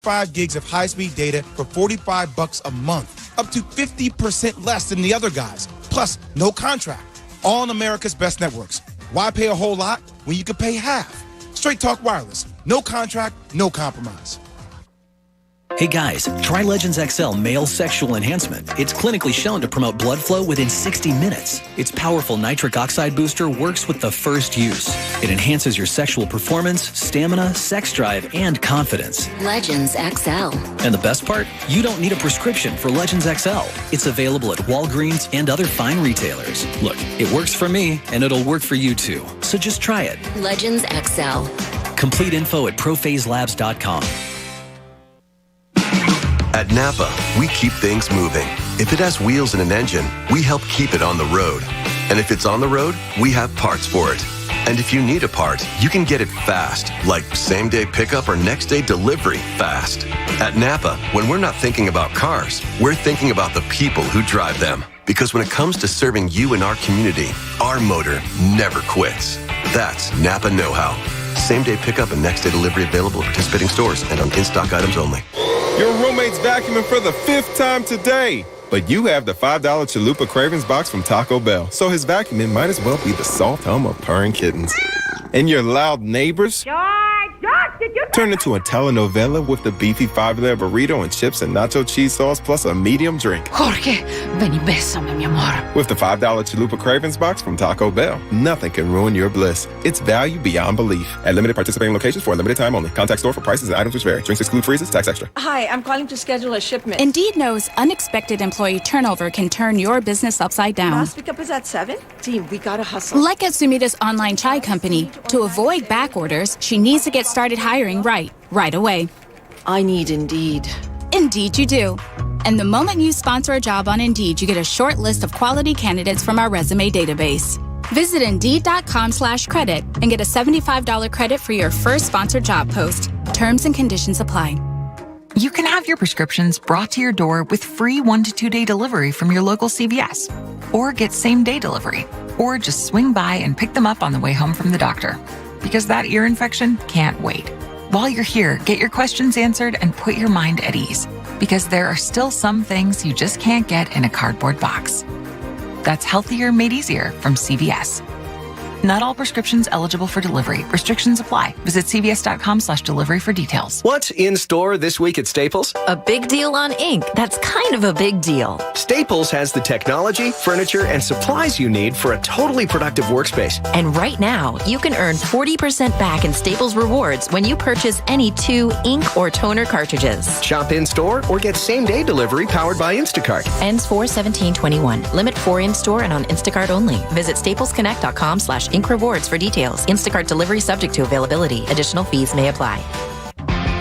25 gigs of high-speed data for $45 a month, up to 50% less than the other guys. Plus, no contract. All on America's best networks. Why pay a whole lot when you could pay half? Straight Talk Wireless. No contract, no compromise. Hey guys, try Legends XL Male Sexual Enhancement. It's clinically shown to promote blood flow within 60 minutes. Its powerful nitric oxide booster works with the first use. It enhances your sexual performance, stamina, sex drive, and confidence. Legends XL. And the best part? You don't need a prescription for Legends XL. It's available at Walgreens and other fine retailers. Look, it works for me, and it'll work for you too. So just try it. Legends XL. Complete info at prophaselabs.com. At Napa, we keep things moving. If it has wheels and an engine, we help keep it on the road. And if it's on the road, we have parts for it. And if you need a part, you can get it fast, like same-day pickup or next-day delivery fast. At Napa, when we're not thinking about cars, we're thinking about the people who drive them. Because when it comes to serving you and our community, our motor never quits. That's Napa know-how. Same-day pickup and next-day delivery available at participating stores and on in-stock items only. Your roommate's vacuuming for the 5th time today. But you have the $5 Chalupa Cravings box from Taco Bell. So his vacuuming might as well be the soft hum of purring kittens. And your loud neighbors turn into a telenovela with the beefy 5-layer burrito and chips and nacho cheese sauce plus a medium drink. Jorge, ven y bésame, mi amor. With the $5 Chalupa Cravings box from Taco Bell, nothing can ruin your bliss. It's value beyond belief. At limited participating locations for a limited time only. Contact store for prices and items which vary. Drinks exclude freezes, tax extra. Hi, I'm calling to schedule a shipment. Indeed knows unexpected employee turnover can turn your business upside down. Last pickup is at 7? Team, we gotta hustle. Like at Sumita's online chai company, to avoid back orders, she needs to get started hiring right away. I need Indeed. Indeed you do. And the moment you sponsor a job on Indeed, you get a short list of quality candidates from our resume database. Visit Indeed.com/credit and get a $75 credit for your first sponsored job post. Terms and conditions apply. You can have your prescriptions brought to your door with free 1 to 2 day delivery from your local CVS. Or get same-day delivery. Or just swing by and pick them up on the way home from the doctor. Because that ear infection can't wait. While you're here, get your questions answered and put your mind at ease. Because there are still some things you just can't get in a cardboard box. That's healthier made easier from CVS. Not all prescriptions eligible for delivery. Restrictions apply. Visit cvs.com/delivery for details. What's in store this week at Staples? A big deal on ink. That's kind of a big deal. Staples has the technology, furniture, and supplies you need for a totally productive workspace. And right now, you can earn 40% back in Staples rewards when you purchase any 2 ink or toner cartridges. Shop in-store or get same-day delivery powered by Instacart. Ends 4/17/21. Limit 4 in-store and on Instacart only. Visit staplesconnect.com/ink rewards for details. Instacart delivery subject to availability. Additional fees may apply.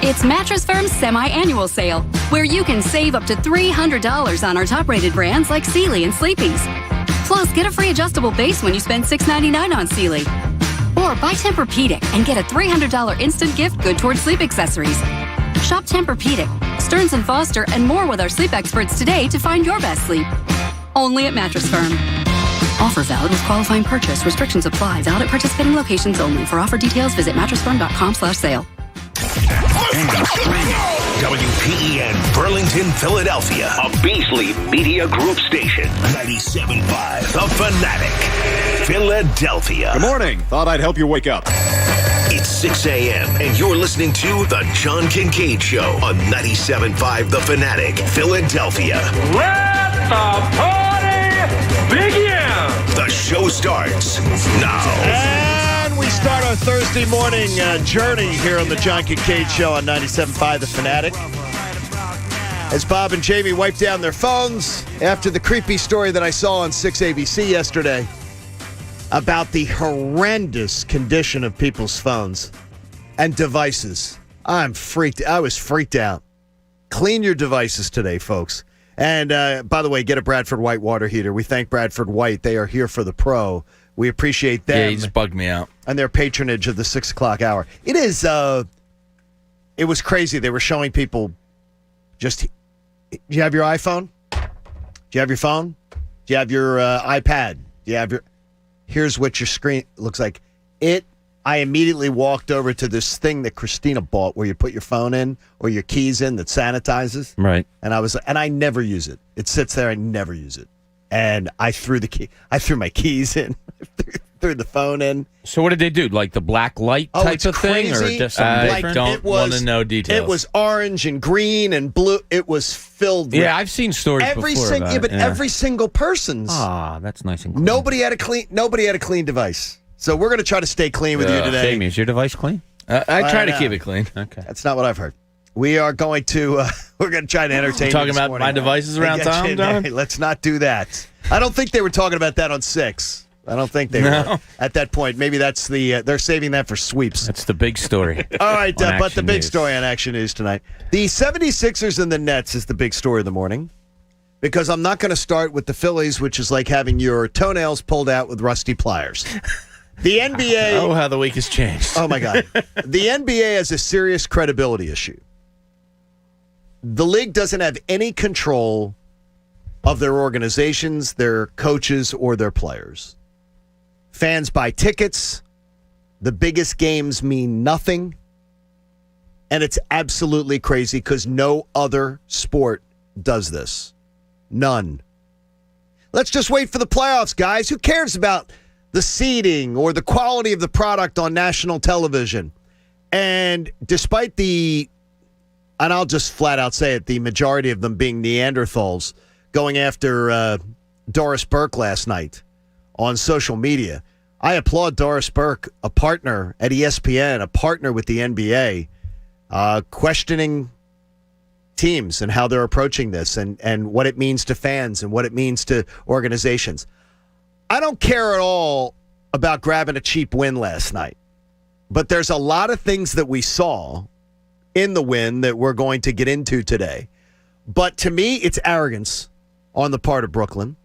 It's Mattress Firm's semi-annual sale, where you can save up to $300 on our top-rated brands like Sealy and Sleepy's. Plus, get a free adjustable base when you spend $6.99 on Sealy. Or buy Tempur-Pedic and get a $300 instant gift good towards sleep accessories. Shop Tempur-Pedic, Stearns & Foster, and more with our sleep experts today to find your best sleep. Only at Mattress Firm. Offer valid with qualifying purchase. Restrictions apply. Valid at participating locations only. For offer details, visit mattressfirm.com/sale. WPEN Burlington, Philadelphia, a Beasley Media Group station. 97.5 The Fanatic, Philadelphia. Good morning. Thought I'd help you wake up. It's 6 a.m. and you're listening to The John Kincade Show on 97.5 The Fanatic, Philadelphia. Let the party begin! The show starts now. And we start our Thursday morning journey here on The John Kincade Show on 97.5 The Fanatic. As Bob and Jamie wipe down their phones after the creepy story that I saw on 6ABC yesterday about the horrendous condition of people's phones and devices. I was freaked out. Clean your devices today, folks. And by the way, get a Bradford White water heater. We thank Bradford White. They are here for the pro. We appreciate them. Yeah, he just bugged me out. And their patronage of the 6 o'clock hour. It was crazy. They were showing people do you have your iPhone? Do you have your phone? Do you have your iPad? Do you have here's what your screen looks like. I immediately walked over to this thing that Christina bought where you put your phone in or your keys in that sanitizes. Right. And I never use it. It sits there. I never use it. And I threw my keys in, threw the phone in. So what did they do? Like the black light type of thing, or just something different? I don't want to know details. It was orange and green and blue. It was filled. Yeah, I've seen stories before about it. But every single person's. That's nice and clean. Nobody had a clean device. So we're going to try to stay clean with you today. Jamie, is your device clean? I try to keep it clean. Okay, that's not what I've heard. We are going to try to entertain. Talking about my devices around town, Don? Hey, let's not do that. I don't think they were talking about that on 6. I don't think they were at that point. Maybe that's they're saving that for sweeps. That's the big story. All right, but the big story on Action News tonight. The 76ers and the Nets is the big story of the morning, because I'm not going to start with the Phillies, which is like having your toenails pulled out with rusty pliers. The NBA... Oh, how the week has changed. Oh, my God. The NBA has a serious credibility issue. The league doesn't have any control of their organizations, their coaches, or their players. Fans buy tickets. The biggest games mean nothing. And it's absolutely crazy because no other sport does this. None. Let's just wait for the playoffs, guys. Who cares about the seeding or the quality of the product on national television? And despite and I'll just flat out say it, the majority of them being Neanderthals going after Doris Burke last night on social media, I applaud Doris Burke, a partner at ESPN, a partner with the NBA, questioning teams and how they're approaching this and what it means to fans and what it means to organizations. I don't care at all about grabbing a cheap win last night, but there's a lot of things that we saw in the win that we're going to get into today. But to me, it's arrogance on the part of Brooklyn.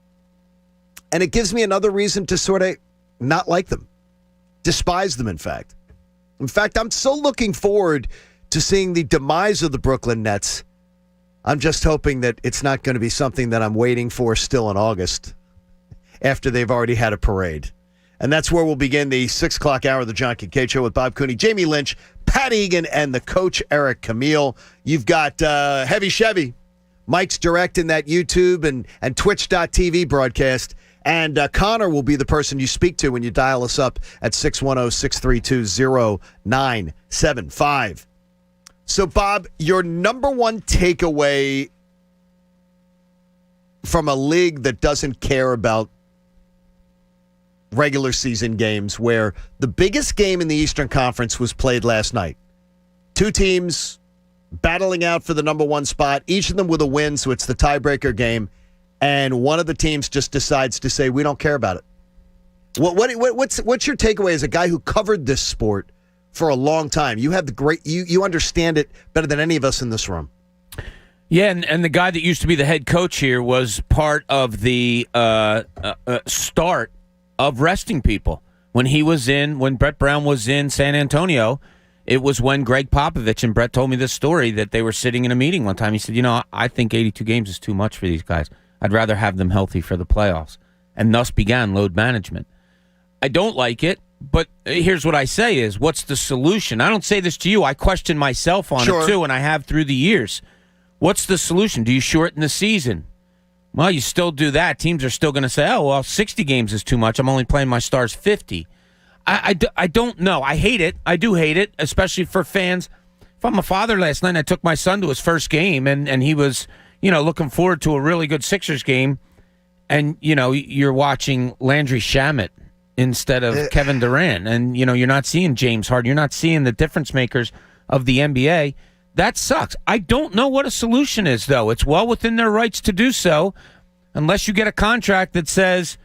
And it gives me another reason to sort of not like them, despise them, in fact. In fact, I'm so looking forward to seeing the demise of the Brooklyn Nets. I'm just hoping that it's not going to be something that I'm waiting for still in August after they've already had a parade. And that's where we'll begin the 6 o'clock hour of the John Kincade Show with Bob Cooney, Jamie Lynch, Pat Egan, and the coach, Eric Camille. You've got Heavy Chevy. Mike's directing that YouTube and Twitch.tv broadcast. And Connor will be the person you speak to when you dial us up at 610-632-0975. So, Bob, your number one takeaway from a league that doesn't care about regular season games, where the biggest game in the Eastern Conference was played last night. 2 teams battling out for the number 1 spot, each of them with a win, so it's the tiebreaker game, and one of the teams just decides to say, we don't care about it. What's your takeaway as a guy who covered this sport for a long time? You have you understand it better than any of us in this room. Yeah, and the guy that used to be the head coach here was part of the start of resting people. When Brett Brown was in San Antonio, it was when Greg Popovich and Brett told me this story that they were sitting in a meeting one time. He said, I think 82 games is too much for these guys. I'd rather have them healthy for the playoffs. And thus began load management. I don't like it, but here's what I say is, what's the solution? I don't say this to you. I question myself on it too, and I have through the years. What's the solution? Do you shorten the season? Well, you still do that. Teams are still going to say, 60 games is too much. I'm only playing my stars 50. I don't know. I hate it. I do hate it, especially for fans. If I'm a father last night and I took my son to his first game and he was, looking forward to a really good Sixers game, and, you're watching Landry Shamet instead of Kevin Durant, and, you're not seeing James Harden. You're not seeing the difference makers of the NBA. That sucks. I don't know what a solution is, though. It's well within their rights to do so, unless you get a contract that says,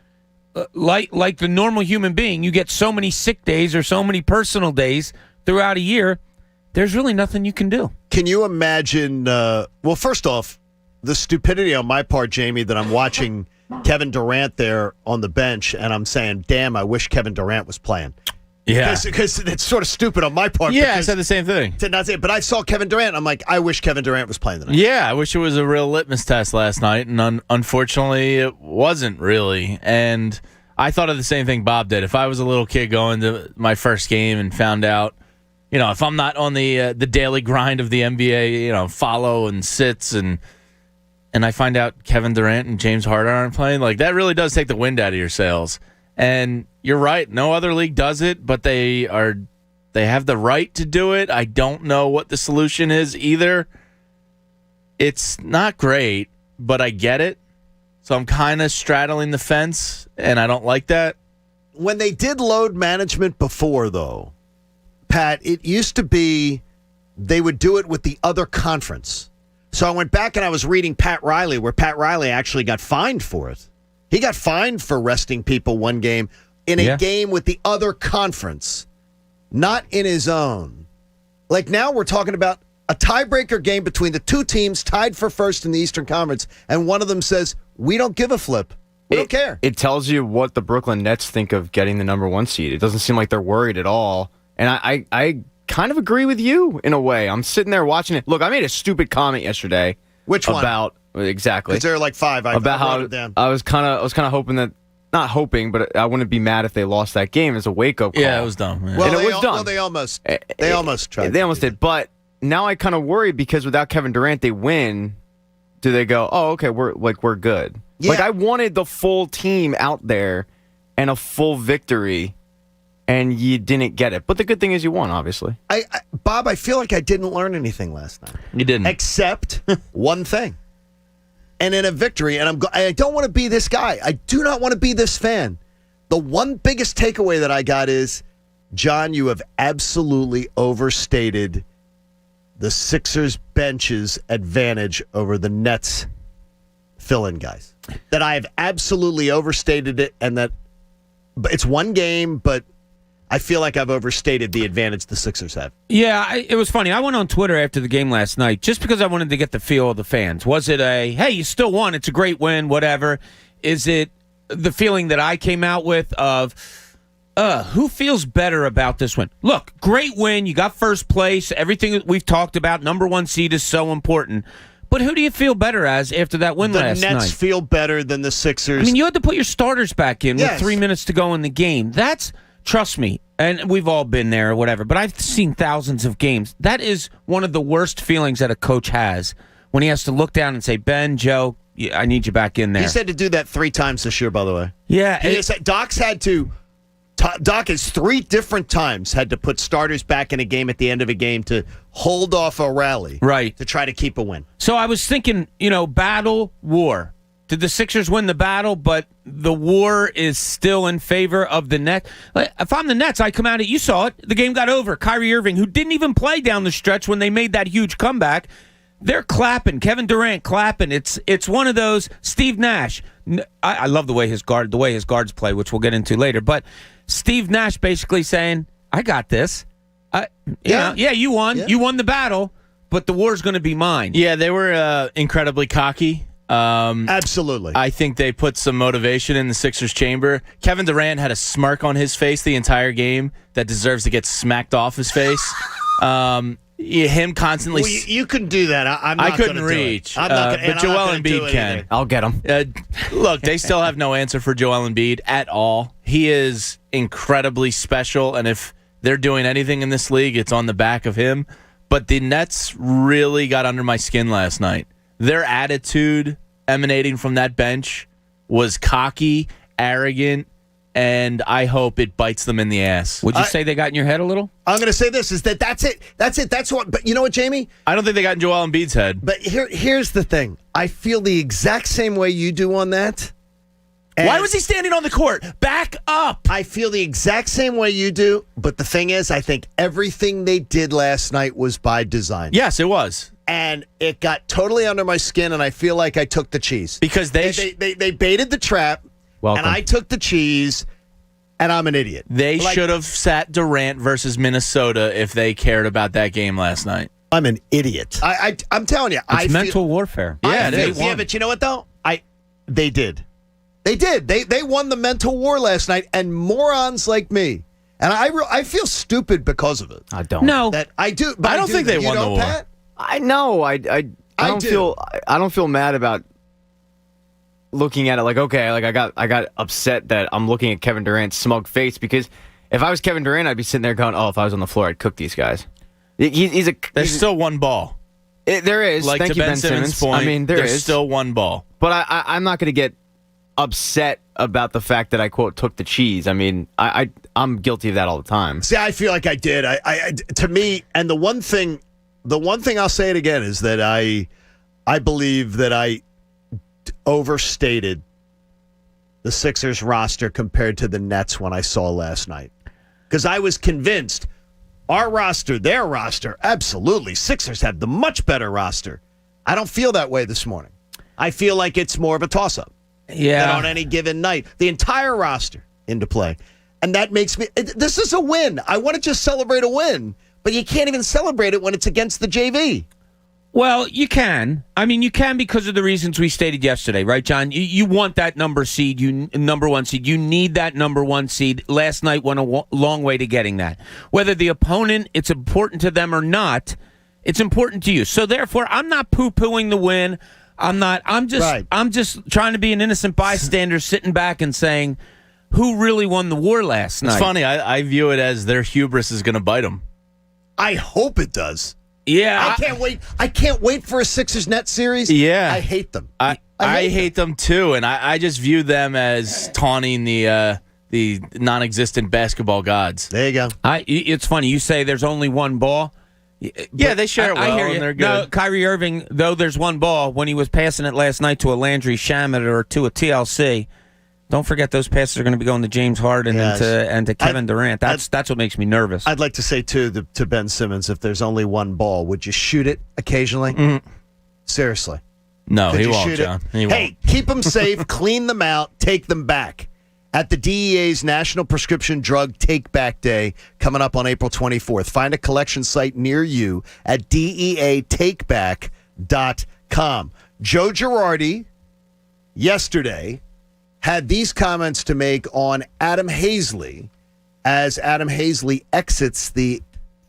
like the normal human being, you get so many sick days or so many personal days throughout a year. There's really nothing you can do. Can you imagine? First off, the stupidity on my part, Jamie, that I'm watching Kevin Durant there on the bench, and I'm saying, damn, I wish Kevin Durant was playing. Yeah. Because it's sort of stupid on my part. Yeah, I said the same thing. But I saw Kevin Durant. I'm like, I wish Kevin Durant was playing tonight. Yeah, I wish it was a real litmus test last night, and unfortunately it wasn't really. And I thought of the same thing Bob did. If I was a little kid going to my first game and found out, if I'm not on the daily grind of the NBA, follow and sits and I find out Kevin Durant and James Harden aren't playing, like that really does take the wind out of your sails. And you're right, no other league does it, but they have the right to do it. I don't know what the solution is either. It's not great, but I get it. So I'm kind of straddling the fence, and I don't like that. When they did load management before, though, Pat, it used to be they would do it with the other conference. So I went back and I was reading Pat Riley, where Pat Riley actually got fined for it. He got fined for resting people one game in a game with the other conference, not in his own. Like now we're talking about a tiebreaker game between the two teams tied for first in the Eastern Conference, and one of them says, we don't give a flip. We don't care. It tells you what the Brooklyn Nets think of getting the number 1 seed. It doesn't seem like they're worried at all. And I kind of agree with you in a way. I'm sitting there watching it. Look, I made a stupid comment yesterday. Which one? Exactly. Because there are like 5. I wrote it down. I was kind of hoping that, not hoping, but I wouldn't be mad if they lost that game as a wake-up call. Yeah, it was dumb. Yeah. Well, and it was dumb. Well, they almost tried. They almost did. But now I kind of worry because without Kevin Durant, they win. Do they go, oh, okay, we're good? Yeah. Like I wanted the full team out there and a full victory, and you didn't get it. But the good thing is you won, obviously. Bob, I feel like I didn't learn anything last night. You didn't. Except one thing. And in a victory, and I don't want to be this guy. I do not want to be this fan. The one biggest takeaway that I got is, John, you have absolutely overstated the Sixers bench's advantage over the Nets fill-in guys. That I have absolutely overstated it, and that it's one game, but I feel like I've overstated the advantage the Sixers have. Yeah, it was funny. I went on Twitter after the game last night just because I wanted to get the feel of the fans. Was it hey, you still won, it's a great win, whatever? Is it the feeling that I came out with of, who feels better about this win? Look, great win. You got first place. Everything that we've talked about, number 1 seed is so important. But who do you feel better as after that win last night? The Nets feel better than the Sixers. I mean, you had to put your starters back in with 3 minutes to go in the game. Trust me, and we've all been there or whatever, but I've seen thousands of games. That is one of the worst feelings that a coach has when he has to look down and say, Ben, Joe, I need you back in there. He's had to do that 3 times this year, by the way. Yeah. Doc has 3 different times had to put starters back in a game at the end of a game to hold off a rally. Right. To try to keep a win. So I was thinking, battle, war. Did the Sixers win the battle, but the war is still in favor of the Nets? If I'm the Nets, I come out you saw it. The game got over. Kyrie Irving, who didn't even play down the stretch when they made that huge comeback, they're clapping. Kevin Durant clapping. It's one of those. Steve Nash. I love the way his guards play, which we'll get into later. But Steve Nash basically saying, "I got this. You won. Yeah. You won the battle, but the war's going to be mine." Yeah, they were incredibly cocky. Absolutely. I think they put some motivation in the Sixers chamber. Kevin Durant had a smirk on his face the entire game that deserves to get smacked off his face. Him constantly. Well, you couldn't do that. I couldn't reach. But Joel Embiid can. I'll get him. Look, they still have no answer for Joel Embiid at all. He is incredibly special, and if they're doing anything in this league, it's on the back of him. But the Nets really got under my skin last night. Their attitude emanating from that bench was cocky, arrogant, and I hope it bites them in the ass. Would you say they got in your head a little? I'm going to say this, is that's it. That's what, but you know what, Jamie? I don't think they got in Joel Embiid's head. But here's the thing. I feel the exact same way you do on that. Why was he standing on the court? Back up! I feel the exact same way you do, but the thing is, I think everything they did last night was by design. Yes, it was. And it got totally under my skin, and I feel like I took the cheese. Because they baited the trap, Welcome. And I took the cheese, and I'm an idiot. They should have sat Durant versus Minnesota if they cared about that game last night. I'm an idiot. I'm telling you. It's mental warfare. Yeah, it is. Yeah, but you know what, though? They did. They did. They won the mental war last night, and morons like me. And I feel stupid because of it. I don't. No. I do. But I don't think they won the war. Pat? I know. I don't feel mad about looking at it like, okay, like I got upset that I'm looking at Kevin Durant's smug face, because if I was Kevin Durant, I'd be sitting there going, oh, if I was on the floor, I'd cook these guys. There's still one ball. There is. Like Thank to you, Ben Ben Simmons' Simmons. point, I mean, there's still one ball. But I'm not going to get upset about the fact that I, quote, took the cheese. I mean, I'm guilty of that all the time. See, I feel like I did. To me, and the one thing I'll say it again is that I believe that I overstated the Sixers roster compared to the Nets when I saw last night. Because I was convinced our roster, their roster, absolutely, Sixers have the much better roster. I don't feel that way this morning. I feel like it's more of a toss-up than on any given night. The entire roster into play. And that makes me, this is a win. I want to just celebrate a win, but you can't even celebrate it when it's against the JV. Well, you can. I mean, you can because of the reasons we stated yesterday, right, John? You want that number one seed. You need that number one seed. Last night went a long way to getting that. Whether the opponent, it's important to them or not, it's important to you. So therefore, I'm not poo-pooing the win. I'm not. I'm just trying to be an innocent bystander, sitting back and saying, who really won the war last night? It's funny. I view it as their hubris is going to bite them. I hope it does. Yeah, I can't wait. I can't wait for a Sixers-Nets series. Yeah, I hate them. I hate them too, and I just view them as taunting the non-existent basketball gods. There you go. It's funny you say there's only one ball. Yeah, they share it well, I hear you. And they're good. No, Kyrie Irving, though there's one ball, when he was passing it last night to a Landry Shamet or to a TLC. Don't forget those passes are going to be going to James Harden and to Kevin Durant. That's what makes me nervous. I'd like to say, too, to Ben Simmons, if there's only one ball, would you shoot it occasionally? Mm-hmm. Seriously. No, Could he you won't, shoot John. It? Hey, keep them safe, clean them out, take them back. At the DEA's National Prescription Drug Take Back Day coming up on April 24th. Find a collection site near you at DEATakeback.com. Joe Girardi, yesterday, had these comments to make on Adam Hazley as Adam Hazley exits the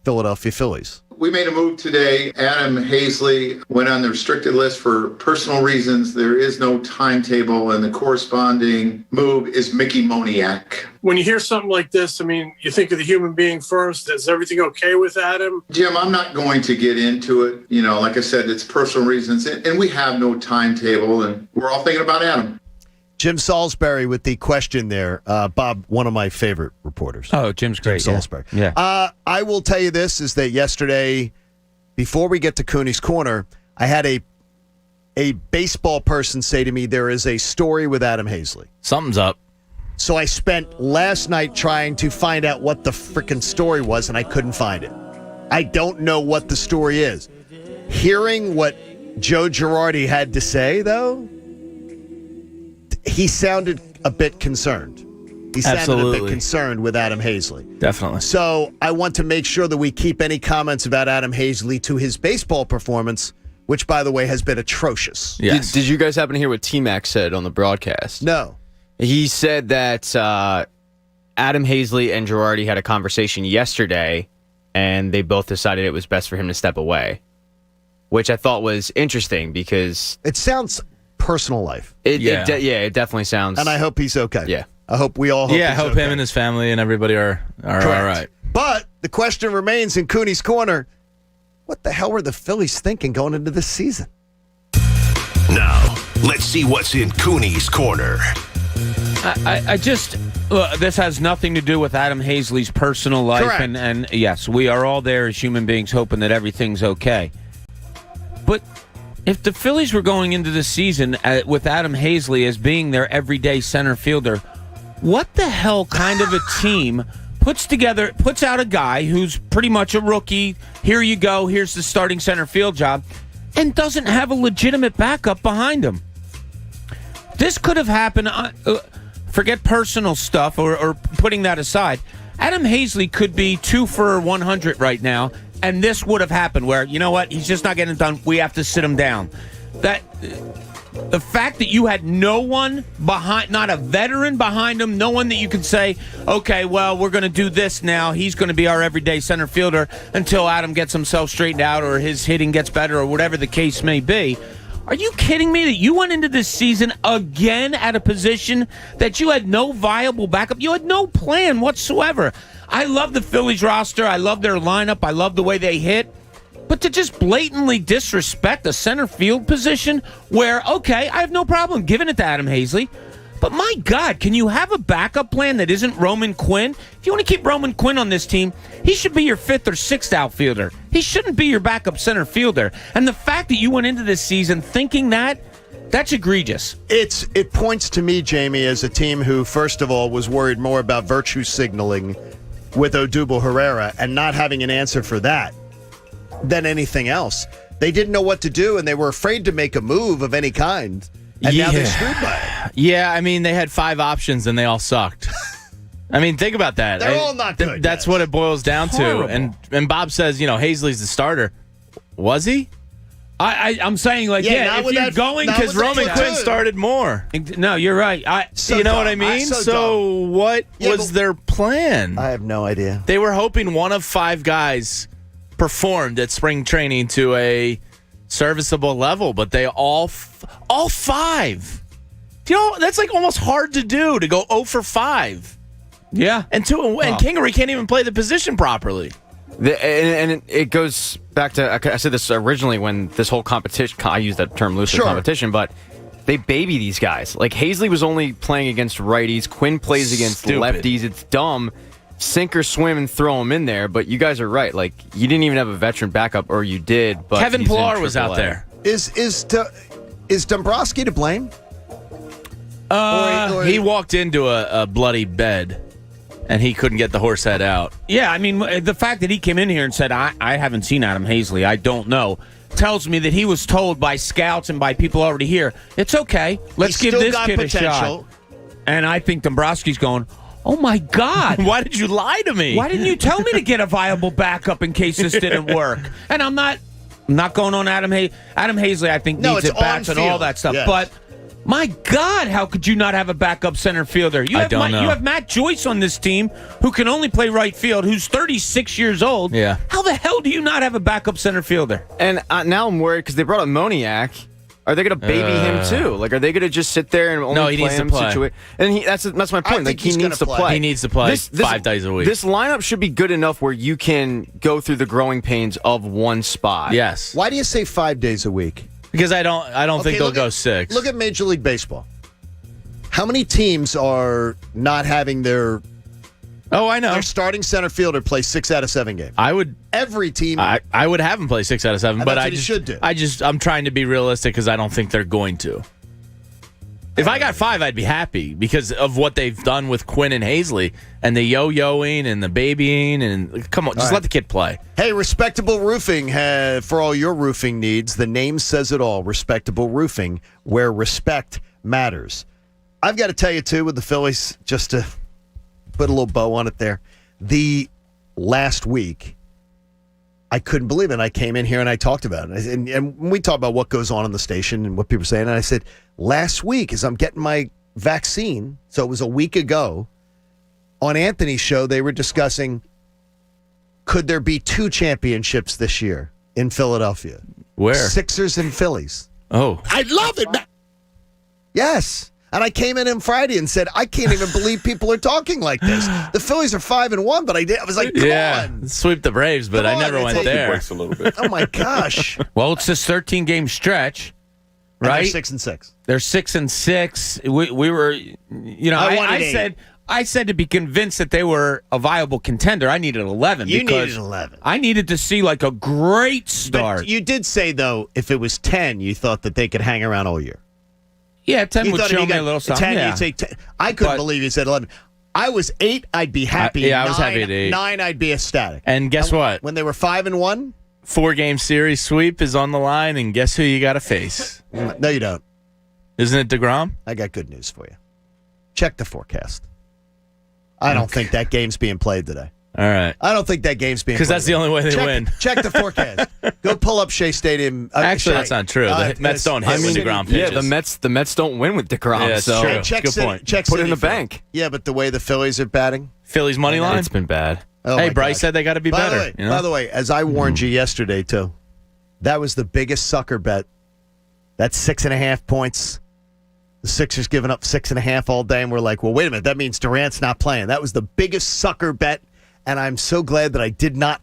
Philadelphia Phillies. We made a move today. Adam Hazley went on the restricted list for personal reasons. There is no timetable, and the corresponding move is Mickey Moniak. When you hear something like this, I mean, you think of the human being first. Is everything okay with Adam? Jim, I'm not going to get into it. You know, like I said, it's personal reasons, and we have no timetable, and we're all thinking about Adam. Jim Salisbury with the question there. Bob, one of my favorite reporters. Oh, Jim's great. Jim Salisbury. Yeah. I will tell you this, is that yesterday, before we get to Cooney's Corner, I had a baseball person say to me, there is a story with Adam Hazley. Something's up. So I spent last night trying to find out what the freaking story was, and I couldn't find it. I don't know what the story is. Hearing what Joe Girardi had to say, though, he sounded a bit concerned. He sounded a bit concerned with Adam Hazley. Definitely. So I want to make sure that we keep any comments about Adam Hazley to his baseball performance, which, by the way, has been atrocious. Yes. Did you guys happen to hear what T-Mac said on the broadcast? No. He said that Adam Hazley and Girardi had a conversation yesterday, and they both decided it was best for him to step away, which I thought was interesting because it sounds personal life. It definitely sounds. And I hope he's okay. Yeah. I hope we all hope I he's hope okay. him and his family and everybody are all right. But the question remains in Cooney's Corner, what the hell were the Phillies thinking going into this season? Now, let's see what's in Cooney's Corner. I just look, this has nothing to do with Adam Hazley's personal life. Correct. And yes, we are all there as human beings hoping that everything's okay. But if the Phillies were going into the season with Adam Hazley as being their everyday center fielder, what the hell kind of a team puts out a guy who's pretty much a rookie, here you go, here's the starting center field job, and doesn't have a legitimate backup behind him? This could have happened, forget personal stuff or putting that aside. Adam Hazley could be 2 for 100 right now, and this would have happened where, you know what, he's just not getting it done. We have to sit him down. The fact that you had no one behind, not a veteran behind him, no one that you could say, okay, well, we're going to do this now. He's going to be our everyday center fielder until Adam gets himself straightened out or his hitting gets better or whatever the case may be. Are you kidding me that you went into this season again at a position that you had no viable backup? You had no plan whatsoever. I love the Phillies roster. I love their lineup. I love the way they hit. But to just blatantly disrespect a center field position where, okay, I have no problem giving it to Adam Hazley. But my God, can you have a backup plan that isn't Roman Quinn? If you want to keep Roman Quinn on this team, he should be your 5th or 6th outfielder. He shouldn't be your backup center fielder. And the fact that you went into this season thinking that's egregious. It points to me, Jamie, as a team who, first of all, was worried more about virtue signaling with Odubel Herrera and not having an answer for that than anything else. They didn't know what to do, and they were afraid to make a move of any kind. And now they're screwed by it. Yeah, I mean, they had 5 options, and they all sucked. I mean, think about that. They're all not good. That's what it boils down Horrible. to. And Bob says, Hazley's the starter. Was he? I'm saying, like, if you're going because Roman Quinn started more. No, you're right. You know what I mean? So what was their plan? I have no idea. They were hoping one of 5 guys performed at spring training to a serviceable level, but they all 5. That's like almost hard to do, to go 0 for 5. Yeah. And Kingery can't even play the position properly. And it goes back to, I said this originally when this whole competition, I use that term loosely, competition, but they baby these guys. Like Hazley was only playing against righties. Quinn plays against lefties. It's dumb. Sink or swim and throw him in there, but you guys are right. Like, you didn't even have a veteran backup, or you did, but Kevin Pillar was out there. Is Dombrowski to blame? He walked into a bloody bed, and he couldn't get the horse head out. Yeah, I mean, the fact that he came in here and said, I haven't seen Adam Hazley, I don't know, tells me that he was told by scouts and by people already here, it's okay, let's give this kid a shot. And I think Dombrowski's going, oh, my God. Why did you lie to me? Why didn't you tell me to get a viable backup in case this didn't work? And I'm not going on Adam Hazley. Adam Hazley, I think, needs at-bats and all that stuff. Yes. But, my God, how could you not have a backup center fielder? You have Matt Joyce on this team who can only play right field, who's 36 years old. Yeah. How the hell do you not have a backup center fielder? And now I'm worried because they brought up Moniak. Are they going to baby him too? Like, are they going to just sit there and only play him? And that's my point. Like, he needs to play. He needs to play 5 days a week. This lineup should be good enough where you can go through the growing pains of one spot. Yes. Why do you say 5 days a week? Because I don't think they'll go 6. Look at Major League Baseball. How many teams are not having their I know. Their starting center fielder play 6 out of 7 games? Every team. I would have him play 6 out of 7, but I should do. I'm trying to be realistic because I don't think they're going to. If I got 5, I'd be happy because of what they've done with Quinn and Hazley and the yo-yoing and the babying and come on, just let the kid play. Hey, Respectable Roofing, for all your roofing needs, the name says it all. Respectable Roofing, where respect matters. I've got to tell you, too, with the Phillies, just to put a little bow on it there, the last week, I couldn't believe it. I came in here and I talked about it. And we talked about what goes on in the station and what people are saying. And I said, last week, as I'm getting my vaccine, so it was a week ago, on Anthony's show, they were discussing, could there be 2 championships this year in Philadelphia? Where? Sixers and Phillies. Oh. I love it, man. Yes. And I came in on Friday and said, I can't even believe people are talking like this. The Phillies are 5-1, but I was like, come on. Sweep the Braves, but I never went there. A little bit. Oh, my gosh. Well, it's this 13-game stretch, right? And they're 6-6. They're 6-6. We were, I said to be convinced that they were a viable contender, I needed 11. You needed 11. I needed to see like a great start. But you did say, though, if it was 10, you thought that they could hang around all year. Yeah, 10 would show me a little something. 10, you'd say 10. I couldn't believe you said 11. I was 8, I'd be happy. I was happy at 8. 9, I'd be ecstatic. And guess what? When they were 5-1? 4-game series sweep is on the line, and guess who you got to face? No, you don't. Isn't it DeGrom? I got good news for you. Check the forecast. I don't think that game's being played today. All right. I don't think that game's being played. Because that's the only way they win. Check the forecast. Go pull up Shea Stadium. Actually, that's not true. The Mets don't hit when DeGrom pitches. Yeah, the Mets don't win with DeGrom. Yeah, so true. Good point. Put it in the bank. Yeah, but the way the Phillies are batting. Phillies money line? It's been bad. Oh, hey, Bryce said they got to be better. By the way, as I warned you yesterday, too, that was the biggest sucker bet That's 6.5 points. The Sixers giving up 6.5 all day, and we're like, well, wait a minute. That means Durant's not playing. That was the biggest sucker bet, and I'm so glad that I did not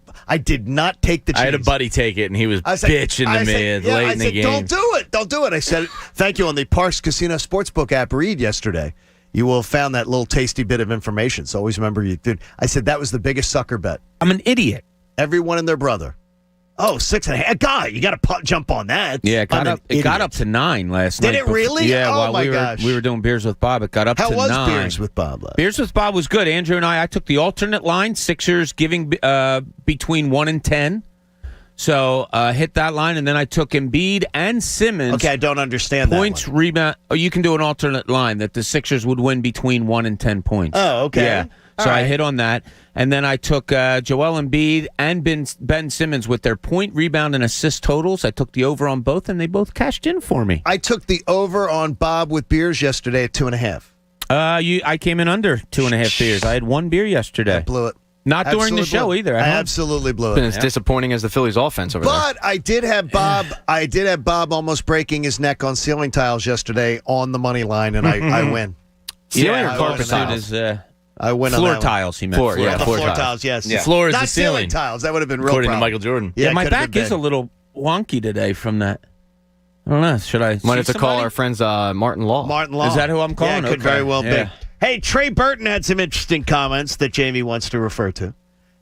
take the chance. I had a buddy take it, and he was bitching to me late in the game. Don't do it. I said, thank you on the Parks Casino Sportsbook app read yesterday. You will have found that little tasty bit of information. So always remember, dude. I said that was the biggest sucker bet. I'm an idiot. Everyone and their brother. Oh, 6.5. God, you got to jump on that. Yeah, it got up to 9 last night. Did it really? Yeah, oh, while my gosh. we were doing Beers with Bob, it got up to 9. How was Beers with Bob? Beers with Bob was good. Andrew and I took the alternate line, Sixers giving between 1 and 10. So hit that line, and then I took Embiid and Simmons. Okay, I don't understand points, that one. Rebound. Oh, you can do an alternate line that the Sixers would win between 1 and 10 points. Oh, okay. Yeah. So I hit on that. And then I took Joel Embiid and Ben Simmons with their point, rebound, and assist totals. I took the over on both, and they both cashed in for me. I took the over on Bob with Beers yesterday at 2.5. I came in under 2.5 beers. I had 1 beer yesterday. I blew it. Not during the show either. I absolutely blew it. Been as disappointing as the Phillies offense over there. But I did have Bob almost breaking his neck on ceiling tiles yesterday on the money line, and I win. Ceiling or carpet tiles? I win on floor that tiles, he meant. Floor tiles, yes. Yeah. Floor is not the ceiling tiles. That would have been real according problem. to Michael Jordan. Yeah, my back is a little wonky today from that. I don't know. Should I? Might have to call our friends Martin Law. Martin Law. Is that who I'm calling? Yeah, it could very well be. Hey, Trey Burton had some interesting comments that Jamie wants to refer to.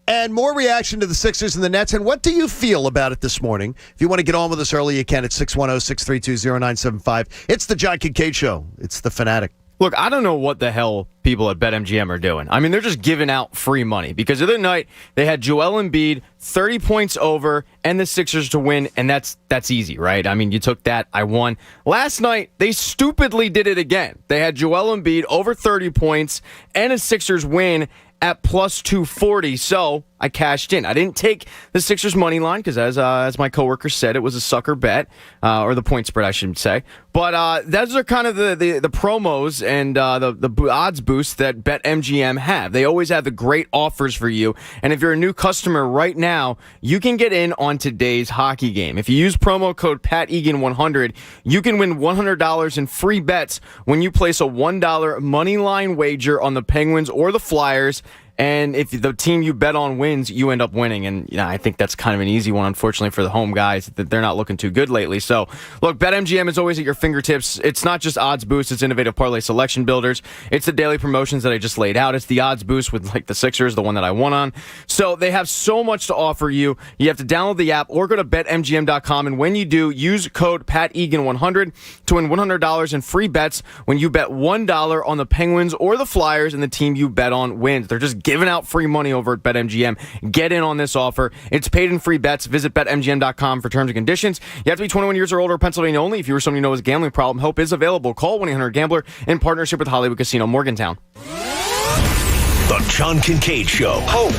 And more reaction to the Sixers and the Nets. And what do you feel about it this morning? If you want to get on with us early, you can at 610-632-0975. It's the John Kincade Show. It's the Fanatic. Look, I don't know what the hell people at BetMGM are doing. I mean, they're just giving out free money because the other night they had Joel Embiid 30 points over and the Sixers to win, and that's easy, right? I mean, you took that, I won. Last night, they stupidly did it again. They had Joel Embiid over 30 points and a Sixers win at plus 240, so I cashed in. I didn't take the Sixers money line because, as my coworker said, it was a sucker bet, or the point spread, I should say. But those are kind of the promos and the odds boosts that BetMGM have. They always have the great offers for you, and if you're a new customer right now, you can get in on today's hockey game. If you use promo code PatEgan100, you can win $100 in free bets when you place a $1 money line wager on the Penguins or the Flyers. And if the team you bet on wins, you end up winning. And I think that's kind of an easy one, unfortunately, for the home guys. That they're not looking too good lately. So, look, BetMGM is always at your fingertips. It's not just odds boosts. It's innovative parlay selection builders. It's the daily promotions that I just laid out. It's the odds boost with, like, the Sixers, the one that I won on. So they have so much to offer you. You have to download the app or go to BetMGM.com. And when you do, use code PatEgan100 to win $100 in free bets when you bet $1 on the Penguins or the Flyers and the team you bet on wins. They're just giving out free money over at BetMGM. Get in on this offer. It's paid in free bets. Visit BetMGM.com for terms and conditions. You have to be 21 years or older, Pennsylvania only. If you or someone you know has a gambling problem, help is available. Call 1-800-GAMBLER in partnership with Hollywood Casino Morgantown. The John Kincade Show. Oh,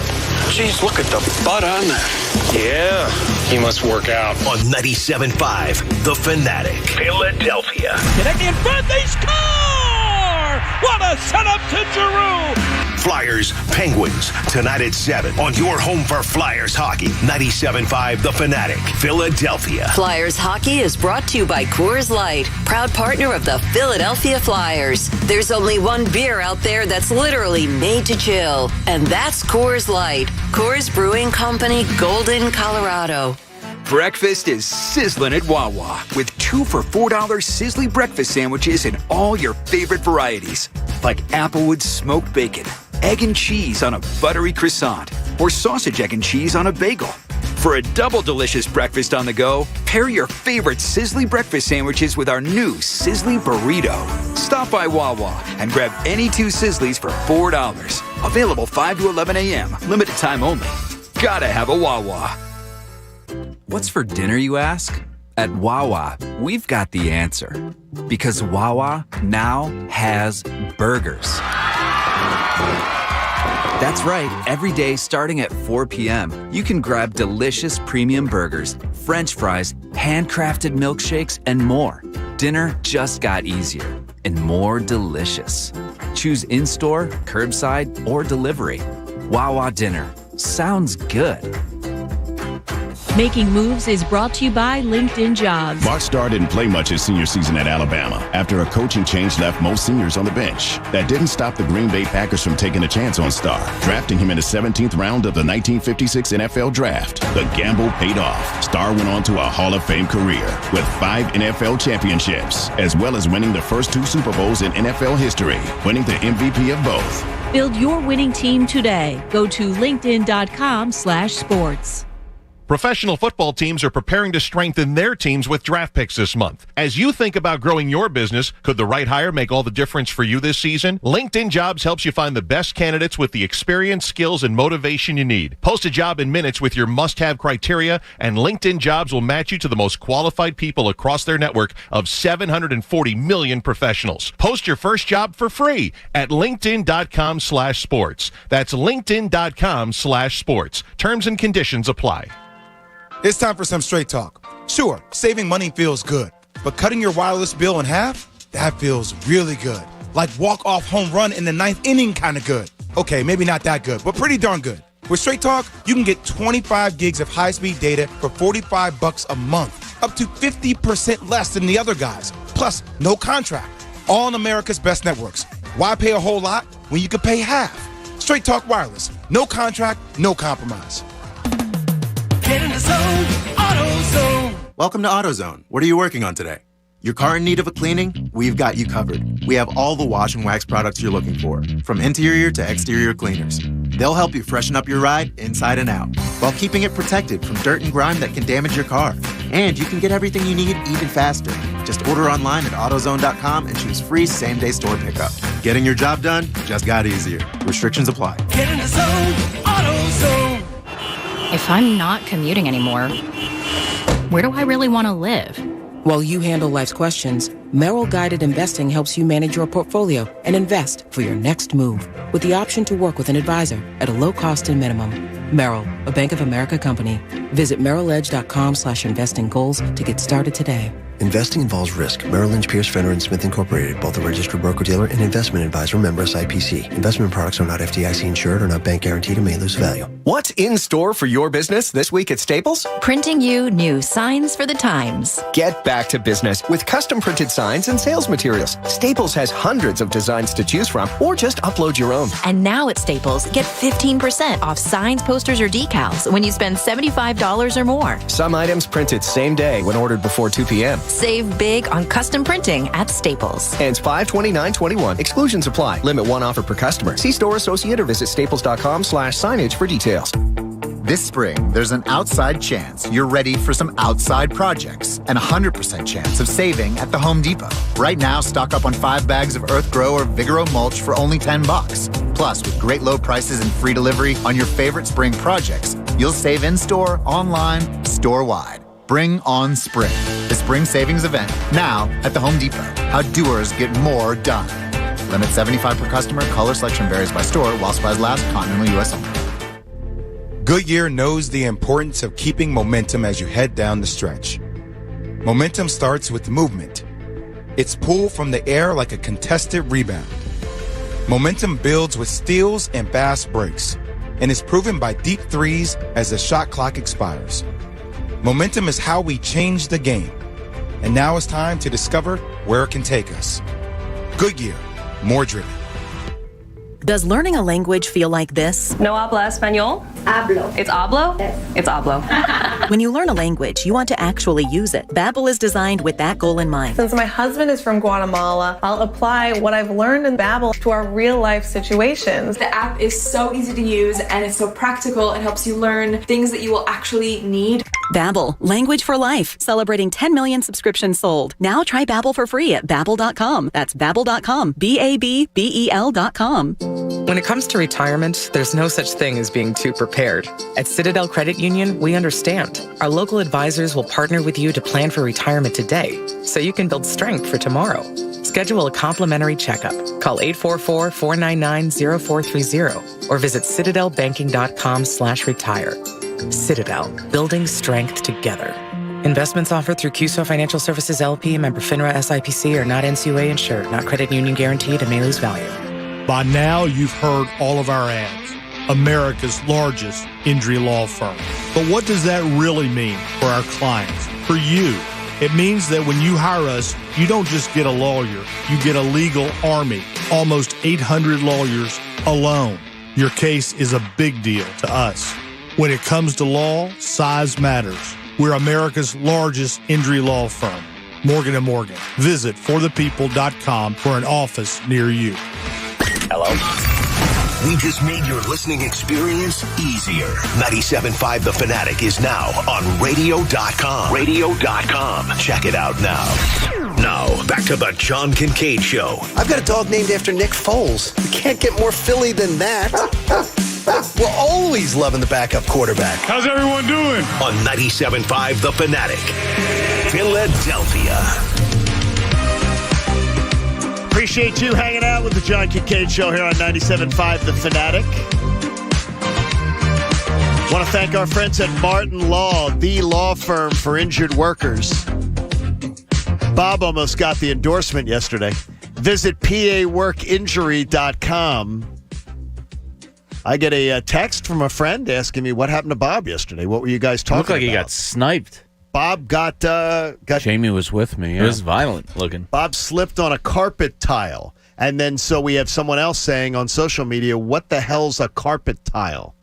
geez, look at the butt on that. Yeah, he must work out. On 97.5 The Fanatic. Philadelphia. Connecting in front, they score! What a setup to Giroux! Flyers, Penguins, tonight at 7 on your home for Flyers hockey. 97.5 The Fanatic, Philadelphia. Flyers hockey is brought to you by Coors Light, proud partner of the Philadelphia Flyers. There's only one beer out there that's literally made to chill, and that's Coors Light. Coors Brewing Company, Golden, Colorado. Breakfast is sizzling at Wawa with 2 for $4 sizzly breakfast sandwiches in all your favorite varieties, like Applewood smoked bacon, egg and cheese on a buttery croissant, or sausage, egg and cheese on a bagel. For a double delicious breakfast on the go, pair your favorite sizzly breakfast sandwiches with our new Sizzly Burrito. Stop by Wawa and grab any 2 Sizzlies for $4. Available 5 to 11 a.m. Limited time only. Gotta have a Wawa. What's for dinner, you ask? At Wawa, we've got the answer. Because Wawa now has burgers. That's right. Every day starting at 4 p.m., you can grab delicious premium burgers, French fries, handcrafted milkshakes, and more. Dinner just got easier and more delicious. Choose in-store, curbside, or delivery. Wawa Dinner. Sounds good. Making Moves is brought to you by LinkedIn Jobs. Mark Starr didn't play much his senior season at Alabama after a coaching change left most seniors on the bench. That didn't stop the Green Bay Packers from taking a chance on Starr, drafting him in the 17th round of the 1956 NFL Draft. The gamble paid off. Starr went on to a Hall of Fame career with 5 NFL championships, as well as winning the first 2 Super Bowls in NFL history, winning the MVP of both. Build your winning team today. Go to linkedin.com/sports. Professional football teams are preparing to strengthen their teams with draft picks this month. As you think about growing your business, could the right hire make all the difference for you this season? LinkedIn Jobs helps you find the best candidates with the experience, skills, and motivation you need. Post a job in minutes with your must-have criteria, and LinkedIn Jobs will match you to the most qualified people across their network of 740 million professionals. Post your first job for free at linkedin.com/sports. That's linkedin.com/sports. Terms and conditions apply. It's time for some straight talk. Sure, saving money feels good, but cutting your wireless bill in half, that feels really good. Like walk-off home run in the 9th inning kind of good. Okay, maybe not that good, but pretty darn good. With Straight Talk, you can get 25 gigs of high-speed data for $45 a month, up to 50% less than the other guys. Plus, no contract. All on America's best networks. Why pay a whole lot when you can pay half? Straight Talk Wireless. No contract, no compromise. Get in the zone, AutoZone. Welcome to AutoZone. What are you working on today? Your car in need of a cleaning? We've got you covered. We have all the wash and wax products you're looking for, from interior to exterior cleaners. They'll help you freshen up your ride inside and out, while keeping it protected from dirt and grime that can damage your car. And you can get everything you need even faster. Just order online at AutoZone.com and choose free same-day store pickup. Getting your job done just got easier. Restrictions apply. Get in the zone, AutoZone. If I'm not commuting anymore, where do I really want to live? While you handle life's questions, Merrill Guided Investing helps you manage your portfolio and invest for your next move with the option to work with an advisor at a low cost and minimum. Merrill, a Bank of America company. Visit merrilledge.com/investing goals to get started today. Investing involves risk. Merrill Lynch, Pierce, Fenner & Smith Incorporated, both a registered broker-dealer and investment advisor, member SIPC. Investment products are not FDIC insured or not bank guaranteed and may lose value. What's in store for your business this week at Staples? Printing you new signs for the times. Get back to business with custom printed signs and sales materials. Staples has hundreds of designs to choose from, or just upload your own. And now at Staples, get 15% off signs, posters, or decals when you spend $75 or more. Some items printed same day when ordered before 2 p.m. Save big on custom printing at Staples. Ends 5/29/21. Exclusions apply. Limit 1 offer per customer. See store associate or visit staples.com/signage for details. This spring, there's an outside chance you're ready for some outside projects and a 100% chance of saving at the Home Depot. Right now, stock up on 5 bags of EarthGrow or Vigoro mulch for only $10. Plus, with great low prices and free delivery on your favorite spring projects, you'll save in-store, online, store-wide. Bring on spring. The spring savings event now at the Home Depot. How doers get more done. Limit 75 per customer. Color selection varies by store. While supplies last. Continental U.S. only. Goodyear knows the importance of keeping momentum as you head down the stretch. Momentum starts with movement. It's pulled from the air like a contested rebound. Momentum builds with steals and fast breaks, and is proven by deep threes as the shot clock expires. Momentum is how we change the game. And now it's time to discover where it can take us. Goodyear, more driven. Does learning a language feel like this? No habla español? Hablo. It's hablo? Yes. It's hablo. When you learn a language, you want to actually use it. Babbel is designed with that goal in mind. Since my husband is from Guatemala, I'll apply what I've learned in Babbel to our real-life situations. The app is so easy to use and it's so practical. It helps you learn things that you will actually need. Babbel, language for life. Celebrating 10 million subscriptions sold. Now try Babbel for free at Babbel.com. That's Babbel.com. BABBEL.com. When it comes to retirement, there's no such thing as being too prepared. At Citadel Credit Union, we understand. Our local advisors will partner with you to plan for retirement today, so you can build strength for tomorrow. Schedule a complimentary checkup. Call 844-499-0430 or visit citadelbanking.com/retire. Citadel, building strength together. Investments offered through QSO Financial Services LP, member FINRA SIPC, are not NCUA insured, not credit union guaranteed, and may lose value. By now, you've heard all of our ads. America's largest injury law firm. But what does that really mean for our clients, for you? It means that when you hire us, you don't just get a lawyer, you get a legal army, almost 800 lawyers alone. Your case is a big deal to us. When it comes to law, size matters. We're America's largest injury law firm, Morgan & Morgan. Visit forthepeople.com for an office near you. Hello? We just made your listening experience easier. 97.5 The Fanatic is now on radio.com. Radio.com. Check it out now. Now, back to the John Kincade Show. I've got a dog named after Nick Foles. You can't get more Philly than that. We're always loving the backup quarterback. How's everyone doing? On 97.5 The Fanatic. Philadelphia. Appreciate you hanging out with the John Kincade Show here on 97.5 The Fanatic. Want to thank our friends at Martin Law, the law firm for injured workers. Bob almost got the endorsement yesterday. Visit paworkinjury.com. I get a text from a friend asking me what happened to Bob yesterday. What were you guys talking about? Looked like he got sniped. Bob got Jamie was with me. Yeah. It was violent looking. Bob slipped on a carpet tile. And then so we have someone else saying on social media, what the hell's a carpet tile?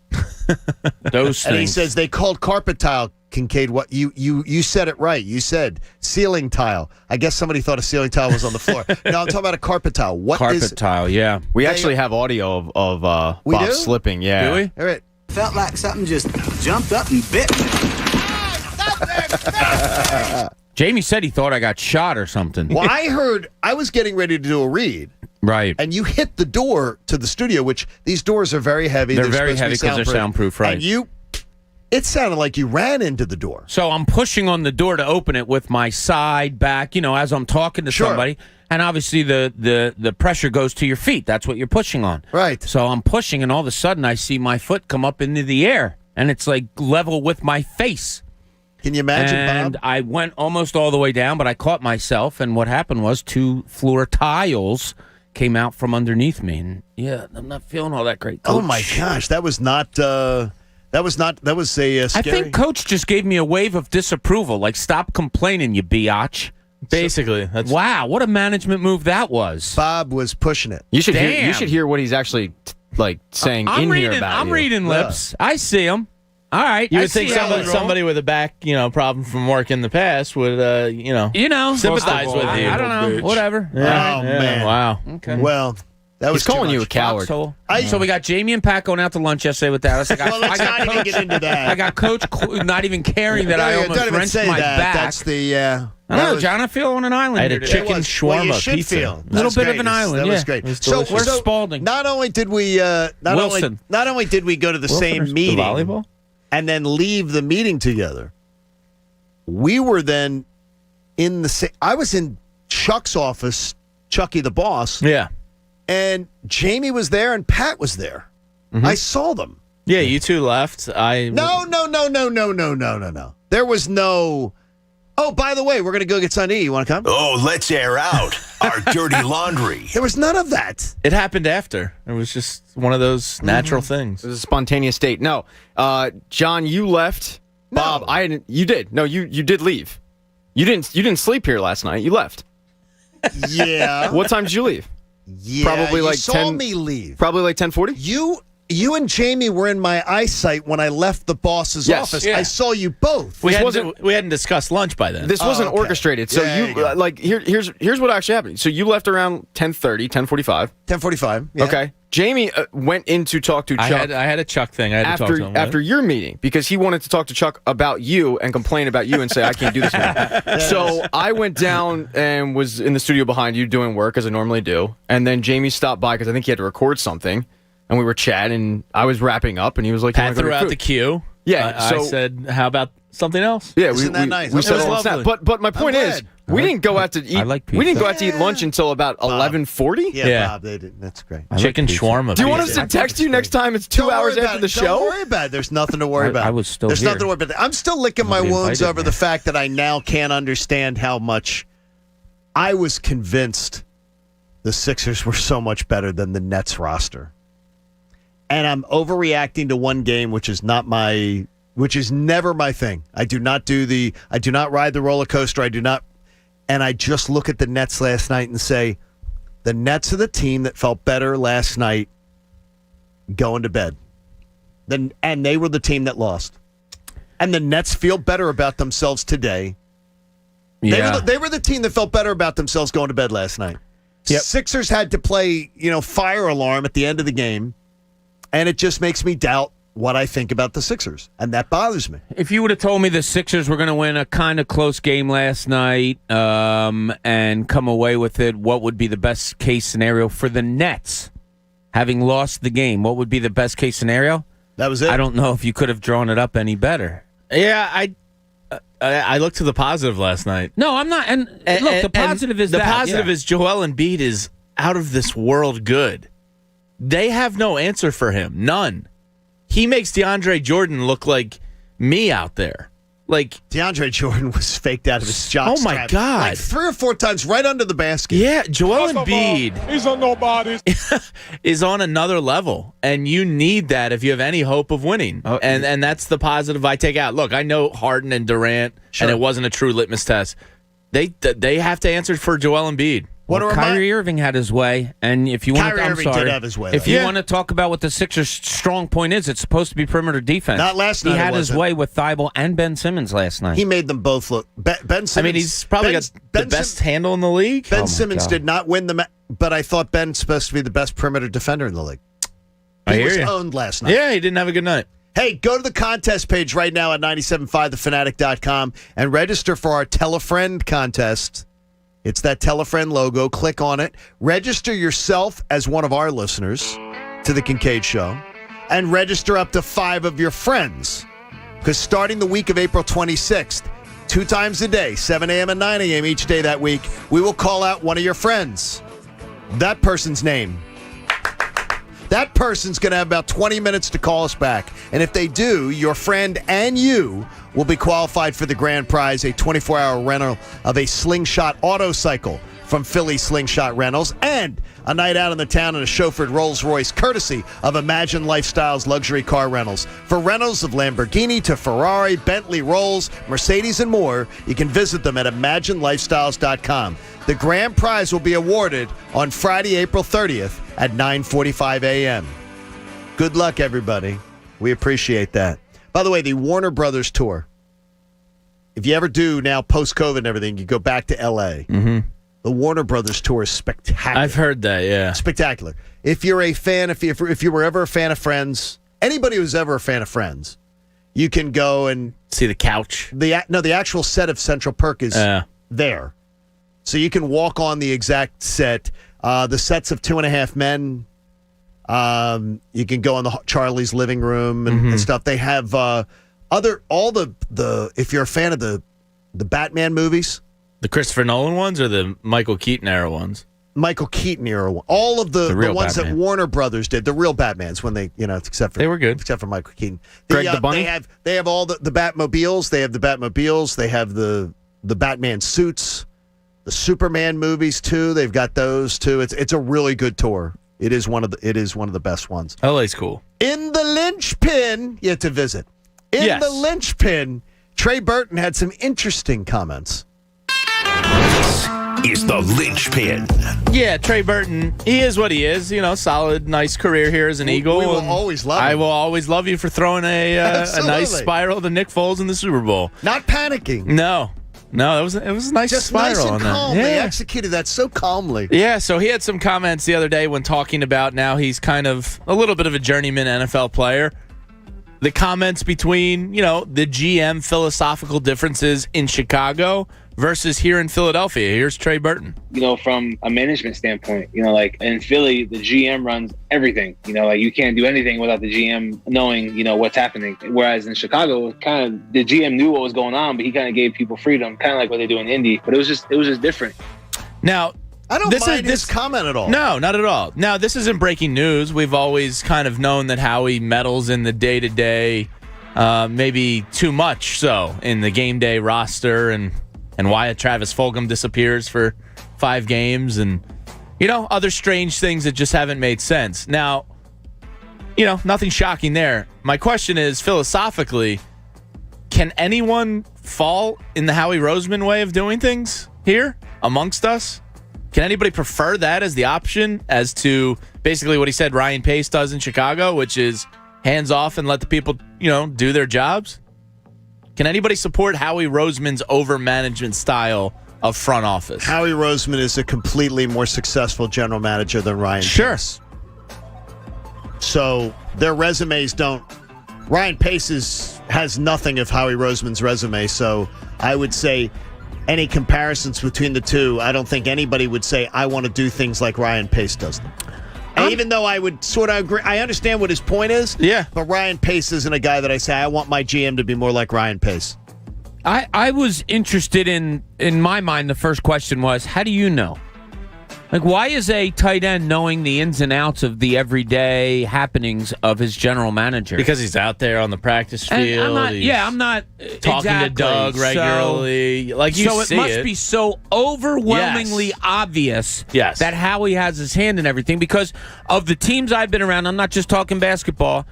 Those things. And he says they called carpet tile, Kincade. What you said it right. You said ceiling tile. I guess somebody thought a ceiling tile was on the floor. No, I'm talking about a carpet tile. What carpet is tile, yeah. We actually have audio of Bob slipping, yeah. Do we? All right. Felt like something just jumped up and bit me. Jamie said he thought I got shot or something. Well, I was getting ready to do a read. Right. And you hit the door to the studio, which these doors are very heavy. They're very heavy because they're soundproof, right. And it sounded like you ran into the door. So I'm pushing on the door to open it with my side back, as I'm talking to somebody. And obviously the pressure goes to your feet. That's what you're pushing on. Right. So I'm pushing, and all of a sudden I see my foot come up into the air. And it's like level with my face. Can you imagine, and Bob? I went almost all the way down, but I caught myself. And what happened was 2 floor tiles came out from underneath me. And yeah, I'm not feeling all that great, Coach. Oh, my gosh. That was a scary... I think Coach just gave me a wave of disapproval. Like, stop complaining, you biatch. Basically. Wow, what a management move that was. Bob was pushing it. You should hear what he's actually saying here about I'm reading lips. I see him. All right. You would think somebody with a back, problem from work in the past would, sympathize with you. I don't know. Bitch. Whatever. Yeah. Man. Wow. Okay. Well, that was calling you a coward. So we got Jamie and Pat going out to lunch yesterday with that. I let's not even get into that. I got Coach not even caring that I almost wrenched my back. That's the... I don't know, John. I feel on an island. I had a chicken shawarma pizza. A little bit of an island. That was great. So where's Spalding? Not only did we not only did we go to the same meeting, the volleyball, and then leave the meeting together, we were then in the same. I was in Chuck's office, Chucky the boss. Yeah, and Jamie was there, and Pat was there. Mm-hmm. I saw them. Yeah, you two left. No. There was no. Oh, by the way, we're going to go get Sunday. You want to come? Oh, let's air out our dirty laundry. There was none of that. It happened after. It was just one of those natural things. It was a spontaneous state. No, John, you left. No. Bob, I didn't. You did. No, you did leave. You didn't sleep here last night. You left. Yeah. What time did you leave? Yeah. Probably you like saw 10. Me leave. Probably like 10:40. You and Jamie were in my eyesight when I left the boss's office. Yeah. I saw you both. We hadn't discussed lunch by then. This wasn't orchestrated. So here's what actually happened. So you left around 10:30, 10:45. 10:45. Yeah. Okay. Jamie went in to talk to Chuck. I had a Chuck thing. I had to talk to him. After your meeting, because he wanted to talk to Chuck about you and complain about you and say, I can't do this anymore. So I went down and was in the studio behind you doing work, as I normally do. And then Jamie stopped by because I think he had to record something. And we were chatting, and I was wrapping up, and he was like, Pat threw out the cue. Yeah. I said, how about something else? Yeah, Isn't that nice? We said all that. But my point is, we didn't go out to eat. We didn't go out to eat lunch until about 11:40. Yeah, Bob, they did. That's great. Chicken shawarma. Do you want us to text you next time? It's 2 hours after the show. Don't worry about it. There's nothing to worry about. I was still There's here. nothing to worry about. I'm still licking my wounds over the fact that I now can't understand how much I was convinced the Sixers were so much better than the Nets roster. and I'm overreacting to one game, which is never my thing. I do not ride the roller coaster. And I just look at the Nets last night and say, the Nets are the team that felt better last night going to bed. And they were the team that lost. And the Nets feel better about themselves today. Yeah. They were the team that felt better about themselves going to bed last night. Yep. Sixers had to play, fire alarm at the end of the game, and it just makes me doubt what I think about the Sixers, and that bothers me. If you would have told me the Sixers were going to win a kind of close game last night and come away with it, what would be the best case scenario for the Nets? Having lost the game, what would be the best case scenario? That was it. I don't know if you could have drawn it up any better. Yeah, I looked to the positive last night. No, I'm not. And look, the positive is the positive is Joel Embiid is out of this world good. They have no answer for him. None. He makes DeAndre Jordan look like me out there. Like DeAndre Jordan was faked out of his jock Oh, my God. Like 3 or 4 times right under the basket. Yeah, Joel Embiid He's on nobody. is on another level, and you need that if you have any hope of winning. And that's the positive I take out. Look, I know Harden and Durant, and it wasn't a true litmus test. They have to answer for Joel Embiid. Kyrie Irving had his way, and if you want, Kyrie Irving did have his way. If you want to talk about what the Sixers' strong point is, it's supposed to be perimeter defense. Not last night. He had his way with Thibault and Ben Simmons last night. He made them both look. Ben Simmons. I mean, he's probably got the best handle in the league. Ben Simmons did not win the match, but I thought Ben's supposed to be the best perimeter defender in the league. He was owned last night. Yeah, he didn't have a good night. Hey, go to the contest page right now at 97.5thefanatic.com and register for our Tell a Friend contest. It's that Tell a Friend logo. Click on it. Register yourself as one of our listeners to the Kincade Show. And register up to 5 of your friends. Because starting the week of April 26th, 2 times a day, 7 a.m. and 9 a.m. each day that week, we will call out one of your friends. That person's name. That person's going to have about 20 minutes to call us back. And if they do, your friend and you will be qualified for the grand prize, a 24-hour rental of a Slingshot Autocycle from Philly Slingshot Rentals, and a night out in the town in a chauffeured Rolls-Royce, courtesy of Imagine Lifestyles Luxury Car Rentals. For rentals of Lamborghini to Ferrari, Bentley, Rolls, Mercedes, and more, you can visit them at ImagineLifestyles.com. The grand prize will be awarded on Friday, April 30th at 9:45 a.m. Good luck, everybody. We appreciate that. By the way, the Warner Brothers tour, if you ever do now post-COVID and everything, you go back to L.A. Mm-hmm. The Warner Brothers tour is spectacular. I've heard that, yeah. Spectacular. If you're a fan, if you were ever a fan of Friends, anybody who's ever a fan of Friends, you can go and see the couch. The actual set of Central Perk is there. So you can walk on the exact set. The sets of 2.5 Men. You can go in the Charlie's living room and stuff. They have if you're a fan of the Batman movies, the Christopher Nolan ones or the Michael Keaton era ones. Michael Keaton era one. All of the ones Batman that Warner Brothers did, the real Batmans, when they except for they were good, except for Michael Keaton. Greg the Bunny. They have all the Batmobiles. They have the Batmobiles. They have the Batman suits. The Superman movies too. They've got those too. It's a really good tour. It is one of the best ones. LA's cool. In the linchpin, you have to visit. In the linchpin, Trey Burton had some interesting comments. Is the linchpin. Yeah, Trey Burton, he is what he is. Solid, nice career here as an Eagle. We will always love him. I will always love you for throwing a nice spiral to Nick Foles in the Super Bowl. Not panicking. No, it was a nice Just spiral nice and on calm. that. They executed that so calmly. Yeah, so he had some comments the other day when talking about now he's kind of a little bit of a journeyman NFL player. The comments between, the GM philosophical differences in Chicago versus here in Philadelphia. Here's Trey Burton. From a management standpoint, like in Philly, the GM runs everything. You can't do anything without the GM knowing, what's happening. Whereas in Chicago, kind of the GM knew what was going on, but he kind of gave people freedom, kind of like what they do in Indy. But it was just different. Now, I don't mind this comment at all. No, not at all. Now, this isn't breaking news. We've always kind of known that Howie meddles in the day-to-day, maybe too much so, in the game day roster, and why Travis Fulgham disappears for 5 games, and other strange things that just haven't made sense. Now, nothing shocking there. My question is, philosophically, can anyone fall in the Howie Roseman way of doing things here amongst us? Can anybody prefer that as the option as to basically what he said Ryan Pace does in Chicago, which is hands off and let the people, do their jobs? Can anybody support Howie Roseman's over-management style of front office? Howie Roseman is a completely more successful general manager than Ryan Pace. So their resumes don't. Ryan Pace has nothing of Howie Roseman's resume, so I would say any comparisons between the two, I don't think anybody would say, I want to do things like Ryan Pace does them. Even though I would sort of agree, I understand what his point is. Yeah. But Ryan Pace isn't a guy that I say, I want my GM to be more like Ryan Pace. I was interested in my mind, the first question was, how do you know? Like, why is a tight end knowing the ins and outs of the everyday happenings of his general manager? Because he's out there on the practice field. I'm not talking to Doug regularly. So it must be so overwhelmingly obvious that Howie has his hand in everything. Because of the teams I've been around, I'm not just talking basketball,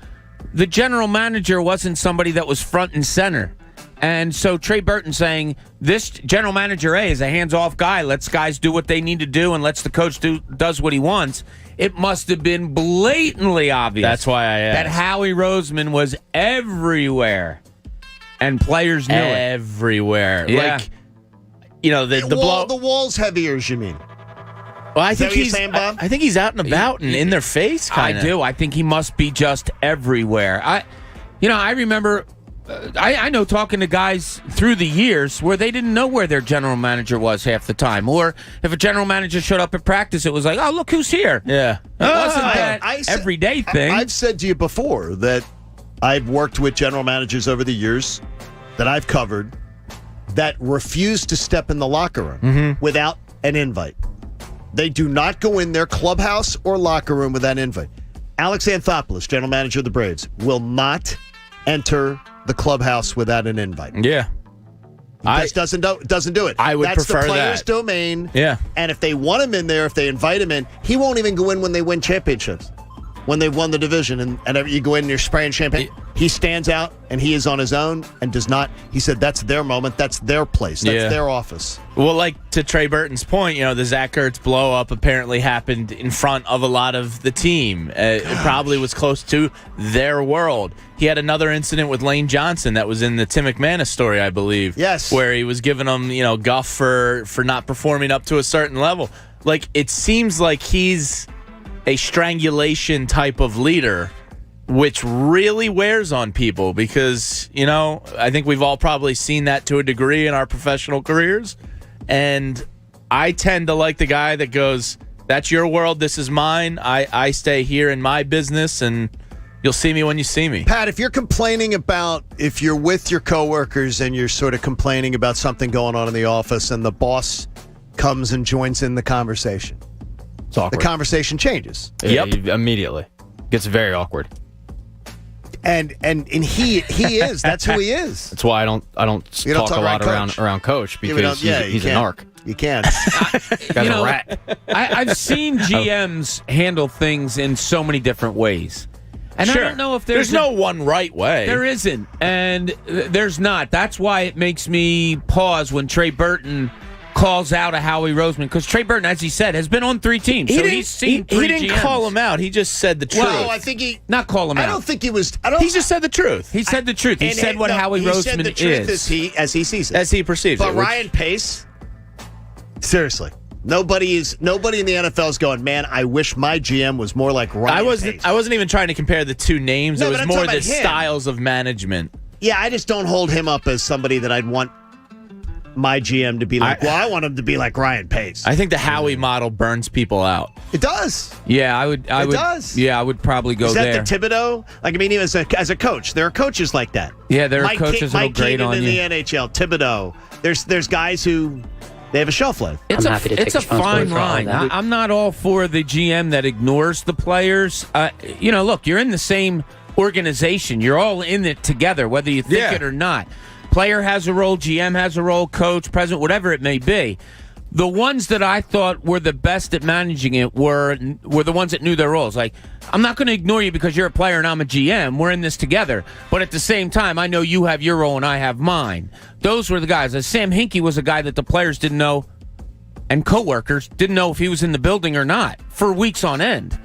the general manager wasn't somebody that was front and center. And so Trey Burton saying, this general manager A is a hands-off guy, lets guys do what they need to do and lets the coach does what he wants. It must have been blatantly obvious. That's why I asked. That Howie Roseman was everywhere. And players knew everywhere. Yeah. The wall's heavier, as you mean. Well, I think he's saying, Bob? I think he's out and about and in their face, kind of. I do. I think he must be just everywhere. I remember... I know talking to guys through the years where they didn't know where their general manager was half the time. Or if a general manager showed up at practice, it was like, oh, look who's here. Yeah. It wasn't that everyday thing. I've said to you before that I've worked with general managers over the years that I've covered that refuse to step in the locker room without an invite. They do not go in their clubhouse or locker room without an invite. Alex Anthopoulos, general manager of the Braves, will not enter the clubhouse without an invite. Yeah. He doesn't do it. I would That's prefer the player's that. domain. Yeah. And if they want him in there, if they invite him in, he won't even go in when they win championships. When they've won the division and you go in and you're spraying champagne, he stands out and he is on his own and does not. He said that's their moment. That's their place. That's their office. Well, like to Trey Burton's point, the Zach Ertz blow up apparently happened in front of a lot of the team. It probably was close to their world. He had another incident with Lane Johnson that was in the Tim McManus story, I believe. Yes. Where he was giving him, guff for not performing up to a certain level. Like, it seems like he's a strangulation type of leader, which really wears on people because, I think we've all probably seen that to a degree in our professional careers. And I tend to like the guy that goes, that's your world, this is mine. I stay here in my business, and you'll see me when you see me. Pat, if you're complaining about, if you're with your coworkers and you're sort of complaining about something going on in the office and the boss comes and joins in the conversation, the conversation changes. Yep. Immediately. Gets very awkward. And he is. That's who he is. That's why I don't talk a lot around Coach because he's a narc. You can't. Guy's a rat. I've seen GMs handle things in so many different ways. And sure. I don't know if there's no one right way. There isn't. And there's not. That's why it makes me pause when Trey Burton calls out a Howie Roseman, because Trey Burton, as he said, has been on 3 teams. He's seen 3 He didn't GMs. call him out. He just said the truth. Well, I think he... Not call him out. I don't think he was... He just said the truth. He said the truth. He said what Howie Roseman said the truth as he sees it. As he perceives it. But Ryan Pace... Seriously. Nobody in the NFL is going, man, I wish my GM was more like Ryan Pace. I wasn't even trying to compare the 2 names. No, it was but I'm more talking the about him. styles of management. Yeah, I just don't hold him up as somebody that I'd want my GM to be like. I want him to be like Ryan Pace. I think the Howie model burns people out. It does. Yeah, I would. It does. Yeah, I would probably go there. Is that the Thibodeau? Like, I mean, even as a coach, there are coaches like that. Yeah, there are coaches that'll grade on in you. the NHL, Thibodeau. There's guys who they have a shelf life. It's a fine line. I'm not all for the GM that ignores the players. Look, you're in the same organization. You're all in it together, whether you think it or not. Player has a role, GM has a role, coach, president, whatever it may be. The ones that I thought were the best at managing it were the ones that knew their roles. Like, I'm not going to ignore you because you're a player and I'm a GM. We're in this together. But at the same time, I know you have your role and I have mine. Those were the guys. Sam Hinkie was a guy that the players didn't know and coworkers didn't know if he was in the building or not for weeks on end.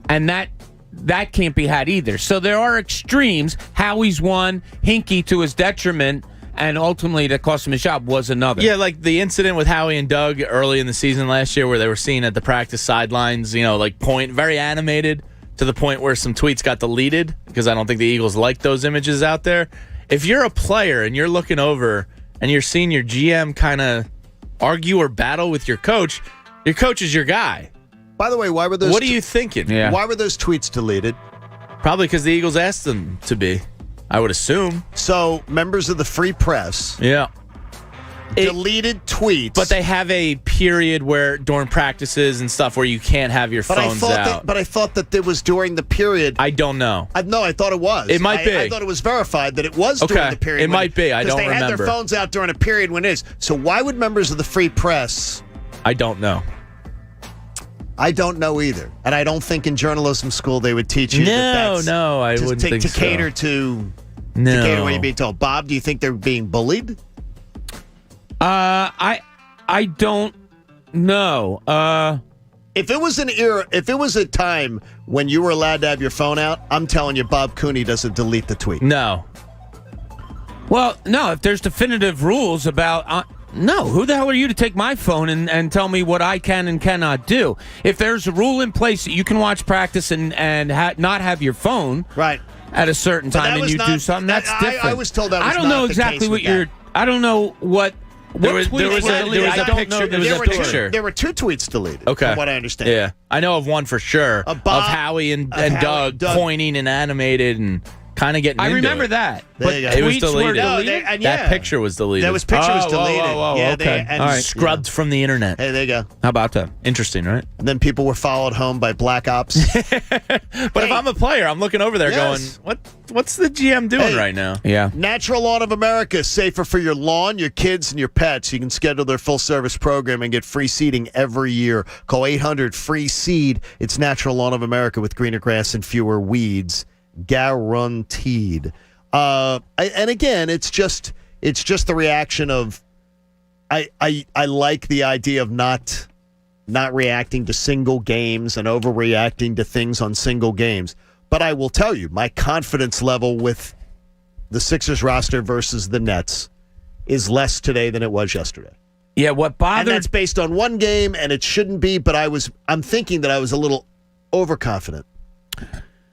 And that can't be had either. So there are extremes. Howie's one, Hinkie to his detriment, and ultimately that cost him his job was another. Yeah, like the incident with Howie and Doug early in the season last year where they were seen at the practice sidelines, very animated to the point where some tweets got deleted because I don't think the Eagles like those images out there. If you're a player and you're looking over and you're seeing your GM kind of argue or battle with your coach is your guy. By the way, why were those? What are you thinking? Yeah. Why were those tweets deleted? Probably because the Eagles asked them to be. I would assume. So, members of the Free Press, deleted tweets, but they have a period where during practices and stuff where you can't have your phones out. But I thought that it was during the period. I don't know. I thought it was. It might be. I thought it was verified that it was during the period. It might be. I don't remember. Because they had their phones out during a period when it is. So why would members of the Free Press? I don't know. I don't know either, and I don't think in journalism school they would teach you. I wouldn't think to so. cater to. No. To cater what you're being told. Bob, do you think they're being bullied? I don't know. If it was a time when you were allowed to have your phone out, I'm telling you, Bob Cooney doesn't delete the tweet. No. Well, no. If there's definitive rules about. No, who the hell are you to take my phone and tell me what I can and cannot do? If there's a rule in place that you can watch practice and not have your phone right at a certain time and you do something, that's different. I was told that was I don't not know the exactly case what with you're. that. I don't know what. There was a picture. There was a picture. There were two tweets deleted. Okay, from what I understand. Yeah, I know of one for sure of Howie and Doug pointing and animated and kind of getting. I into remember it. that. There But you go. It was tweets deleted. were deleted? That picture was deleted. That picture was deleted. Yeah, okay. and All right. Scrubbed from the internet. Hey, there you go. How about that? Interesting, right? And then people were followed home by black ops. But if I'm a player, I'm looking over there going, what's the GM doing right now? Yeah. Natural Lawn of America is safer for your lawn, your kids, and your pets. You can schedule their full-service program and get free seeding every year. Call 800-FREE-SEED. It's Natural Lawn of America with greener grass and fewer weeds. Guaranteed. And again, it's just the reaction of I like the idea of not reacting to single games and overreacting to things on single games. But I will tell you, my confidence level with the Sixers roster versus the Nets is less today than it was yesterday. Yeah, what bothered... And that's based on one game, and it shouldn't be, but I'm thinking that I was a little overconfident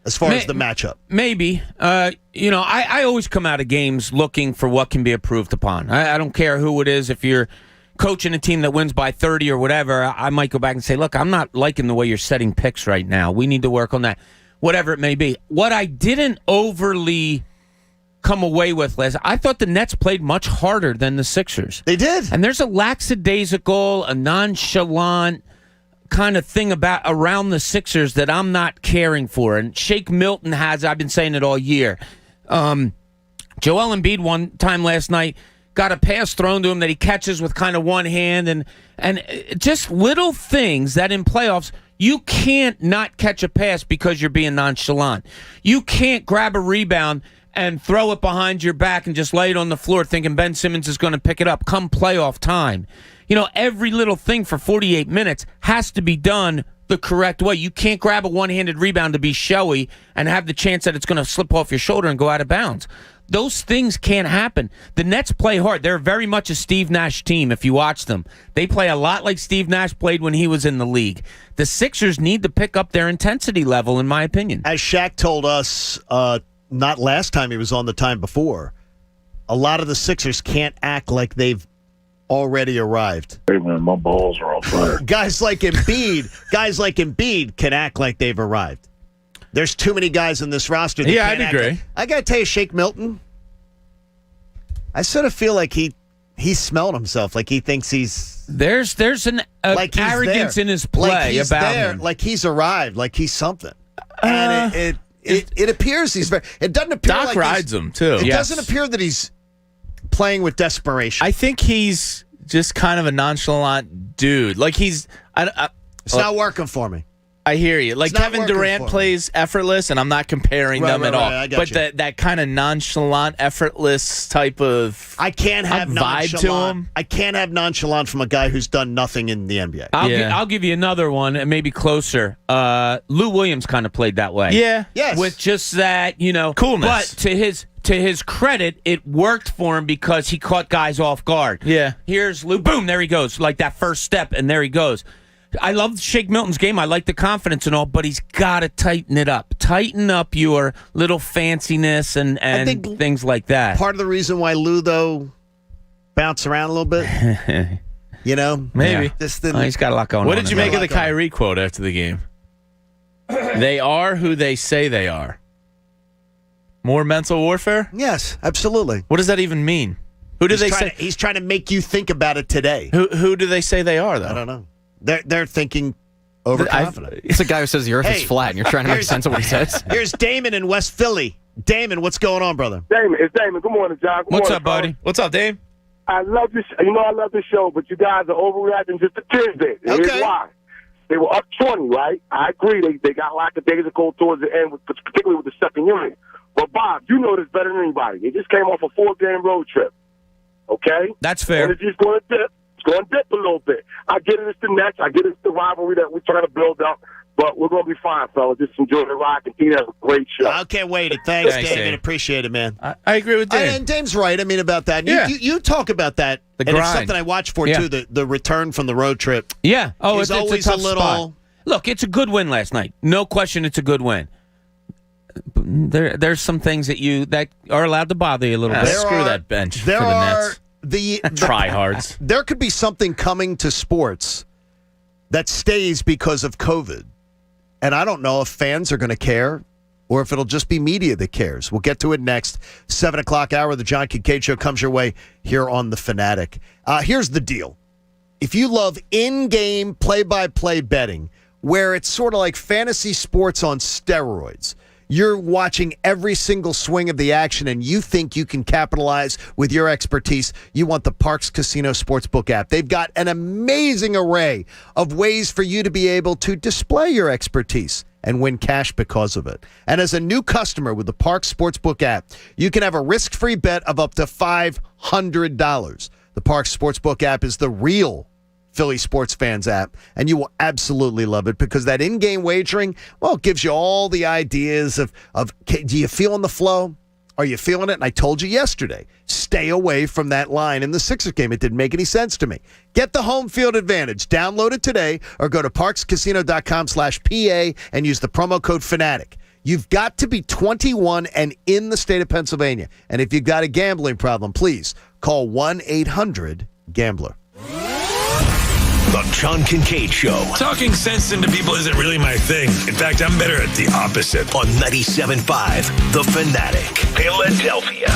as far as the matchup. Maybe. I always come out of games looking for what can be improved upon. I don't care who it is. If you're coaching a team that wins by 30 or whatever, I might go back and say, look, I'm not liking the way you're setting picks right now. We need to work on that. Whatever it may be. What I didn't overly come away with last, I thought the Nets played much harder than the Sixers. They did. And there's a lackadaisical, a nonchalant kind of thing around the Sixers that I'm not caring for. And Shake Milton I've been saying it all year. Joel Embiid one time last night got a pass thrown to him that he catches with kind of one hand, and just little things that in playoffs you can't not catch a pass because you're being nonchalant. You can't grab a rebound and throw it behind your back and just lay it on the floor thinking Ben Simmons is going to pick it up come playoff time. Every little thing for 48 minutes has to be done the correct way. You can't grab a one-handed rebound to be showy and have the chance that it's going to slip off your shoulder and go out of bounds. Those things can't happen. The Nets play hard. They're very much a Steve Nash team if you watch them. They play a lot like Steve Nash played when he was in the league. The Sixers need to pick up their intensity level, in my opinion. As Shaq told us, not last time he was on, the time before, a lot of the Sixers can't act like they've already arrived. Hey man, my balls are on fire. Guys like Embiid can act like they've arrived. There's too many guys in this roster that can't I'd agree. I got to tell you, Shake Milton, I sort of feel like he smelled himself, like he thinks he's... There's an like arrogance in his play about him. Like he's arrived, like he's something. And it appears he's very... It doesn't appear Doc like rides him, too. It doesn't appear that he's playing with desperation. I think he's just kind of a nonchalant dude. Like it's not working for me. I hear you. Like Kevin Durant plays effortless, and I'm not comparing them at all. I got but you. that kind of nonchalant, effortless type of I can't have vibe to him. I can't have nonchalant from a guy who's done nothing in the NBA. I'll give you another one, and maybe closer. Lou Williams kind of played that way. Yeah. Yes. With just that, coolness. But to his credit, it worked for him because he caught guys off guard. Yeah. Here's Lou. Boom, there he goes. Like that first step, and there he goes. I love Shake Milton's game. I like the confidence and all, but he's got to tighten it up. Tighten up your little fanciness and things like that. Part of the reason why Lou, though, bounce around a little bit, maybe. Yeah. He's got a lot going on. What did you make of the Kyrie quote after the game? They are who they say they are. More mental warfare? Yes, absolutely. What does that even mean? Who do they say? He's trying to make you think about it today. Who do they say they are, though? I don't know. They're thinking overconfident. It's a guy who says the earth is flat, and you're trying to make sense of what he says. Here's Damon in West Philly. Damon, what's going on, brother? It's Damon. Good morning, John. What's up, buddy? What's up, Dame? I love this. I love this show, but you guys are overreacting just a tidbit. Here's why. They were up 20, right? I agree. They got lackadaisical towards the end, particularly with the second unit. But, Bob, you know this better than anybody. They just came off a 4-game road trip, okay? That's fair. And it's just going to dip. It's going to dip a little bit. I get it. It's the Nets. I get it's the rivalry that we're trying to build up. But we're going to be fine, fellas. Just enjoy the ride. Continue to have a great show. I can't wait. Thanks, Damon. Appreciate it, man. I agree with Dame. And Dame's right. I mean, about that. Yeah. You talk about that. The and grind. it's something I watch for, too, the return from the road trip. Yeah. Oh, it's always a tough little. spot. Look, it's a good win last night. No question, it's a good win. There's some things that are allowed to bother you a little bit. Screw that bench for the Nets. The tryhards. There could be something coming to sports that stays because of COVID. And I don't know if fans are going to care or if it'll just be media that cares. We'll get to it next. 7 o'clock hour, the John Kincade Show comes your way here on The Fanatic. Here's the deal. If you love in-game play-by-play betting, where it's sort of like fantasy sports on steroids, you're watching every single swing of the action and you think you can capitalize with your expertise, you want the Parx Casino Sportsbook app. They've got an amazing array of ways for you to be able to display your expertise and win cash because of it. And as a new customer with the Parx Sportsbook app, you can have a risk-free bet of up to $500. The Parx Sportsbook app is the real Philly sports fans app, and you will absolutely love it because that in-game wagering, well, it gives you all the ideas of do you feel in the flow? Are you feeling it? And I told you yesterday, stay away from that line in the Sixers game. It didn't make any sense to me. Get the home field advantage. Download it today or go to parkscasino.com/PA and use the promo code FANATIC. You've got to be 21 and in the state of Pennsylvania. And if you've got a gambling problem, please call 1-800-GAMBLER. The John Kincade Show. Talking sense into people isn't really my thing. In fact, I'm better at the opposite. On 97.5 The Fanatic, Philadelphia.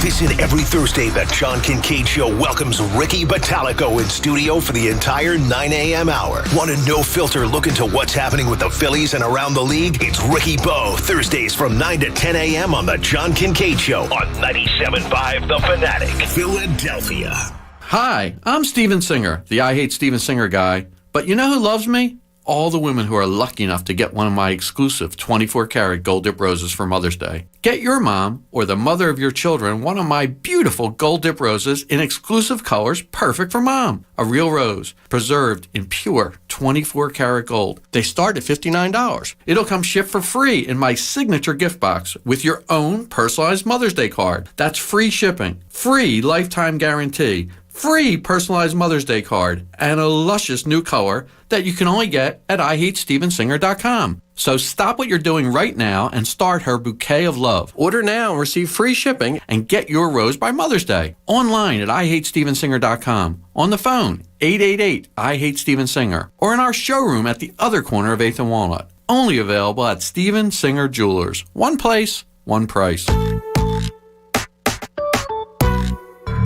Listen every Thursday, the John Kincade Show welcomes Ricky Batalico in studio for the entire 9 a.m. hour. Want a no-filter look into what's happening with the Phillies and around the league? It's Ricky Bo, Thursdays from 9 to 10 a.m. on the John Kincade Show on 97.5 The Fanatic, Philadelphia. Hi, I'm Steven Singer, the I Hate Steven Singer guy. But you know who loves me? All the women who are lucky enough to get one of my exclusive 24-karat gold dip roses for Mother's Day. Get your mom or the mother of your children one of my beautiful gold dip roses in exclusive colors perfect for mom. A real rose, preserved in pure 24-karat gold. They start at $59. It'll come shipped for free in my signature gift box with your own personalized Mother's Day card. That's free shipping, free lifetime guarantee, free personalized Mother's Day card, and a luscious new color that you can only get at IHateStevenSinger.com. So stop what you're doing right now and start her bouquet of love. Order now and receive free shipping and get your rose by Mother's Day. Online at IHateStevenSinger.com. On the phone, 888-I-HATE-STEVEN-SINGER. Or in our showroom at the other corner of 8th and Walnut. Only available at Steven Singer Jewelers. One place, one price.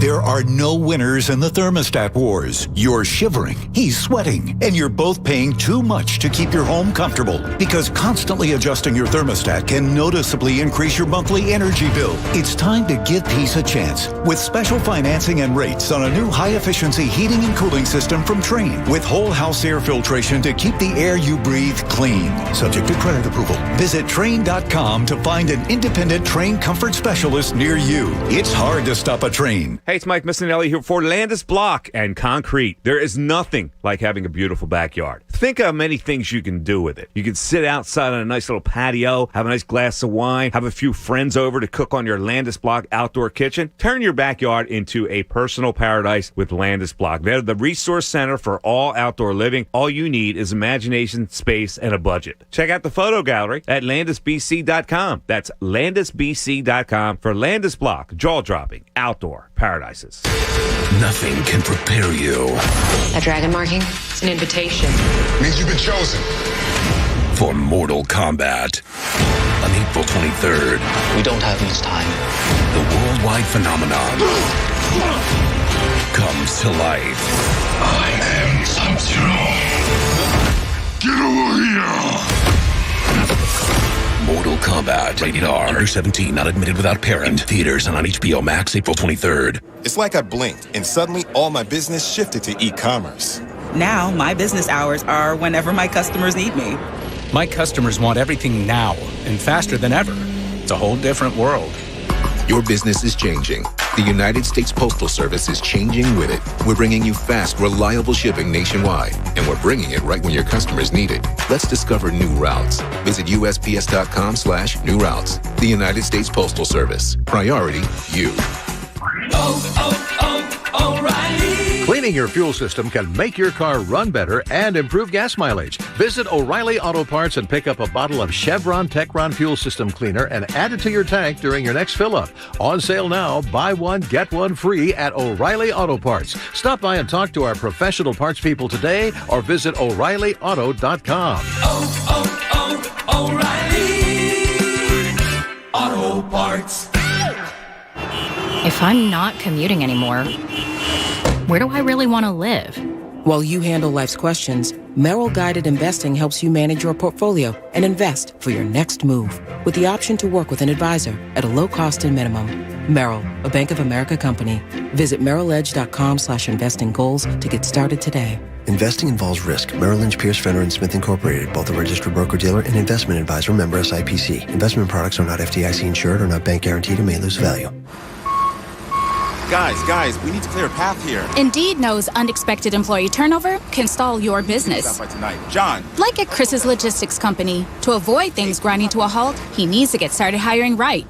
There are no winners in the thermostat wars. You're shivering, he's sweating, and you're both paying too much to keep your home comfortable because constantly adjusting your thermostat can noticeably increase your monthly energy bill. It's time to give peace a chance with special financing and rates on a new high-efficiency heating and cooling system from Trane with whole house air filtration to keep the air you breathe clean. Subject to credit approval. Visit Trane.com to find an independent Trane comfort specialist near you. It's hard to stop a train. Hey, it's Mike Missinelli here for Landis Block and Concrete. There is nothing like having a beautiful backyard. Think of many things you can do with it. You can sit outside on a nice little patio, have a nice glass of wine, have a few friends over to cook on your Landis Block outdoor kitchen. Turn your backyard into a personal paradise with Landis Block. They're the resource center for all outdoor living. All you need is imagination, space, and a budget. Check out the photo gallery at landisbc.com. That's landisbc.com for Landis Block, jaw-dropping outdoor paradises. Nothing can prepare you That dragon marking? It's an invitation. means you've been chosen for Mortal Kombat. On April 23rd, We don't have much time. the worldwide phenomenon comes to life. I am Sub-Zero. Get over here! Mortal Kombat, rated R, under 17, not admitted without parent. In theaters and on HBO Max, April 23rd. It's like I blinked, and suddenly all my business shifted to e-commerce. Now, my business hours are whenever my customers need me. My customers want everything now and faster than ever. It's a whole different world. Your business is changing. The United States Postal Service is changing with it. We're bringing you fast, reliable shipping nationwide, and we're bringing it right when your customers need it. Let's discover new routes. Visit USPS.com/new routes. The United States Postal Service. Priority, you. O'Reilly. Cleaning your fuel system can make your car run better and improve gas mileage. Visit O'Reilly Auto Parts and pick up a bottle of Chevron Techron Fuel System Cleaner and add it to your tank during your next fill-up. On sale now, buy one, get one free at O'Reilly Auto Parts. Stop by and talk to our professional parts people today or visit O'ReillyAuto.com. O'Reilly Auto Parts. If I'm not commuting anymore, where do I really want to live? While you handle life's questions, Merrill Guided Investing helps you manage your portfolio and invest for your next move with the option to work with an advisor at a low cost and minimum. Merrill, a Bank of America company. Visit merrilledge.com/investing goals to get started today. Investing involves risk. Merrill Lynch, Pierce, Fenner & Smith Incorporated, both a registered broker-dealer and investment advisor, member SIPC. Investment products are not FDIC insured or not bank guaranteed and may lose value. Guys, we need to clear a path here. Indeed knows unexpected employee turnover can stall your business. Stop by tonight. John. Like at Chris's Logistics Company. To avoid things grinding to a halt, he needs to get started hiring right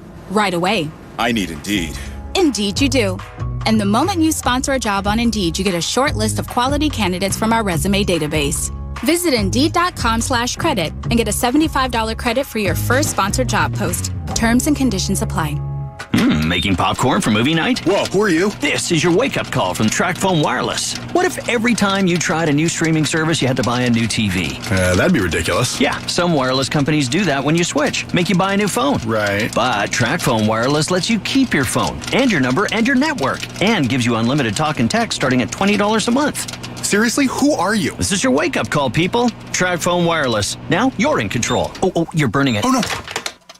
away. I need Indeed. Indeed you do. And the moment you sponsor a job on Indeed, you get a short list of quality candidates from our resume database. Visit Indeed.com/credit and get a $75 credit for your first sponsored job post. Terms and conditions apply. Making popcorn for movie night? Whoa, who are you? This is your wake-up call from TracFone Wireless. What if every time you tried a new streaming service, you had to buy a new TV? That'd be ridiculous. Yeah, some wireless companies do that when you switch. Make you buy a new phone. Right. But TracFone Wireless lets you keep your phone and your number and your network and gives you unlimited talk and text starting at $20 a month. Seriously, who are you? This is your wake-up call, people. TracFone Wireless. Now you're in control. Oh, you're burning it. Oh, no.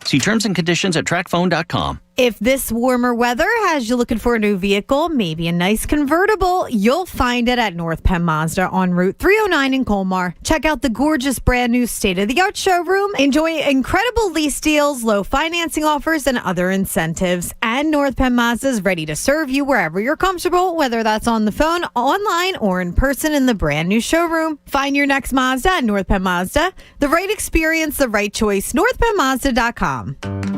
See terms and conditions at TracFone.com. If this warmer weather has you looking for a new vehicle, maybe a nice convertible, you'll find it at North Penn Mazda on Route 309 in Colmar. Check out the gorgeous brand new state-of-the-art showroom. Enjoy incredible lease deals, low financing offers, and other incentives. And North Penn Mazda is ready to serve you wherever you're comfortable, whether that's on the phone, online, or in person in the brand new showroom. Find your next Mazda at North Penn Mazda. The right experience, the right choice. NorthPennMazda.com.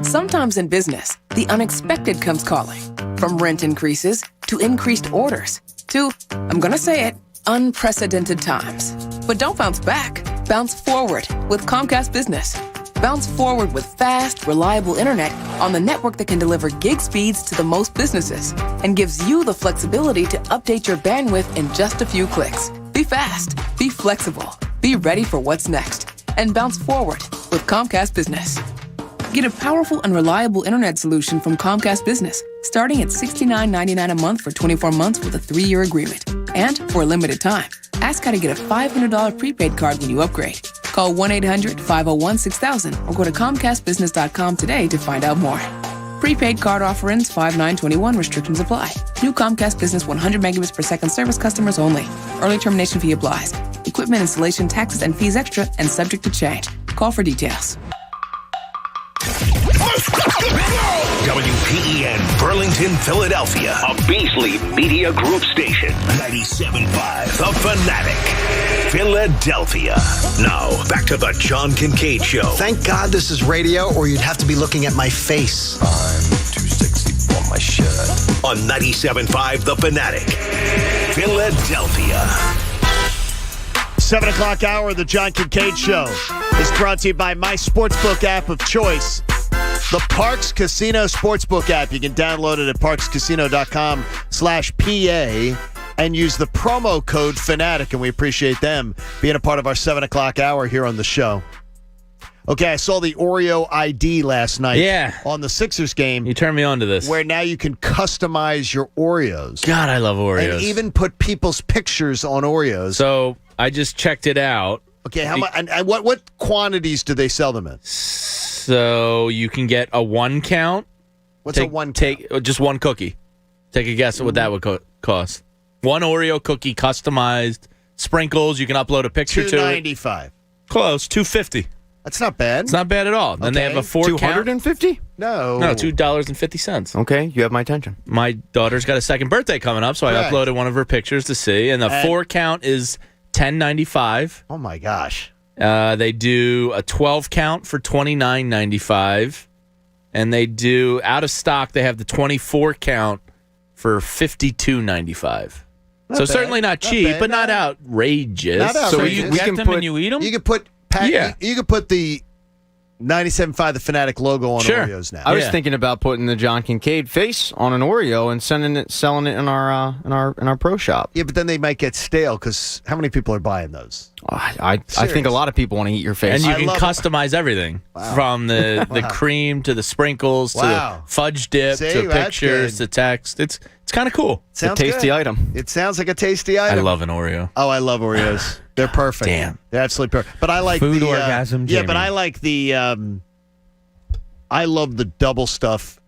Sometimes in business, the unexpected comes calling. From rent increases to increased orders to, I'm going to say it, unprecedented times. But don't bounce back. Bounce forward with Comcast Business. Bounce forward with fast, reliable internet on the network that can deliver gig speeds to the most businesses and gives you the flexibility to update your bandwidth in just a few clicks. Be fast. Be flexible. Be ready for what's next. And bounce forward with Comcast Business. Get a powerful and reliable internet solution from Comcast Business, starting at $69.99 a month for 24 months with a 3-year agreement. And for a limited time, ask how to get a $500 prepaid card when you upgrade. Call 1-800-501-6000 or go to ComcastBusiness.com today to find out more. Prepaid card offer ends 5/9/21. Restrictions apply. New Comcast Business 100 megabits per second service customers only. Early termination fee applies. Equipment installation taxes and fees extra and subject to change. Call for details. WPEN Burlington, Philadelphia, a Beasley Media Group station. 97.5 The Fanatic, Philadelphia. Now, back to the John Kincade Show. Thank God this is radio, or you'd have to be looking at my face. I'm too sexy for my shirt. On 97.5 The Fanatic, Philadelphia. 7 o'clock hour of the John Kincade Show is brought to you by my sportsbook app of choice, the Parks Casino Sportsbook app. You can download it at parkscasino.com/PA and use the promo code Fanatic, and we appreciate them being a part of our 7 o'clock hour here on the show. Okay, I saw the Oreo ID last night on the Sixers game. You turned me on to this. Where now you can customize your Oreos. God, I love Oreos. And even put people's pictures on Oreos. So I just checked it out. Okay, how much? And what quantities do they sell them in? So you can get a 1 count. What's a 1 count? Just one cookie. Take a guess at what that would cost. One Oreo cookie customized, sprinkles. You can upload a picture to it. $2.95. Close, $2.50. That's not bad. It's not bad at all. Then they have a 4 count. $250? No, $2.50. Okay, you have my attention. My daughter's got a second birthday coming up, so I uploaded one of her pictures to see. And the 4 count is $10.95. Oh my gosh. They do a 12 count for $29.95, and they do out of stock. They have the 24 count for $52.95. So certainly not cheap, but not outrageous. Not outrageous. So you get them and you eat them. You could put you could put the 97.5 The Fanatic logo on Oreos now. I was thinking about putting the John Kincade face on an Oreo and selling it in our pro shop. Yeah, but then they might get stale because how many people are buying those? I think a lot of people want to eat your face. And you can customize everything from the cream to the sprinkles to the fudge dip to pictures to text. It's kind of cool. It's a tasty item. It sounds like a tasty item. I love an Oreo. Oh, I love Oreos. They're perfect. Damn. They're absolutely perfect. But I like Food the orgasm, yeah, Jamie. but I like the I love the double stuff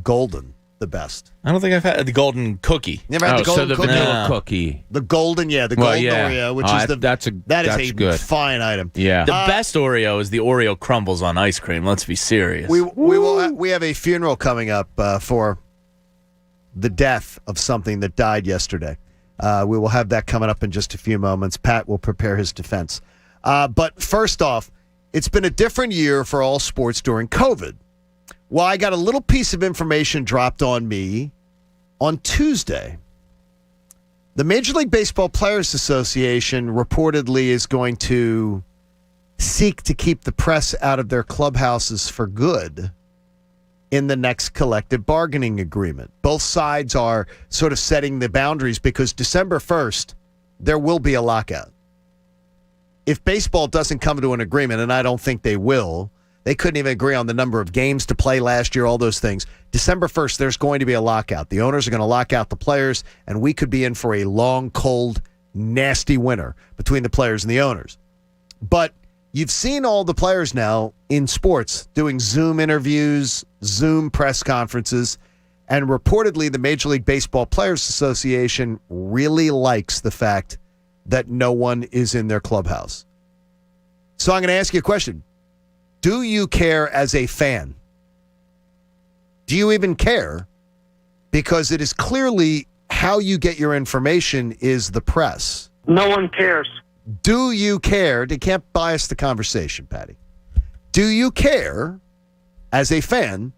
golden the best. I don't think I've had the golden cookie. Never had the golden cookie. vanilla cookie. The golden, the golden Oreo, which is that's a good. fine item. Yeah. The best Oreo is the Oreo crumbles on ice cream. Let's be serious. We have a funeral coming up for the death of something that died yesterday. We will have that coming up in just a few moments. Pat will prepare his defense. But first off, it's been a different year for all sports during COVID. Well, I got a little piece of information dropped on me on Tuesday. The Major League Baseball Players Association reportedly is going to seek to keep the press out of their clubhouses for good in the next collective bargaining agreement. Both sides are sort of setting the boundaries because December 1st, there will be a lockout. If baseball doesn't come to an agreement, and I don't think they will, they couldn't even agree on the number of games to play last year, all those things. December 1st, there's going to be a lockout. The owners are going to lock out the players, and we could be in for a long, cold, nasty winter between the players and the owners. But you've seen all the players now in sports doing Zoom interviews, Zoom press conferences, and reportedly the Major League Baseball Players Association really likes the fact that no one is in their clubhouse. So I'm going to ask you a question. Do you care as a fan? Do you even care? Because it is clearly how you get your information is the press. No one cares. Do you care? You can't bias the conversation, Patty. Do you care as a fan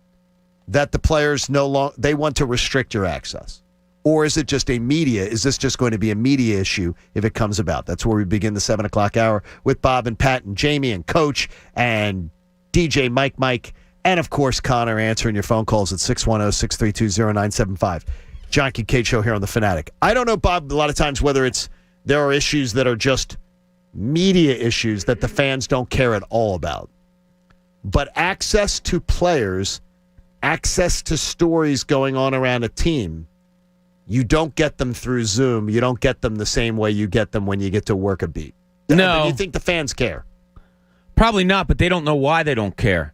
that the players they want to restrict your access? Or is it just is this just going to be a media issue if it comes about? That's where we begin the 7 o'clock hour with Bob and Pat and Jamie and Coach and DJ Mike, and of course Connor answering your phone calls at 610-632-0975. John Kincade Show here on The Fanatic. I don't know, Bob, a lot of times whether there are issues that are just media issues that the fans don't care at all about. but access to players, access to stories going on around a team, you don't get them through Zoom. You don't get them the same way you get them when you get to work a beat. No. Do you think the fans care? Probably not, but they don't know why they don't care.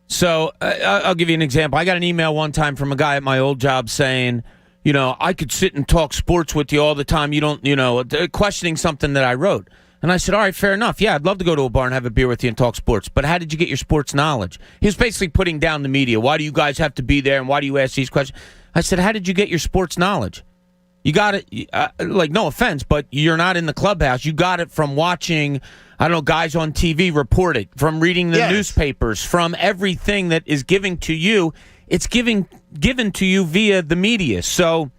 So I'll give you an example. I got an email one time from a guy at my old job saying, I could sit and talk sports with you all the time. You don't, questioning something that I wrote. And I said, all right, fair enough. Yeah, I'd love to go to a bar and have a beer with you and talk sports. But how did you get your sports knowledge? He was basically putting down the media. Why do you guys have to be there? And why do you ask these questions? I said, how did you get your sports knowledge? You got it, no offense, but you're not in the clubhouse. You got it from watching, guys on TV report it, from reading the newspapers, from everything that is given to you. It's given to you via the media. So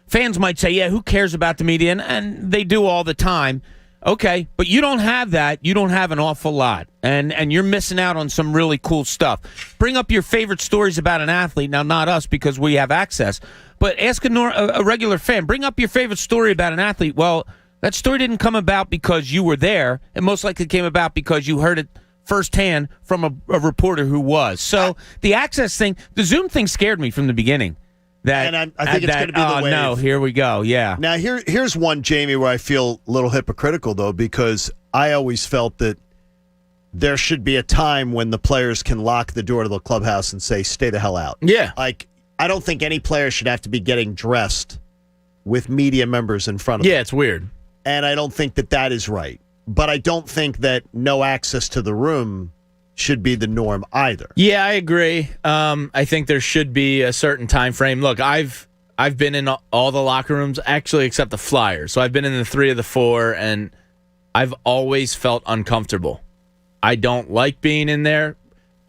fans might say, yeah, who cares about the media? And they do all the time. Okay, but you don't have that. You don't have an awful lot. And you're missing out on some really cool stuff. Bring up your favorite stories about an athlete. Now, not us because we have access, but ask a regular fan. Bring up your favorite story about an athlete. Well, that story didn't come about because you were there. It most likely came about because you heard it firsthand from a reporter who was. So the access thing, the Zoom thing scared me from the beginning. And I think it's going to be the wave. No, here we go. Yeah. Now, here's one, Jamie, where I feel a little hypocritical, though, because I always felt that there should be a time when the players can lock the door to the clubhouse and say, stay the hell out. Yeah. Like, I don't think any player should have to be getting dressed with media members in front of them. Yeah, it's weird. And I don't think that is right. But I don't think that no access to the room should be the norm either. Yeah, I agree. I think there should be a certain time frame. Look, I've been in all the locker rooms, actually, except the Flyers. So I've been in the 3 of the 4, and I've always felt uncomfortable. I don't like being in there,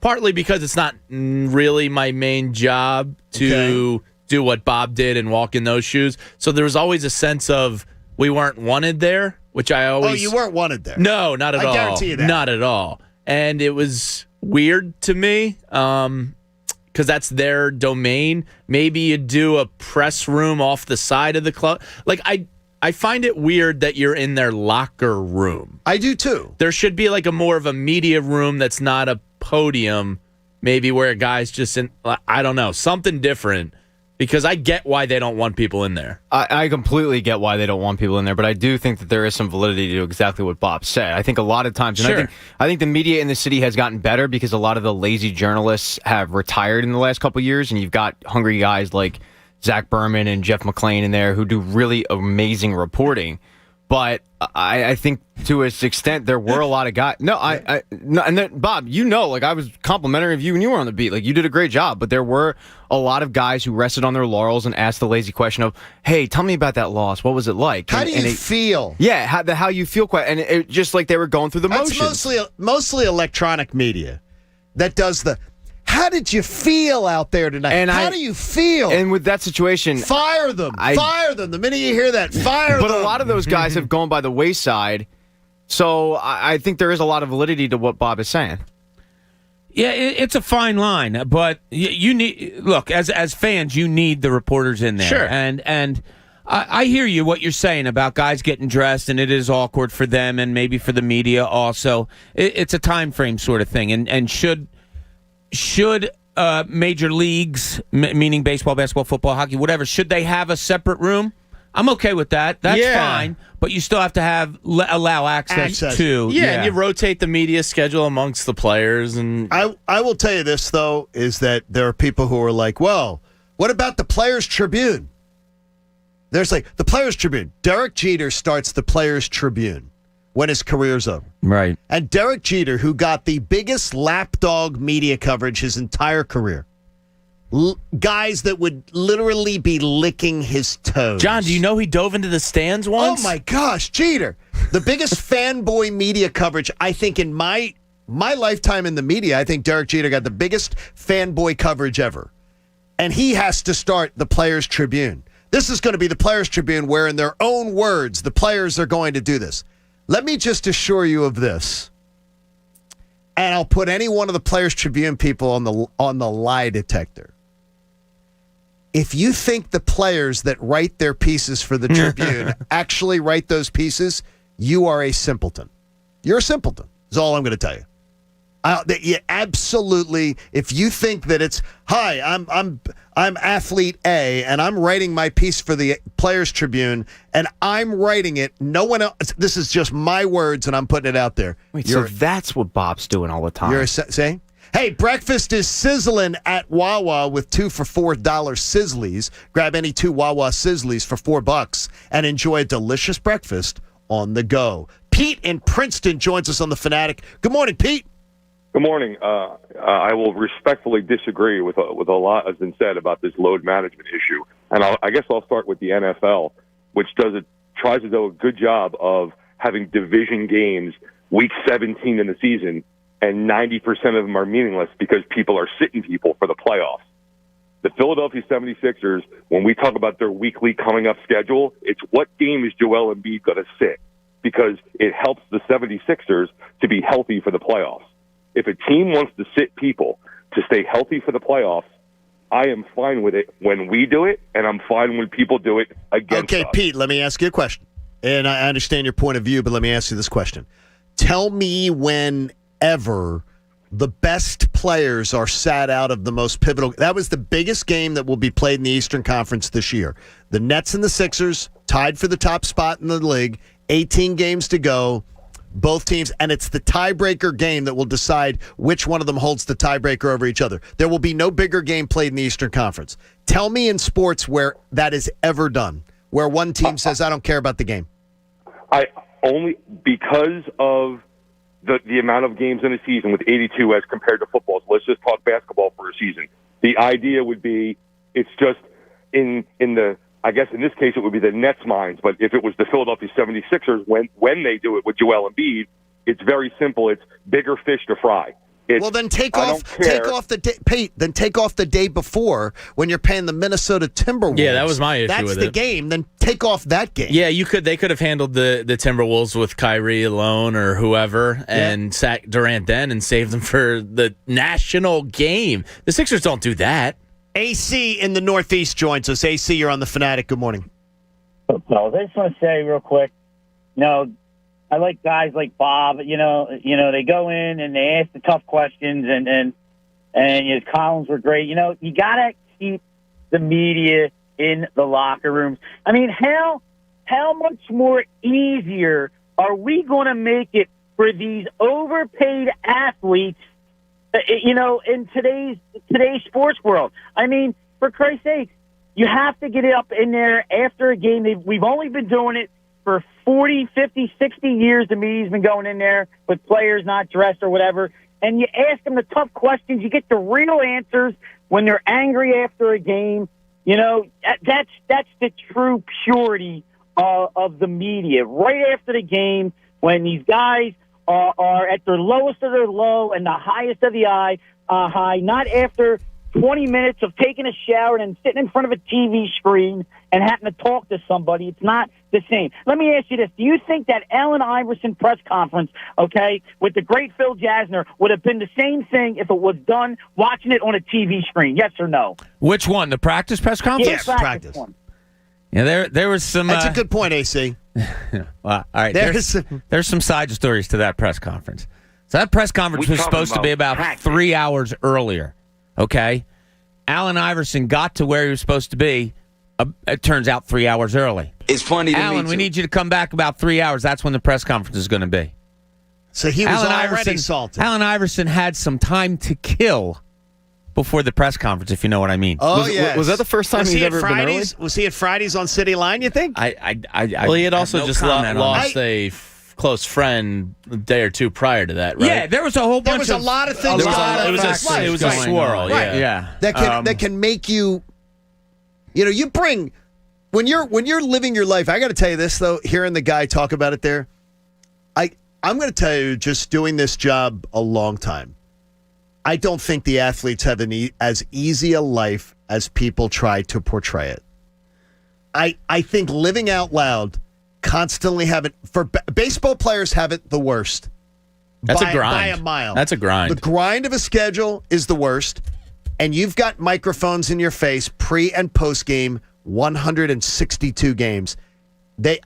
partly because it's not really my main job to do what Bob did and walk in those shoes. So there was always a sense of we weren't wanted there, which I always... Oh, you weren't wanted there? No, not at all. I guarantee you that. Not at all. And it was weird to me because that's their domain. Maybe you do a press room off the side of the club. Like, I find it weird that you're in their locker room. I do, too. There should be like a more of a media room that's not a podium, maybe where a guy's just in, I don't know, something different. Because I get why they don't want people in there. I completely get why they don't want people in there, but I do think that there is some validity to exactly what Bob said. I think a lot of times, and I think the media in the city has gotten better because a lot of the lazy journalists have retired in the last couple of years, and you've got hungry guys like Zach Berman and Jeff McClain in there who do really amazing reporting. But I think to its extent, there were a lot of guys. No, and then, Bob, I was complimentary of you when you were on the beat. Like, you did a great job. But there were a lot of guys who rested on their laurels and asked the lazy question of, hey, tell me about that loss. What was it like? How do you feel? Yeah, how you feel. And it just like they were going through the motions. That's mostly electronic media that does the... How did you feel out there tonight? And how do you feel? And with that situation... Fire them. Fire them. The minute you hear that, fire them. But a lot of those guys have gone by the wayside. So I think there is a lot of validity to what Bob is saying. Yeah, it's a fine line. But you need... Look, as fans, you need the reporters in there. Sure. And I hear you, what you're saying about guys getting dressed, and it is awkward for them and maybe for the media also. It's a time frame sort of thing. And should major leagues, meaning baseball, basketball, football, hockey, whatever, should they have a separate room? I'm okay with that. That's fine. But you still have to allow access to. Yeah, and you rotate the media schedule amongst the players. And I will tell you this, though, is that there are people who are like, well, what about the Players Tribune? There's like the Players Tribune. Derek Jeter starts the Players Tribune when his career's over. Right. And Derek Jeter, who got the biggest lapdog media coverage his entire career, guys that would literally be licking his toes. John, do you know he dove into the stands once? Oh, my gosh, Jeter. The biggest fanboy media coverage, I think, in my lifetime in the media, I think Derek Jeter got the biggest fanboy coverage ever. And he has to start the Players Tribune. This is going to be the Players Tribune where, in their own words, the players are going to do this. Let me just assure you of this, and I'll put any one of the Players Tribune people on the lie detector. If you think the players that write their pieces for the Tribune actually write those pieces, you are a simpleton. You're a simpleton, is all I'm going to tell you. Yeah, absolutely. If you think that it's, hi, I'm athlete A, and I'm writing my piece for the Players Tribune, and I'm writing it. No one else. This is just my words, and I'm putting it out there. Wait, so that's what Bob's doing all the time. You're saying? Hey, breakfast is sizzling at Wawa with 2 for $4 Sizzlies. Grab any 2 Wawa Sizzlies for $4 and enjoy a delicious breakfast on the go. Pete in Princeton joins us on The Fanatic. Good morning, Pete. Good morning. I will respectfully disagree with a lot has been said about this load management issue, and I guess I'll start with the NFL, which tries to do a good job of having division games week 17 in the season, and 90% of them are meaningless because people are sitting people for the playoffs. The Philadelphia 76ers, when we talk about their weekly coming up schedule, it's what game is Joel Embiid going to sit, because it helps the 76ers to be healthy for the playoffs. If a team wants to sit people to stay healthy for the playoffs, I am fine with it when we do it, and I'm fine when people do it against us. Okay, Pete, let me ask you a question. And I understand your point of view, but let me ask you this question. Tell me whenever the best players are sat out of the most pivotal. That was the biggest game that will be played in the Eastern Conference this year. The Nets and the Sixers tied for the top spot in the league, 18 games to go. Both teams, and it's the tiebreaker game that will decide which one of them holds the tiebreaker over each other. There will be no bigger game played in the Eastern Conference. Tell me in sports where that is ever done, where one team says, I don't care about the game. I only because of the amount of games in a season with 82 as compared to football. So let's just talk basketball for a season. The idea would be it's just in the, I guess in this case it would be the Nets' minds, but if it was the Philadelphia 76ers, when they do it with Joel Embiid, it's very simple. It's bigger fish to fry. Well, then take off the day, Pete. Then take off the day before when you're paying the Minnesota Timberwolves. Yeah, that was my issue That's with the it. game. Then take off that game. Yeah, they could have handled the Timberwolves with Kyrie alone or whoever and sack Durant then and save them for the national game. The Sixers don't do that. AC in the Northeast joins us. AC, you're on The Fanatic. Good morning. So I just want to say real quick, I like guys like Bob. They go in and they ask the tough questions, and his columns were great. You gotta keep the media in the locker rooms. I mean, how much more easier are we going to make it for these overpaid athletes? In today's sports world. I mean, for Christ's sake, you have to get up in there after a game. We've only been doing it for 40, 50, 60 years. The media's been going in there with players not dressed or whatever, and you ask them the tough questions. You get the real answers when they're angry after a game. That's the true purity of the media. Right after the game, when these guys are at their lowest of their low and the highest of the high, not after 20 minutes of taking a shower and sitting in front of a TV screen and having to talk to somebody. It's not the same. Let me ask you this. Do you think that Allen Iverson press conference, with the great Phil Jasner, would have been the same thing if it was done watching it on a TV screen? Yes or no? Which one? The practice press conference? Yes, practice one. Yeah, there was some... That's a good point, AC. Well, all right, there's some side stories to that press conference. So that press conference was supposed to be about 3 hours earlier, okay? Allen Iverson got to where he was supposed to be, it turns out 3 hours early. It's funny to me, Allen, we need you to come back about 3 hours. That's when the press conference is going to be. So he was already salted. Allen Iverson had some time to kill before the press conference, if you know what I mean. Oh, yes. Was that the first time he's ever been early? Was he at Fridays on City Line, you think? Well, he had also just lost a close friend a day or two prior to that, right? Yeah, there was a whole bunch There was a lot of things going on. It was a swirl, right. Yeah. That can make you, you bring, when you're living your life, I got to tell you this, though, hearing the guy talk about it there, I'm going to tell you, just doing this job a long time, I don't think the athletes have as easy a life as people try to portray it. I think living out loud, constantly baseball players have it the worst. That's a grind. By a mile. That's a grind. The grind of a schedule is the worst, and you've got microphones in your face pre and post game, 162 games.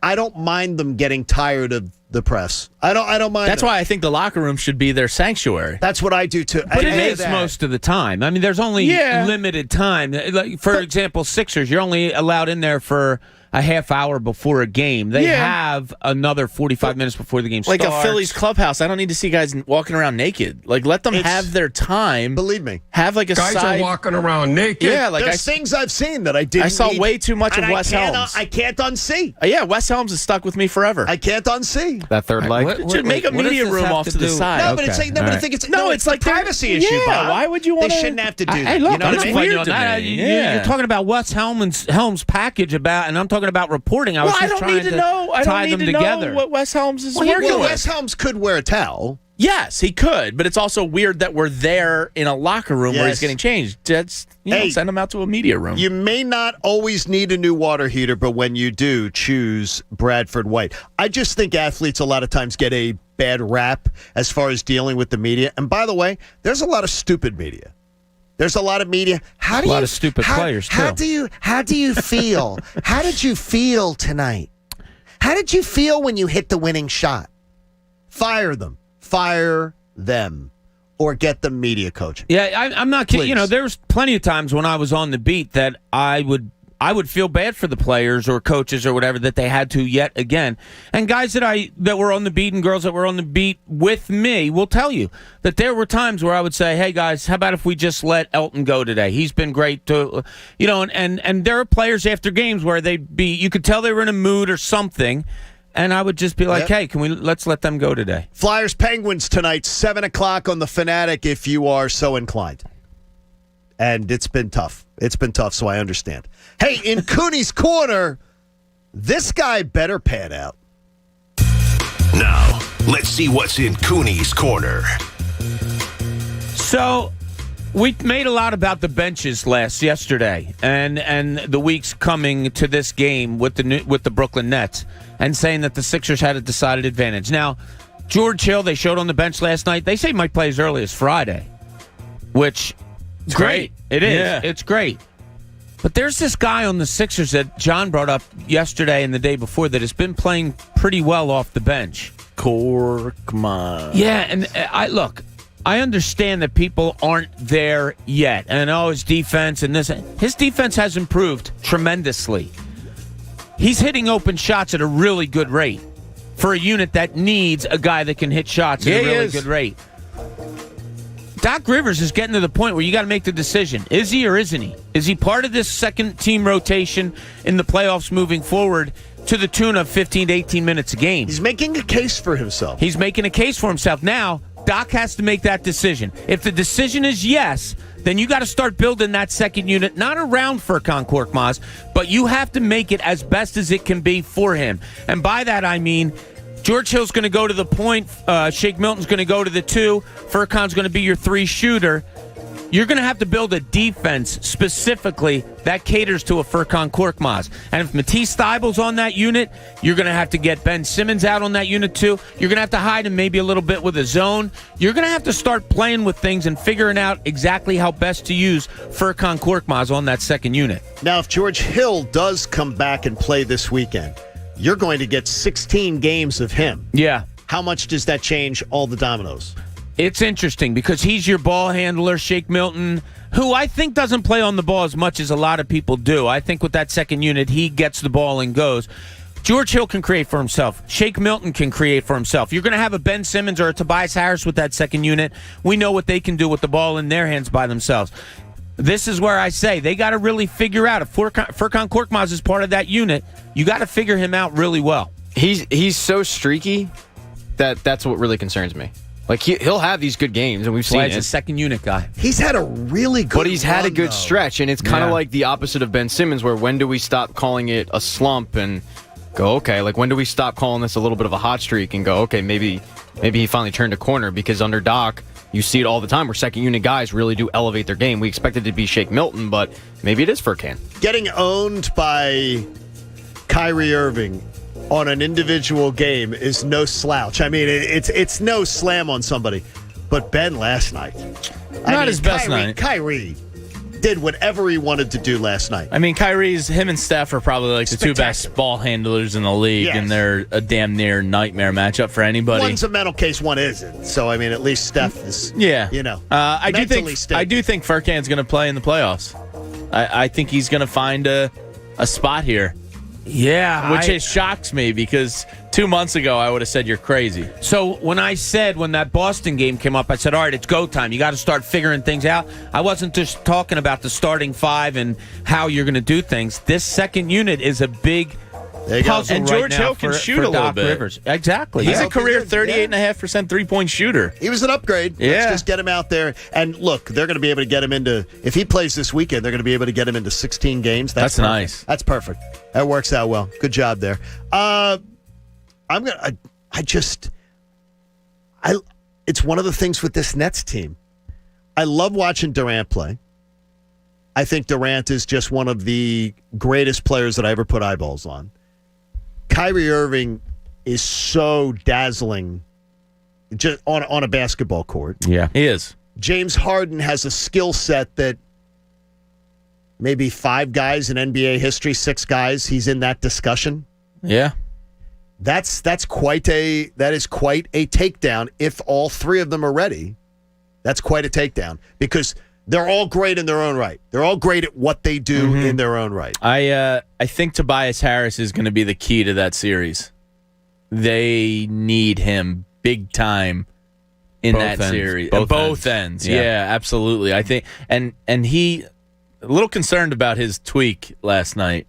I don't mind them getting tired of the press. I don't mind. That's why I think the locker room should be their sanctuary. That's what I do too. But it is most of the time. I mean, there's only limited time. Like, for example, Sixers, you're only allowed in there for a half hour before a game. They have another 45 minutes before the game starts. Like a Phillies clubhouse. I don't need to see guys walking around naked. Like, let them have their time. Believe me. Have like a guys side. are walking around naked. Yeah, like there's things I've seen that I didn't. I saw need, way too much of Wes Helms. I can't unsee. Yeah, Wes Helms is stuck with me forever. I can't unsee that third leg. Should make a media room off to the side. No, but it's like, I think it's it's like a privacy issue. Yeah, why would you want? They shouldn't have to do that. Hey, look, you know I'm what I just mean? weird to me. You're talking about Wes Helms' package and I'm talking about reporting. I don't need to know. I don't need to know what Wes Helms is working with. Wes Helms could wear a towel. Yes, he could, but it's also weird that we're there in a locker room where he's getting changed. Just send him out to a media room. You may not always need a new water heater, but when you do, choose Bradford White. I just think athletes a lot of times get a bad rap as far as dealing with the media. And by the way, there's a lot of stupid media. There's a lot of media. A lot of stupid players, too. How do you feel? How did you feel tonight? How did you feel when you hit the winning shot? Fire them. Fire them. Or get them media coaching. Yeah, I'm not kidding. Please. You know, there's plenty of times when I was on the beat that I would feel bad for the players or coaches or whatever that they had to yet again. And guys that were on the beat and girls that were on the beat with me will tell you that there were times where I would say, hey guys, how about if we just let Elton go today? He's been great to, you know, and there are players after games where you could tell they were in a mood or something. And I would just be like, hey, let's let them go today. Flyers Penguins tonight, 7 o'clock on the Fanatic if you are so inclined. And it's been tough. It's been tough, so I understand. Hey, in Cooney's Corner, this guy better pad out. Now, let's see what's in Cooney's Corner. So, we made a lot about the benches yesterday and the weeks coming to this game with the Brooklyn Nets and saying that the Sixers had a decided advantage. Now, George Hill, they showed on the bench last night. They say he might play as early as Friday, which is great. It is. Yeah. It's great. But there's this guy on the Sixers that John brought up yesterday and the day before that has been playing pretty well off the bench. Korkmaz. Yeah, and I understand that people aren't there yet. And his defense and this. His defense has improved tremendously. He's hitting open shots at a really good rate for a unit that needs a guy that can hit shots at a really good rate. Doc Rivers is getting to the point where you got to make the decision. Is he or isn't he? Is he part of this second team rotation in the playoffs moving forward to the tune of 15 to 18 minutes a game? He's making a case for himself. He's making a case for himself. Now, Doc has to make that decision. If the decision is yes, then you got to start building that second unit, not around Furkan Korkmaz, but you have to make it as best as it can be for him. And by that, I mean George Hill's going to go to the point. Shake Milton's going to go to the 2. Furkan's going to be your 3 shooter. You're going to have to build a defense specifically that caters to a Furkan Korkmaz. And if Matisse Thybulle's on that unit, you're going to have to get Ben Simmons out on that unit too. You're going to have to hide him maybe a little bit with a zone. You're going to have to start playing with things and figuring out exactly how best to use Furkan Korkmaz on that second unit. Now, if George Hill does come back and play this weekend, you're going to get 16 games of him. Yeah. How much does that change all the dominoes? It's interesting because he's your ball handler, Shake Milton, who I think doesn't play on the ball as much as a lot of people do. I think with that second unit, he gets the ball and goes. George Hill can create for himself. Shake Milton can create for himself. You're going to have a Ben Simmons or a Tobias Harris with that second unit. We know what they can do with the ball in their hands by themselves. This is where I say they got to really figure out if Furkan Korkmaz is part of that unit. You got to figure him out really well. He's so streaky that's what really concerns me. Like he'll have these good games, and we've seen it. He's a second unit guy. He's had a really good, but he's had a good stretch, and it's kind of like the opposite of Ben Simmons, where when do we stop calling it a slump and go, okay, like when do we stop calling this a little bit of a hot streak and go, okay, maybe he finally turned a corner? Because under Doc, you see it all the time where second unit guys really do elevate their game. We expect it to be Shake Milton, but maybe it is Furkan. Getting owned by Kyrie Irving on an individual game is no slouch. I mean, it's no slam on somebody. But Ben last night. Not his best Kyrie, night. Kyrie did whatever he wanted to do last night. I mean, him and Steph are probably like the two best ball handlers in the league, and they're a damn near nightmare matchup for anybody. One's a mental case, one isn't. So, I mean, at least Steph is, I do think Furkan's going to play in the playoffs. I think he's going to find a spot here. Yeah. Which shocks me because 2 months ago I would have said you're crazy. So when that Boston game came up, I said, all right, it's go time. You got to start figuring things out. I wasn't just talking about the starting five and how you're going to do things. This second unit is a big puzzle and George right now Hill can shoot for a little Doc bit. Rivers. Exactly. He's a career 38.5% three-point shooter. He was an upgrade. Yeah. Let's just get him out there. And look, they're going to be able to get him into, if he plays this weekend, they're going to be able to get him into 16 games. That's nice. That's perfect. That works out well. Good job there. It's one of the things with this Nets team. I love watching Durant play. I think Durant is just one of the greatest players that I ever put eyeballs on. Kyrie Irving is so dazzling just on a basketball court. Yeah, he is. James Harden has a skill set that maybe 5 guys in NBA history, 6 guys, he's in that discussion. Yeah. That is quite a takedown if all 3 of them are ready. That's quite a takedown because they're all great in their own right. They're all great at what they do in their own right. I think Tobias Harris is going to be the key to that series. They need him big time in that series. Both ends. Yeah, absolutely. I think and he a little concerned about his tweak last night.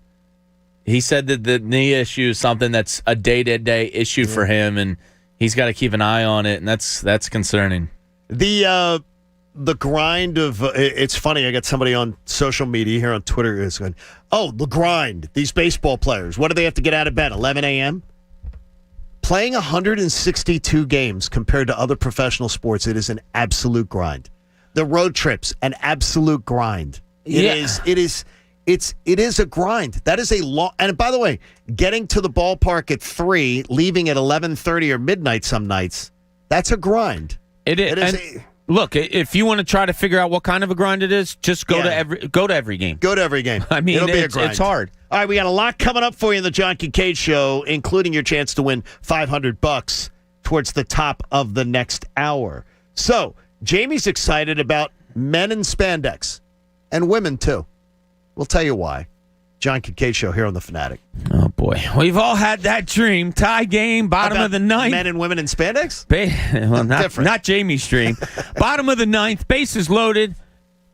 He said that the knee issue is something that's a day-to-day issue for him, and he's got to keep an eye on it, and that's concerning. The grind of it's funny. I got somebody on social media here on Twitter is going, "Oh, the grind. These baseball players. What do they have to get out of bed? 11 a.m. Playing 162 games compared to other professional sports. It is an absolute grind. The road trips, an absolute grind. It is a grind. That is a long. And by the way, getting to the ballpark at 3, leaving at 11:30 or midnight some nights. That's a grind. It is. Look, if you want to try to figure out what kind of a grind it is, just go to every game. Go to every game. I mean, it'll be a grind. It's hard. All right, we got a lot coming up for you in the John Kincade Show, including your chance to win $500 towards the top of the next hour. So, Jamie's excited about men in spandex and women too. We'll tell you why. John Kincade Show here on The Fanatic. Oh, boy. We've all had that dream. Tie game, bottom of the ninth. Men and women in spandex? Well, not Jamie's dream. Bottom of the ninth, bases loaded.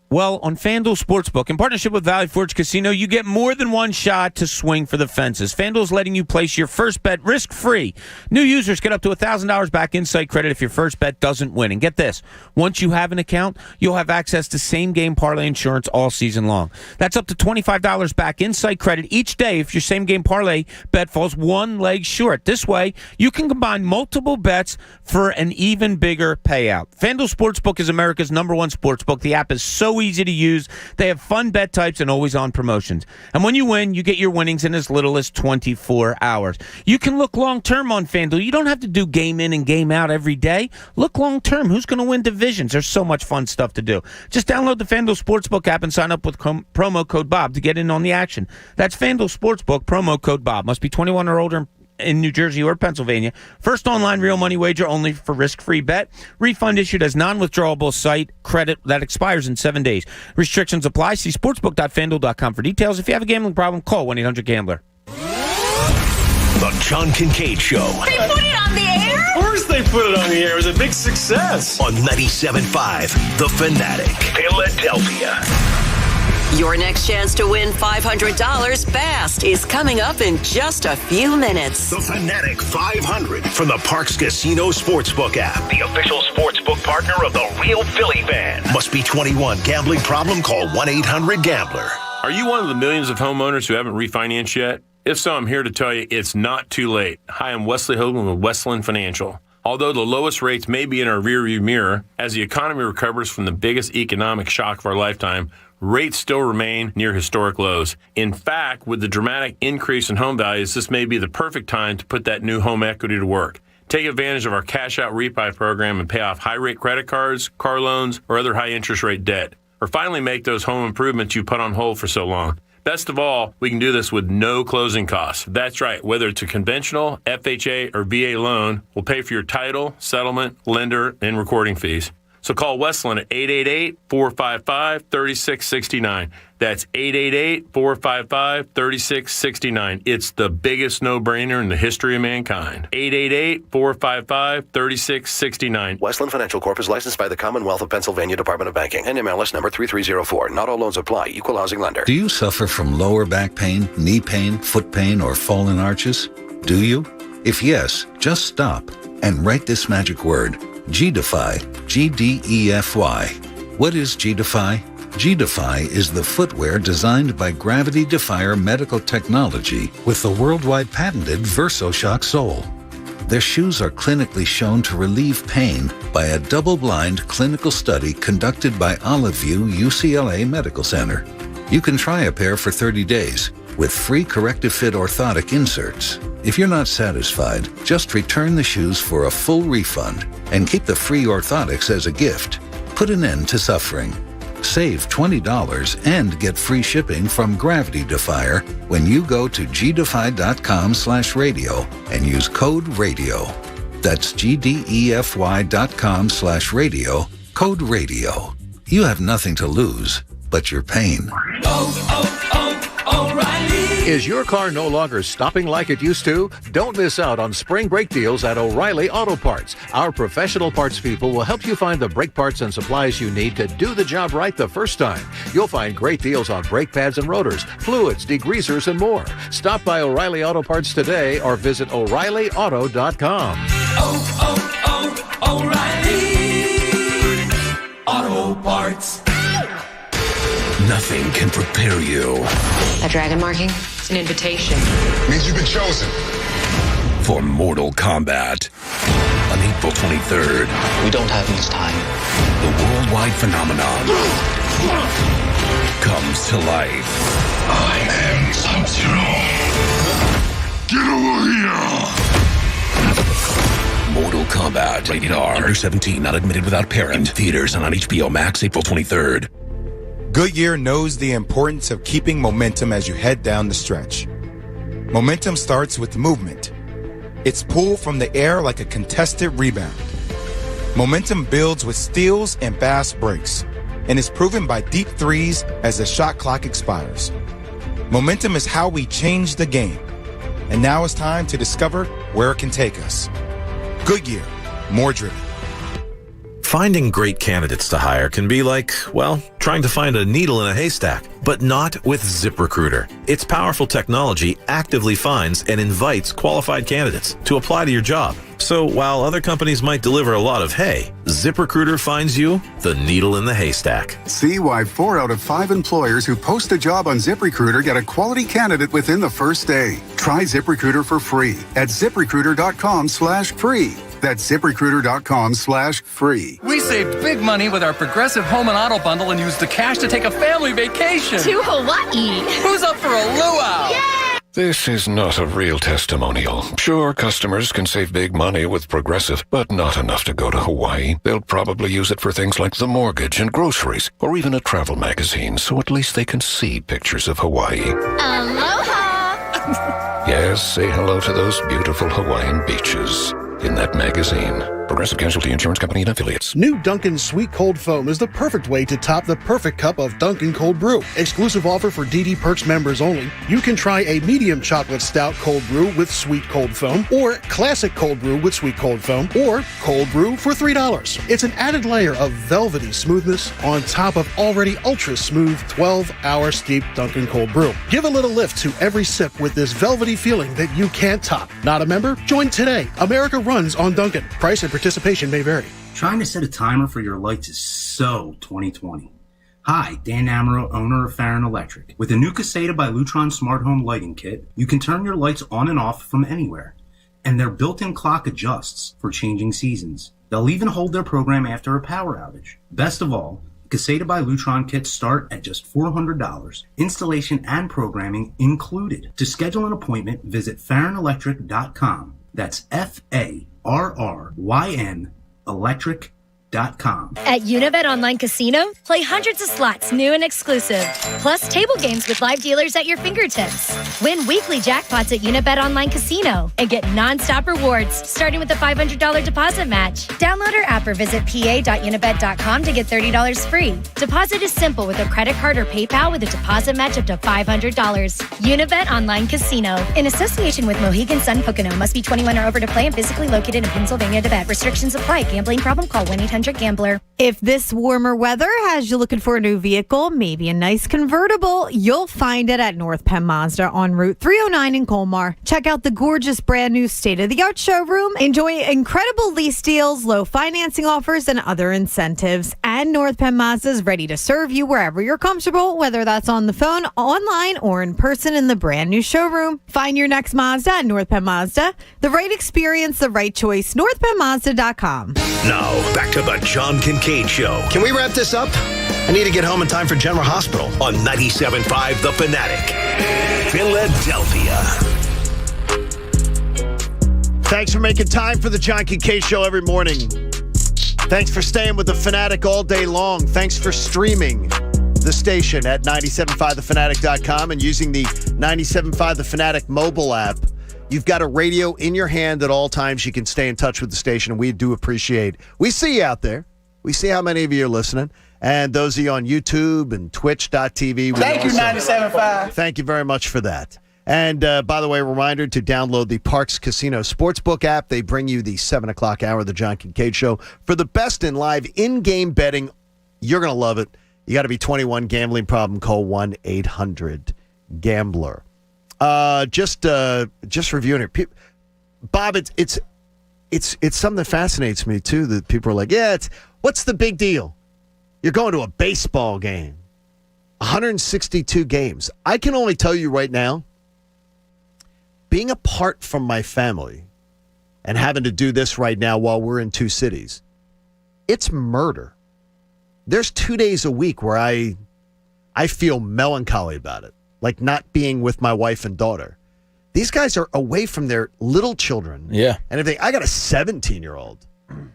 Well, on FanDuel Sportsbook, in partnership with Valley Forge Casino, you get more than one shot to swing for the fences. FanDuel's letting you place your first bet risk-free. New users get up to $1,000 back in-site credit if your first bet doesn't win. And get this, once you have an account, you'll have access to same-game parlay insurance all season long. That's up to $25 back in-site credit each day if your same-game parlay bet falls one leg short. This way, you can combine multiple bets for an even bigger payout. FanDuel Sportsbook is America's #1 sportsbook. The app is so easy to use. They have fun bet types and always on promotions. And when you win, you get your winnings in as little as 24 hours. You can look long-term on FanDuel. You don't have to do game in and game out every day. Look long-term. Who's going to win divisions? There's so much fun stuff to do. Just download the FanDuel Sportsbook app and sign up with promo code Bob to get in on the action. That's FanDuel Sportsbook, promo code Bob. Must be 21 or older in New Jersey or Pennsylvania. First online real money wager only for risk-free bet. Refund issued as non-withdrawable site credit that expires in 7 days. Restrictions apply. See sportsbook.fanduel.com for details. If you have a gambling problem, call 1-800-GAMBLER. The John Kincade Show. They put it on the air? Of course they put it on the air. It was a big success. On 97.5 The Fanatic, Philadelphia. Your next chance to win $500 fast is coming up in just a few minutes. The Fanatic 500 from the Parks Casino Sportsbook app. The official sportsbook partner of the Real Philly Band. Must be 21. Gambling problem? Call 1-800-GAMBLER. Are you one of the millions of homeowners who haven't refinanced yet? If so, I'm here to tell you it's not too late. Hi, I'm Wesley Hogan with Westland Financial. Although the lowest rates may be in our rearview mirror, as the economy recovers from the biggest economic shock of our lifetime, rates still remain near historic lows. In fact, with the dramatic increase in home values, this may be the perfect time to put that new home equity to work. Take advantage of our cash out refi program and pay off high rate credit cards, car loans, or other high interest rate debt. or finally make those home improvements you put on hold for so long. Best of all, we can do this with no closing costs. That's right. Whether it's a conventional, FHA, or VA loan, we'll pay for your title, settlement, lender, and recording fees. So call Westland at 888-455-3669. That's 888-455-3669. It's the biggest no-brainer in the history of mankind. 888-455-3669. Westland Financial Corp is licensed by the Commonwealth of Pennsylvania Department of Banking. NMLS number 3304. Not all loans apply. Equal housing lender. Do you suffer from lower back pain, knee pain, foot pain, or fallen arches? Do you? If yes, just stop and write this magic word. G-Defy, G-D-E-F-Y. What is G-Defy? G-Defy is the footwear designed by Gravity Defier Medical Technology with the worldwide patented VersoShock sole. Their shoes are clinically shown to relieve pain by a double-blind clinical study conducted by Olive View UCLA Medical Center. You can try a pair for 30 days with free corrective fit orthotic inserts. If you're not satisfied, just return the shoes for a full refund and keep the free orthotics as a gift. Put an end to suffering. Save $20 and get free shipping from Gravity Defier when you go to gdefy.com/radio and use code RADIO. That's gdefy.com/radio, code RADIO. You have nothing to lose but your pain. O'Reilly. Is your car no longer stopping like it used to? Don't miss out on spring brake deals at O'Reilly Auto Parts. Our professional parts people will help you find the brake parts and supplies you need to do the job right the first time. You'll find great deals on brake pads and rotors, fluids, degreasers, and more. Stop by O'Reilly Auto Parts today or visit O'ReillyAuto.com. O'Reilly Auto Parts. Nothing can prepare you. That dragon marking? It's an invitation. Means you've been chosen. For Mortal Kombat. On April 23rd. We don't have much time. The worldwide phenomenon comes to life. I am Sub-Zero. Get over here! Mortal Kombat. Rated R. Under 17. Not admitted without parent. In theaters and on HBO Max April 23rd. Goodyear knows the importance of keeping momentum as you head down the stretch. Momentum starts with movement. It's pulled from the air like a contested rebound. Momentum builds with steals and fast breaks, and is proven by deep threes as the shot clock expires. Momentum is how we change the game, and now it's time to discover where it can take us. Goodyear, more driven. Finding great candidates to hire can be like, well, trying to find a needle in a haystack, but not with ZipRecruiter. Its powerful technology actively finds and invites qualified candidates to apply to your job. So while other companies might deliver a lot of hay, ZipRecruiter finds you the needle in the haystack. See why 4 out of 5 employers who post a job on ZipRecruiter get a quality candidate within the first day. Try ZipRecruiter for free at ZipRecruiter.com/free. That's ZipRecruiter.com/free. We saved big money with our Progressive Home and Auto Bundle and used the cash to take a family vacation. To Hawaii. Who's up for a luau? Yeah! This is not a real testimonial. Sure, customers can save big money with Progressive, but not enough to go to Hawaii. They'll probably use it for things like the mortgage and groceries, or even a travel magazine, so at least they can see pictures of Hawaii. Aloha! Yes, say hello to those beautiful Hawaiian beaches in that magazine. Progressive Casualty Insurance Company and Affiliates. New Dunkin' Sweet Cold Foam is the perfect way to top the perfect cup of Dunkin' Cold Brew. Exclusive offer for DD Perks members only. You can try a medium chocolate stout cold brew with sweet cold foam, or classic cold brew with sweet cold foam, or cold brew for $3. It's an added layer of velvety smoothness on top of already ultra smooth 12-hour steep Dunkin' Cold Brew. Give a little lift to every sip with this velvety feeling that you can't top. Not a member? Join today. America runs on Dunkin'. Price and participation may vary. Trying to set a timer for your lights is so 2020. Hi, Dan Amaro, owner of Farron Electric. With the new Kincade by Lutron Smart Home Lighting Kit, you can turn your lights on and off from anywhere. And their built-in clock adjusts for changing seasons. They'll even hold their program after a power outage. Best of all, Kincade by Lutron kits start at just $400. Installation and programming included. To schedule an appointment, visit FarronElectric.com. That's FARRYN electric.com. Unibet.com. At Unibet Online Casino, play hundreds of slots, new and exclusive. Plus, table games with live dealers at your fingertips. Win weekly jackpots at Unibet Online Casino and get nonstop rewards, starting with a $500 deposit match. Download our app or visit pa.unibet.com to get $30 free. Deposit is simple with a credit card or PayPal with a deposit match up to $500. Unibet Online Casino. In association with Mohegan Sun Pocono. Must be 21 or over to play and physically located in Pennsylvania to bet. Restrictions apply. Gambling problem? Call 1-800-GAMBLER. If this warmer weather has you looking for a new vehicle, maybe a nice convertible, you'll find it at North Penn Mazda on Route 309 in Colmar. Check out the gorgeous brand new state-of-the-art showroom. Enjoy incredible lease deals, low financing offers, and other incentives. And North Penn Mazda is ready to serve you wherever you're comfortable, whether that's on the phone, online, or in person in the brand new showroom. Find your next Mazda at North Penn Mazda. The right experience, the right choice. NorthPennMazda.com. Now, back to the John Kincade Show. Can we wrap this up? I need to get home in time for General Hospital. On 97.5 The Fanatic. Philadelphia. Thanks for making time for the John Kincade Show every morning. Thanks for staying with The Fanatic all day long. Thanks for streaming the station at 97.5thefanatic.com and using the 97.5 The Fanatic mobile app. You've got a radio in your hand at all times. You can stay in touch with the station, and we do appreciate. We see you out there. We see how many of you are listening. And those of you on YouTube and Twitch.tv. Thank you, 97.5. Thank you very much for that. And by the way, a reminder to download the Parks Casino Sportsbook app. They bring you the 7 o'clock hour of the John Kincade Show. For the best in live in-game betting, you're going to love it. You got to be 21. Gambling problem, call 1-800-GAMBLER. Just reviewing it. Bob, it's something that fascinates me, too, that people are like, yeah, what's the big deal? You're going to a baseball game. 162 games. I can only tell you right now, being apart from my family and having to do this right now while we're in two cities, it's murder. There's 2 days a week where I feel melancholy about it, like not being with my wife and daughter. These guys are away from their little children. Yeah. And if I got a 17-year-old,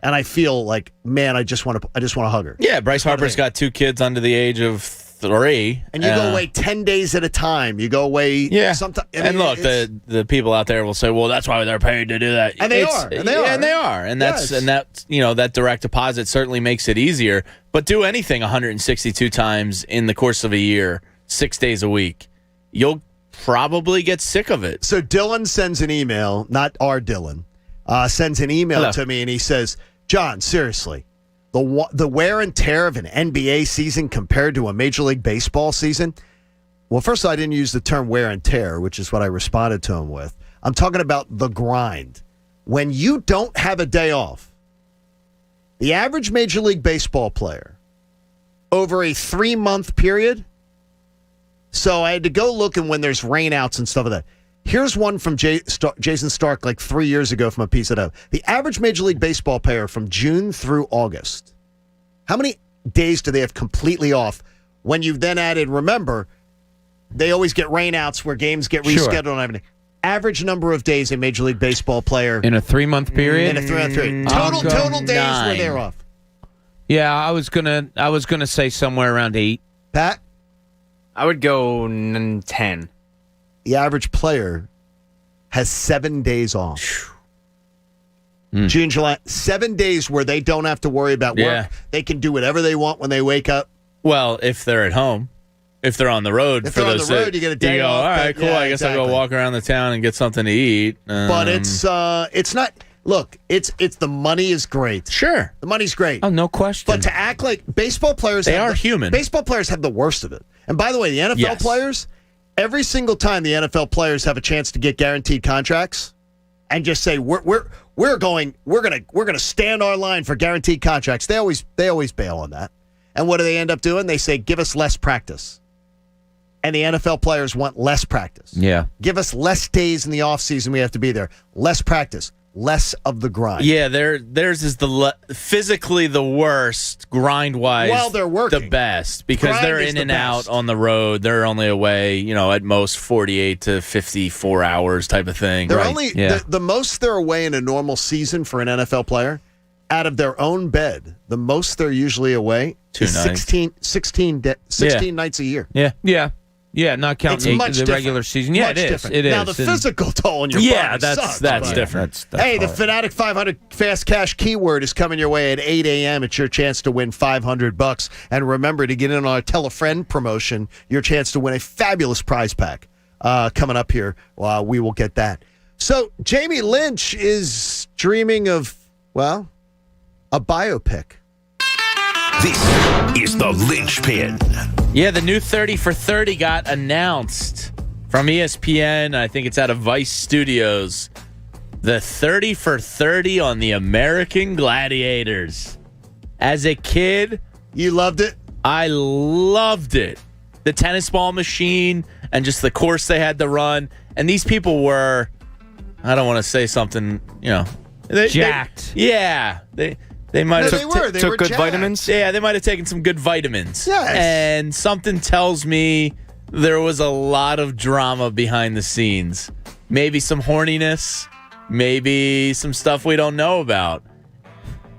and I feel like, man, I just want to hug her. Yeah, Bryce Harper's got 2 kids under the age of 3. And you go away 10 days at a time. You go away. Yeah. Sometime, and look, the people out there will say, well, that's why they're paid to do that. And they are. And that direct deposit certainly makes it easier. But do anything 162 times in the course of a year, 6 days a week. You'll probably get sick of it. So Dylan sends an email, not our Dylan, sends an email to me, and he says, John, seriously, the wear and tear of an NBA season compared to a Major League Baseball season? Well, first of all, I didn't use the term wear and tear, which is what I responded to him with. I'm talking about the grind. When you don't have a day off, the average Major League Baseball player over a 3-month period, so I had to go looking when there's rainouts and stuff like that. Here's one from Jason Stark like 3 years ago from a piece of the average Major League Baseball player from June through August. How many days do they have completely off when you've then added, remember, they always get rainouts where games get rescheduled and everything. Average number of days a Major League Baseball player. In a 3-month period? In a 3-month period. Total days 9. where they're off. Yeah, I was gonna say somewhere around 8. Pat? I would go 10. The average player has 7 days off. June, July, 7 days where they don't have to worry about work. Yeah. They can do whatever they want when they wake up. Well, if they're at home. If they're on the road, if they're on the road, you get a day you go, off. all right, cool. I guess I'll go walk around the town and get something to eat. But it's not. Look, it's the money is great. Sure, the money's great. Oh, no question. But to act like baseball players, they are human. Baseball players have the worst of it. And by the way, the NFL players, every single time the NFL players have a chance to get guaranteed contracts, and just say we're gonna stand our line for guaranteed contracts. They always bail on that. And what do they end up doing? They say, give us less practice. And the NFL players want less practice. Yeah. Give us less days in the offseason we have to be there. Less practice. Less of the grind. Yeah, theirs is physically the worst, grind-wise. While they're working. The best. Because Grind they're is in the and best. out on the road. They're only away, at most 48 to 54 hours type of thing. They're only the most they're away in a normal season for an NFL player out of their own bed. the most they're usually away is 16 nights a year. Yeah, not counting the regular season. Yeah, it is. Different. It is. Now, the physical toll on your body sucks, that's different. Hey, the Fanatic 500 Fast Cash keyword is coming your way at 8 a.m. It's your chance to win $500. And remember to get in on our Tell a Friend promotion, your chance to win a fabulous prize pack coming up here. We will get that. So, Jamie Lynch is dreaming of, well, a biopic. This is the Lynchpin. Yeah, the new 30 for 30 got announced from ESPN. I think it's out of Vice Studios. The 30 for 30 on the American Gladiators. As a kid, you loved it? I loved it. The tennis ball machine and just the course they had to run. And these people were, I don't want to say something, jacked. They might have took good vitamins. Yeah, they might have taken some good vitamins. Yes. And something tells me there was a lot of drama behind the scenes. Maybe some horniness, maybe some stuff we don't know about.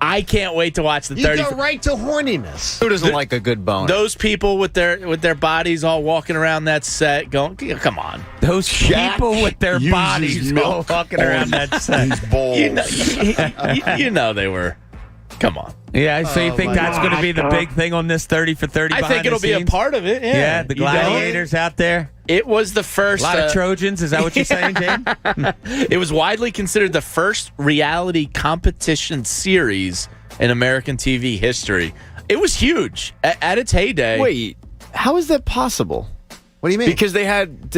I can't wait to watch the 30. You go right to horniness. Who doesn't like a good bone? Those people with their bodies all walking around that set going, come on. Those people with their bodies all walking around that set. You know they were. Come on. Yeah, so you think that's going to be the big thing on this 30 for 30 I think it'll be a part of it, Yeah, the gladiators out there. It was the first... A lot of Trojans, is that what you're saying, James? It was widely considered the first reality competition series in American TV history. It was huge at its heyday. Wait, how is that possible? What do you mean? Because they had,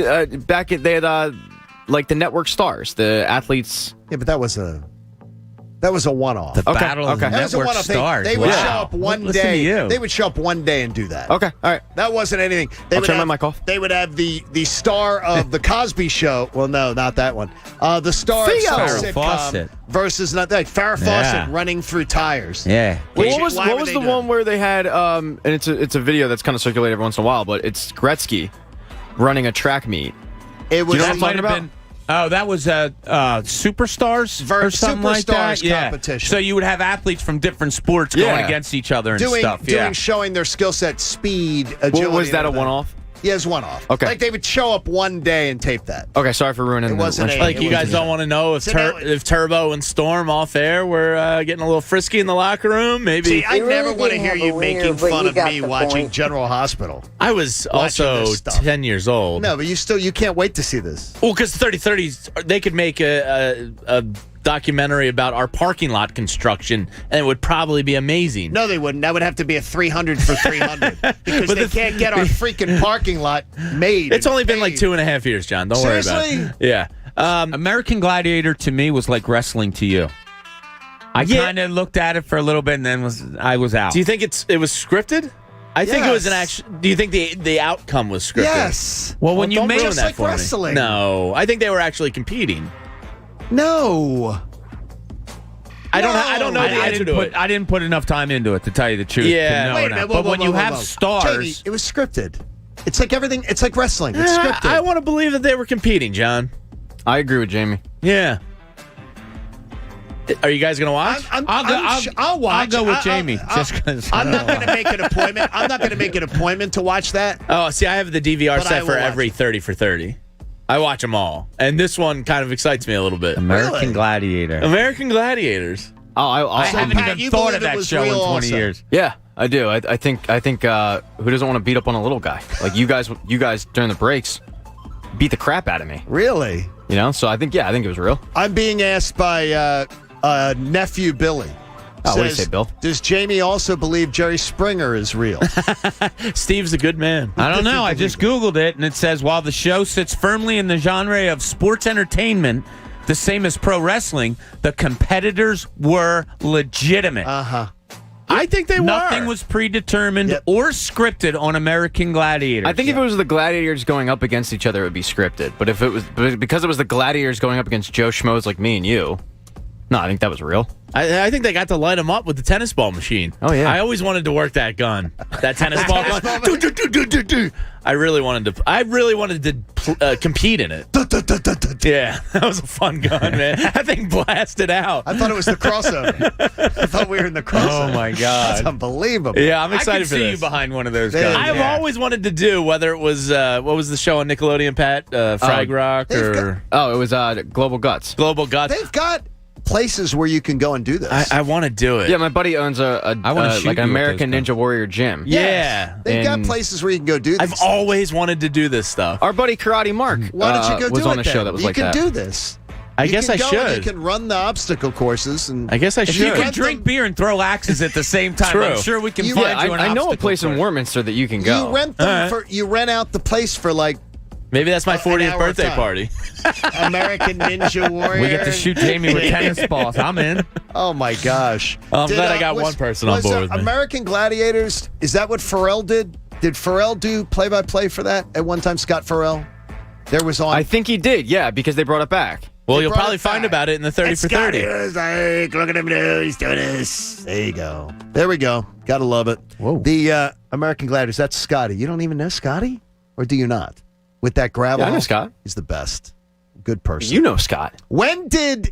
like the network stars, the athletes... Yeah, but that was a one-off. The Battle of the Network Stars. They would show up one day. They would show up one day and do that. Okay, all right. That wasn't anything. I'll turn my mic off. They would have the star of the Cosby Show. Well, no, not that one. The star of some sitcom versus not that Farrah Fawcett running through tires. Yeah. Well, what was the one where they had? And it's a video that's kind of circulated every once in a while, but it's Gretzky running a track meet. It was. You know what I'm talking about? Oh, that was Superstars or something like that. Competition. So you would have athletes from different sports going against each other and stuff. Showing their skill set, speed, agility. Was that a one-off? Yeah, it's one-off. Okay. Like they would show up one day and tape that. Okay, sorry for ruining it. Wasn't like you guys don't want to know if Turbo and Storm off air were getting a little frisky in the locker room. Maybe. See, I never want to hear you making fun of me watching General Hospital. I was also 10 years old. No, but you can't wait to see this. Well, because 30-30s, they could make a documentary about our parking lot construction, and it would probably be amazing. No, they wouldn't. That would have to be a 300 for 300 because they can't get our freaking parking lot made. It's only been like 2.5 years, John. Don't worry about it. Yeah. American Gladiator to me was like wrestling to you. I kind of looked at it for a little bit and then I was out. Do you think it was scripted? I think it was an action. Do you think the outcome was scripted? Yes. Well, when you made just that like for wrestling. me. No, I think they were actually competing. No. I don't know the answer to it. I didn't put enough time into it to tell you the truth. Yeah. Wait a minute. But when you have stars, Jamie, it was scripted. It's like everything. It's like wrestling. It's scripted. I want to believe that they were competing, John. I agree with Jamie. Yeah. Are you guys going to watch? I'll watch. I'll go with Jamie. Just because I'm not going to make an appointment. I'm not going to make an appointment to watch that. Oh, see, I have the DVR set for every 30 for 30. I watch them all, and this one kind of excites me a little bit. American Gladiator. American Gladiators. Oh, I haven't even thought of that show in 20 years. Yeah, I do. I think who doesn't want to beat up on a little guy? Like you guys during the breaks beat the crap out of me. Really? So I think it was real. I'm being asked by nephew Billy. Oh, what do you say, Bill? Does Jamie also believe Jerry Springer is real? Steve's a good man. I don't know. I just Googled it, and it says, while the show sits firmly in the genre of sports entertainment, the same as pro wrestling, the competitors were legitimate. Uh-huh. I think they were. Nothing was predetermined or scripted on American Gladiators. I think if it was the Gladiators going up against each other, it would be scripted. But because it was the Gladiators going up against Joe Schmoes like me and you, no, I think that was real. I think they got to light him up with the tennis ball machine. Oh, yeah. I always wanted to work that gun. That tennis ball gun. I really wanted to compete in it. Yeah, that was a fun gun, man. That thing blasted out. I thought it was the crossover. I thought we there in the crosshair. Oh, my God. That's unbelievable. Yeah, I'm excited I can for see this. you behind one of those There guys. you I've go. always wanted to do, whether it was, what was the show on Nickelodeon, Pat? Frag Rock or... Oh, it was Global Guts. Global Guts. They've got places where you can go and do this. I want to do it. Yeah, my buddy owns I wanna shoot like an you with American those Ninja Warrior gym. Yeah. They've got And places where you can go do this. I've always wanted to do this stuff. Our buddy Karate Mark Why don't you go was do on it a show then? that was you like can that. do this. I You guess can I go and should. You can run the obstacle courses. And I guess I If should. you can drink beer and throw axes at the same time, True. I'm sure we can You- find Yeah, you an I know a obstacle place in course. Warminster that you can go. You rent them All right. for. You rent out the place for like Maybe that's my an 40th hour birthday time. party. American Ninja Warrior. We get to shoot Jamie with tennis balls. I'm in. Oh my gosh! I'm glad I got one person on board with me. American Gladiators. Is that what Pharrell did? Did Pharrell do play-by-play for that at one time? Scott Pharrell. There was on. I think he did, yeah, because they brought it back. Well, They you'll brought probably it find back. about it in the 30 for 30. Scotty was like, look at him do. He's doing this. There you go. There we go. Gotta love it. Whoa. The American Gladiators. That's Scotty. You don't even know Scotty, or do you not? With that gravel. Yeah, I know Scott. He's the best. Good person. You know Scott. When did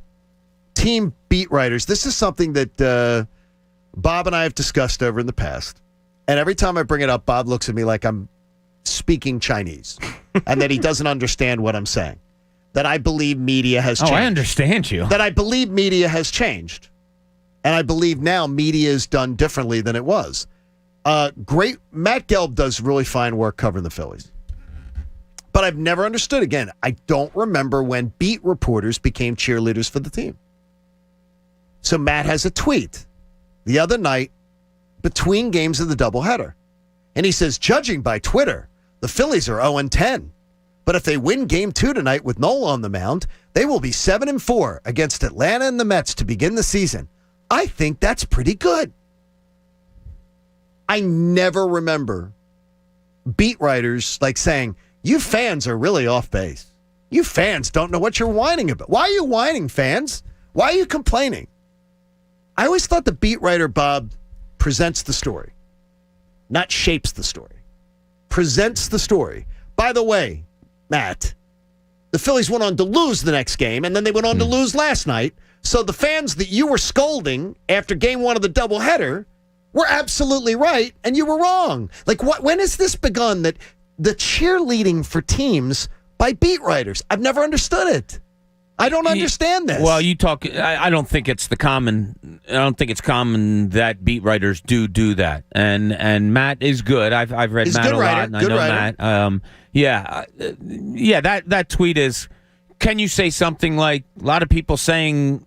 team beat writers? This is something that Bob and I have discussed over in the past. And every time I bring it up, Bob looks at me like I'm speaking Chinese and that he doesn't understand what I'm saying. That I believe media has changed. Oh, I understand you. That I believe media has changed. And I believe now media is done differently than it was. Great. Matt Gelb does really fine work covering the Phillies. But I've never understood, again, I don't remember when beat reporters became cheerleaders for the team. So Matt has a tweet the other night between games of the doubleheader. And he says, judging by Twitter, the Phillies are 0-10. But if they win game 2 tonight with Nola on the mound, they will be 7-4 against Atlanta and the Mets to begin the season. I think that's pretty good. I never remember beat writers like saying, you fans are really off base. You fans don't know what you're whining about. Why are you whining, fans? Why are you complaining? I always thought the beat writer, Bob, presents the story, not shapes the story. Presents the story. By the way, Matt, the Phillies went on to lose the next game, and then they went on to lose last night. So the fans that you were scolding after game 1 of the doubleheader were absolutely right, and you were wrong. Like, when has this begun that the cheerleading for teams by beat writers? I've never understood it. I don't understand this. Well, you talk. I don't think it's common that beat writers do that. And Matt is good. I've read He's a Matt good a writer, lot, and I good know writer. Matt. That tweet is. Can you say something like a lot of people saying,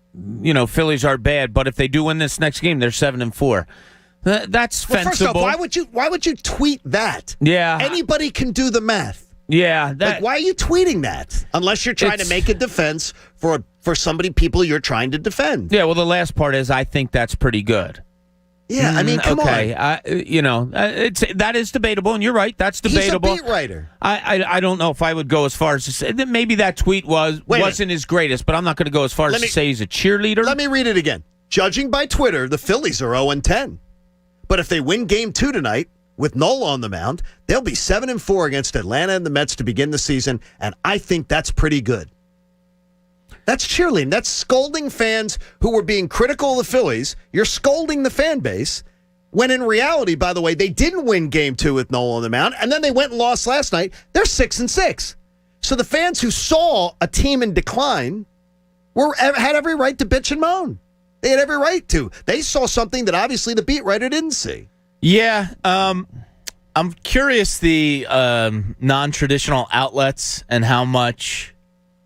Phillies are bad, but if they do win this next game, they're 7-4. That's well, fensible. first off, why would you tweet that? Yeah. Anybody can do the math. Yeah, why are you tweeting that? Unless you're trying to make a defense for people you're trying to defend. Yeah, well, the last part is I think that's pretty good. Yeah, I mean, come on. That is debatable, and you're right. That's debatable. He's a beat writer. I don't know if I would go as far as to say that maybe that tweet wasn't his greatest, but I'm not going to go as far as to say he's a cheerleader. Let me read it again. Judging by Twitter, the Phillies are 0-10. But if they win game 2 tonight, with Nola on the mound, they'll be 7-4 against Atlanta and the Mets to begin the season, and I think that's pretty good. That's cheerleading. That's scolding fans who were being critical of the Phillies. You're scolding the fan base, when in reality, by the way, they didn't win game 2 with Nola on the mound, and then they went and lost last night. They're 6-6. So the fans who saw a team in decline had every right to bitch and moan. They had every right to. They saw something that obviously the beat writer didn't see. Yeah, I'm curious the non-traditional outlets and how much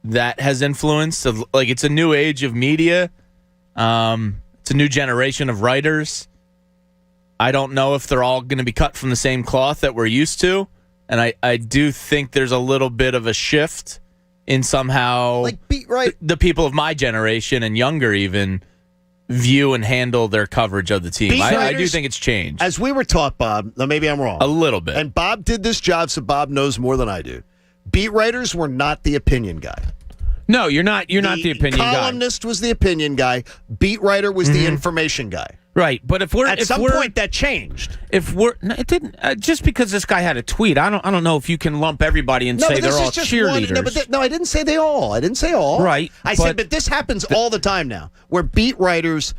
that has influenced. Like, it's a new age of media. It's a new generation of writers. I don't know if they're all going to be cut from the same cloth that we're used to, and I do think there's a little bit of a shift in somehow the people of my generation and younger even view and handle their coverage of the team. I do think it's changed. As we were taught, Bob, now maybe I'm wrong. A little bit. And Bob did this job, so Bob knows more than I do. Beat writers were not the opinion guy. No, you're not the opinion guy. Columnist was the opinion guy. Beat writer was the information guy. Right, but if we're at some point that changed. It didn't. Just because this guy had a tweet, I don't know if you can lump everybody and say they're all cheerleaders. I didn't say they all. I didn't say all. Right, I said, but this happens all the time now, where beat writers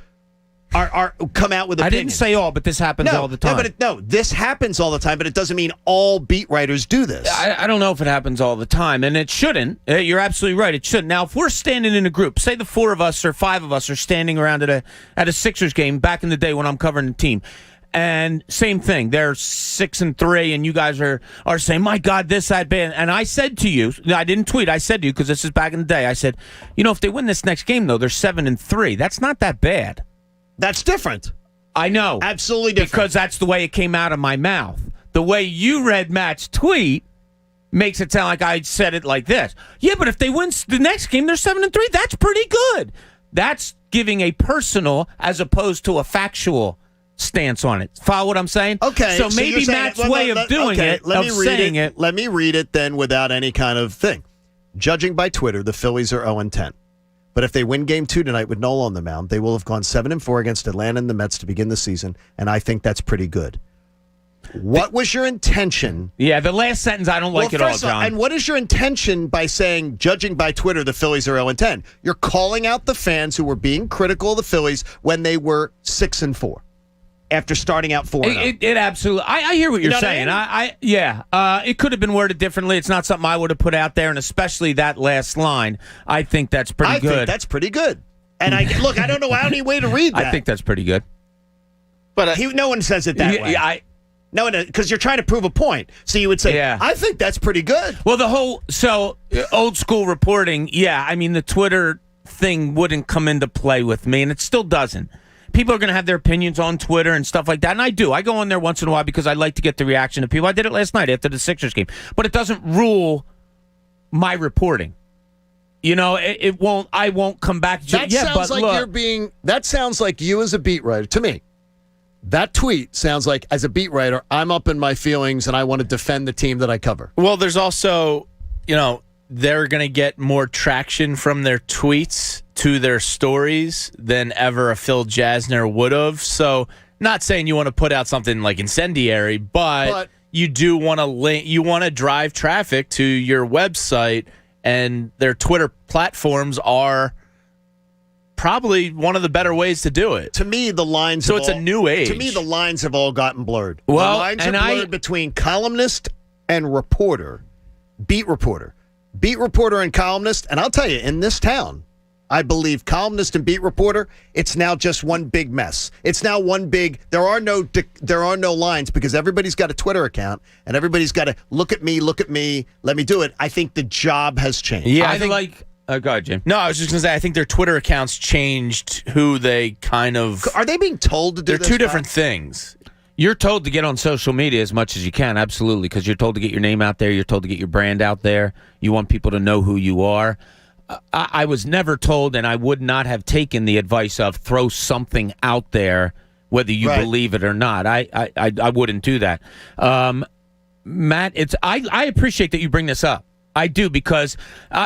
are come out with opinions. I didn't say all, but this happens all the time. This happens all the time, but it doesn't mean all beat writers do this. I don't know if it happens all the time, and it shouldn't. You're absolutely right. It shouldn't. Now, if we're standing in a group, say the 4 of us or 5 of us are standing around at a Sixers game back in the day when I'm covering the team, and same thing, they're 6-3, and you guys are saying, my God, this, that, bad. And I said to you, I didn't tweet, I said to you, because this is back in the day, I said, if they win this next game, though, they're 7-3. That's not that bad. That's different. I know. Absolutely different. Because that's the way it came out of my mouth. The way you read Matt's tweet makes it sound like I said it like this. Yeah, but if they win the next game, they're 7-3. That's pretty good. That's giving a personal as opposed to a factual stance on it. Follow what I'm saying? Okay. So maybe Matt's way of doing it, saying it. Let me read it then without any kind of thing. Judging by Twitter, the Phillies are 0-10. But if they win Game 2 tonight with Nola on the mound, they will have gone 7-4 against Atlanta and the Mets to begin the season, and I think that's pretty good. What was your intention? Yeah, the last sentence I don't like at all, John. And what is your intention by saying, judging by Twitter, the Phillies are 0-10? You're calling out the fans who were being critical of the Phillies when they were 6-4. After starting out 4-0. It absolutely. I hear what you're saying. It could have been worded differently. It's not something I would have put out there, and especially that last line. I think that's pretty good. I think that's pretty good. And I don't know any way to read that. I think that's pretty good. But no one says it that way. No, because you're trying to prove a point. So you would say, I think that's pretty good. Well, old school reporting, the Twitter thing wouldn't come into play with me, and it still doesn't. People are going to have their opinions on Twitter and stuff like that, and I do. I go on there once in a while because I like to get the reaction of people. I did it last night after the Sixers game. But it doesn't rule my reporting. It won't. I won't come back to That sounds like you as a beat writer. To me, that tweet sounds like, as a beat writer, I'm up in my feelings and I want to defend the team that I cover. Well, there's also, they're going to get more traction from their tweets to their stories than ever a Phil Jasner would have. So, not saying you want to put out something like incendiary, but you do want to you want to drive traffic to your website, and their Twitter platforms are probably one of the better ways to do it. To me, the lines. So it's a new age. To me, the lines have all gotten blurred. Well, the lines are blurred between columnist and reporter, beat reporter and columnist. And I'll tell you, in this town, I believe columnist and beat reporter, it's now just one big mess. It's now one big. There are no lines because everybody's got a Twitter account and everybody's got to look at me, let me do it. I think the job has changed. Yeah, I think. Go ahead, Jim. No, I was just going to say, I think their Twitter accounts changed who they kind of. Are they being told to do this? They're two different things. You're told to get on social media as much as you can, absolutely, because you're told to get your name out there. You're told to get your brand out there. You want people to know who you are. I was never told, and I would not have taken the advice of throw something out there, whether you believe it or not. I wouldn't do that. Matt, I appreciate that you bring this up. I do, because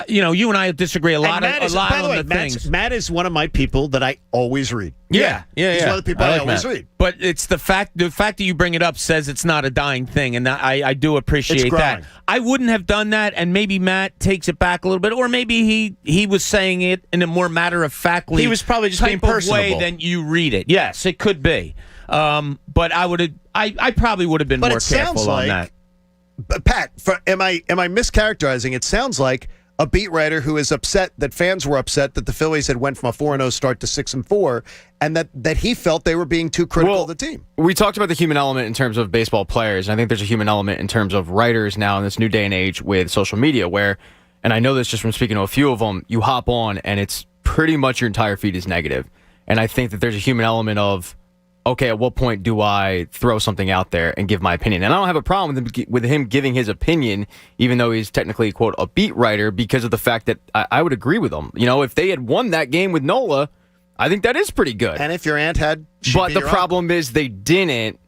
you and I disagree a lot on the things. Matt is one of my people that I always read. Yeah. He's one of the people I always read. But it's the fact that you bring it up says it's not a dying thing, and I do appreciate that. I wouldn't have done that, and maybe Matt takes it back a little bit, or maybe he was saying it in a more matter-of-factly he was probably just being personable way than you read it. Yes, it could be. But I probably would have been more careful on that. But Pat, am I mischaracterizing? It sounds like a beat writer who is upset that fans were upset that the Phillies had went from a 4-0 start to 6-4, and that he felt they were being too critical of the team. We talked about the human element in terms of baseball players, and I think there's a human element in terms of writers now in this new day and age with social media where, and I know this just from speaking to a few of them, you hop on and it's pretty much your entire feed is negative. And I think that there's a human element of, okay, at what point do I throw something out there and give my opinion? And I don't have a problem with him giving his opinion, even though he's technically, quote, a beat writer, because of the fact that I would agree with him. If they had won that game with Nola, I think that is pretty good. And if your aunt had... But the problem is they didn't,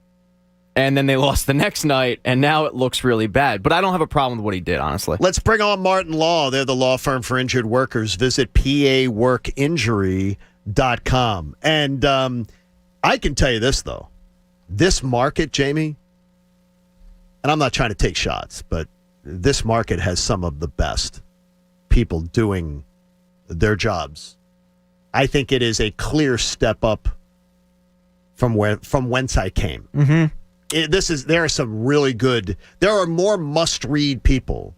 and then they lost the next night, and now it looks really bad. But I don't have a problem with what he did, honestly. Let's bring on Martin Law. They're the law firm for injured workers. Visit paworkinjury.com. And... I can tell you this, though. This market, Jamie, and I'm not trying to take shots, but this market has some of the best people doing their jobs. I think it is a clear step up from whence I came. Mm-hmm. There are some really good. There are more must-read people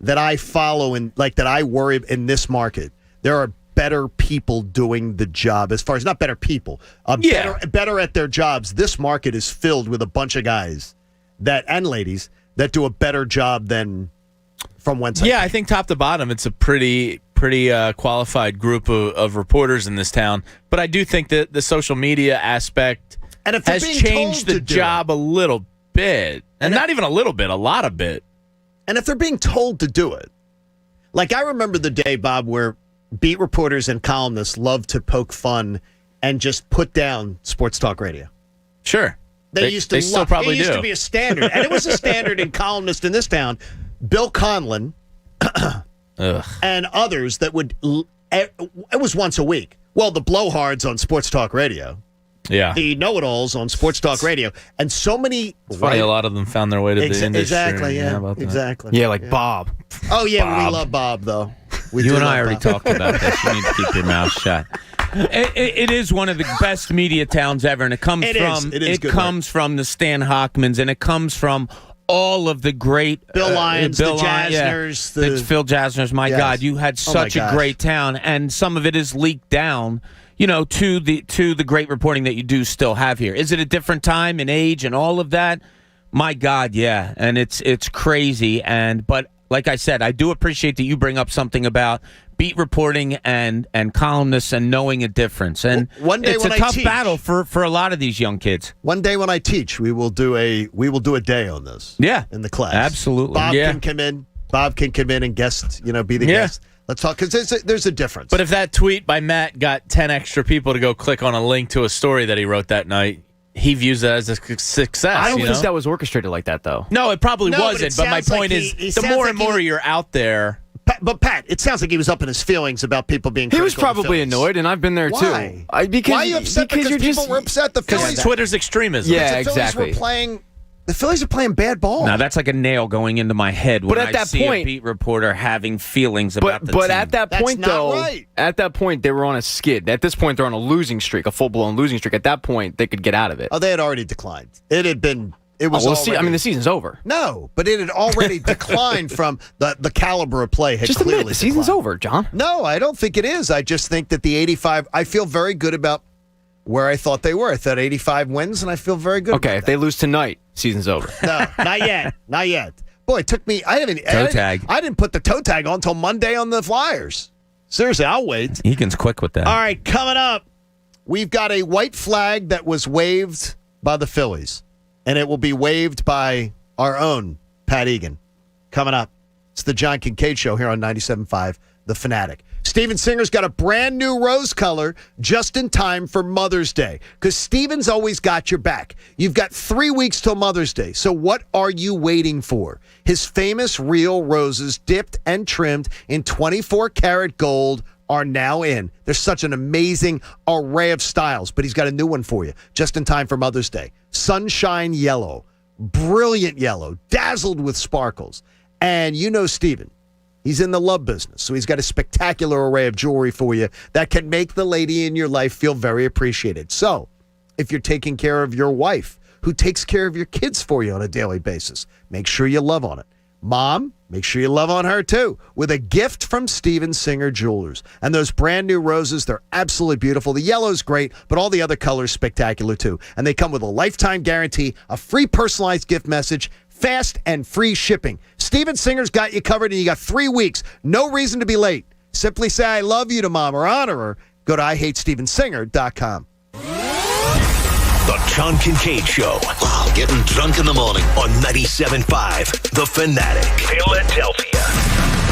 that I follow and that I worry in this market. There are better people doing the job as far as not better people, better at their jobs. This market is filled with a bunch of guys and ladies that do a better job than from whence I came. I think top to bottom, it's a pretty qualified group of reporters in this town. But I do think that the social media aspect has changed the job a little bit. And not even a little bit, a lot of bit. And if they're being told to do it, I remember the day, Bob, where beat reporters and columnists love to poke fun and just put down sports talk radio. Sure. They used to still probably it used do. to be a standard. And it was a standard in columnists in this town. Bill Conlon and others that would, it was once a week. Well, the blowhards on sports talk radio. Yeah. The know-it-alls on sports talk radio. And so many. It's funny, a lot of them found their way to the industry. Exactly, yeah. Exactly. Yeah, Bob. Oh, yeah, Bob. we love Bob, though. You and I already talked about this. You need to keep your mouth shut. It is one of the best media towns ever, and it comes from the Stan Hockmans, and it comes from all of the great Bill Lyons, the Jasners, the Phil Jasners. My God, you had such a great town, and some of it is leaked down, to the great reporting that you do still have here. Is it a different time and age and all of that? My God, yeah, and it's crazy. But like I said, I do appreciate that you bring up something about beat reporting and columnists and knowing a difference. And one day it's when a tough I teach, battle for a lot of these young kids. One day when I teach, we will do a day on this. Yeah, in the class, absolutely. Bob can come in. Bob can come in and guest. Be the guest. Let's talk because there's a difference. But if that tweet by Matt got 10 extra people to go click on a link to a story that he wrote that night, he views that as a success. I don't think that was orchestrated like that, though. No, it probably wasn't. But my point is, the more and more you're out there. But Pat, it sounds like he was up in his feelings about people being. He was probably annoyed, and I've been there too. Why are you upset? Because people were upset. The Phillies. Twitter's extremism. Yeah, the Phillies were playing. The Phillies are playing bad ball. Now that's like a nail going into my head when I see a beat reporter having feelings about the team. But at that point, right. At that point, they were on a skid. At this point, they're on a losing streak, a full-blown losing streak. At that point, they could get out of it. Oh, they had already declined. It had been. It was. The season's over. No, but it had already declined from the caliber of play. Had just clearly admit the season's over, John. No, I don't think it is. I just think that the 85. I feel very good about where I thought they were. I thought 85 wins, and I feel very good. Okay, if they lose tonight, season's over. No, not yet. Not yet. Boy, it took me. I didn't put the toe tag on until Monday on the Flyers. Seriously, I'll wait. Egan's quick with that. All right, coming up, we've got a white flag that was waved by the Phillies, and it will be waved by our own Pat Egan. Coming up, it's the John Kincade Show here on 97.5 The Fanatic. Steven Singer's got a brand new rose color just in time for Mother's Day because Steven's always got your back. You've got 3 weeks till Mother's Day, so what are you waiting for? His famous real roses dipped and trimmed in 24-karat gold are now in. There's such an amazing array of styles, but he's got a new one for you just in time for Mother's Day. Sunshine yellow, brilliant yellow, dazzled with sparkles. And you know Steven. He's in the love business, so he's got a spectacular array of jewelry for you that can make the lady in your life feel very appreciated. So, if you're taking care of your wife, who takes care of your kids for you on a daily basis, make sure you love on it. Mom, make sure you love on her too with a gift from Steven Singer Jewelers. And those brand new roses, they're absolutely beautiful. The yellow's great, but all the other colors spectacular too. And they come with a lifetime guarantee, a free personalized gift message, fast and free shipping. Steven Singer's got you covered, and you got 3 weeks. No reason to be late. Simply say I love you to Mom or honor her. Go to IHateStevenSinger.com. The John Kincade Show. Wow, getting drunk in the morning on 97.5 The Fanatic. Philadelphia.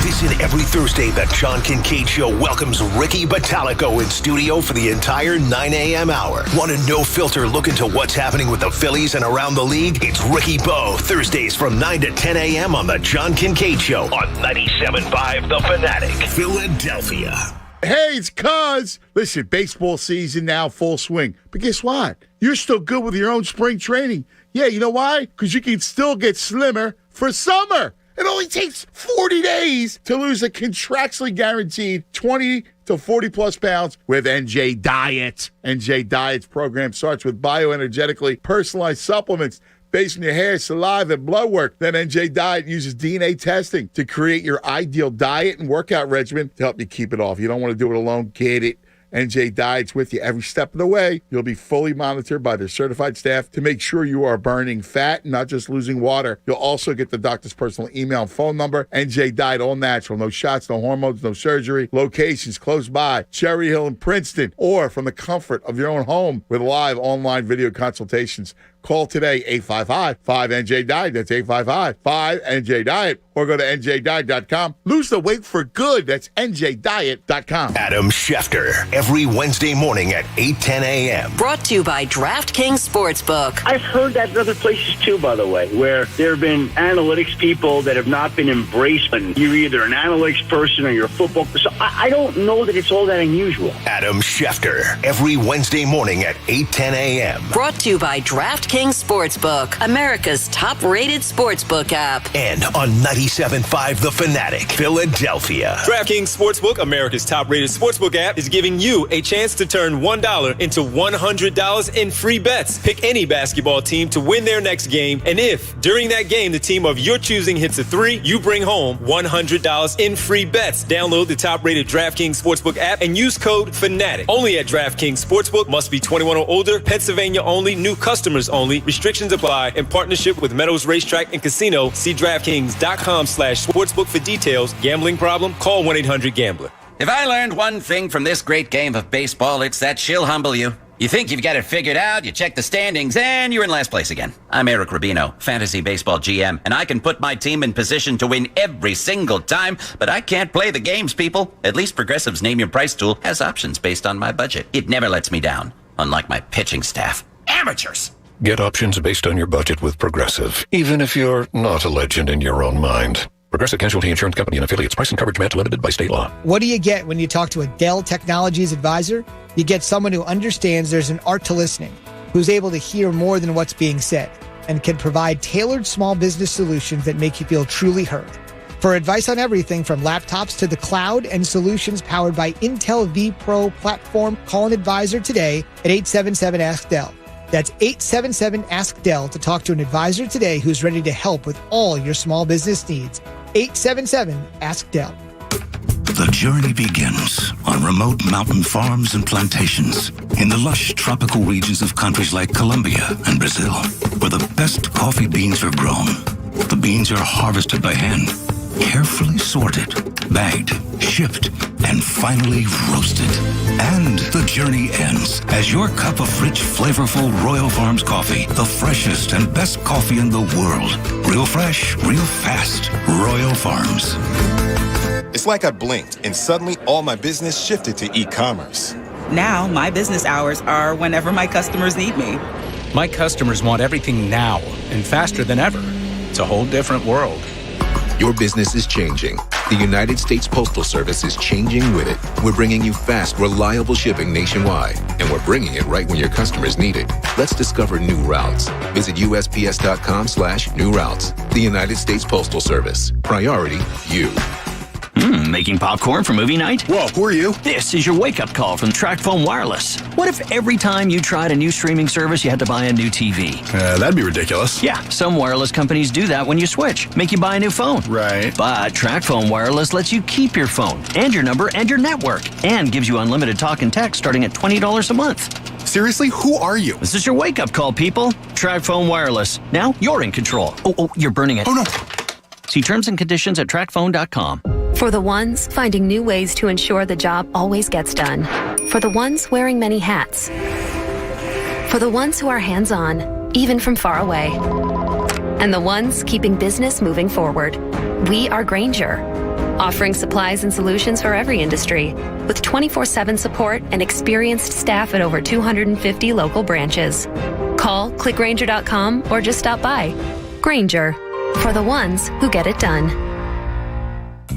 Listen every Thursday, the John Kincade Show welcomes Ricky Batalico in studio for the entire 9 a.m. hour. Want a no-filter look into what's happening with the Phillies and around the league? It's Ricky Bo, Thursdays from 9 to 10 a.m. on the John Kincade Show on 97.5 The Fanatic. Philadelphia. Hey, it's Cuz. Listen, baseball season now, full swing. But guess what? You're still good with your own spring training. Yeah, you know why? Because you can still get slimmer for summer. It only takes 40 days to lose a contractually guaranteed 20 to 40 plus pounds with NJ Diet. NJ Diet's program starts with bioenergetically personalized supplements based on your hair, saliva, and blood work. Then NJ Diet uses DNA testing to create your ideal diet and workout regimen to help you keep it off. You don't want to do it alone. Get it. NJ Diet's with you every step of the way. You'll be fully monitored by their certified staff to make sure you are burning fat and not just losing water. You'll also get the doctor's personal email and phone number. NJ Diet, all natural. No shots, no hormones, no surgery. Locations close by, Cherry Hill and Princeton, or from the comfort of your own home with live online video consultations. Call today, 855-5NJ-DIET. That's 855-5NJ-DIET. Or go to NJDiet.com. Lose the weight for good. That's NJDiet.com. Adam Schefter, every Wednesday morning at 8:10 a.m. Brought to you by DraftKings Sportsbook. I've heard that in other places too, by the way, where there have been analytics people that have not been embraced. And you're either an analytics person or you're a football person. So I don't know that it's all that unusual. Adam Schefter, every Wednesday morning at 8:10 a.m. Brought to you by DraftKings Sportsbook, America's top-rated sportsbook app. And on 97.5 The Fanatic, Philadelphia. DraftKings Sportsbook, America's top-rated sportsbook app, is giving you a chance to turn $1 into $100 in free bets. Pick any basketball team to win their next game, and if, during that game, the team of your choosing hits a three, you bring home $100 in free bets. Download the top-rated DraftKings Sportsbook app and use code FANATIC. Only at DraftKings Sportsbook. Must be 21 or older. Pennsylvania only. New customers only. Restrictions apply. In partnership with Meadows Racetrack and Casino. See DraftKings.com/sportsbook for details. Gambling problem? Call 1-800-GAMBLER. If I learned one thing from this great game of baseball, it's that she'll humble you. You think you've got it figured out, you check the standings, and you're in last place again. I'm Eric Rubino, Fantasy Baseball GM, and I can put my team in position to win every single time, but I can't play the games, people. At least Progressive's Name Your Price tool has options based on my budget. It never lets me down, unlike my pitching staff. Amateurs! Get options based on your budget with Progressive, even if you're not a legend in your own mind. Progressive Casualty Insurance Company and affiliates. Price and coverage match limited by state law. What do you get when you talk to a Dell Technologies advisor? You get someone who understands there's an art to listening, who's able to hear more than what's being said, and can provide tailored small business solutions that make you feel truly heard. For advice on everything from laptops to the cloud and solutions powered by Intel vPro platform, call an advisor today at 877-ASK-DELL. That's 877-ASK-DELL to talk to an advisor today who's ready to help with all your small business needs. 877-ASK-DELL. The journey begins on remote mountain farms and plantations in the lush tropical regions of countries like Colombia and Brazil, where the best coffee beans are grown. The beans are harvested by hand, carefully sorted, bagged, shipped, and finally roasted. And the journey ends as your cup of rich, flavorful Royal Farms coffee, the freshest and best coffee in the world. Real fresh, real fast. Royal Farms. It's like I blinked and suddenly all my business shifted to e-commerce. Now my business hours are whenever my customers need me. My customers want everything now and faster than ever. It's a whole different world. Your business is changing. The United States Postal Service is changing with it. We're bringing you fast, reliable shipping nationwide, and we're bringing it right when your customers need it. Let's discover new routes. Visit USPS.com/new routes. The United States Postal Service. Priority, you. Making popcorn for movie night? Whoa, who are you? This is your wake-up call from TracFone Wireless. What if every time you tried a new streaming service, you had to buy a new TV? That'd be ridiculous. Yeah, some wireless companies do that when you switch. Make you buy a new phone. Right. But TracFone Wireless lets you keep your phone and your number and your network and gives you unlimited talk and text starting at $20 a month. Seriously, who are you? This is your wake-up call, people. TracFone Wireless. Now you're in control. Oh, you're burning it. Oh, no. See terms and conditions at TracFone.com. For the ones finding new ways to ensure the job always gets done. For the ones wearing many hats. For the ones who are hands-on, even from far away. And the ones keeping business moving forward. We are Grainger, offering supplies and solutions for every industry, with 24/7 support and experienced staff at over 250 local branches. Call, click Grainger.com, or just stop by. Grainger, for the ones who get it done.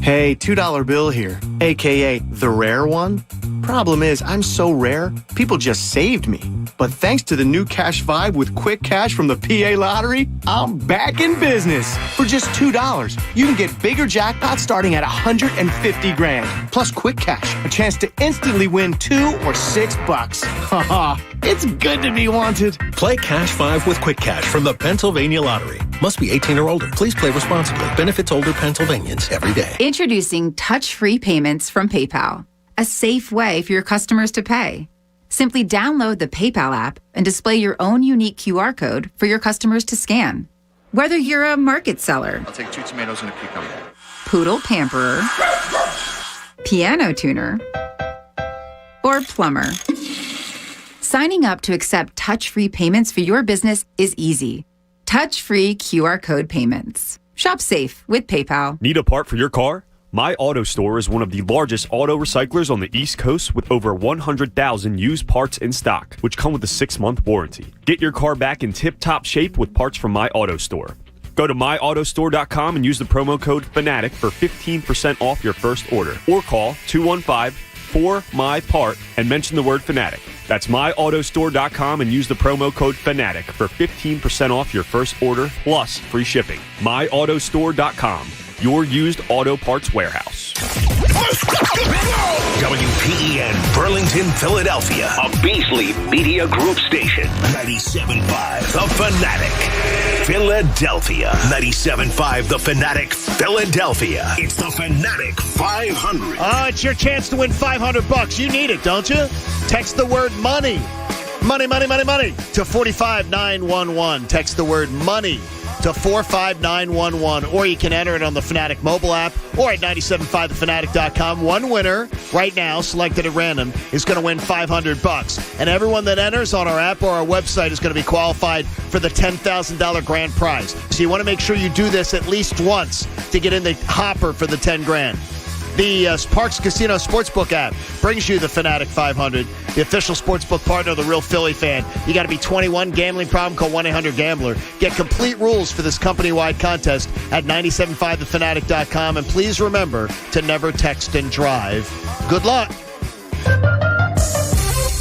Hey, $2 bill here, a.k.a. the rare one. Problem is, I'm so rare, people just saved me. But thanks to the new Cash Vibe with Quick Cash from the PA Lottery, I'm back in business. For just $2, you can get bigger jackpots starting at $150,000. Plus Quick Cash, a chance to instantly win $2 or $6. Haha, it's good to be wanted. Play Cash 5 with Quick Cash from the Pennsylvania Lottery. Must be 18 or older. Please play responsibly. Benefits older Pennsylvanians every day. Introducing touch-free payments from PayPal. A safe way for your customers to pay. Simply download the PayPal app and display your own unique QR code for your customers to scan. Whether you're a market seller, I'll take 2 tomatoes and a cucumber. poodle pamperer, piano tuner, or plumber. Signing up to accept touch-free payments for your business is easy. Touch-free QR code payments. Shop safe with PayPal. Need a part for your car? My Auto Store is one of the largest auto recyclers on the East Coast with over 100,000 used parts in stock, which come with a 6-month warranty. Get your car back in tip-top shape with parts from My Auto Store. Go to myautostore.com and use the promo code FANATIC for 15% off your first order. Or call 215-4MY-PART and mention the word FANATIC. That's myautostore.com and use the promo code FANATIC for 15% off your first order plus free shipping. myautostore.com. Your used auto parts warehouse. WPEN Burlington, Philadelphia. A Beasley Media Group station. 97.5 The Fanatic. Philadelphia. 97.5 The Fanatic. Philadelphia. It's The Fanatic 500. Oh, it's your chance to win $500. You need it, don't you? Text the word money. Money, money, money, money to 45911. Text the word money to 45911, or you can enter it on the Fanatic mobile app or at 97.5thefanatic.com. One winner right now, selected at random, is going to win $500. And everyone that enters on our app or our website is going to be qualified for the $10,000 grand prize. So you want to make sure you do this at least once to get in the hopper for the 10 grand. The Parks Casino Sportsbook app brings you the Fanatic 500, the official sportsbook partner of the Real Philly Fan. You got to be 21. Gambling problem? Call 1-800-GAMBLER. Get complete rules for this company-wide contest at 97.5thefanatic.com. And please remember to never text and drive. Good luck.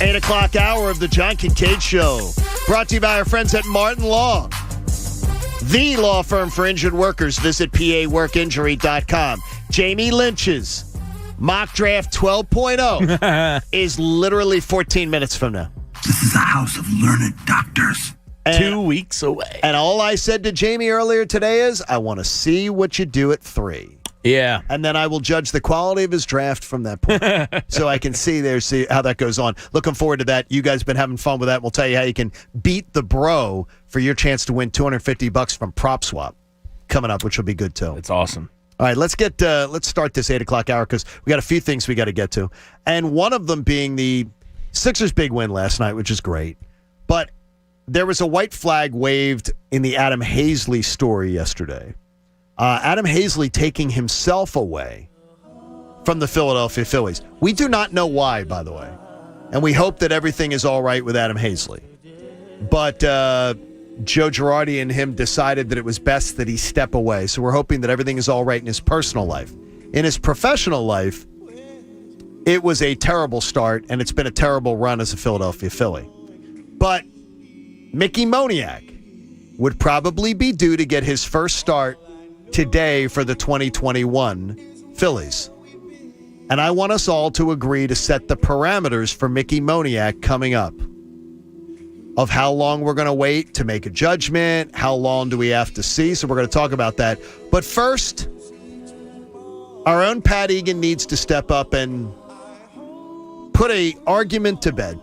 8 o'clock hour of the John Kincade Show. Brought to you by our friends at Martin Law. The law firm for injured workers. Visit paworkinjury.com. Jamie Lynch's mock draft 12.0 is literally 14 minutes from now. This is a house of learned doctors. And, 2 weeks away. And all I said to Jamie earlier today is, I want to see what you do at 3. Yeah. And then I will judge the quality of his draft from that point. So I can see how that goes on. Looking forward to that. You guys been having fun with that. We'll tell you how you can beat the bro for your chance to win $250 from Prop Swap coming up, which will be good too. It's awesome. All right, let's start this 8 o'clock hour because we got a few things we got to get to. And one of them being the Sixers' big win last night, which is great. But there was a white flag waved in the Adam Hazley story yesterday. Adam Hazley taking himself away from the Philadelphia Phillies. We do not know why, by the way. And we hope that everything is all right with Adam Hazley. But Joe Girardi and him decided that it was best that he step away. So we're hoping that everything is all right in his personal life. In his professional life, it was a terrible start, and it's been a terrible run as a Philadelphia Philly. But Mickey Moniak would probably be due to get his first start today for the 2021 Phillies. And I want us all to agree to set the parameters for Mickey Moniak coming up. Of how long we're going to wait to make a judgment, how long do we have to see? So we're going to talk about that. But first, our own Pat Egan needs to step up and put an argument to bed.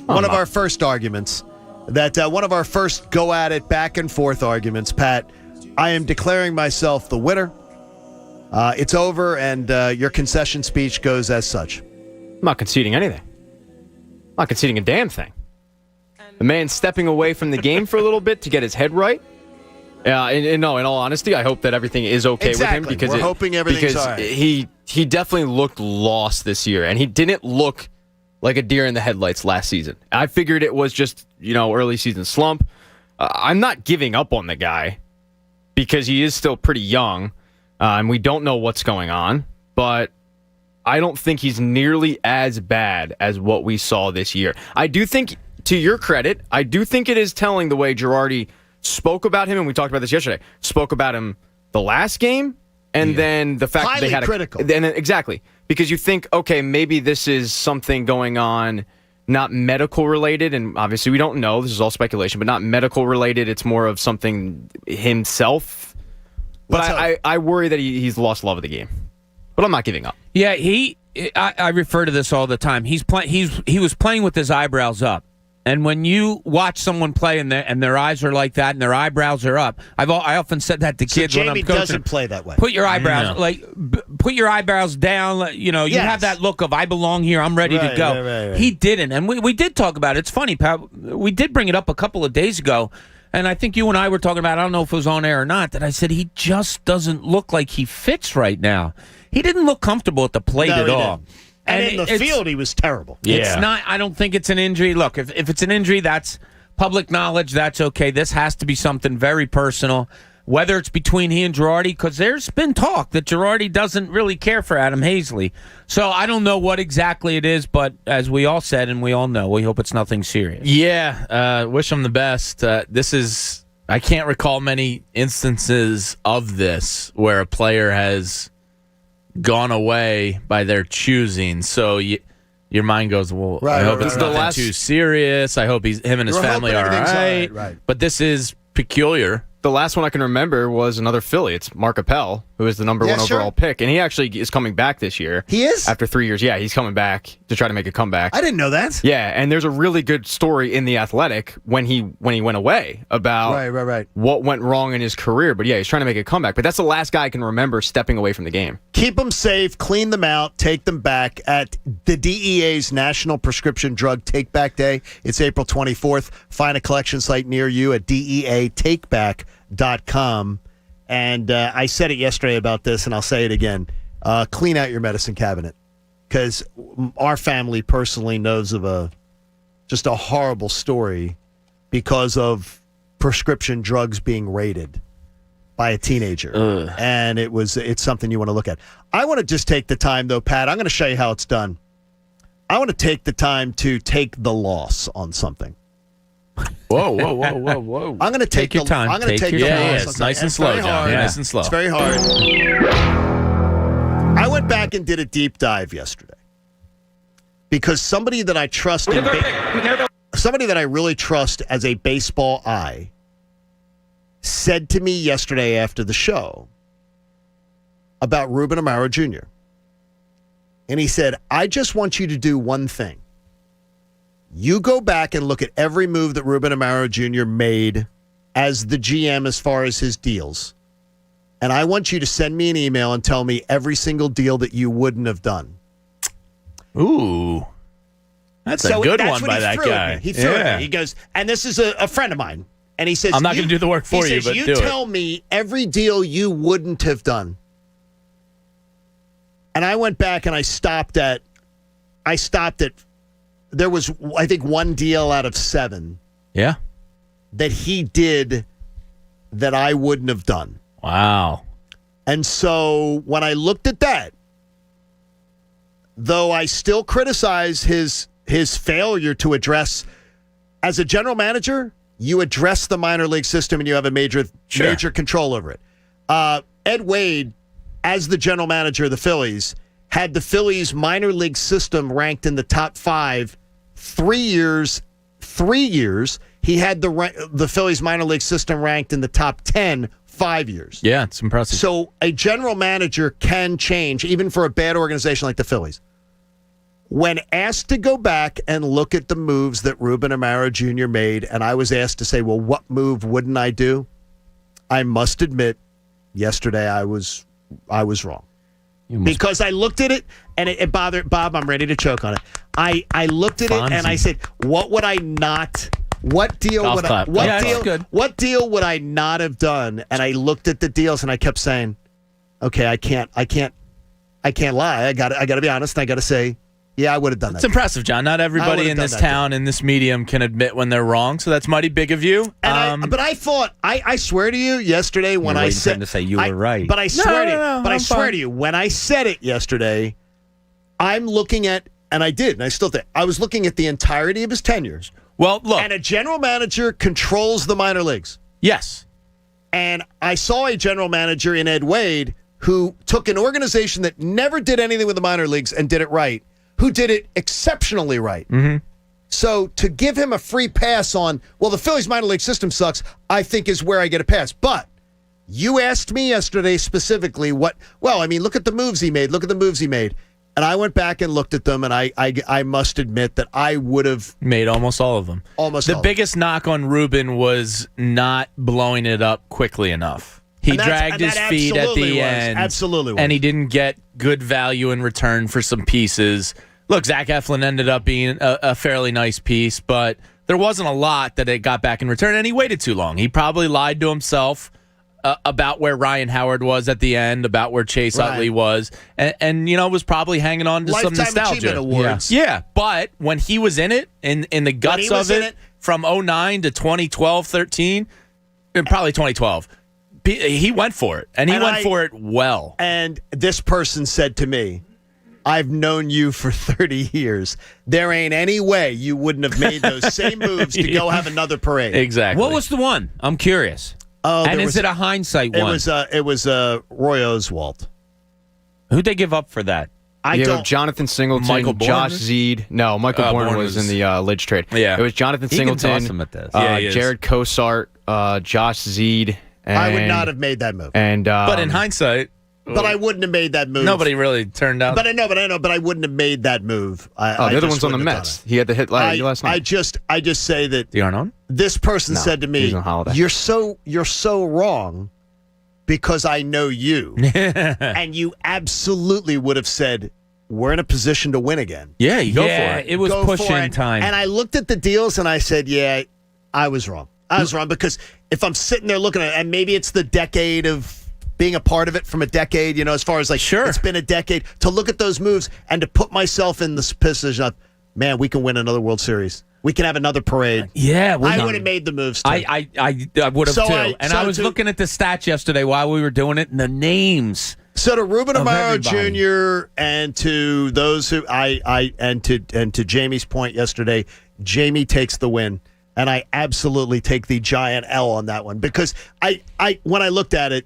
One of our first arguments, one of our first go at it back and forth arguments, Pat, I am declaring myself the winner. It's over, and your concession speech goes as such. I'm not conceding anything. I'm not conceding a damn thing. The man's stepping away from the game for a little bit to get his head right. In all honesty, I hope that everything is okay with him because we're hoping everything's all right. He definitely looked lost this year, and he didn't look like a deer in the headlights last season. I figured it was just early season slump. I'm not giving up on the guy because he is still pretty young, and we don't know what's going on. But I don't think he's nearly as bad as what we saw this year. I do think, to your credit, I do think it is telling the way Girardi spoke about him, and we talked about this yesterday, spoke about him the last game, and then the fact that they had critical. Exactly. Because you think, okay, maybe this is something going on, not medical related, and obviously we don't know, this is all speculation, but not medical related, it's more of something himself. But I worry that he's lost love of the game. But I'm not giving up. Yeah, I refer to this all the time. He was playing with his eyebrows up. And when you watch someone play and their eyes are like that and their eyebrows are up, I often said that to kids when I'm coaching. Jamie doesn't play that way. Put your eyebrows put your eyebrows down. You have that look of I belong here. I'm ready to go. Right. He didn't, and we did talk about it. It's funny, Pat. We did bring it up a couple of days ago, and I think you and I were talking about. I don't know if it was on air or not. That I said he just doesn't look like he fits right now. He didn't look comfortable at the plate at all. Didn't. And in the field, he was terrible. It's not. I don't think it's an injury. Look, if it's an injury, that's public knowledge. That's okay. This has to be something very personal. Whether it's between he and Girardi, because there's been talk that Girardi doesn't really care for Adam Hazley. So I don't know what exactly it is, but as we all said and we all know, we hope it's nothing serious. Yeah, wish him the best. I can't recall many instances of this where a player has gone away by their choosing. So your mind goes, well, I hope it's nothing too serious. I hope him and his family are all right. Right. But this is peculiar. The last one I can remember was another Philly. It's Mark Appel, who is the number one overall pick. And he actually is coming back this year. He is? After 3 years. Yeah, he's coming back to try to make a comeback. I didn't know that. Yeah, and there's a really good story in The Athletic when he went away about what went wrong in his career. But yeah, he's trying to make a comeback. But that's the last guy I can remember stepping away from the game. Keep them safe, clean them out, take them back at the DEA's National Prescription Drug Take-Back Day. It's April 24th. Find a collection site near you at DEATakeback.com. And I said it yesterday about this, and I'll say it again. Clean out your medicine cabinet, because our family personally knows of just a horrible story because of prescription drugs being raided by a teenager. And it's something you want to look at. I want to just take the time, though, Pat. I'm going to show you how it's done. I want to take the time to take the loss on something. Whoa. I'm going to take your time. I'm going to take the loss. It's nice and slow, John. Yeah. Nice and slow. It's very hard. I went back and did a deep dive yesterday because somebody that I trust, somebody that I really trust as a baseball eye, said to me yesterday after the show about Ruben Amaro Jr. And he said, I just want you to do one thing. You go back and look at every move that Ruben Amaro Jr. made as the GM as far as his deals. And I want you to send me an email and tell me every single deal that you wouldn't have done. Ooh. That's a good one by that guy. He threw it at me. He goes, and this is a friend of mine. And he says, I'm not going to do the work for you, but do it. You tell me every deal you wouldn't have done. And I went back and I stopped at, there was, I think, one deal out of 7. Yeah. That he did that I wouldn't have done. Wow. And so when I looked at that, though I still criticize his failure to address, as a general manager, you address the minor league system and you have a major control over it. Ed Wade, as the general manager of the Phillies, had the Phillies minor league system ranked in the top 5 3 years. 3 years. He had the Phillies minor league system ranked in the top 10 5 years. Yeah, it's impressive. So a general manager can change, even for a bad organization like the Phillies. When asked to go back and look at the moves that Ruben Amaro Jr. made, and I was asked to say, well, what move wouldn't I do? I must admit, yesterday I was wrong. Because I looked at it, and it bothered Bob. I'm ready to choke on it. I looked at it, and I said, what would I not... What deal would I not have done? And I looked at the deals and I kept saying, okay, I can't lie. I got to be honest. I got to say, yeah, I would have done that. It's impressive, John. Not everybody in this town, in this medium, can admit when they're wrong. So that's mighty big of you. But I thought, I swear to you, yesterday when I said to say you were right. But I swear to you, when I said it yesterday, I'm looking at, and I did, and I still think, I was looking at the entirety of his tenures. Well, look. And a general manager controls the minor leagues. Yes. And I saw a general manager in Ed Wade who took an organization that never did anything with the minor leagues and did it right, who did it exceptionally right. Mm-hmm. So to give him a free pass on, well, the Phillies minor league system sucks, I think is where I get a pass. But you asked me yesterday specifically look at the moves he made. Look at the moves he made. And I went back and looked at them, and I must admit that I would have made almost all of them. The biggest knock on Ruben was not blowing it up quickly enough. He dragged his feet at the end. Absolutely. And he didn't get good value in return for some pieces. Look, Zach Eflin ended up being a fairly nice piece, but there wasn't a lot that it got back in return, and he waited too long. He probably lied to himself about where Ryan Howard was at the end, about where Chase Utley was, and was probably hanging on to some nostalgia. Achievement Awards. Yeah, but when he was in it, in the guts of it, from 2009 to 2012, 13, and probably 2012, he went for it, and he went for it well. And this person said to me, I've known you for 30 years. There ain't any way you wouldn't have made those same moves to go have another parade. Exactly. What was the one? I'm curious. And is it a hindsight one? It was Roy Oswalt. Who'd they give up for that? Jonathan Singleton, Michael Bourne? Josh Zeed. No, Michael Bourne was in the Lidge trade. Yeah. It was Jonathan Singleton, awesome at this. Jared Cosart, Josh Zeed. And, I would not have made that move. And but in hindsight, but I wouldn't have made that move. Nobody really turned out. But I know. But I wouldn't have made that move. The other one's on the Mets. He had the hit last night. I just say that D'Arnaud? This person said to me, he's on holiday. You're so wrong because I know you. And you absolutely would have said, we're in a position to win again. Yeah, you go for it. It was pushing time. And I looked at the deals and I said, yeah, I was wrong. I was wrong because if I'm sitting there looking at it, and maybe it's the decade of being a part of it from a decade, as far as it's been a decade, to look at those moves and to put myself in this position of, man, we can win another World Series. We can have another parade. Yeah, I would have made the moves too. I would have too. I was looking at the stats yesterday while we were doing it, and the names. So to Ruben Amaro Jr. and to those who and to Jamie's point yesterday, Jamie takes the win, and I absolutely take the giant L on that one because when I looked at it,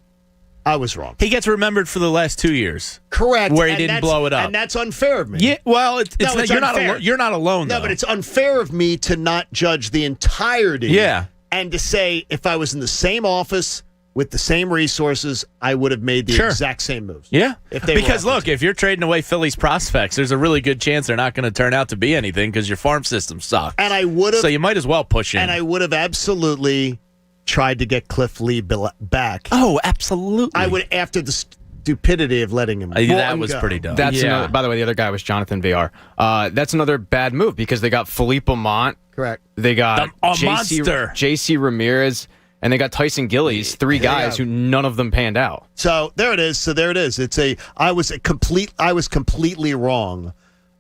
I was wrong. He gets remembered for the last 2 years. Correct. Where he didn't blow it up. And that's unfair of me. Yeah, well, you're unfair. You're not alone, No, though. but it's unfair of me to not judge the entirety. Yeah. And to say if I was in the same office with the same resources, I would have made the exact same moves. Yeah. Because look, if you're trading away Phillies prospects, there's a really good chance they're not going to turn out to be anything because your farm system sucks. And I would have. So you might as well push in. And I would have absolutely tried to get Cliff Lee back. Oh, absolutely. I would, after the stupidity of letting him that was go. pretty dumb. That's another, by the way, the other guy was Jonathan VR. That's another bad move because they got Philippe Amont. Correct. They got monster. JC Ramirez, and they got Tyson Gillies, three guys who none of them panned out. So there it is. I was completely wrong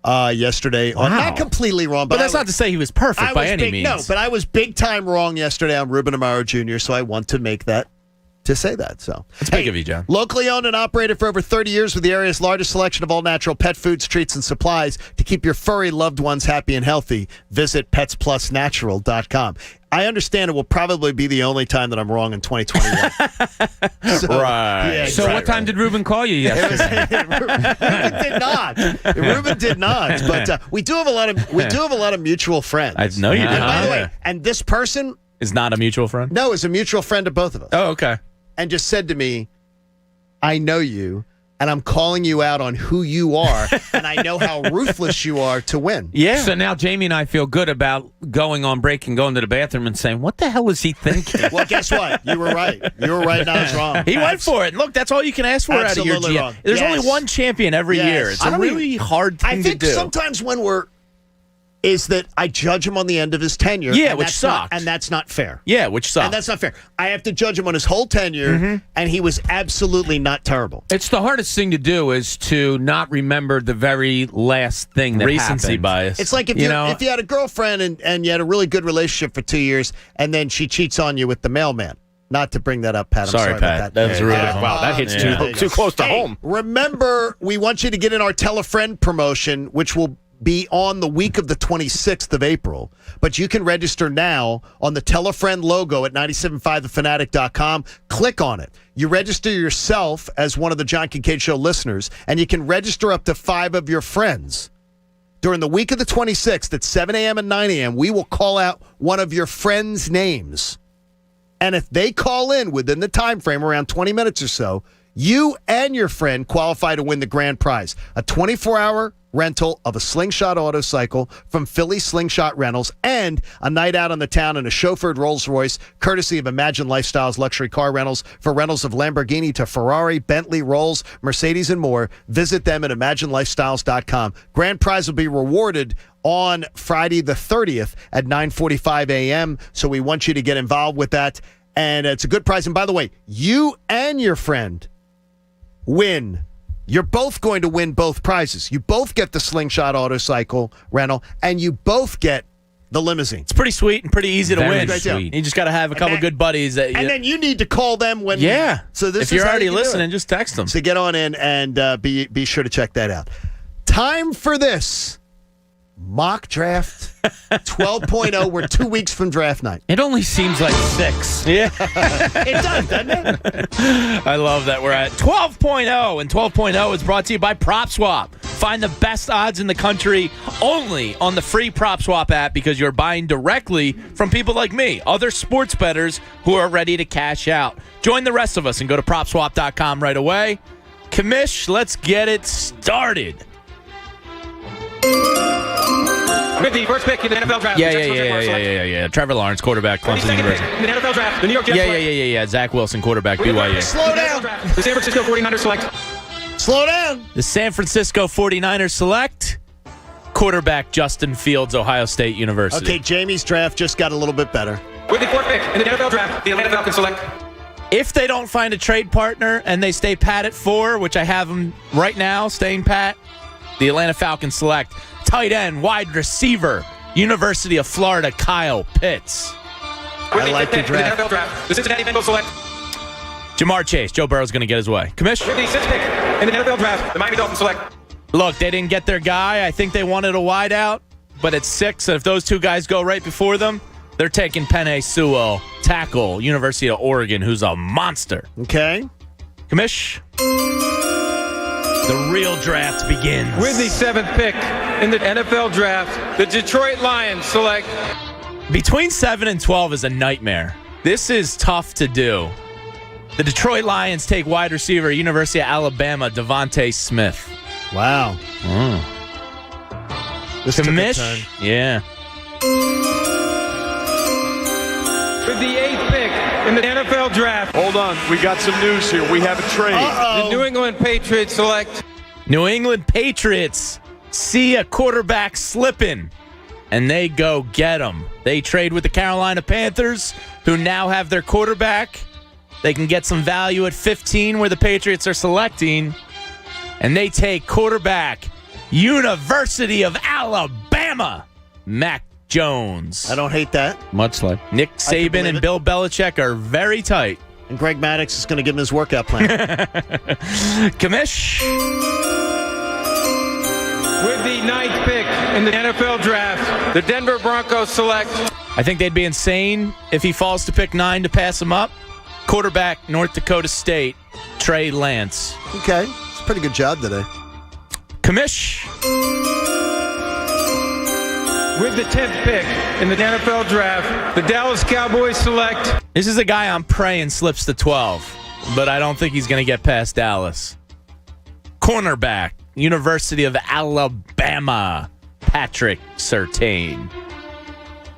yesterday. Wow. Not completely wrong, but that's not to say he was perfect by any means. No, but I was big time wrong yesterday on Ruben Amaro Jr., so I want to make that, to say that. So it's big of you, John. Locally owned and operated for over 30 years with the area's largest selection of all-natural pet foods, treats, and supplies to keep your furry loved ones happy and healthy. Visit petsplusnatural.com. I understand it will probably be the only time that I'm wrong in 2021. So, right. Yeah, so what time did Ruben call you yesterday? Ruben did not. But we do have a lot of mutual friends. I know you do. And by the way, and this person is not a mutual friend? No, is a mutual friend of both of us. Oh, okay. And just said to me, I know you, and I'm calling you out on who you are, and I know how ruthless you are to win. Yeah. So now Jamie and I feel good about going on break and going to the bathroom and saying, what the hell is he thinking? Well, guess what? You were right. You were right, and I was wrong. He went for it. Look, that's all you can ask for out of your GM. Wrong. There's only one champion every year. It's a really hard thing to do. I think sometimes when is that I judge him on the end of his tenure. Yeah, which sucks. And that's not fair. Yeah, which sucks. And that's not fair. I have to judge him on his whole tenure, and he was absolutely not terrible. It's the hardest thing to do is to not remember the very last thing that Recency happened. bias. It's like if you had a girlfriend and you had a really good relationship for 2 years, and then she cheats on you with the mailman. Not to bring that up, Pat. I'm Sorry, sorry Pat. about That was rude. Wow, that hits too close to home. Remember, we want you to get in our Tell a Friend promotion, which will be on the week of the 26th of April. But you can register now on the Tell a Friend logo at 97.5thefanatic.com. Click on it. You register yourself as one of the John Kincade Show listeners, and you can register up to 5 of your friends. During the week of the 26th at 7 a.m. and 9 a.m., we will call out one of your friends' names. And if they call in within the time frame, around 20 minutes or so, you and your friend qualify to win the grand prize, a 24-hour rental of a Slingshot Autocycle from Philly Slingshot Rentals and a night out on the town in a chauffeured Rolls-Royce, courtesy of Imagine Lifestyles Luxury Car Rentals for rentals of Lamborghini to Ferrari, Bentley, Rolls, Mercedes, and more. Visit them at ImagineLifestyles.com. Grand prize will be rewarded on Friday the 30th at 9:45 a.m., so we want you to get involved with that. And it's a good prize. And by the way, you and your friend win. You're both going to win both prizes. You both get the Slingshot Autocycle rental, and you both get the limousine. It's pretty sweet and pretty easy to Very win. sweet. You just got to have a couple good buddies. And then you need to call them when. Yeah. So this if is you're how already you can do listening, it. just text them. So get on in and be sure to check that out. Time for this mock draft 12.0. We're 2 weeks from draft night. It only seems like 6. Yeah. It does, doesn't it? I love that we're at 12.0, and 12.0 is brought to you by PropSwap. Find the best odds in the country only on the free PropSwap app because you're buying directly from people like me, other sports bettors who are ready to cash out. Join the rest of us and go to PropSwap.com right away. Commish, let's get it started. With the first pick in the NFL draft. Yeah. Trevor Lawrence, quarterback, Clemson University. In the NFL draft, the New York Jets Yeah. Zach Wilson, quarterback, BYU. Slow down. The San Francisco 49ers select. Slow down. The San Francisco 49ers select quarterback Justin Fields, Ohio State University. Okay, Jamie's draft just got a little bit better. With the fourth pick in the NFL draft, the Atlanta Falcons select. If they don't find a trade partner and they stay pat at 4, which I have them right now staying pat, the Atlanta Falcons select tight end, wide receiver, University of Florida, Kyle Pitts. I like the draft. In the NFL draft, the Cincinnati Bengals select. Jamar Chase. Joe Burrow's going to get his way. Commissioner. With the sixth pick in the NFL draft, the Miami Dolphins select. Look, they didn't get their guy. I think they wanted a wideout, but it's 6, and if those two guys go right before them, they're taking Penei Sewell, tackle, University of Oregon, who's a monster. Okay. Commish. The real draft begins. With the 7th pick in the NFL draft, the Detroit Lions select. Between 7 and 12 is a nightmare. This is tough to do. The Detroit Lions take wide receiver, University of Alabama, Devontae Smith. Wow. This took a turn. Commish. Yeah. With the 8th pick in the NFL draft. Hold on. We got some news here. We have a trade. The New England Patriots select. New England Patriots see a quarterback slipping, and they go get him. They trade with the Carolina Panthers, who now have their quarterback. They can get some value at 15 where the Patriots are selecting, and they take quarterback, University of Alabama, Mac Jones. I don't hate that. Much like Nick Saban and Bill Belichick are very tight. And Greg Maddux is going to give him his workout plan. Commish. With the 9th pick in the NFL draft, the Denver Broncos select. I think they'd be insane if he falls to pick 9 to pass him up. Quarterback, North Dakota State, Trey Lance. Okay. It's a pretty good job today. Commish. With the 10th pick in the NFL draft, the Dallas Cowboys select. This is a guy I'm praying slips to 12, but I don't think he's going to get past Dallas. Cornerback, University of Alabama, Patrick Surtain.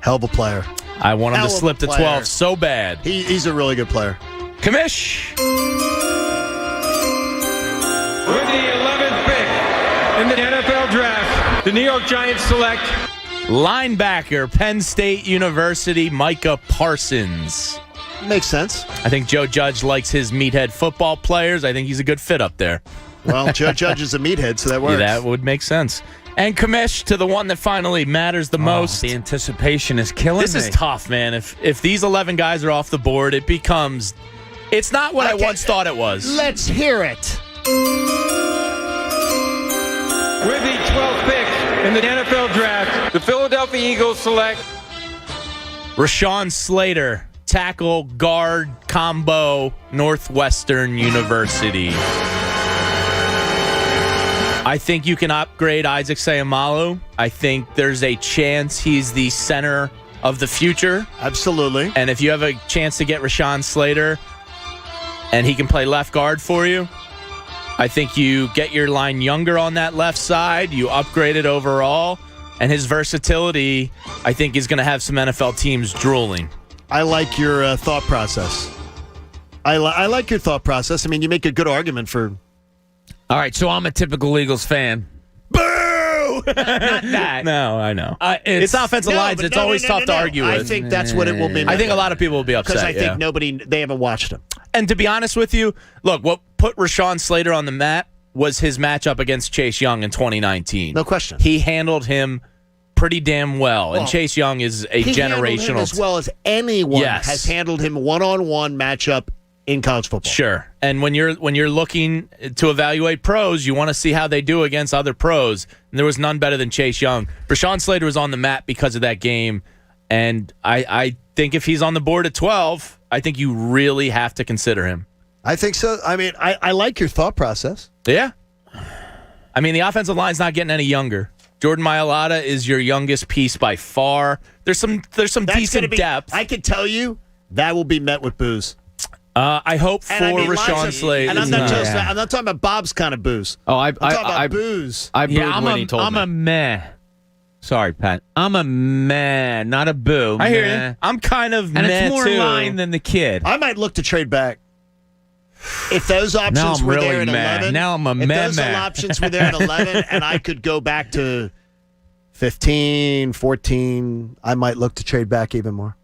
Hell of a player. I want him to slip to 12 so bad. He's a really good player. Commish. With the 11th pick in the NFL draft, the New York Giants select. Linebacker, Penn State University, Micah Parsons. Makes sense. I think Joe Judge likes his meathead football players. I think he's a good fit up there. Well, Joe Judge is a meathead, so that works. Yeah, that would make sense. And commish to the one that finally matters the most. The anticipation is killing This me. is tough, man. If these 11 guys are off the board, it becomes... It's not what I once thought it was. Let's hear it. With the 12th pick in the NFL Draft, the Philadelphia Eagles select Rashawn Slater, tackle guard combo, Northwestern University. I think you can upgrade Isaac Seumalo. I think there's a chance he's the center of the future. Absolutely. And if you have a chance to get Rashawn Slater and he can play left guard for you, I think you get your line younger on that left side. You upgrade it overall. And his versatility, I think, is going to have some NFL teams drooling. I like your thought process. I like your thought process. I mean, you make a good argument for... All right, so I'm a typical Eagles fan. Boo! Not that. No, I know. It's offensive lines. It's always tough to argue with. I think that's what it will be. I think a lot of people will be upset. Because I think they haven't watched him. And to be honest with you, look, what put Rashawn Slater on the map was his matchup against Chase Young in 2019. No question. He handled him pretty damn well. And Chase Young is a he generational... handled him as well as anyone has handled him one-on-one matchup in college football. Sure. And when you're looking to evaluate pros, you want to see how they do against other pros. And there was none better than Chase Young. Rashawn Slater was on the map because of that game. And I think if he's on the board at 12, I think you really have to consider him. I think so. I mean, I like your thought process. Yeah. I mean, the offensive line's not getting any younger. Jordan Mailata is your youngest piece by far. There's some decent depth. I can tell you that will be met with boos. I hope for Rashawn Slater. And I'm not talking about Bob's kind of booze. I'm talking about booze. I booed when he told me. I'm a meh. Sorry, Pat. I'm a meh, not a boo. I hear you. I'm kind of and meh, it's more too. in line than the kid. I might look to trade back. If those options were there at 11. Now I'm a meh. If those options were there at 11 and I could go back to 15, 14, I might look to trade back even more.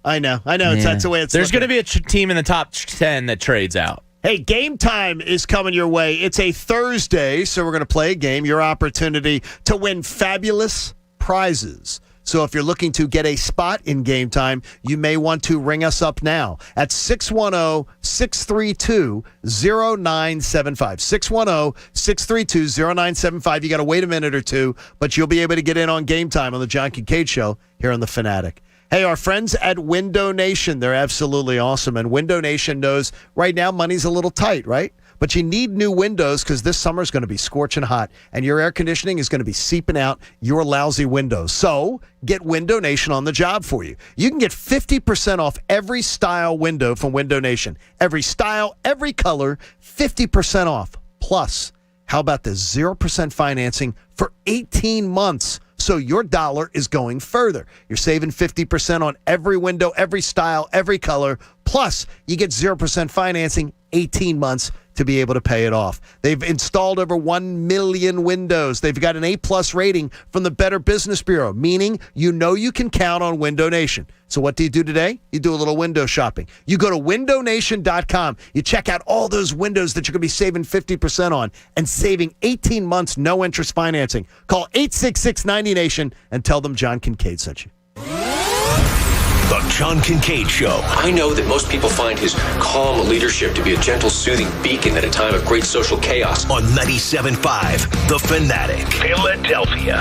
I know. That's the way it's There's going to be a team in the top 10 that trades out. Hey, game time is coming your way. It's a Thursday, so we're going to play a game. Your opportunity to win fabulous prizes. So if you're looking to get a spot in game time, you may want to ring us up now at 610-632-0975. 610-632-0975. You got to wait a minute or two, but you'll be able to get in on game time on the John Kincade Show here on The Fanatic. Hey, our friends at Window Nation, they're absolutely awesome. And Window Nation knows right now money's a little tight, right? But you need new windows because this summer is going to be scorching hot, and your air conditioning is going to be seeping out your lousy windows. So get Window Nation on the job for you. You can get 50% off every style window from Window Nation. Every style, every color, 50% off. Plus, how about the 0% financing for 18 months? So your dollar is going further. You're saving 50% on every window, every style, every color. Plus, you get 0% financing, 18 months to be able to pay it off. They've installed over 1 million windows. They've got an A+ rating from the Better Business Bureau, meaning you know you can count on Window Nation. So what do you do today? You do a little window shopping. You go to windownation.com. You check out all those windows that you're going to be saving 50% on and saving 18 months, no interest financing. Call 866-90-NATION and tell them John Kincade sent you. The John Kincade Show. I know that most people find his calm leadership to be a gentle, soothing beacon at a time of great social chaos. On 97.5 The Fanatic. Philadelphia.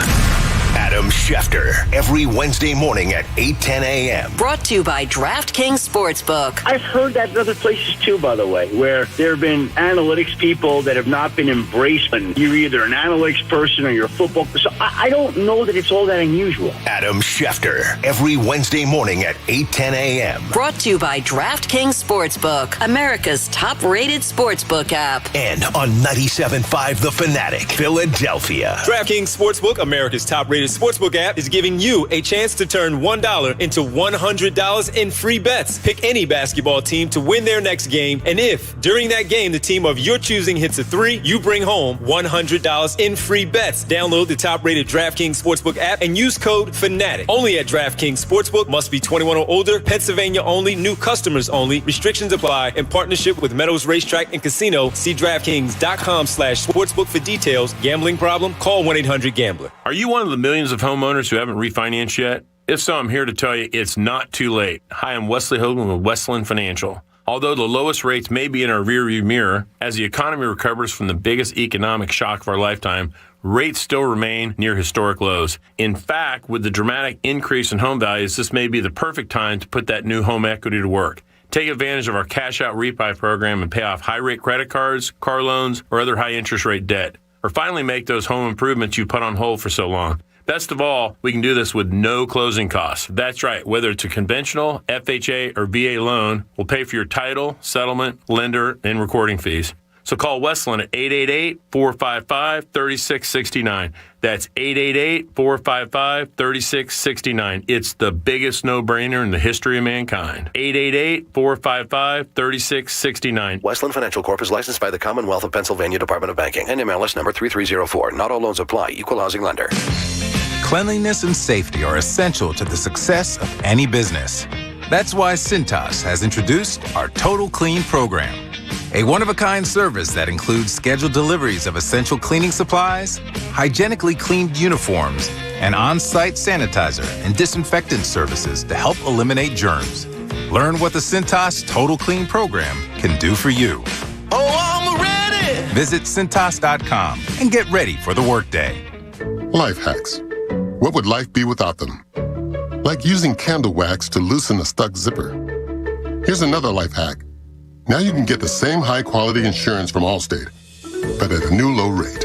Adam Schefter, every Wednesday morning at 8:10 a.m. Brought to you by DraftKings Sportsbook. I've heard that in other places too, by the way, where there have been analytics people that have not been embraced. And you're either an analytics person or you're a football person. So I don't know that it's all that unusual. Adam Schefter, every Wednesday morning at 8:10 a.m. Brought to you by DraftKings Sportsbook, America's top-rated sportsbook app. And on 97.5 The Fanatic, Philadelphia. DraftKings Sportsbook, America's top-rated sportsbook Sportsbook app is giving you a chance to turn $1 into $100 in free bets. Pick any basketball team to win their next game, and if during that game the team of your choosing hits a 3, you bring home $100 in free bets. Download the top-rated DraftKings Sportsbook app and use code FANATIC. Only at DraftKings Sportsbook. Must be 21 or older. Pennsylvania only. New customers only. Restrictions apply. In partnership with Meadows Racetrack and Casino. See DraftKings.com/sportsbook for details. Gambling problem? Call 1-800-GAMBLER. Are you one of the millions of homeowners who haven't refinanced yet? If so, I'm here to tell you it's not too late. Hi, I'm Wesley Hogan with Westland Financial. Although the lowest rates may be in our rearview mirror, as the economy recovers from the biggest economic shock of our lifetime, rates still remain near historic lows. In fact, with the dramatic increase in home values, this may be the perfect time to put that new home equity to work. Take advantage of our cash out refi program and pay off high rate credit cards, car loans, or other high interest rate debt. Or finally make those home improvements you put on hold for so long. Best of all, we can do this with no closing costs. That's right. Whether it's a conventional, FHA, or VA loan, we'll pay for your title, settlement, lender, and recording fees. So call Westland at 888-455-3669. That's 888-455-3669. It's the biggest no-brainer in the history of mankind. 888-455-3669. Westland Financial Corp is licensed by the Commonwealth of Pennsylvania Department of Banking. NMLS number 3304. Not all loans apply. Equal housing lender. Cleanliness and safety are essential to the success of any business. That's why Cintas has introduced our Total Clean program, a one-of-a-kind service that includes scheduled deliveries of essential cleaning supplies, hygienically cleaned uniforms, and on-site sanitizer and disinfectant services to help eliminate germs. Learn what the Cintas Total Clean program can do for you. Oh, I'm ready! Visit Cintas.com and get ready for the workday. Life hacks. What would life be without them? Like using candle wax to loosen a stuck zipper. Here's another life hack. Now you can get the same high-quality insurance from Allstate, but at a new low rate.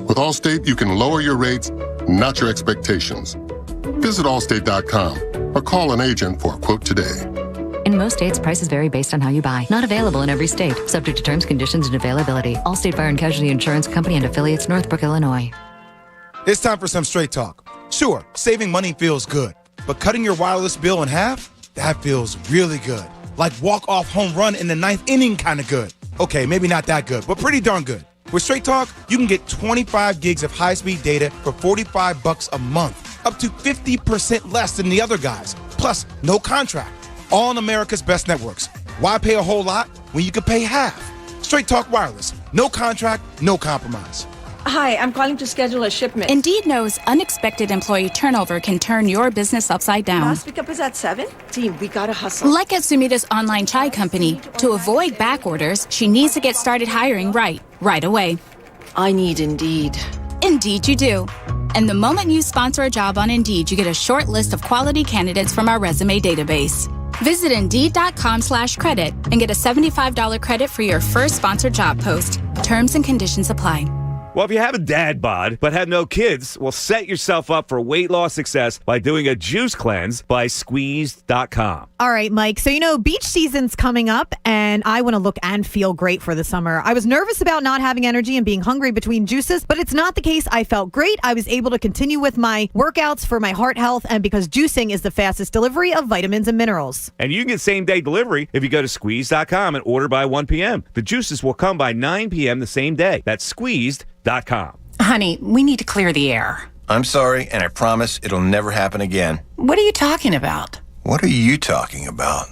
With Allstate, you can lower your rates, not your expectations. Visit Allstate.com or call an agent for a quote today. In most states, prices vary based on how you buy. Not available in every state. Subject to terms, conditions, and availability. Allstate Fire and Casualty Insurance Company and affiliates, Northbrook, Illinois. It's time for some straight talk. Sure, saving money feels good, but cutting your wireless bill in half? That feels really good. Like walk-off home run in the 9th inning kind of good. Okay, maybe not that good, but pretty darn good. With Straight Talk, you can get 25 gigs of high-speed data for $45 a month, up to 50% less than the other guys. Plus, no contract. All on America's best networks. Why pay a whole lot when you can pay half? Straight Talk Wireless. No contract, no compromise. Hi, I'm calling to schedule a shipment. Indeed knows unexpected employee turnover can turn your business upside down. Last pickup is at 7? Team, we gotta hustle. Like at Sumita's online chai company, to avoid back orders, she needs to get started hiring right away. I need Indeed. Indeed you do. And the moment you sponsor a job on Indeed, you get a short list of quality candidates from our resume database. Visit Indeed.com/credit and get a $75 credit for your first sponsored job post. Terms and conditions apply. Well, if you have a dad bod but have no kids, well, set yourself up for weight loss success by doing a juice cleanse by Squeezed.com. All right, Mike. So, beach season's coming up, and I want to look and feel great for the summer. I was nervous about not having energy and being hungry between juices, but it's not the case. I felt great. I was able to continue with my workouts for my heart health, and because juicing is the fastest delivery of vitamins and minerals. And you can get same-day delivery if you go to Squeezed.com and order by 1 p.m. The juices will come by 9 p.m. the same day. That's Squeezed.com. Honey, we need to clear the air. I'm sorry, and I promise it'll never happen again. What are you talking about? What are you talking about?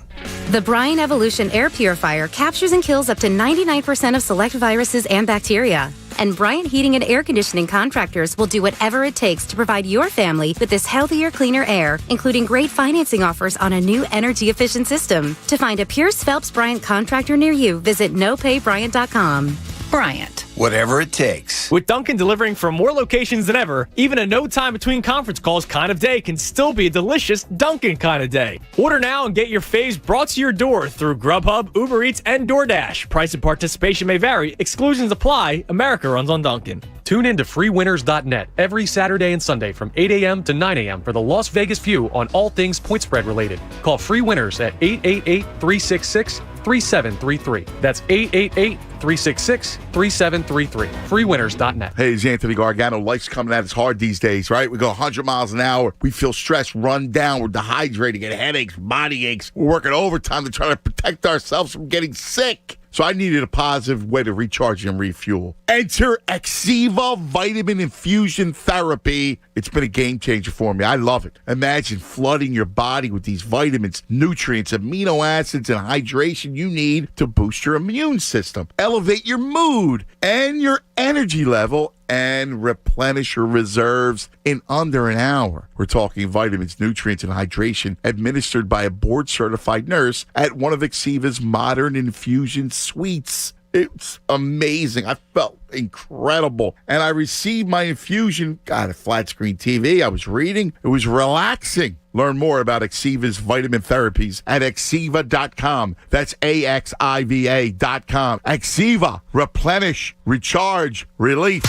The Bryan Evolution Air Purifier captures and kills up to 99% of select viruses and bacteria. And Bryant Heating and Air Conditioning contractors will do whatever it takes to provide your family with this healthier, cleaner air, including great financing offers on a new energy-efficient system. To find a Pierce Phelps Bryant contractor near you, visit nopaybryant.com. Bryant. Whatever it takes. With Dunkin' delivering from more locations than ever, even a no time between conference calls kind of day can still be a delicious Dunkin' kind of day. Order now and get your faves brought to your door through Grubhub, Uber Eats, and DoorDash. Price and participation may vary. Exclusions apply. America runs on Dunkin'. Tune in to freewinners.net every Saturday and Sunday from 8 a.m. to 9 a.m. for the Las Vegas View on all things point spread related. Call Free Winners at 888-366-3666 888-366-3733. That's 888-366-3733. Freewinners.net. Hey, it's Anthony Gargano. Life's coming at us hard these days, right? We go 100 miles an hour. We feel stressed, run down. We're dehydrated, get headaches, body aches. We're working overtime to try to protect ourselves from getting sick. So I needed a positive way to recharge and refuel. Enter Extiva Vitamin Infusion Therapy. It's been a game changer for me. I love it. Imagine flooding your body with these vitamins, nutrients, amino acids, and hydration you need to boost your immune system, elevate your mood and your energy level, and replenish your reserves in under an hour. We're talking vitamins, nutrients, and hydration administered by a board-certified nurse at one of Exiva's modern infusion suites. It's amazing. I felt incredible. And I received my infusion, got a flat screen TV. I was reading. It was relaxing. Learn more about Exiva's vitamin therapies at Exiva.com. That's AXIVA.com. Exiva. Replenish, recharge, relief.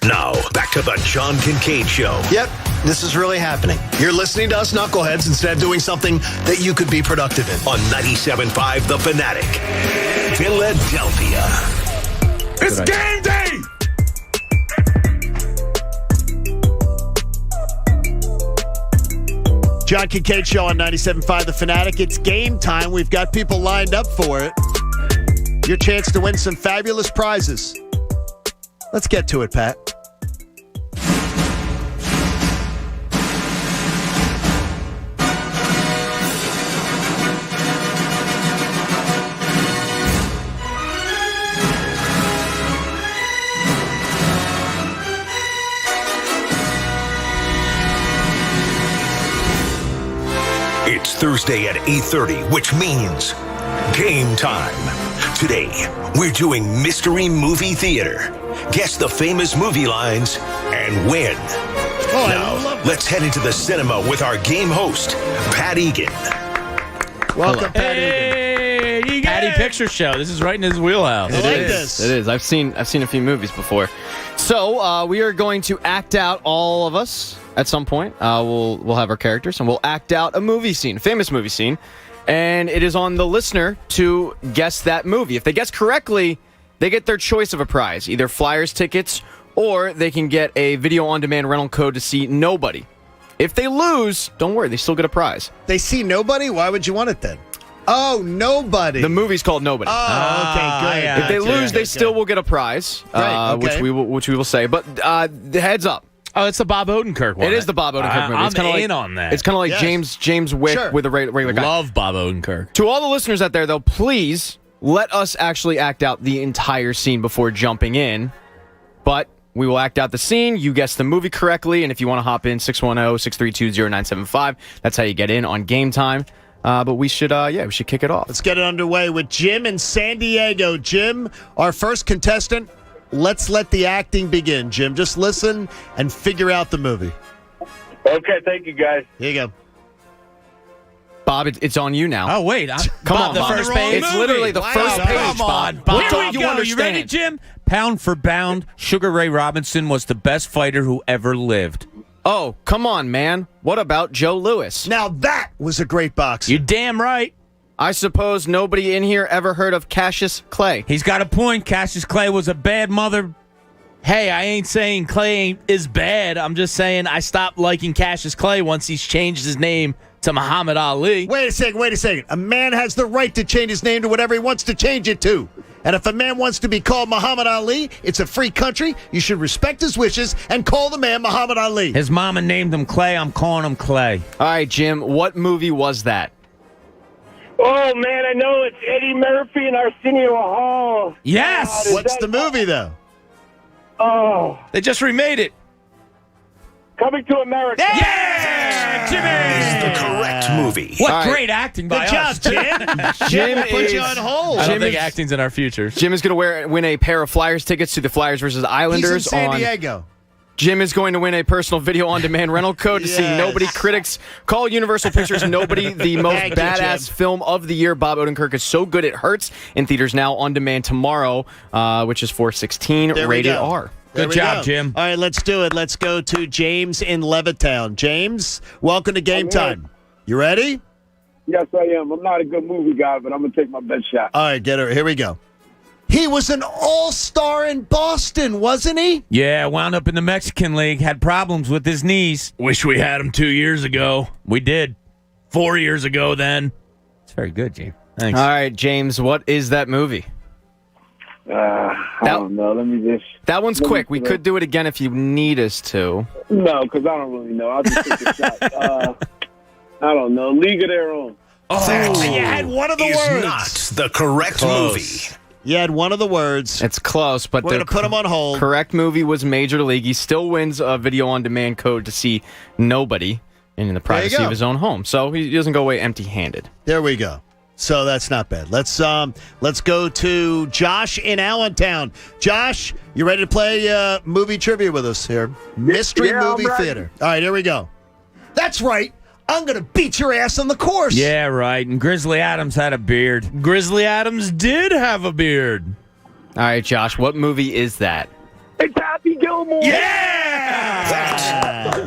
Now, back to the John Kincade Show. Yep, this is really happening. You're listening to us knuckleheads instead of doing something that you could be productive in. On 97.5 The Fanatic, Philadelphia. It's game day! John Kincade Show on 97.5 The Fanatic. It's game time. We've got people lined up for it. Your chance to win some fabulous prizes. Let's get to it, Pat. It's Thursday at 8:30, which means game time. Today, we're doing Mystery Movie Theater. Guess the famous movie lines and win. Now, let's head into the cinema with our game host, Pat Egan. Welcome, Pat Egan. Patty Picture Show. This is right in his wheelhouse. It is. It is. I've seen a few movies before. So we are going to act out, all of us at some point. We'll have our characters and we'll act out a movie scene, a famous movie scene, and it is on the listener to guess that movie. If they guess correctly, they get their choice of a prize, either Flyers tickets or they can get a video-on-demand rental code to see Nobody. If they lose, don't worry, they still get a prize. They see Nobody? Why would you want it then? Oh, Nobody. The movie's called Nobody. Oh, okay, good. If they lose, they still will get a prize, which we will say. But the heads up. Oh, it's the Bob Odenkirk one. It is the Bob Odenkirk movie. It's I'm in on that. It's kind of like James Wick with a regular guy. Love Bob Odenkirk. To all the listeners out there, though, please let us actually act out the entire scene before jumping in. But we will act out the scene. You guess the movie correctly. And if you want to hop in, 610-632-0975. That's how you get in on Game Time. But we should kick it off. Let's get it underway with Jim in San Diego. Jim, our first contestant. Let's let the acting begin, Jim. Just listen and figure out the movie. Okay, thank you, guys. Here you go. Bob, it's on you now. Oh, wait. Come Bob, on, the Bob. first page. It's literally the first page, Come on, Bob. Bob. What don't you understand? You ready, Jim? Pound for pound, Sugar Ray Robinson was the best fighter who ever lived. Oh, come on, man. What about Joe Louis? Now that was a great boxer. You're damn right. I suppose nobody in here ever heard of Cassius Clay. He's got a point. Cassius Clay was a bad mother. Hey, I ain't saying Clay is bad. I'm just saying I stopped liking Cassius Clay once he's changed his name to Muhammad Ali. Wait a second. A man has the right to change his name to whatever he wants to change it to. And if a man wants to be called Muhammad Ali, it's a free country. You should respect his wishes and call the man Muhammad Ali. His mama named him Clay. I'm calling him Clay. All right, Jim, what movie was that? Oh, man, I know it's Eddie Murphy and Arsenio Hall. Yes! God, what's the movie, though? Oh. They just remade it. Coming to America. Yeah! Jimmy! Is the correct movie. What great acting by us. Good job, Jim. Jim put you on hold. I don't think acting's in our future. Jim is going to win a pair of Flyers tickets to the Flyers versus Islanders. He's in San Diego. Jim is going to win a personal video-on-demand rental code to see Nobody. Critics call Universal Pictures Nobody the most badass film of the year. Bob Odenkirk is so good it hurts. In theaters now, on demand tomorrow, which is 4/16, rated R. Good job, Jim. All right, let's do it. Let's go to James in Levittown. James, welcome to Game Time. You ready? Yes, I am. I'm not a good movie guy, but I'm going to take my best shot. All right, get her. Here we go. He was an all-star in Boston, wasn't he? Yeah, wound up in the Mexican League, had problems with his knees. Wish we had him 2 years ago. We did. 4 years ago then. It's very good, James. Thanks. All right, James, what is that movie? I don't know. Let me just... That one's quick. We could do it again if you need us to. No, because I don't really know. I'll just take a shot. I don't know. League of Their Own. You had one of the is words. not the correct movie. You had one of the words. It's close, but we're going to put him on hold. Correct movie was Major League. He still wins a video-on-demand code to see Nobody in the privacy of his own home. So he doesn't go away empty-handed. There we go. So that's not bad. Let's go to Josh in Allentown. Josh, you ready to play movie trivia with us here? Mystery movie theater. All right, here we go. That's right. I'm going to beat your ass on the course. Yeah, right. And Grizzly Adams had a beard. Grizzly Adams did have a beard. All right, Josh, what movie is that? It's Happy Gilmore. That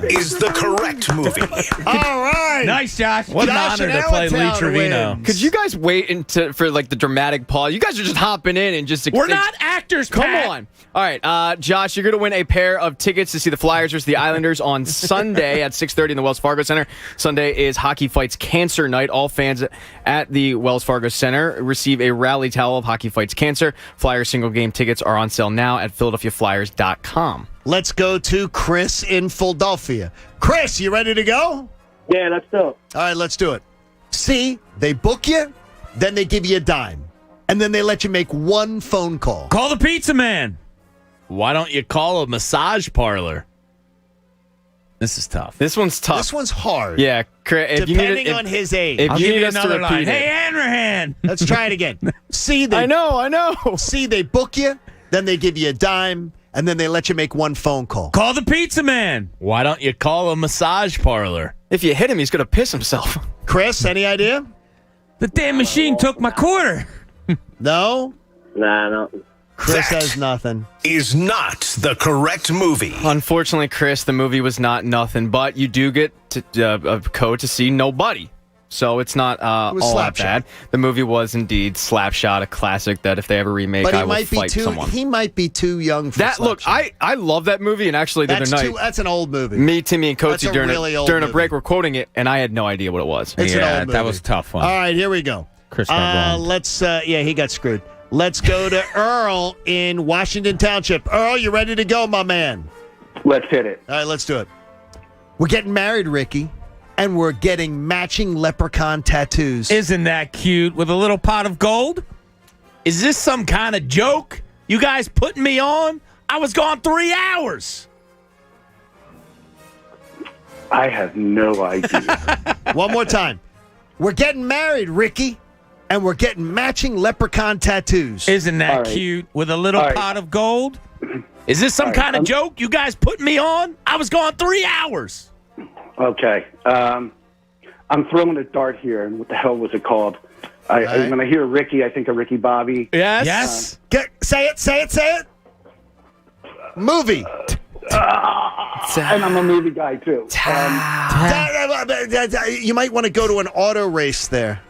is the correct movie. All right. Nice, Josh. What an honor to play Lee Trevino. Could you guys wait for like the dramatic pause? You guys are just hopping in and just... We're not actors, Come Pat. on. All right, Josh, you're going to win a pair of tickets to see the Flyers versus the Islanders on Sunday at 6:30 in the Wells Fargo Center. Sunday is Hockey Fights Cancer Night. All fans at the Wells Fargo Center receive a rally towel of Hockey Fights Cancer. Flyers single game tickets are on sale now at PhiladelphiaFlyers.com. Let's go to Chris in Philadelphia. Chris, you ready to go? Yeah, let's do it. All right, let's do it. See, they book you, then they give you a dime, and then they let you make one phone call. Call the pizza man. Why don't you call a massage parlor? This is tough. This one's tough. This one's hard. Yeah, Chris. Depending on his age. If I'll you give need you us to another repeat line. it. Hey, Hanrahan. Let's try it again. See, I know. See, they book you, then they give you a dime, and then they let you make one phone call. Call the pizza man. Why don't you call a massage parlor? If you hit him, he's going to piss himself. Chris, any idea? The damn machine took my quarter. No? Nah, no. Chris has nothing. Is not the correct movie. Unfortunately, Chris, the movie was not nothing, but you do get a code to see Nobody. So it's not all that bad. The movie was indeed Slapshot, a classic that if they ever remake, But I will fight someone. He might be too young for That look, Slapshot. I love that movie, and actually the other night, That's an old movie. me, Timmy, and That's Coatsy a during really old a movie. break were quoting it, and I had no idea what it was. It's an Yeah, old that movie. was a tough one. All right, here we go. Chris got wronged. Let's. He got screwed. Let's go to Earl in Washington Township. Earl, you ready to go, my man? Let's hit it. All right, let's do it. We're getting married, Ricky, and we're getting matching leprechaun tattoos. Isn't that cute with a little pot of gold? Is this some kind of joke? You guys putting me on? I was gone 3 hours. I have no idea. One more time. We're getting married, Ricky, and we're getting matching leprechaun tattoos. Isn't that All right. cute with a little All right. pot of gold? Is this some kind of joke? You guys putting me on? I was gone 3 hours. Okay. I'm throwing a dart here. And what the hell was it called? When I hear Ricky, I think of Ricky Bobby. Yes. Say it. Movie. And I'm a movie guy, too. You might want to go to an auto race there.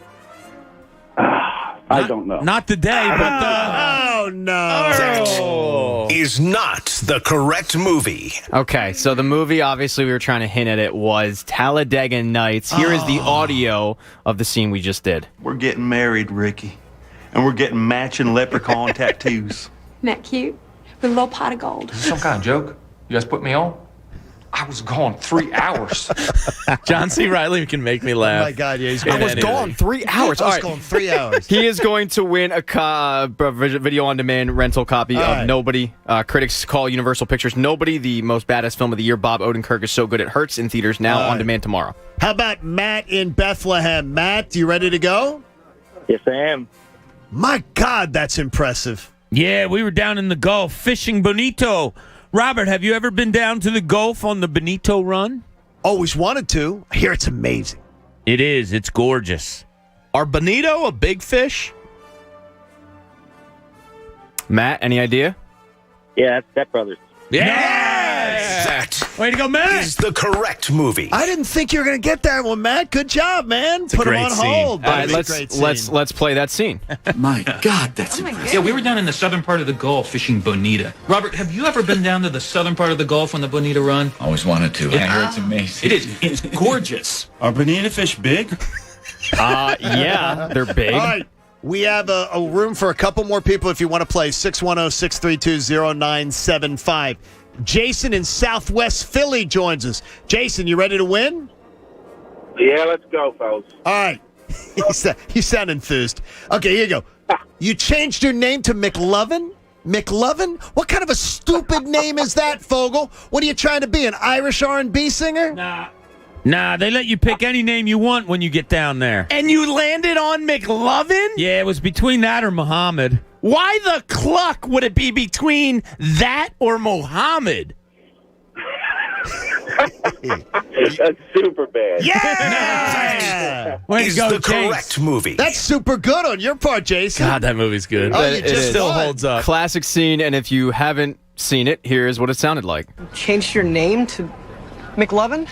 I don't know. Not today, but Oh, no. Is not the correct movie. Okay, so the movie, obviously, we were trying to hint at it, was Talladega Nights. Here is the audio of the scene we just did. We're getting married, Ricky, and we're getting matching leprechaun tattoos. Isn't that cute? With a little pot of gold. Is this some kind of joke? You guys put me on? I was gone 3 hours. John C. Reilly can make me laugh. Oh, my God, yeah, he's I was gone 3 hours. I All was right. gone 3 hours. He is going to win a video-on-demand rental copy of right. Nobody. Critics call Universal Pictures Nobody the most badass film of the year. Bob Odenkirk is so good it hurts. In theaters now, on demand tomorrow. How about Matt in Bethlehem? Matt, you ready to go? Yes, I am. My God, that's impressive. Yeah, we were down in the Gulf fishing bonito. Robert, have you ever been down to the Gulf on the bonito run? Always wanted to. I hear it's amazing. It is. It's gorgeous. Are bonito a big fish? Matt, any idea? Yeah, that's Step Brothers. Yes! That Way to go, Matt. Is the correct movie. I didn't think you were going to get that one, Matt. Good job, man. Put him on hold. All right, let's play that scene. My God, that's Yeah, we were down in the southern part of the Gulf fishing bonita. Robert, have you ever been down to the southern part of the Gulf on the bonita run? Always wanted to. I hear it's amazing. It is. It's gorgeous. Are bonita fish big? Yeah, they're big. All right. We have a room for a couple more people if you want to play. 610-632-0975. Jason in Southwest Philly joins us. Jason, you ready to win? Yeah, let's go, fellas. All right. You sound enthused. Okay, here you go. You changed your name to McLovin? McLovin? What kind of a stupid name is that, Fogel? What are you trying to be, an Irish R&B singer? Nah, they let you pick any name you want when you get down there. And you landed on McLovin? Yeah, it was between that or Muhammad. Why the cluck would it be between that or Muhammad? That's super bad. Yeah! Way to Is go, the Jace. correct movie. That's super good on your part, Jason. God, that movie's good. Oh, you it just still won. holds up. Classic scene, and if you haven't seen it, here's what it sounded like. Changed your name to McLovin?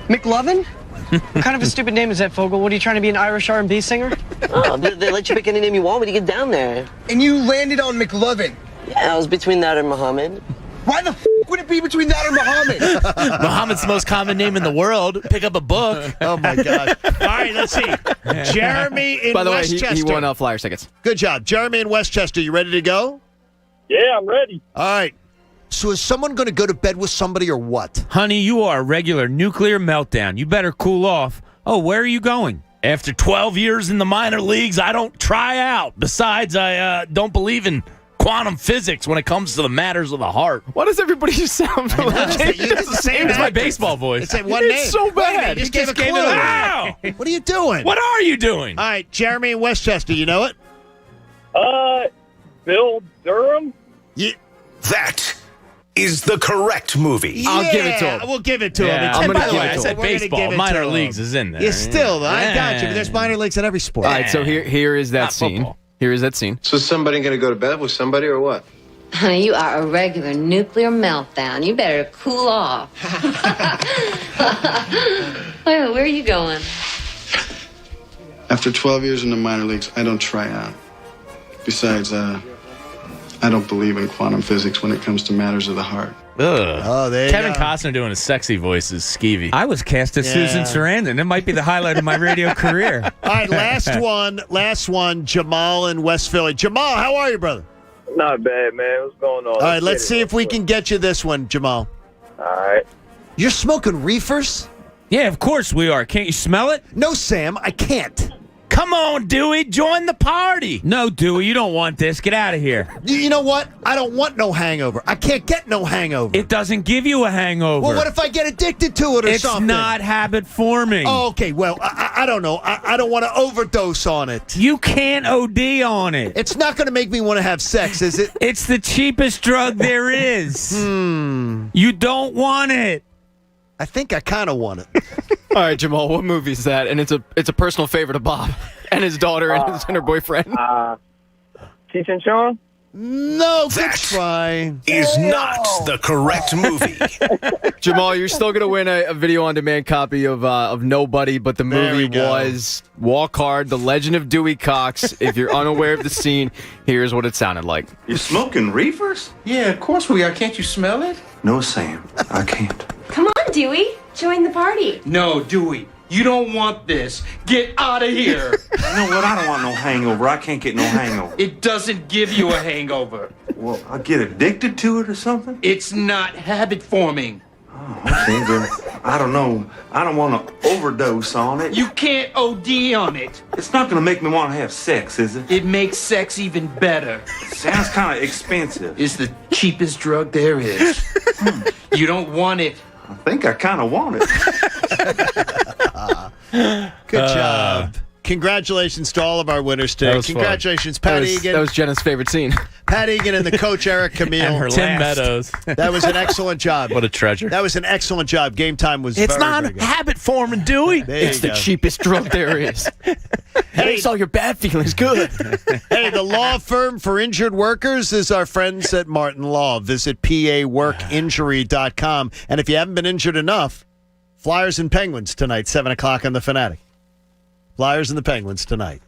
McLovin? What kind of a stupid name is that, Fogel? What are you trying to be, an Irish R&B singer? Oh, they let you pick any name you want when you get down there. And you landed on McLovin. Yeah, I was between that and Muhammad. Why the would it be between that and Muhammad? Muhammad's the most common name in the world. Pick up a book. Oh, my God. All right, let's see. Jeremy in By the way, Westchester. he won Flyer tickets. Good job. Jeremy in Westchester, you ready to go? Yeah, I'm ready. All right. So is someone going to go to bed with somebody or what? Honey, you are a regular nuclear meltdown. You better cool off. Oh, where are you going? After 12 years in the minor leagues, I don't try out. Besides, I don't believe in quantum physics when it comes to the matters of the heart. Why does everybody sound like You did the same It's my actor. baseball voice. It's like one name. It's so bad. You just gave a clue. Wow. What are you doing? What are you doing? All right, Jeremy in Westchester, you know it? Bill Durham? Yeah. That is the correct movie. I'll give it to him. We'll give it to him. Yeah. And By by the the way, way, I said we're gonna baseball. give it Minor to leagues him. is in there. Yeah, still, I got you. But there's minor leagues in every sport. All right, so here is that Not scene. football. Here is that scene. So somebody going to go to bed with somebody or what? Honey, you are a regular nuclear meltdown. You better cool off. Wait a minute, where are you going? After 12 years in the minor leagues, I don't try out. Besides, I don't believe in quantum physics when it comes to matters of the heart. Ugh. Oh, there you Kevin go. Costner doing a sexy voice is skeevy. I was cast as Susan Sarandon. It might be the highlight of my radio career. All right, last one, Jamal in West Philly. Jamal, how are you, brother? Not bad, man. What's going on? All right, let's see if we can get you this one, Jamal. All right. You're smoking reefers? Yeah, of course we are. Can't you smell it? No, Sam, I can't. Come on, Dewey. Join the party. No, Dewey, you don't want this. Get out of here. You know what? I don't want no hangover. I can't get no hangover. It doesn't give you a hangover. Well, what if I get addicted to it or it's something? It's not habit forming. Oh, okay. Well, I don't know. I don't want to overdose on it. You can't OD on it. It's not going to make me want to have sex, is it? It's the cheapest drug there is. You don't want it. I think I kind of want it. All right, Jamal, what movie is that? And it's a personal favorite of Bob and his daughter and her boyfriend. Cheech and Chong? No, good try. Is not the correct movie. Jamal, you're still going to win a video-on-demand copy of Nobody, but the movie was Walk Hard, The Legend of Dewey Cox. If you're unaware of the scene, here's what it sounded like. You're smoking reefers? Yeah, of course we are. Can't you smell it? No, Sam. I can't. Come on, Dewey. Join the party. No, Dewey. You don't want this. Get out of here. You know what? I don't want no hangover. I can't get no hangover. It doesn't give you a hangover. Well, I get addicted to it or something? It's not habit forming. Oh, okay, then I don't know. I don't want to overdose on it. You can't OD on it. It's not going to make me want to have sex, is it? It makes sex even better. Sounds kind of expensive. It's the cheapest drug there is. You don't want it. I think I kind of want it. Good job. Congratulations to all of our winners today. That was Congratulations, fun. Pat That Egan. was Jenna's favorite scene. Pat Egan and the coach, Eric Camille. And her Tim Meadows. That was an excellent job. What a treasure. That was an excellent job. Game time was It's very, not very good. habit forming, Dewey. There It's you the go. cheapest drug there is. Makes all your bad feelings good. Hey, the law firm for injured workers is our friends at Martin Law. Visit paworkinjury.com. And if you haven't been injured enough, Flyers and Penguins tonight, 7 o'clock on The Fanatic. Flyers and the Penguins tonight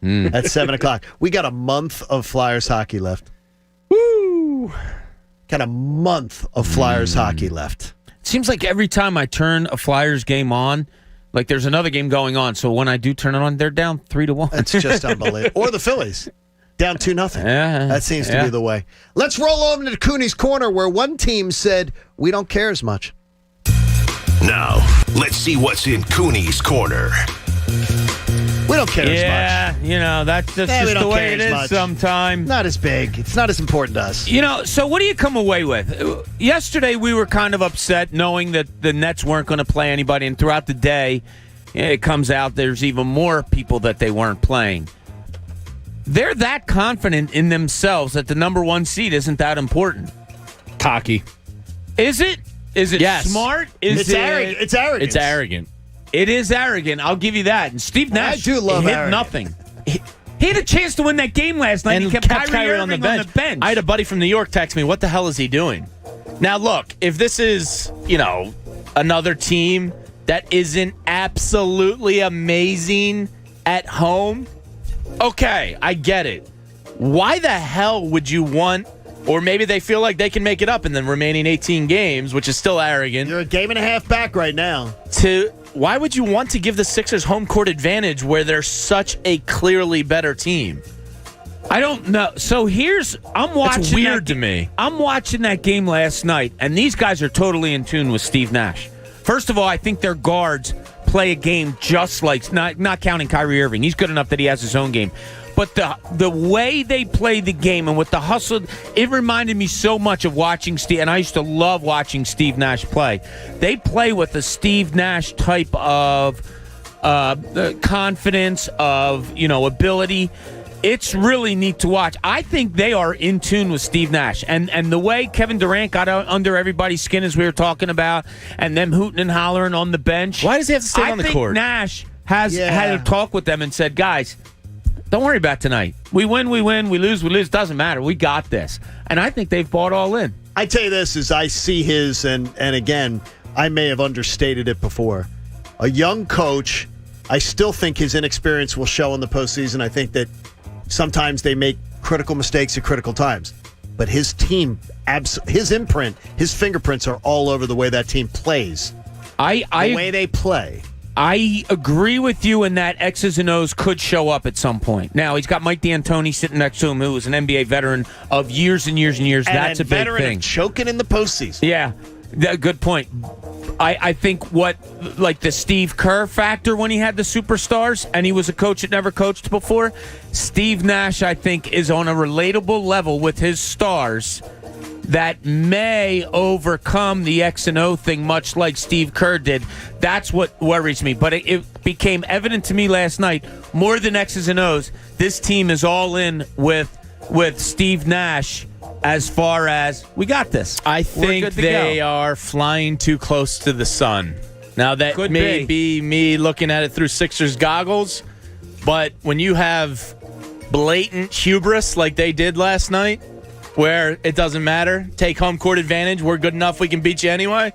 at 7 o'clock. We got a month of Flyers hockey left. Woo! Got a month of Flyers hockey left. Seems like every time I turn a Flyers game on, like there's another game going on. So when I do turn it on, they're down 3-1. That's just unbelievable. Or the Phillies. Down 2-0. Yeah, that seems to be the way. Let's roll over to Cooney's Corner, where one team said, we don't care as much. Now, let's see what's in Cooney's Corner. We don't care as much. Yeah, you know, that's just the way it is sometimes. Not as big. It's not as important to us. You know, so what do you come away with? Yesterday, we were kind of upset knowing that the Nets weren't going to play anybody, and throughout the day, it comes out there's even more people that they weren't playing. They're that confident in themselves that the number one seed isn't that important. Cocky. Is it? Is it Yes. smart? It's arrogant. It's arrogant. It's arrogant. It is arrogant. I'll give you that. And Steve Nash I do love hit arrogant. Nothing. He had a chance to win that game last night. And he kept kept Kyrie Irving on the bench. I had a buddy from New York text me, what the hell is he doing? Now, look, if this is, Another team that isn't absolutely amazing at home, okay, I get it. Why the hell would you want, or maybe they feel like they can make it up in the remaining 18 games, which is still arrogant. You're a game and a half back right now. Why would you want to give the Sixers home court advantage where they're such a clearly better team? I don't know. So I'm watching. It's weird to me. I'm watching that game last night, and these guys are totally in tune with Steve Nash. First of all, I think their guards play a game just like, not counting Kyrie Irving. He's good enough that he has his own game. But the way they play the game and with the hustle, it reminded me so much of watching Steve. And I used to love watching Steve Nash play. They play with a Steve Nash type of confidence, of ability. It's really neat to watch. I think they are in tune with Steve Nash. And the way Kevin Durant got out under everybody's skin, as we were talking about, and them hooting and hollering on the bench. Why does he have to stay on the court? I think Nash has had a talk with them and said, guys, don't worry about tonight. We win, we lose, doesn't matter. We got this. And I think they've bought all in. I tell you this, as I see his, and again, I may have understated it before. A young coach, I still think his inexperience will show in the postseason. I think that sometimes they make critical mistakes at critical times. But his team, his imprint, his fingerprints are all over the way that team plays. The way they play. I agree with you in that X's and O's could show up at some point. Now, he's got Mike D'Antoni sitting next to him, who is an NBA veteran of years and years and years. That's a big thing. Choking in the postseason. Yeah, good point. I think like the Steve Kerr factor when he had the superstars and he was a coach that never coached before, Steve Nash, I think, is on a relatable level with his stars that may overcome the X and O thing, much like Steve Kerr did. That's what worries me. But it became evident to me last night, more than X's and O's, this team is all in with Steve Nash as far as we got this. I think they are flying too close to the sun. Now, that may be me looking at it through Sixers goggles, but when you have blatant hubris like they did last night, where it doesn't matter, take home court advantage, we're good enough, we can beat you anyway,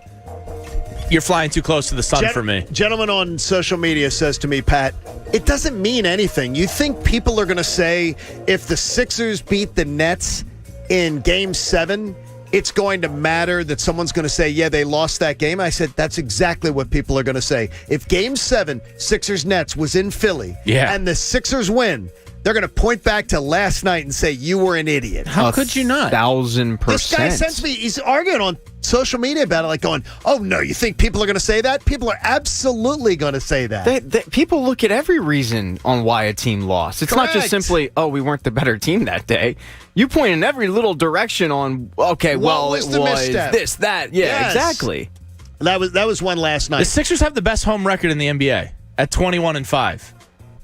you're flying too close to the sun for me. Gentleman on social media says to me, Pat, it doesn't mean anything. You think people are going to say if the Sixers beat the Nets in Game 7, it's going to matter that someone's going to say, yeah, they lost that game? I said, that's exactly what people are going to say. If Game 7, Sixers-Nets, was in Philly, and the Sixers win, they're going to point back to last night and say, you were an idiot. How could you not? 1,000%. This guy sends me, he's arguing on social media about it, like going, oh, no, you think people are going to say that? People are absolutely going to say that. People look at every reason on why a team lost. It's not just simply, oh, we weren't the better team that day. You point in every little direction on, okay, well, it was this, that. Yeah, yes. Exactly. That was one last night. The Sixers have the best home record in the NBA at 21-5.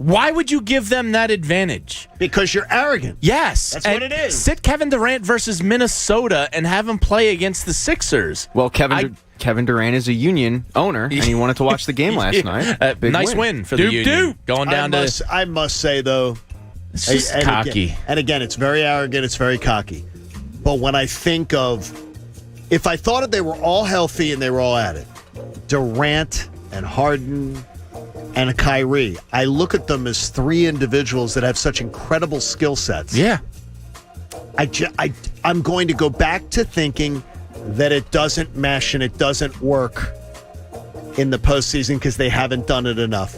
Why would you give them that advantage? Because you're arrogant. Yes. That's what it is. Sit Kevin Durant versus Minnesota and have him play against the Sixers. Well, Kevin Durant is a Union owner, and he wanted to watch the game last night. Nice win for the Union. Going down I must say, though, it's just cocky. Again, it's very arrogant. It's very cocky. But when I think of, if I thought that they were all healthy and they were all at it, Durant and Harden and Kyrie, I look at them as three individuals that have such incredible skill sets. Yeah. I'm going to go back to thinking that it doesn't mesh and it doesn't work in the postseason because they haven't done it enough.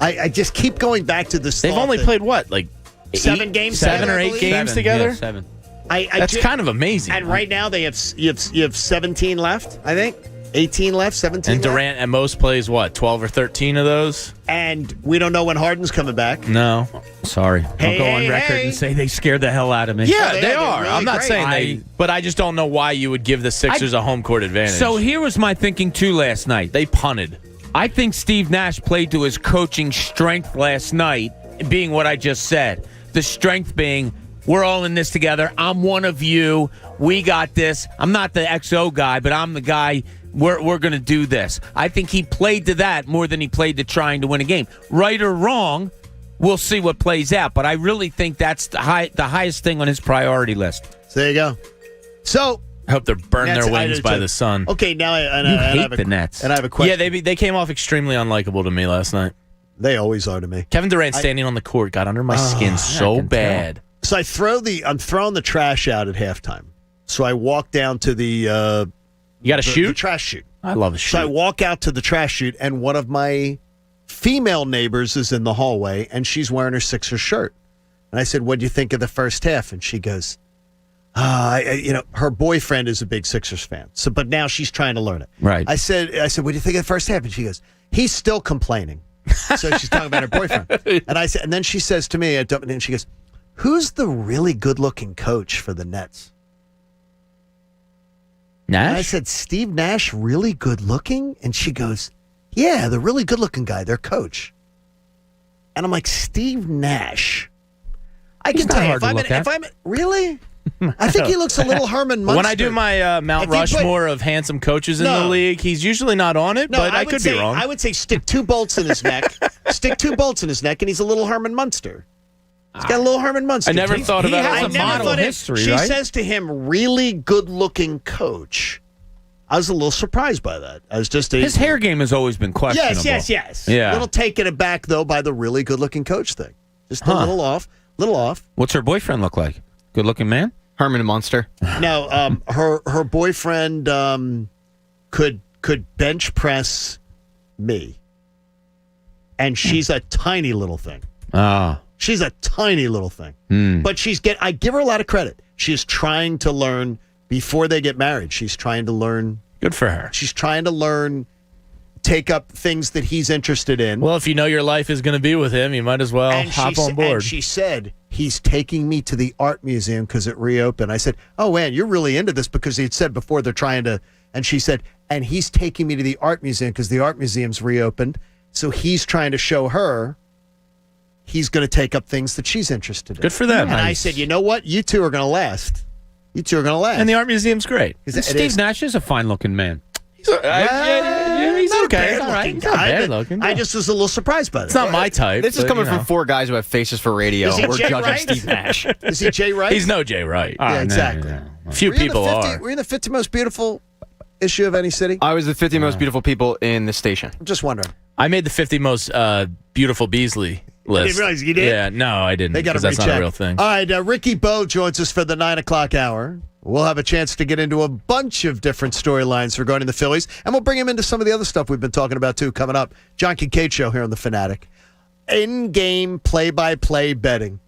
I just keep going back to this. They've only played what, like 7 games, 7 or 8 games together. Yeah, 7. That's kind of amazing. And right now they have you have 17 left, I think. 18 left, 17 And Durant at most plays, what, 12 or 13 of those? And we don't know when Harden's coming back. No. Sorry. I'll go on record and say they scared the hell out of me. Yeah, they are. Really I'm not great. saying but I just don't know why you would give the Sixers a home court advantage. So here was my thinking, too, last night. They punted. I think Steve Nash played to his coaching strength last night, being what I just said. The strength being, we're all in this together. I'm one of you. We got this. I'm not the XO guy, but I'm the guy. We're going to do this. I think he played to that more than he played to trying to win a game. Right or wrong, we'll see what plays out. But I really think that's the highest thing on his priority list. So there you go. So I hope they're burned their wings by the sun. Okay, now I hate the Nets. And I have a question. Yeah, they came off extremely unlikable to me last night. They always are to me. Kevin Durant standing on the court got under my skin so bad. So I'm throwing the trash out at halftime. So I walk down to the you got to shoot? The trash chute. I love a shoot. So I walk out to the trash chute, and one of my female neighbors is in the hallway, and she's wearing her Sixers shirt. And I said, "What do you think of the first half?" And she goes, her boyfriend is a big Sixers fan. So, but now she's trying to learn it. Right. I said, "What do you think of the first half?" And she goes, "He's still complaining." So she's talking about her boyfriend. And I said, and then she says to me, and she goes, "Who's the really good-looking coach for the Nets?" Nash? And I said, "Steve Nash, really good-looking?" And she goes, "Yeah, the really good-looking guy, their coach." And I'm like, Steve Nash. I can tell you, if I'm really? I think he looks a little Herman Munster. When I do my Mount Rushmore of handsome coaches in the league, he's usually not on it, but I could be wrong. I would say stick 2 bolts in his neck. Stick 2 bolts in his neck, and he's a little Herman Munster. He's got a little Herman Munster. I never thought about it. He has a model history, she right? She says to him, really good-looking coach. I was a little surprised by that. I was just his hair game has always been questionable. Yes. Yeah. A little taken aback, though, by the really good-looking coach thing. Just a little off. What's her boyfriend look like? Good-looking man? Herman Munster. No, her boyfriend could bench press me, and she's a tiny little thing. She's a tiny little thing, but I give her a lot of credit. She's trying to learn before they get married. She's trying to learn. Good for her. She's trying to learn, take up things that he's interested in. Well, if you know your life is going to be with him, you might as well hop on board. And she said, he's taking me to the art museum because it reopened. I said, "Oh, man, you're really into this," because he'd said before they're trying to. And she said, "And he's taking me to the art museum because the art museum's reopened. So he's trying to show her he's going to take up things that she's interested in." Good for them. And I said, "You know what? You two are going to last. You two are going to last." And the art museum's great. Steve Nash is a fine-looking man. He's okay. He's all right. He's not bad looking. I just was a little surprised by that. It's not my type. This is coming from 4 guys who have faces for radio. Is he We're Jay judging Wright? Steve Nash. Is he Jay Wright? He's no Jay Wright. Yeah, exactly. Few people are. We're in the 50 most beautiful issue of any city. I was the 50 most beautiful people in the station. I'm just wondering. I made the 50 most beautiful Beasley list. I didn't realize you did? Yeah, no, I didn't. They got to because that's recheck. not a real thing. All right, Ricky Bo joins us for the 9 o'clock hour. We'll have a chance to get into a bunch of different storylines regarding the Phillies, and we'll bring him into some of the other stuff we've been talking about, too, coming up. John Kincade Show here on The Fanatic. In-game play-by-play betting.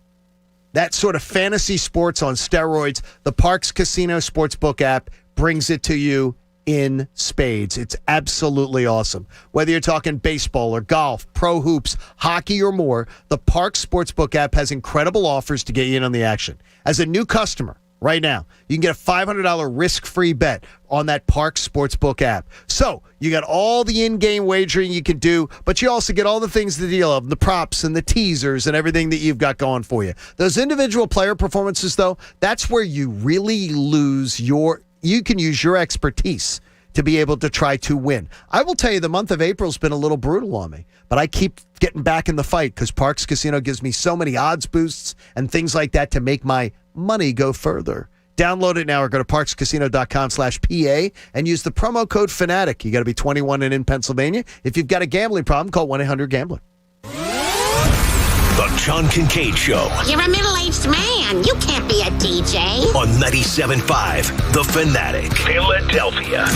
That sort of fantasy sports on steroids. The Parks Casino Sportsbook app brings it to you in spades. It's absolutely awesome. Whether you're talking baseball or golf, pro hoops, hockey, or more, the Parks Sportsbook app has incredible offers to get you in on the action. As a new customer, right now. You can get a $500 risk-free bet on that Parx Sportsbook app. So you got all the in-game wagering you can do, but you also get all the things to deal of, the props and the teasers and everything that you've got going for you. Those individual player performances, though, that's where you really lose you can use your expertise to be able to try to win. I will tell you, the month of April's been a little brutal on me, but I keep getting back in the fight because Parx Casino gives me so many odds boosts and things like that to make my money go further. Download it now or go to parxcasino.com/PA and use the promo code FANATIC. You got to be 21 and in Pennsylvania. If you've got a gambling problem, call 1-800-GAMBLER. The John Kincade Show. You're a middle-aged man. You can't be a DJ. On 97.5 The Fanatic, Philadelphia.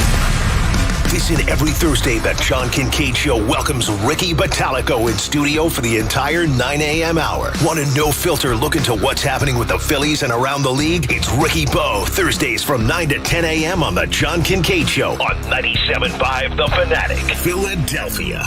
Listen every Thursday. The John Kincade Show welcomes Ricky Batalico in studio for the entire 9 a.m. hour. Want a no-filter look into what's happening with the Phillies and around the league? It's Ricky Bo, Thursdays from 9 to 10 a.m. on The John Kincade Show on 97.5 The Fanatic, Philadelphia.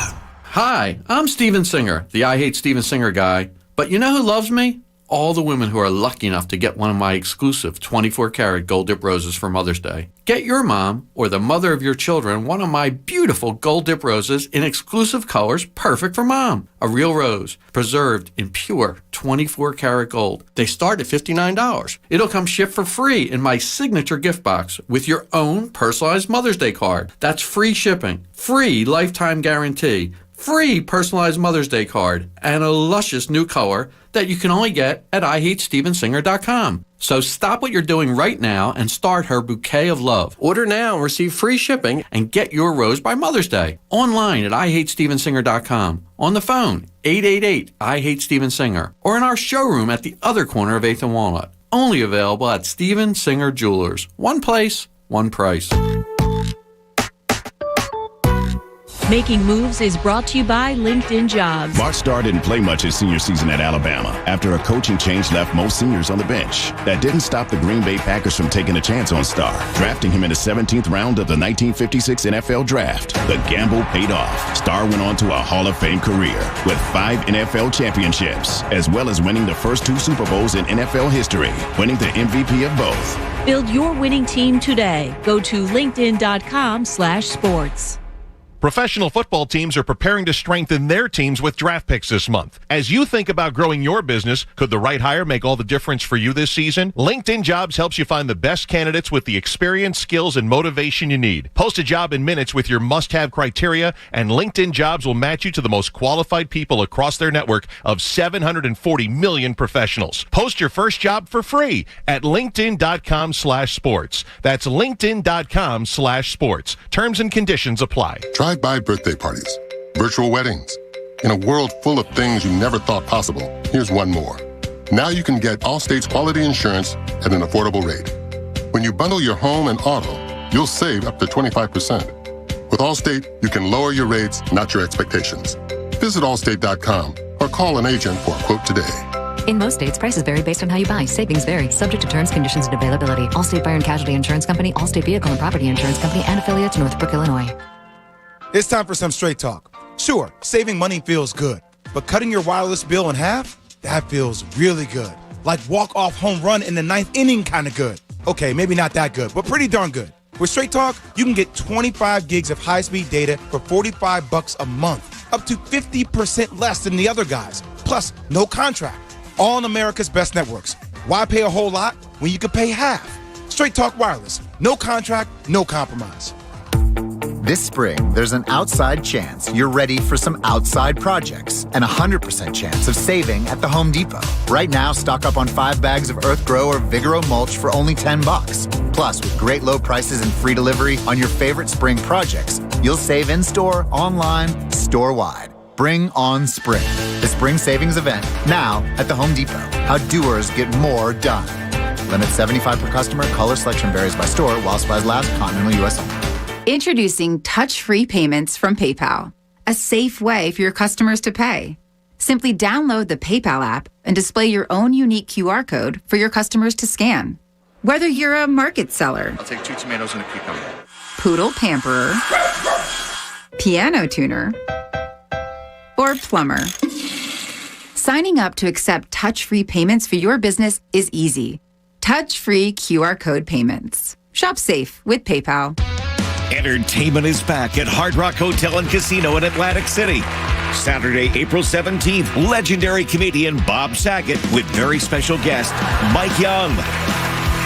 Hi, I'm Steven Singer, the I Hate Steven Singer guy. But you know who loves me? All the women who are lucky enough to get one of my exclusive 24-karat gold dip roses for Mother's Day. Get your mom or the mother of your children one of my beautiful gold dip roses in exclusive colors perfect for mom. A real rose, preserved in pure 24-karat gold. They start at $59. It'll come shipped for free in my signature gift box with your own personalized Mother's Day card. That's free shipping, free lifetime guarantee, free personalized Mother's Day card, and a luscious new color that you can only get at IHateStevenSinger.com. So stop what you're doing right now and start her bouquet of love. Order now and receive free shipping and get your rose by Mother's Day. Online at IHateStevenSinger.com. On the phone, 888-I-HATE-STEVEN-SINGER. Or in our showroom at the other corner of 8th and Walnut. Only available at Steven Singer Jewelers. One place, one price. Making Moves is brought to you by LinkedIn Jobs. Bart Starr didn't play much his senior season at Alabama after a coaching change left most seniors on the bench. That didn't stop the Green Bay Packers from taking a chance on Starr, drafting him in the 17th round of the 1956 NFL Draft. The gamble paid off. Starr went on to a Hall of Fame career with 5 NFL championships, as well as winning the first 2 Super Bowls in NFL history, winning the MVP of both. Build your winning team today. Go to linkedin.com/sports. Professional football teams are preparing to strengthen their teams with draft picks this month. As you think about growing your business, could the right hire make all the difference for you this season? LinkedIn Jobs helps you find the best candidates with the experience, skills, and motivation you need. Post a job in minutes with your must-have criteria, and LinkedIn Jobs will match you to the most qualified people across their network of 740 million professionals. Post your first job for free at linkedin.com/sports. That's linkedin.com/sports. Terms and conditions apply. Drive-by birthday parties, virtual weddings. In a world full of things you never thought possible, here's one more. Now you can get Allstate's quality insurance at an affordable rate. When you bundle your home and auto, you'll save up to 25%. With Allstate, you can lower your rates, not your expectations. Visit allstate.com or call an agent for a quote today. In most states, prices vary based on how you buy. Savings vary, subject to terms, conditions, and availability. Allstate Fire and Casualty Insurance Company, Allstate Vehicle and Property Insurance Company, and affiliates, Northbrook, Illinois. It's time for some straight talk. Sure, saving money feels good, but cutting your wireless bill in half, that feels really good. Like walk-off home run in the 9th inning kind of good. Okay, maybe not that good, but pretty darn good. With Straight Talk, you can get 25 gigs of high-speed data for $45 a month, up to 50% less than the other guys. Plus, no contract. All on America's best networks. Why pay a whole lot when you could pay half? Straight Talk Wireless. No contract, no compromise. This spring, there's an outside chance you're ready for some outside projects and a 100% chance of saving at the Home Depot. Right now, stock up on 5 bags of EarthGrow or Vigoro mulch for only $10. Plus, with great low prices and free delivery on your favorite spring projects, you'll save in-store, online, store-wide. Bring on spring. The spring savings event now at the Home Depot. How doers get more done. Limit 75 per customer. Color selection varies by store. While supplies last. Continental U.S. only. Introducing touch-free payments from PayPal, a safe way for your customers to pay. Simply download the PayPal app and display your own unique QR code for your customers to scan. Whether you're a market seller, I'll take 2 tomatoes and a cucumber, poodle pamperer, piano tuner, or plumber. Signing up to accept touch-free payments for your business is easy. touch-free QR code payments. Shop safe with PayPal. Entertainment is back at Hard Rock Hotel and Casino in Atlantic City. Saturday, April 17th, legendary comedian Bob Saget with very special guest Mike Young.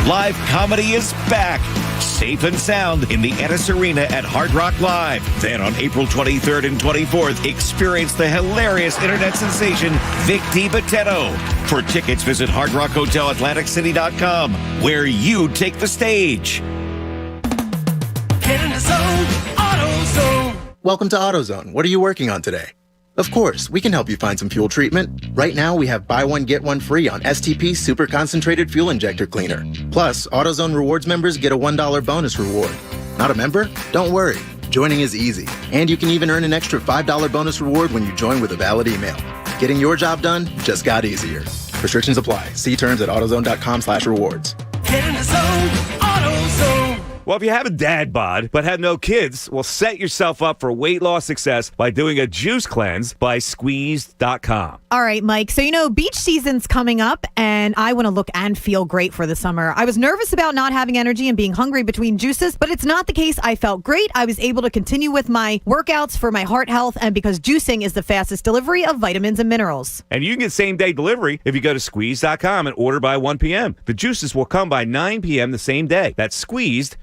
Live comedy is back, safe and sound in the Ennis Arena at Hard Rock Live. Then on April 23rd and 24th, experience the hilarious internet sensation Vic DiBattista. For tickets, visit HardRockHotelAtlanticCity.com, where you take the stage. Get in the zone, AutoZone. Welcome to AutoZone. What are you working on today? Of course, we can help you find some fuel treatment. Right now, we have buy one, get one free on STP Super Concentrated Fuel Injector Cleaner. Plus, AutoZone Rewards members get a $1 bonus reward. Not a member? Don't worry. Joining is easy. And you can even earn an extra $5 bonus reward when you join with a valid email. Getting your job done just got easier. Restrictions apply. See terms at AutoZone.com/rewards. Get in the zone, AutoZone. Well, if you have a dad bod but have no kids, well, set yourself up for weight loss success by doing a juice cleanse by Squeezed.com. All right, Mike. So, beach season's coming up, and I want to look and feel great for the summer. I was nervous about not having energy and being hungry between juices, but it's not the case. I felt great. I was able to continue with my workouts for my heart health, and because juicing is the fastest delivery of vitamins and minerals. And you can get same-day delivery if you go to Squeezed.com and order by 1 p.m. The juices will come by 9 p.m. the same day. That's Squeezed.com.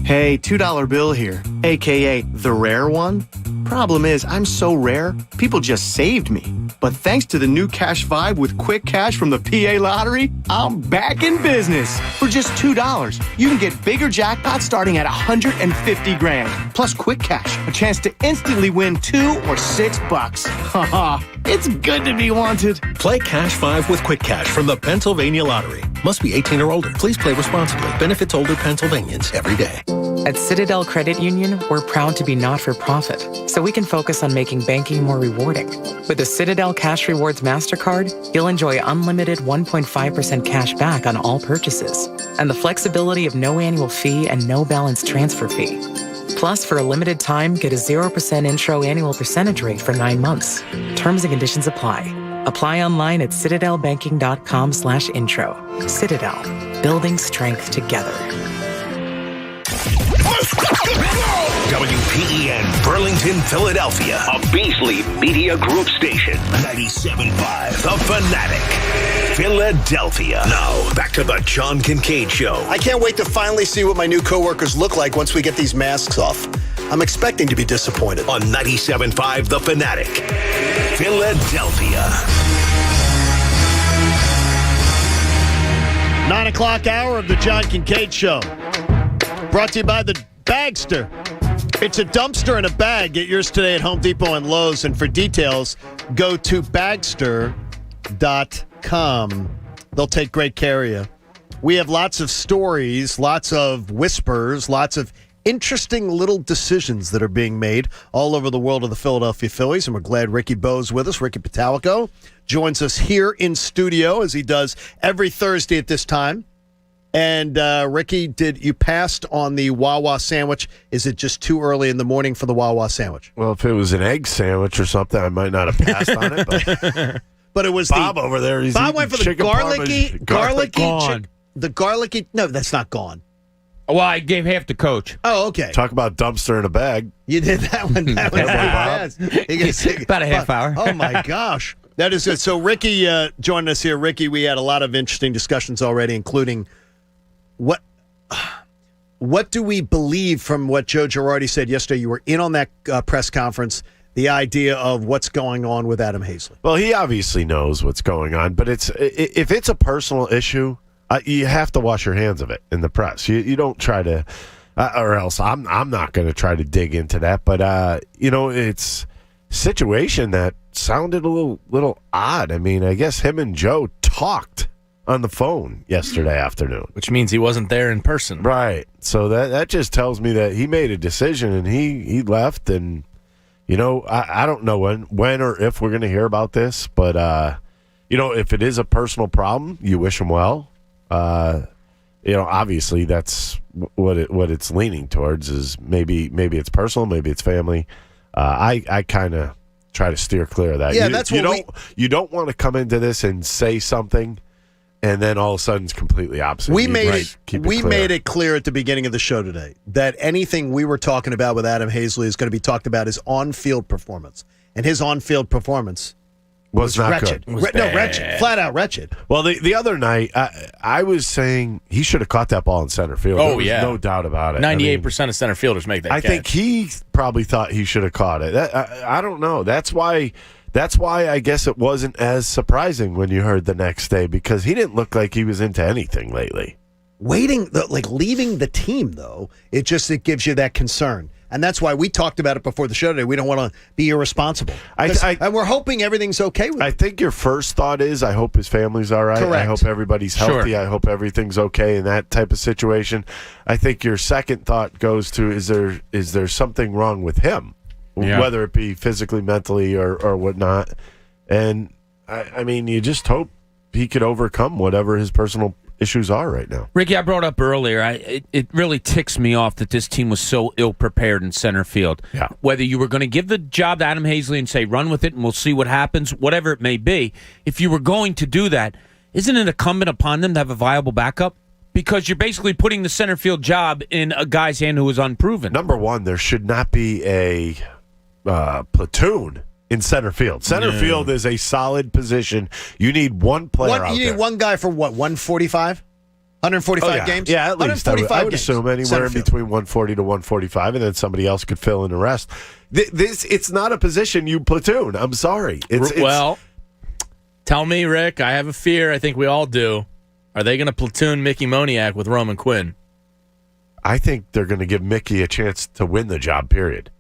Hey, $2 bill here, a.k.a. the rare one. Problem is, I'm so rare, people just saved me. But thanks to the new Cash Vibe with Quick Cash from the PA Lottery, I'm back in business. For just $2, you can get bigger jackpots starting at $150 grand. Plus Quick Cash, a chance to instantly win $2 or $6. Haha, it's good to be wanted. Play Cash 5 with Quick Cash from the Pennsylvania Lottery. Must be 18 or older. Please play responsibly. Benefits older Pennsylvanians every day. At Citadel Credit Union, we're proud to be not-for-profit, so we can focus on making banking more rewarding. With the Citadel Cash Rewards MasterCard, you'll enjoy unlimited 1.5% cash back on all purchases, and the flexibility of no annual fee and no balance transfer fee. Plus, for a limited time, get a 0% intro annual percentage rate for 9 months. Terms and conditions apply. Apply online at citadelbanking.com/intro. Citadel, building strength together. WPEN Burlington, Philadelphia, a Beasley Media Group station. 97.5 The Fanatic, Philadelphia. Now, back to the John Kincade Show. I can't wait to finally see what my new coworkers look like once we get these masks off. I'm expecting to be disappointed. On 97.5 The Fanatic, Philadelphia. 9 o'clock hour of the John Kincade Show. Brought to you by the Bagster. It's a dumpster in a bag. Get yours today at Home Depot and Lowe's. And for details, go to Bagster.com. They'll take great care of you. We have lots of stories, lots of whispers, lots of interesting little decisions that are being made all over the world of the Philadelphia Phillies. And we're glad Ricky Bowe's with us. Ricky Patalico joins us here in studio as he does every Thursday at this time. And Ricky, you passed on the Wawa sandwich? Is it just too early in the morning for the Wawa sandwich? Well, if it was an egg sandwich or something, I might not have passed on it. But it was Bob over there. He's Bob went for the garlicky. The garlicky. No, that's not gone. Well, I gave half to Coach. Oh, okay. Talk about dumpster in a bag. You did that one. That was fast. About a half hour. Oh my gosh, that is good. So Ricky joined us here. Ricky, we had a lot of interesting discussions already, including what do we believe from what Joe Girardi said yesterday? You were in on that press conference. The idea of what's going on with Adam Hazley. Well, he obviously knows what's going on, but if it's a personal issue, you have to wash your hands of it in the press. You don't try to, or else I'm not going to try to dig into that. But it's a situation that sounded a little odd. I mean, I guess him and Joe talked on the phone yesterday afternoon, which means he wasn't there in person, right? So that just tells me that he made a decision and he left. And I don't know when or if we're going to hear about this, but if it is a personal problem, you wish him well. Obviously that's what it's leaning towards is maybe it's personal, maybe it's family. I kind of try to steer clear of that. Yeah, that's what you don't want to come into this and say something and then all of a sudden it's completely opposite. We made it clear at the beginning of the show today that anything we were talking about with Adam Hazley is going to be talked about his on-field performance, and his on-field performance was not wretched. good. Wretched, flat out wretched. Well, the other night, I was saying he should have caught that ball in center field. Oh, there was yeah. no doubt about it. 98% of center fielders make that I catch. think he probably thought he should have caught it. I don't know. That's why I guess it wasn't as surprising when you heard the next day, because he didn't look like he was into anything lately. Leaving the team, though, it gives you that concern. And that's why we talked about it before the show today. We don't want to be irresponsible. And we're hoping everything's okay with him. I think your first thought is, I hope his family's all right. Correct. I hope everybody's healthy. Sure. I hope everything's okay in that type of situation. I think your second thought goes to, is there something wrong with him? Yeah. Whether it be physically, mentally, or whatnot. And, I mean, you just hope he could overcome whatever his personal issues are right now. Ricky, I brought up earlier, it really ticks me off that this team was so ill-prepared in center field. Yeah. Whether you were going to give the job to Adam Hazley and say, run with it and we'll see what happens, whatever it may be, if you were going to do that, isn't it incumbent upon them to have a viable backup? Because you're basically putting the center field job in a guy's hand who is unproven. Number one, there should not be a platoon in center field. Center field is a solid position. You need one player out You there. need one guy for what, 145? 145 games? Yeah, at least. I would assume anywhere Center in field. between 140 to 145, and then somebody else could fill in the rest. It's not a position you platoon. I'm sorry. Well, tell me, Rick, I have a fear. I think we all do. Are they going to platoon Mickey Moniak with Roman Quinn? I think they're going to give Mickey a chance to win the job, period.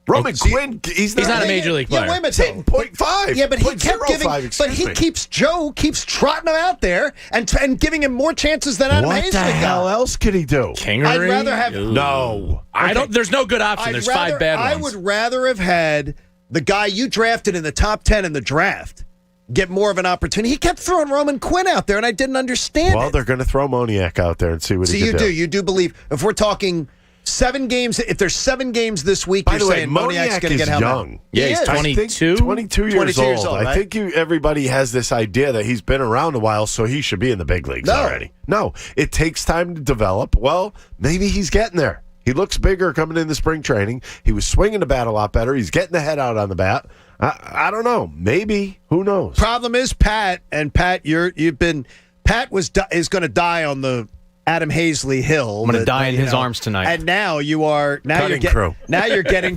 Roman Quinn, he's not a major league player. Yeah, wait a minute. He's hitting .5. Yeah, but he kept giving. Joe keeps trotting him out there and giving him more chances than Adam Hazley. What the hell else could he do? Kingery? I'd rather have no. I don't. There's no good option. There's five bad ones. I would rather have had the guy you drafted in the top 10 in the draft get more of an opportunity. He kept throwing Roman Quinn out there, and I didn't understand Well, it. they're going to throw Moniak out there and see what he can do. You do believe, if we're talking 7 games, if there's 7 games this week, By you're the way, saying Moniak's Moniak going to get is how young. many? Yeah, he's 22? 22 years old. Right? I think everybody has this idea that he's been around a while, so he should be in the big leagues already. No, it takes time to develop. Well, maybe he's getting there. He looks bigger coming into spring training. He was swinging the bat a lot better. He's getting the head out on the bat. I don't know. Maybe. Who knows? Problem is Pat, and Pat, Pat is going to die on the Adam Hazley hill. I'm going to die in his arms tonight. And now you're getting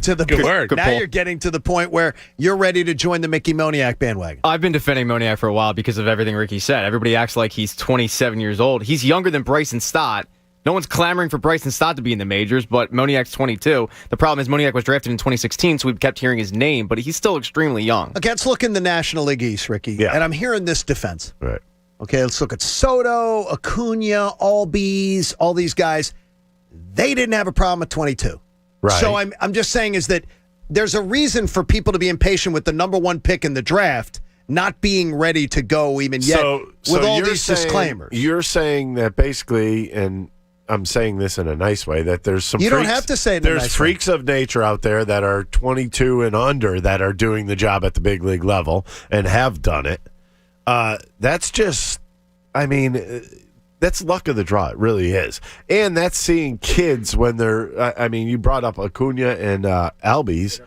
to the you're getting to the point where you're ready to join the Mickey Moniak bandwagon. I've been defending Moniak for a while because of everything Ricky said. Everybody acts like he's 27 years old. He's younger than Bryson Stott. No one's clamoring for Bryson Stott to be in the majors, but Moniak's 22. The problem is Moniak was drafted in 2016, so we've kept hearing his name, but he's still extremely young. Okay, let's look in the National League East, Ricky. Yeah. And I'm hearing this defense. Right. Okay, let's look at Soto, Acuna, Albies, all these guys. They didn't have a problem at 22. Right. So I'm just saying is that there's a reason for people to be impatient with the number 1 pick in the draft not being ready to go even yet with all these disclaimers. You're saying that basically, and I'm saying this in a nice way, that there's some You freaks, don't have to say it in a there's nice freaks of nature out there that are 22 and under that are doing the job at the big league level and have done it. That's just, that's luck of the draw. It really is. And that's seeing kids when they're, you brought up Acuna and Albies.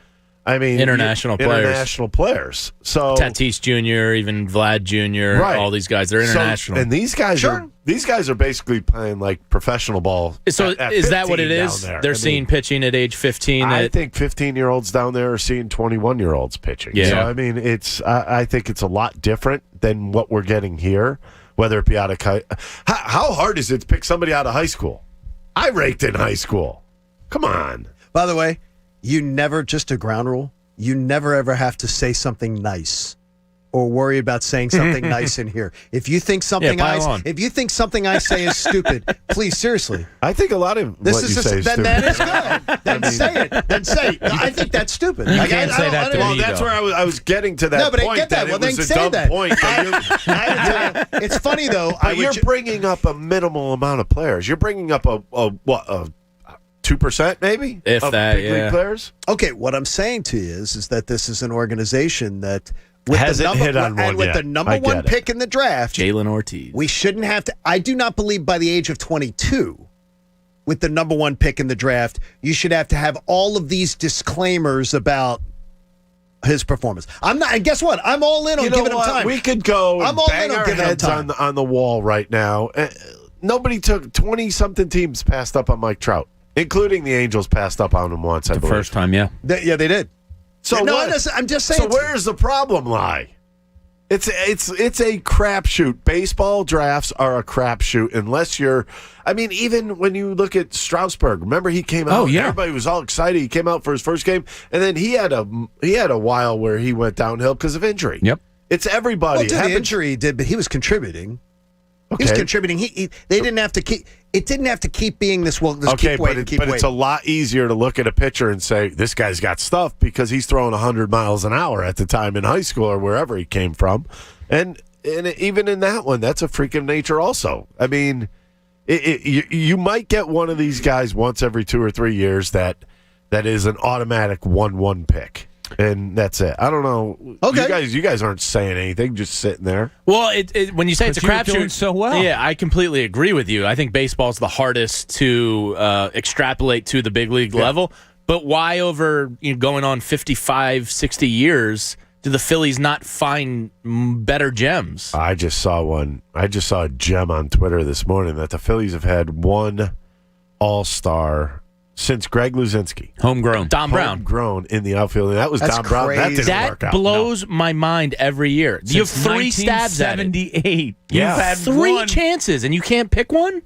International players. So Tatis Jr., even Vlad Jr., Right. all these guys, they're international. And these guys are basically playing like professional ball. So at is that what it 15 is? down there. They're seeing pitching at age 15. I think 15-year-olds down there are seeing 21-year-olds pitching. Yeah. So I think it's a lot different than what we're getting here. Whether it be out of how hard is it to pick somebody out of high school? I raked in high school. Come on. By the way, you never, just a ground rule, you never ever have to say something nice or worry about saying something nice in here. If you think something I say is stupid, please, seriously. I think a lot of what you say is stupid. That is good. Then say it. Then say it. I think that's stupid. You can't say that to me. Well, that's where I was getting to that no, but point. I get that. Well, then it was say a dumb that. point. It's funny, though. But you're bringing up a minimal amount of players. You're bringing up a 2% maybe? If of that, big league players? Okay, what I'm saying to you is that this is an organization that Hasn't hit on one and with yet. the number I one get it. pick in the draft, Jalen Ortiz. we shouldn't have to. I do not believe by the age of 22, with the number one pick in the draft, you should have to have all of these disclaimers about his performance. I'm not, and guess what? I'm all in on giving him time. We could go I'm and all bang in on our giving him heads time. on the wall right now. Nobody took 20-something teams passed up on Mike Trout, including the Angels passed up on him once, I believe. First time, yeah. Yeah, they did. So no, what? I'm just saying. So where's the problem lie? It's a crapshoot. Baseball drafts are a crapshoot unless you're. I mean, even when you look at Strasburg, remember he came out. Oh, yeah. Everybody was all excited. He came out for his first game, and then he had a while where he went downhill because of injury. Yep. It's everybody. Well, the injury he did, but he was contributing. Okay. He was contributing. They didn't have to keep. It didn't have to keep being this. Well, just Okay, keep waiting, keep but waiting. it's a lot easier to look at a pitcher and say this guy's got stuff because he's throwing 100 miles an hour at the time in high school or wherever he came from, and even in that one, that's a freak of nature. Also, I mean, you might get one of these guys once every 2 or 3 years that is an automatic 1-1 pick. And that's it. I don't know. Okay. You guys aren't saying anything, just sitting there. Well, when you say it's a But you're doing crapshoot, so well. Yeah, I completely agree with you. I think baseball's the hardest to extrapolate to the big league level. But why over going on 55, 60 years do the Phillies not find better gems? I just saw one. I just saw a gem on Twitter this morning that the Phillies have had one All-Star since Greg Luzinski. Homegrown. Don Brown. Homegrown in the outfield. And that was That's Don Brown. That crazy. didn't work That out. blows my mind every year. You have 3 stabs at it. 1978. Yeah. You've had 3 one. chances, and you can't pick one?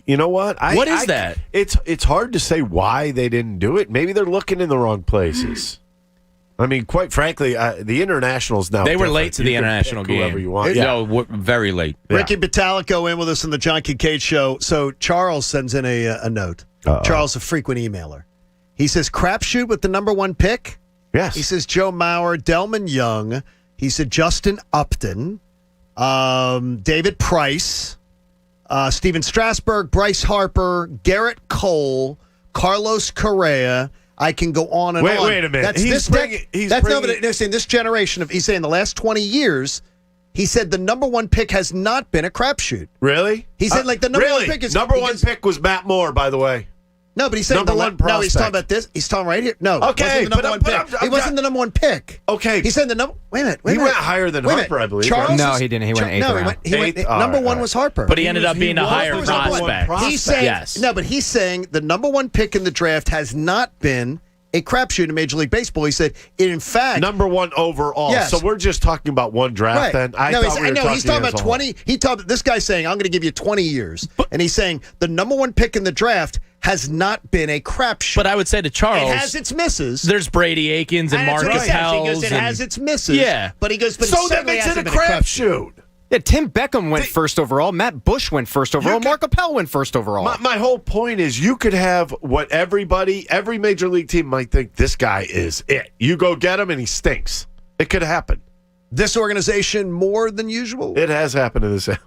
You know what? What is that? It's hard to say why they didn't do it. Maybe they're looking in the wrong places. I mean, quite frankly, the internationals now. They were different. late to the You can international pick game. Whoever you want. No, very late. Ricky Batalico in with us on the John Kincade Show. So Charles sends in a note. Charles, a frequent emailer. He says, crapshoot with the number one pick. Yes. He says Joe Mauer, Delman Young. He said Justin Upton, David Price, Steven Strasburg, Bryce Harper, Garrett Cole, Carlos Correa. I can go on and on. Wait a minute. He's saying this generation of. He's saying the last 20 years. He said the number one pick has not been a crapshoot. Really? He said like the number really? one pick is number one pick was Matt Moore, by the way. No, but he's saying Number one no. He's talking prospect. about this. He's talking right here. No, Okay, it wasn't the number one but pick. He wasn't the number one pick. Okay. He said the number. Wait a minute. He went higher than Harper, I believe. Charles No, is- he didn't. He went eighth No, round. he went Eighth? number All one right. was Harper. But he ended up being a higher was number one prospect. He's saying Yes. no, but he's saying the number one pick in the draft has not been a crapshoot in Major League Baseball. He said, in fact, Number one overall. Yes. So we're just talking about one draft then? no, thought we were he's talking as about a whole. 20. This guy's saying, I'm going to give you 20 years. And he's saying the number one pick in the draft has not been a crapshoot. But I would say to Charles, it has its misses. there's Brady Aikens and Mark He goes, Appels. it has its misses. Yeah. But he goes, but So it that certainly makes it hasn't a been a crapshoot. crapshoot. Yeah, Tim Beckham went first overall. Matt Bush went first overall. Mark Appel went first overall. My whole point is you could have what every major league team might think this guy is it. You go get him and he stinks. It could happen. This organization more than usual. It has happened to this. I'm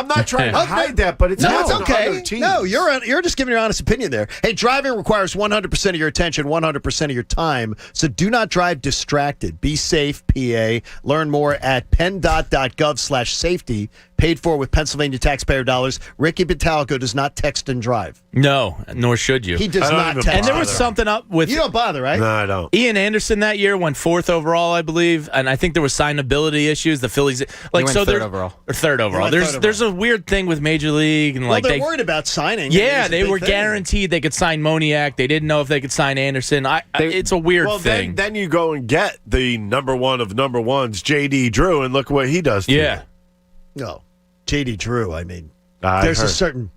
not trying to hide that, but it's it's happened to okay. other teams. No, you're just giving your honest opinion there. Hey, driving requires 100% of your attention, 100% of your time. So do not drive distracted. Be safe, PA. Learn more at PennDOT.gov/safety. Paid for with Pennsylvania taxpayer dollars. Ricky Batalico does not text and drive. No, nor should you. He does not text. And there was something up with. You don't bother, right? No, I don't. Ian Anderson that year went 4th overall, I believe, and I think there was signability issues. The Phillies, went third overall. Or third overall. There's a weird thing with Major League, and Well, like they're worried about signing. Yeah, It's a they big were thing. guaranteed they could sign Moniak. They didn't know if they could sign Anderson. It's a weird Well, thing. then you go and get the number one of number ones, J.D. Drew, and look what he does to Yeah. No, J.D. Drew. I mean, I there's a heard. certain.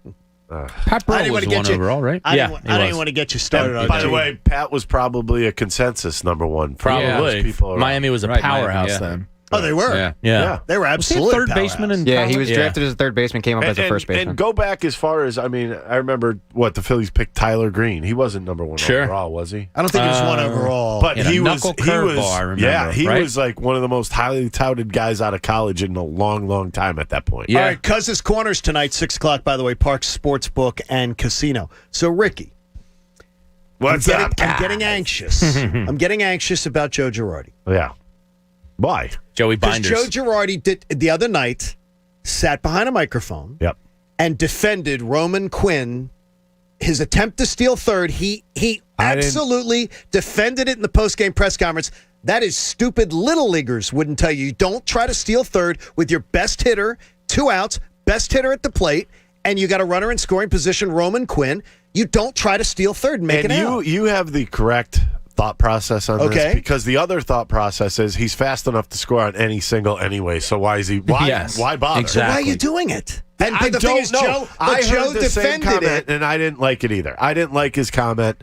Pat I didn't want to get you overall, right? I Yeah, didn't, he I didn't was. want to get you started on. By the J.D. way, Pat was probably a consensus number one. For Probably. most people around. Miami was a Right, powerhouse Miami, yeah. then. Oh, they were. Yeah. Yeah. They were Was he a absolute third baseman in Yeah, he was Yeah. drafted as a third baseman, came up as a first baseman. And go back as far as, I mean, I remember the Phillies picked Tyler Green. He wasn't number one Sure. overall, was he? I don't think he was one overall. But He had a he was, knuckle curveball, I remember, yeah, he right? was like one of the most highly touted guys out of college in a long, long time at that point. Yeah. All right, Cuz's Corners tonight, 6 o'clock, by the way, Parks Sportsbook and Casino. So, Ricky, What's up, I'm getting anxious. I'm getting anxious about Joe Girardi. Yeah. Why? Joey Because Binders. Joe Girardi did the other night, sat behind a microphone and defended Roman Quinn, his attempt to steal third. He absolutely defended it in the postgame press conference. That is stupid. Little leaguers wouldn't tell you. Don't try to steal third with your best hitter, 2 outs, best hitter at the plate, and you got a runner in scoring position, Roman Quinn. You don't try to steal third and make it out. You have the correct thought process on this, because the other thought process is he's fast enough to score on any single anyway. So why is he? Why bother? Exactly. So why are you doing it? And I the don't thing is, know. Joe, I Joe heard the same defended comment, it, and I didn't like it either. I didn't like his comment,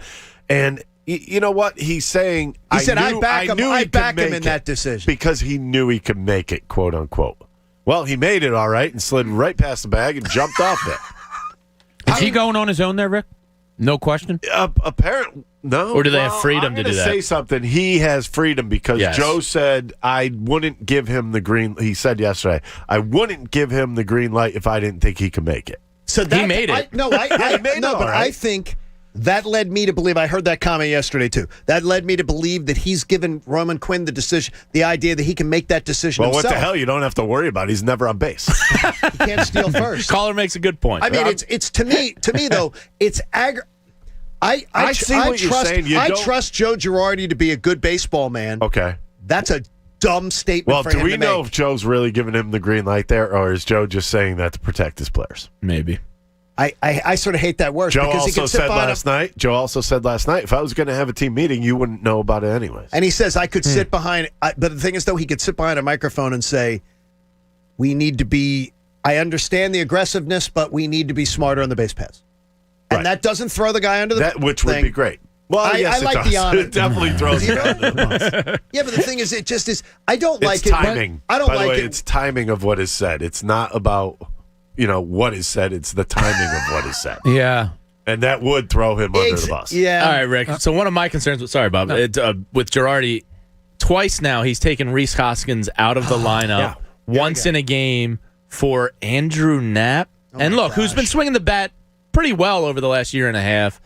and you know what he's saying? He said, "I back him. I back him make in it," that decision because he knew he could make it, quote unquote. Well, he made it all right and slid right past the bag and jumped off it. Is he going on his own there, Rick? No question. Apparently, no. Or do they have freedom to do that? Say something. He has freedom because Yes. Joe said I wouldn't give him the green. He said yesterday I wouldn't give him the green light if I didn't think he could make it. So that, he made it. I think that led me to believe. I heard that comment yesterday too. That led me to believe that he's given Roman Quinn the decision, the idea that he can make that decision Well, himself. what the hell? You don't have to worry about it. He's never on base. He can't steal first. Caller makes a good point. I mean, it's to me though, it's I see what you're trust, saying. I trust Joe Girardi to be a good baseball man. Okay. That's a dumb statement Well, for do him we to know make. if Joe's really giving him the green light there, or is Joe just saying that to protect his players? Maybe. I sort of hate that word Joe because he also can sit said behind last night. Joe also said last night, if I was going to have a team meeting, you wouldn't know about it anyways. And he says I could sit behind. But the thing is, though, he could sit behind a microphone and say, "We need to be. I understand the aggressiveness, but we need to be smarter on the base paths." And that doesn't throw the guy under the which would be great. Well, yes, I like it does. the honor. It definitely throws him under the bus. Yeah, but the thing is, it just is. I don't like It's it. timing. I don't By like the way, it. it's timing of what is said. It's not about what is said. It's the timing of what is said. Yeah. And that would throw him under the bus. Yeah. All right, Rick. So one of my concerns with Bob, with Girardi, twice now he's taken Rhys Hoskins out of the lineup once in a game for Andrew Knapp. And look, who's been swinging the bat pretty well over the last year and a half.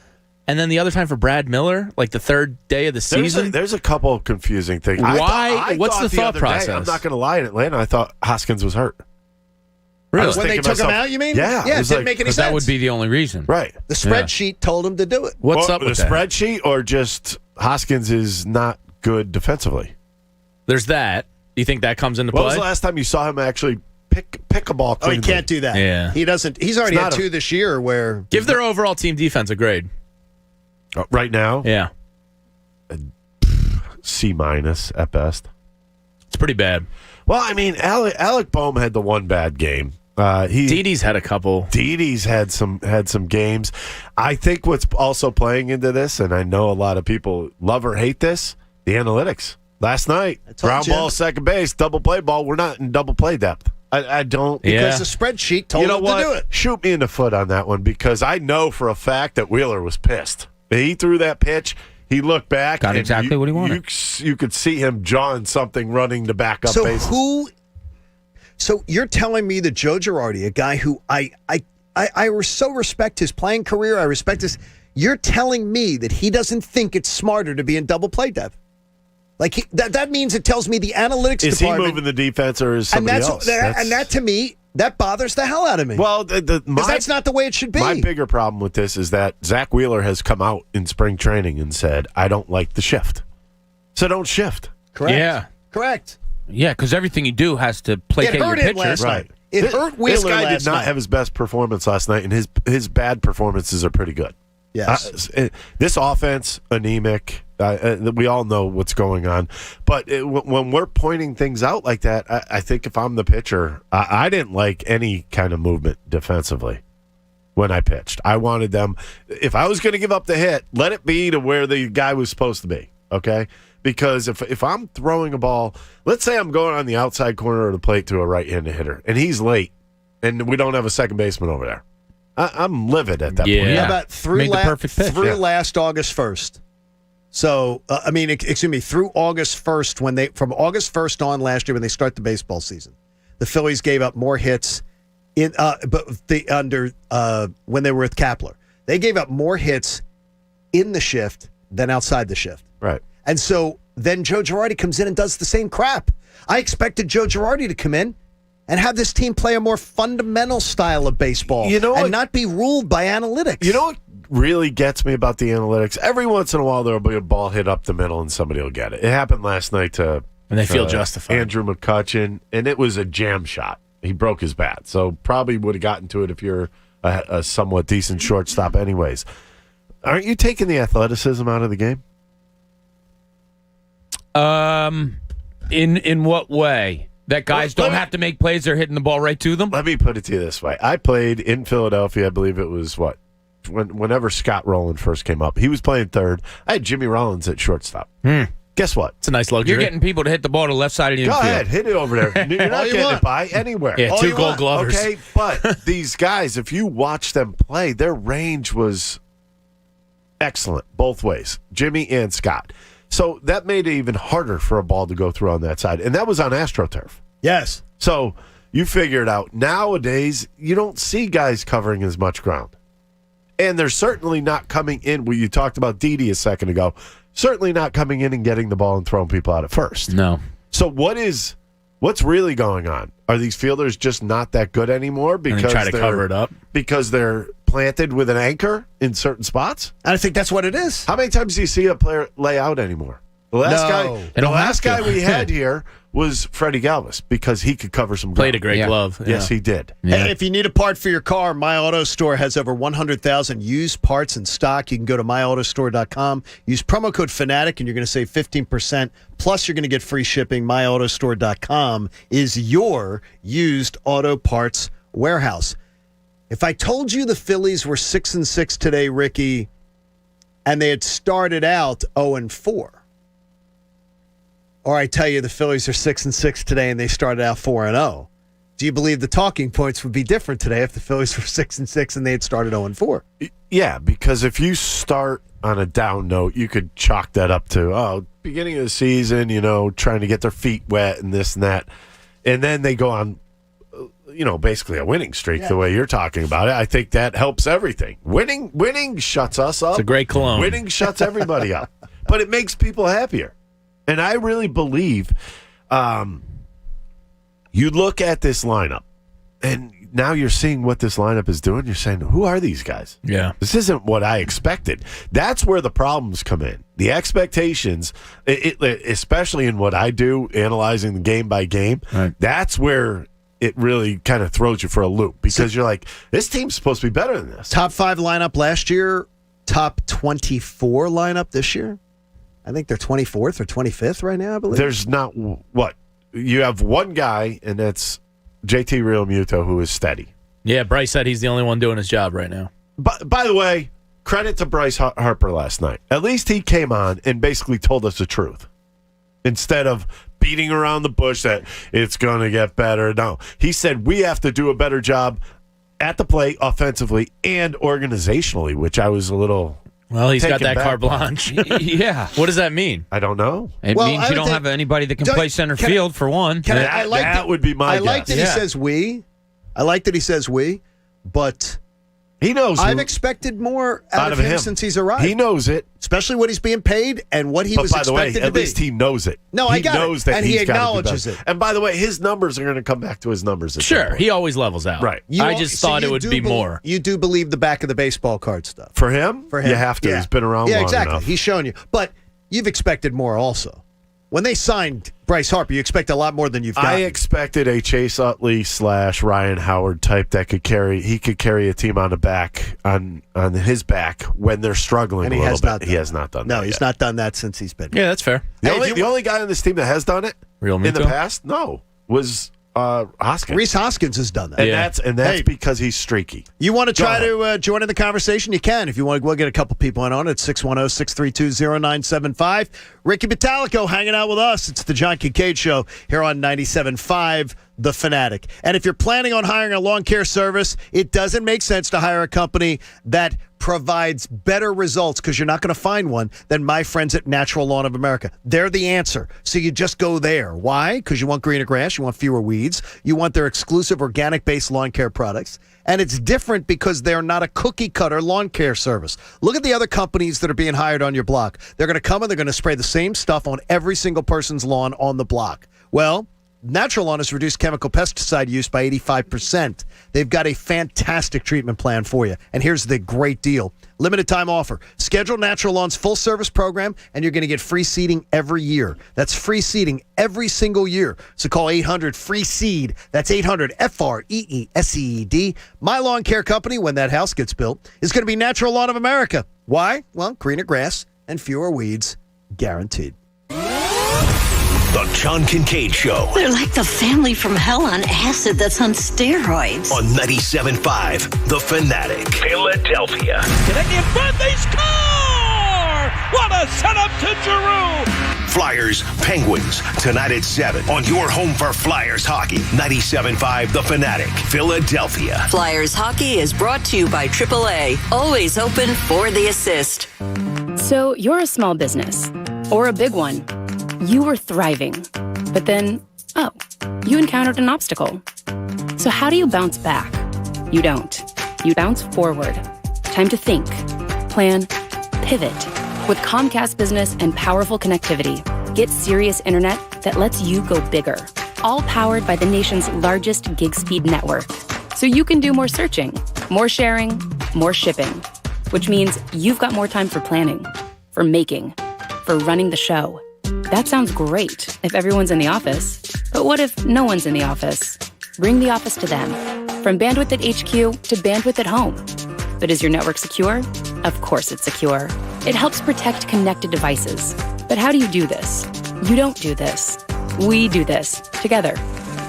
And then the other time for Brad Miller, like the third day of the season. There's a couple of confusing things. Why? What's the thought other day, process? I'm not going to lie. In Atlanta, I thought Hoskins was hurt. Really? When they took him out, you mean? Yeah. Yeah, it didn't make any sense. That would be the only reason. Right. The spreadsheet told him to do it. What's up with the that? spreadsheet, or just Hoskins is not good defensively? There's that. Do you think that comes into When play? was the last time you saw him actually pick a ball Oh, he cleanly? can't do that. Yeah. He doesn't. He's already It's had not 2 this year where. Give their overall team defense a grade. Right now? Yeah. C- at best. It's pretty bad. Well, I mean, Alec Boehm had the one bad game. Didi's had a couple. Didi's had some games. I think what's also playing into this, and I know a lot of people love or hate this, the analytics. Last night, ground ball, second base, double play ball. We're not in double play depth. I don't. Because the spreadsheet told him to do it. Shoot me in the foot on that one, because I know for a fact that Wheeler was pissed. He threw that pitch. He looked back. Got and exactly what he wanted. You could see him jawing something, running to back up So bases. So you're telling me that Joe Girardi, a guy who I so respect his playing career, I respect his. You're telling me that he doesn't think it's smarter to be in double play depth? Like that means it tells me the analytics is department. He moving the defense, or is somebody else? And that to me, that bothers the hell out of me. Well, because that's not the way it should be. My bigger problem with this is that Zach Wheeler has come out in spring training and said, I don't like the shift. So don't shift. Correct. Yeah. Correct. Yeah, because everything you do has to placate your pitcher. Right. It hurt Wheeler This guy last did not night. have his best performance last night, and his bad performances are pretty good. Yes. This offense, anemic. We all know what's going on. But when we're pointing things out like that, I think if I'm the pitcher, I didn't like any kind of movement defensively when I pitched. I wanted them, if I was going to give up the hit, let it be to where the guy was supposed to be, okay? Because if I'm throwing a ball, let's say I'm going on the outside corner of the plate to a right-handed hitter, and he's late, and we don't have a second baseman over there. I'm livid at that point. How about through last August 1st? So, through August 1st, from August 1st on last year when they start the baseball season, the Phillies gave up more hits when they were with Kapler. They gave up more hits in the shift than outside the shift. Right. And so then Joe Girardi comes in and does the same crap. I expected Joe Girardi to come in and have this team play a more fundamental style of baseball and not be ruled by analytics. You know what really gets me about the analytics? Every once in a while, there will be a ball hit up the middle and somebody will get it. It happened last night to And they feel justified. Andrew McCutchen, and it was a jam shot. He broke his bat, so probably would have gotten to it if you're a somewhat decent shortstop anyways. Aren't you taking the athleticism out of the game? In what way? That guys don't have to make plays; they're hitting the ball right to them. Let me put it to you this way: I played in Philadelphia. I believe it was whenever Scott Rowland first came up. He was playing third. I had Jimmy Rollins at shortstop. Guess what? It's a nice luxury. You're getting people to hit the ball to the left side of the infield. Go ahead, hit it over there. You're not getting it by anywhere. Yeah, All 2 you Gold want. Glovers. Okay, but these guys, if you watch them play, their range was excellent both ways, Jimmy and Scott. So that made it even harder for a ball to go through on that side, and that was on AstroTurf. Yes. So you figure it out. Nowadays, you don't see guys covering as much ground. And they're certainly not coming in. Well, you talked about Didi a second ago. Certainly not coming in and getting the ball and throwing people out at first. No. So what's really going on? Are these fielders just not that good anymore because and they try to cover it up? Because they're planted with an anchor in certain spots? And I think that's what it is. How many times do you see a player lay out anymore? The last guy we had here was Freddie Galvis because he could cover some ground. Played a great glove. Yeah. Yes, he did. Yeah. Hey, if you need a part for your car, My Auto Store has over 100,000 used parts in stock. You can go to myautostore.com, use promo code FANATIC, and you're going to save 15%. Plus, you're going to get free shipping. Myautostore.com is your used auto parts warehouse. If I told you the Phillies were 6-6 today, Ricky, and they had started out 0-4, or I tell you the Phillies are 6-6 today and they started out 4-0, do you believe the talking points would be different today if the Phillies were 6-6 and they had started 0-4? Yeah, because if you start on a down note, you could chalk that up to, beginning of the season, trying to get their feet wet and this and that. And then they go on, basically a winning streak the way you're talking about it. I think that helps everything. Winning shuts us up. It's a great cologne. Winning shuts everybody up. But it makes people happier. And I really believe you look at this lineup, and now you're seeing what this lineup is doing. You're saying, who are these guys? Yeah. This isn't what I expected. That's where the problems come in. The expectations, especially in what I do, analyzing the game by game, that's where it really kind of throws you for a loop because you're like, this team's supposed to be better than this. Top 5 lineup last year, top 24 lineup this year. I think they're 24th or 25th right now, I believe. There's not what? You have one guy, and that's JT Realmuto, who is steady. Yeah, Bryce said he's the only one doing his job right now. But by the way, credit to Bryce Harper last night. At least he came on and basically told us the truth. Instead of beating around the bush that it's going to get better. No, he said we have to do a better job at the plate offensively and organizationally, which I was a little... Well, he's got that carte blanche. Yeah. What does that mean? I don't know. It means you don't have anybody that can play center field, for one. That would be my guess. I like that he says we. I like that he says we, but he knows. I've expected more out of him since he's arrived. He knows it. Especially what he's being paid and what he was expected to be. By the way, at least he knows it. No, I got it. He knows that and he acknowledges it. And by the way, his numbers are going to come back to his numbers. Sure, he always levels out. Right. I just thought it would be more. You do believe the back of the baseball card stuff. For him? You have to. Yeah. He's been around long exactly. enough. He's shown you. But you've expected more also. When they signed Bryce Harper, you expect a lot more than you've gotten. I expected a Chase Utley / Ryan Howard type that could carry a team on the back on his back when they're struggling. And he has not. He has not done that. No, he's not done that since he's been. Yeah, that's fair. The only guy on this team that has done it in the past, was Hoskins. Reese Hoskins has done that. And that's because he's streaky. You want to try to join in the conversation? You can. If you want to, we'll get a couple people in on it. 610-632-0975. Ricky Metallico hanging out with us. It's the John Kincade Show here on 97.5 The Fanatic. And if you're planning on hiring a lawn care service, it doesn't make sense to hire a company that provides better results, because you're not going to find one, than my friends at Natural Lawn of America. They're the answer. So you just go there. Why? Because you want greener grass, you want fewer weeds, you want their exclusive organic-based lawn care products. And it's different because they're not a cookie-cutter lawn care service. Look at the other companies that are being hired on your block. They're going to come and they're going to spray the same stuff on every single person's lawn on the block. Well, Natural Lawn has reduced chemical pesticide use by 85%. They've got a fantastic treatment plan for you. And here's the great deal. Limited time offer. Schedule Natural Lawn's full service program and you're going to get free seeding every year. That's free seeding every single year. So call 800-FREE-SEED. That's 800-FREESEED. My lawn care company, when that house gets built, is going to be Natural Lawn of America. Why? Well, greener grass and fewer weeds, guaranteed. The John Kincade Show. They're like the family from hell on acid that's on steroids. On 97.5 The Fanatic. Philadelphia. Connecting in front, they score! What a setup to Giroux! Flyers, Penguins, tonight at 7 on your home for Flyers hockey. 97.5 The Fanatic. Philadelphia. Flyers hockey is brought to you by AAA. Always open for the assist. So you're a small business, or a big one. You were thriving, but then, you encountered an obstacle. So how do you bounce back? You don't. You bounce forward. Time to think, plan, pivot. With Comcast Business and powerful connectivity, get serious internet that lets you go bigger. All powered by the nation's largest gig speed network. So you can do more searching, more sharing, more shipping. Which means you've got more time for planning, for making, for running the show. That sounds great if everyone's in the office, but what if no one's in the office? Bring the office to them. From bandwidth at HQ to bandwidth at home. But is your network secure? Of course it's secure. It helps protect connected devices. But how do you do this? You don't do this. We do this together.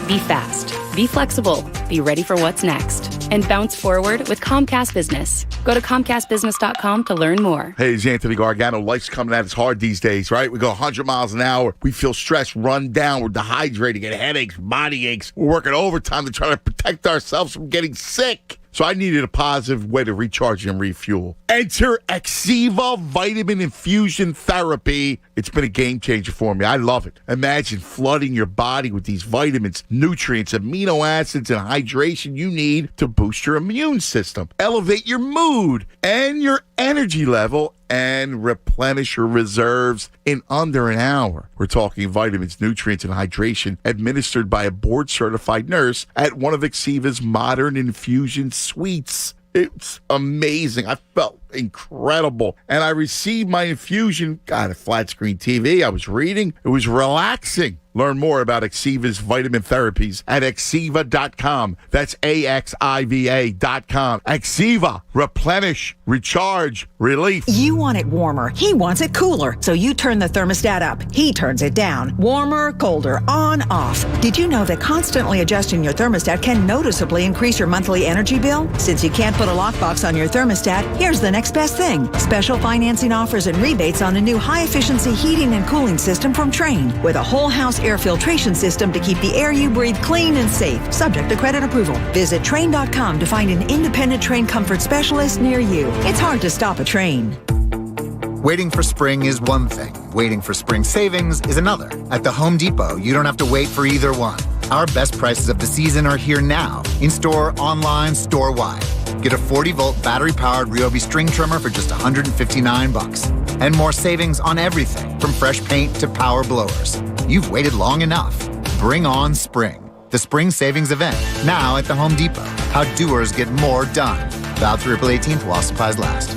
Be fast. Be flexible. Be ready for what's next. And bounce forward with Comcast Business. Go to ComcastBusiness.com to learn more. Hey, it's Anthony Gargano. Life's coming at us hard these days, right? We go 100 miles an hour. We feel stressed, run down. We're dehydrated, get headaches, body aches. We're working overtime to try to protect ourselves from getting sick. So I needed a positive way to recharge and refuel. Enter Exiva Vitamin Infusion Therapy. It's been a game changer for me. I love it. Imagine flooding your body with these vitamins, nutrients, amino acids, and hydration you need to boost your immune system, elevate your mood and your energy level, and replenish your reserves in under an hour. We're talking vitamins, nutrients, and hydration administered by a board-certified nurse at one of Exiva's modern infusion suites. It's amazing. I felt incredible. And I received my infusion, got a flat screen TV. I was reading. It was relaxing. Learn more about Exiva's vitamin therapies at Exiva.com. That's AXIVA.com. Exiva. Replenish, recharge, relief. You want it warmer. He wants it cooler. So you turn the thermostat up. He turns it down. Warmer, colder, on, off. Did you know that constantly adjusting your thermostat can noticeably increase your monthly energy bill? Since you can't put a lockbox on your thermostat, here's the next best thing. Special financing offers and rebates on a new high-efficiency heating and cooling system from Trane. With a whole house air filtration system to keep the air you breathe clean and safe, subject to credit approval. Visit Trane.com to find an independent Trane comfort specialist near you. It's hard to stop a Trane. Waiting for spring is one thing. Waiting for spring savings is another. At the Home Depot, you don't have to wait for either one. Our best prices of the season are here now. In-store, online, store-wide. Get a 40-volt battery-powered Ryobi string trimmer for just $159. And more savings on everything, from fresh paint to power blowers. You've waited long enough. Bring on spring. The Spring Savings Event, now at the Home Depot. How doers get more done. Valid through April 18th while supplies last.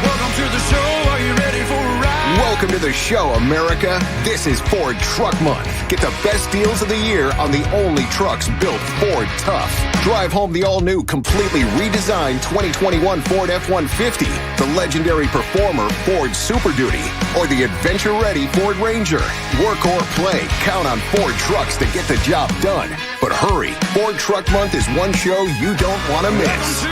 Welcome to the show. Are you ready for a ride? Welcome to the show, America. This is Ford Truck Month. Get the best deals of the year on the only trucks built Ford tough. Drive home the all-new, completely redesigned 2021 Ford F-150, the legendary Performer Ford Super Duty, or the adventure-ready Ford Ranger. Work or play, count on Ford trucks to get the job done. But hurry, Ford Truck Month is one show you don't want to miss.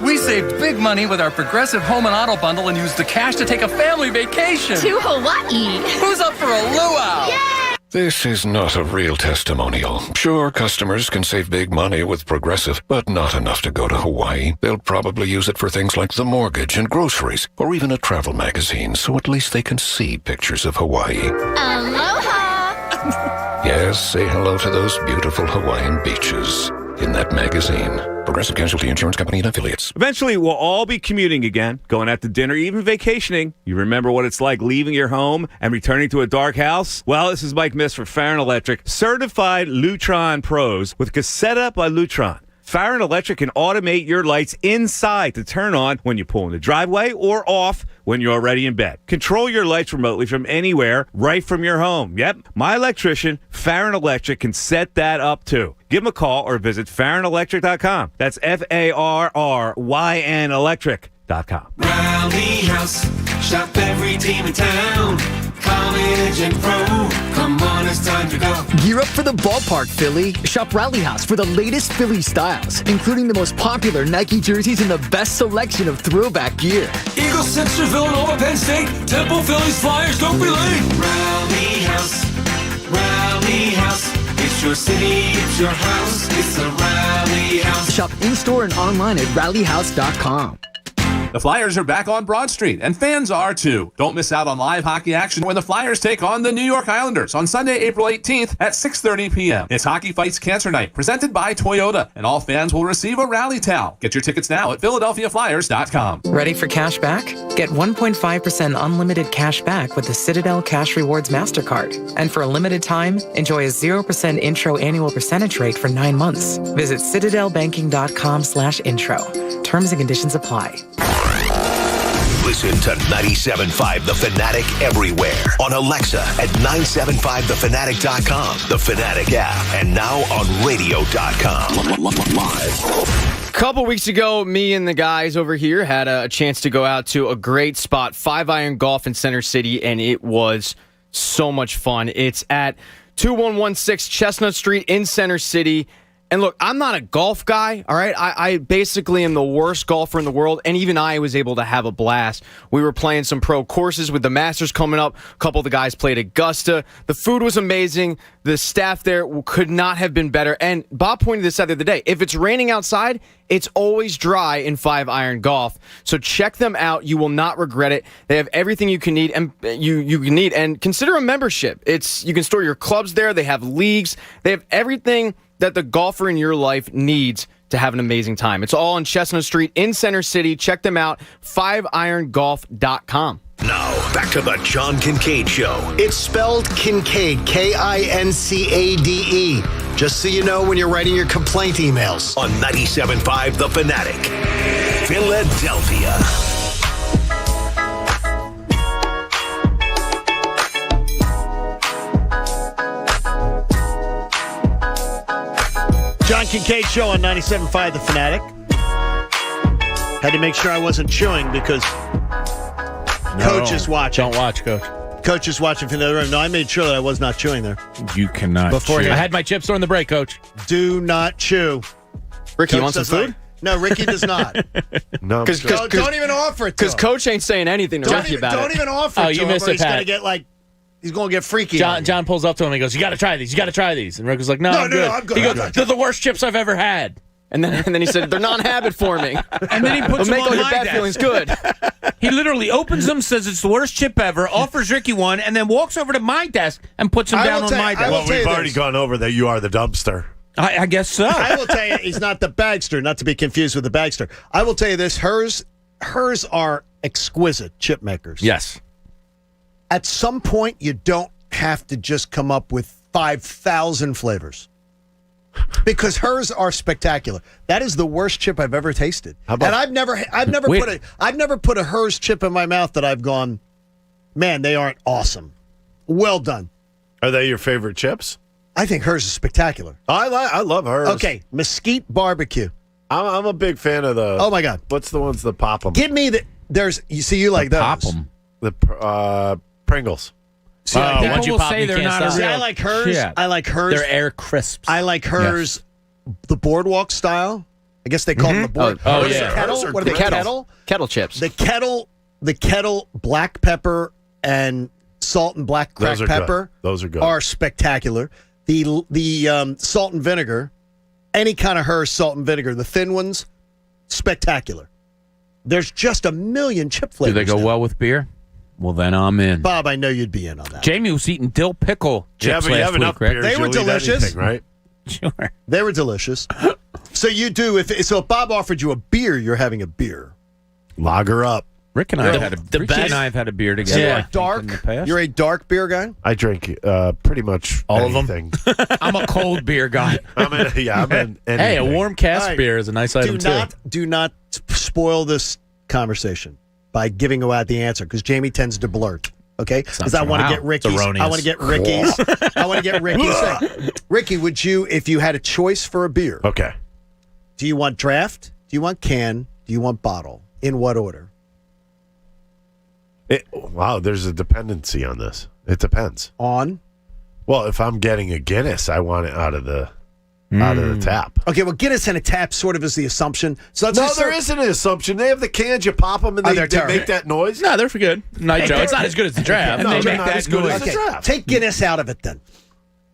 We saved big money with our Progressive Home and Auto Bundle and used the cash to take a family vacation. To Hawaii. Who's up for a luau? Yeah! This is not a real testimonial. Sure, customers can save big money with Progressive, but not enough to go to Hawaii. They'll probably use it for things like the mortgage and groceries, or even a travel magazine, so at least they can see pictures of Hawaii. Aloha! Yes, say hello to those beautiful Hawaiian beaches in that magazine. Progressive Casualty Insurance Company and Affiliates. Eventually, we'll all be commuting again, going out to dinner, even vacationing. You remember what it's like leaving your home and returning to a dark house? Well, this is Mike Miss for Farron Electric, certified Lutron pros with Cassetta by Lutron. Farron Electric can automate your lights inside to turn on when you pull in the driveway or off when you're already in bed. Control your lights remotely from anywhere, right from your home. Yep, my electrician, Farron Electric, can set that up too. Give them a call or visit FarronElectric.com. That's FARRYN Electric.com. Rally House, shop every team in town. College and pro, come on, it's time to go. Gear up for the ballpark, Philly. Shop Rally House for the latest Philly styles, including the most popular Nike jerseys and the best selection of throwback gear. Eagles, Sixers, Villanova, Penn State, Temple, Phillies, Flyers, don't be late. Rally House, Rally House. It's your city, it's your house, it's a Rally House. Shop in-store and online at rallyhouse.com. The Flyers are back on Broad Street, and fans are too. Don't miss out on live hockey action when the Flyers take on the New York Islanders on Sunday, April 18th at 6:30 p.m. It's Hockey Fights Cancer Night, presented by Toyota, and all fans will receive a rally towel. Get your tickets now at PhiladelphiaFlyers.com. Ready for cash back? Get 1.5% unlimited cash back with the Citadel Cash Rewards MasterCard. And for a limited time, enjoy a 0% intro annual percentage rate for 9 months. Visit citadelbanking.com/intro. Terms and conditions apply. Listen to 97.5 The Fanatic everywhere. On Alexa at 97.5thefanatic.com, the Fanatic app, and now on radio.com. Live. A couple weeks ago, me and the guys over here had a chance to go out to a great spot, 5-Iron Golf in Center City, and it was so much fun. It's at 2116 Chestnut Street in Center City. And look, I'm not a golf guy, all right? I basically am the worst golfer in the world, and even I was able to have a blast. We were playing some pro courses with the Masters coming up. A couple of the guys played Augusta. The food was amazing. The staff there could not have been better. And Bob pointed this out the other day. If it's raining outside, it's always dry in 5-Iron Golf. So check them out. You will not regret it. They have everything you can need, and you can need. And consider a membership. You can store your clubs there. They have leagues. They have everything that the golfer in your life needs to have an amazing time. It's all on Chestnut Street in Center City. Check them out, 5irongolf.com. Now, back to the John Kincade Show. It's spelled Kincade, Kincade. Just so you know when you're writing your complaint emails. On 97.5 The Fanatic, Philadelphia. John Kincade Show on 97.5 The Fanatic. Had to make sure I wasn't chewing because Coach is watching. Don't watch, Coach. Coach is watching from the other room. No, I made sure that I was not chewing there. You cannot Before chew. he- I had my chips during the break, Coach. Do not chew. Ricky, you Coach want some does food? not- No, Ricky does not. No, Don't even offer it to Because him. Coach ain't saying anything to Ricky about Don't it. even offer Oh, it to you him. missed Or it, he's going to Pat. get he's going to get freaky. on you. John pulls up to him and he goes, "You got to try these. You got to try these." And Rick was like, "No, I'm good." I'm good. He I'm goes, good. "They're the worst chips I've ever had." And then he said, they're non-habit forming. And then he puts They'll them make on all your my bad desk. feelings good. He literally opens them, says it's the worst chip ever, offers Ricky one, and then walks over to my desk and puts them I down will on tell you- my I desk. will Well, tell we've you already this. gone over that you are the dumpster. I guess so. I will tell you, he's not the bagster, not to be confused with the bagster. I will tell you this, hers are exquisite chip makers. Yes. At some point, you don't have to just come up with 5,000 flavors. Because hers are spectacular. That is the worst chip I've ever tasted. And I've never put a hers chip in my mouth that I've gone, man, they aren't awesome. Well done. Are they your favorite chips? I think hers is spectacular. I love hers. Okay, mesquite barbecue. I'm a big fan of the. Oh my God, what's the ones that pop them? give me the. There's you like those. Pop them. The Pringles. See, I like once that. you pop them, you can't stop. See, I like hers. Shit. I like hers. They're air crisps. I like hers. The boardwalk style. I guess they call them the board. Oh, what is yeah. it, kettle? What are they? Kettle. Kettle chips. The kettle black pepper and salt and black cracked Those are pepper good. Those are good. are spectacular. The salt and vinegar, any kind of Herr's salt and vinegar, the thin ones, spectacular. There's just a million chip Do flavors. they go now. well with beer? Well, then I'm in. Bob, I know you'd be in on that. Jamie was eating dill pickle chips but you last have enough week, right? beers, They were you'll eat delicious. anything, right? Sure. They were delicious. So you do if Bob offered you a beer, you're having a beer. Lager up. Rick and I have had a beer together. You're I a think, dark. in the past. You're a dark beer guy. I drink pretty much All of anything. them. I'm a cold beer guy. I'm in anything. Hey, a warm cask All right. beer is a nice item Do not spoil this conversation by giving away the answer because Jamie tends to blurt. Okay, because I want to get Ricky's. I want to get Ricky's. I want to get Ricky's. Ricky, would you, if you had a choice for a beer? Okay. Do you want draft? Do you want can? Do you want bottle? In what order? Wow, there's a dependency on this. It depends. On? Well, if I'm getting a Guinness, I want it out of the tap. Okay, well, Guinness and a tap sort of is the assumption. So let's No, just there isn't an assumption. They have the cans. You pop them, and they make that noise. No, they're for good. Nitro. It's not as good as the draft. No, And they they're make not that as good noise. as the draft. Take Guinness out of it then.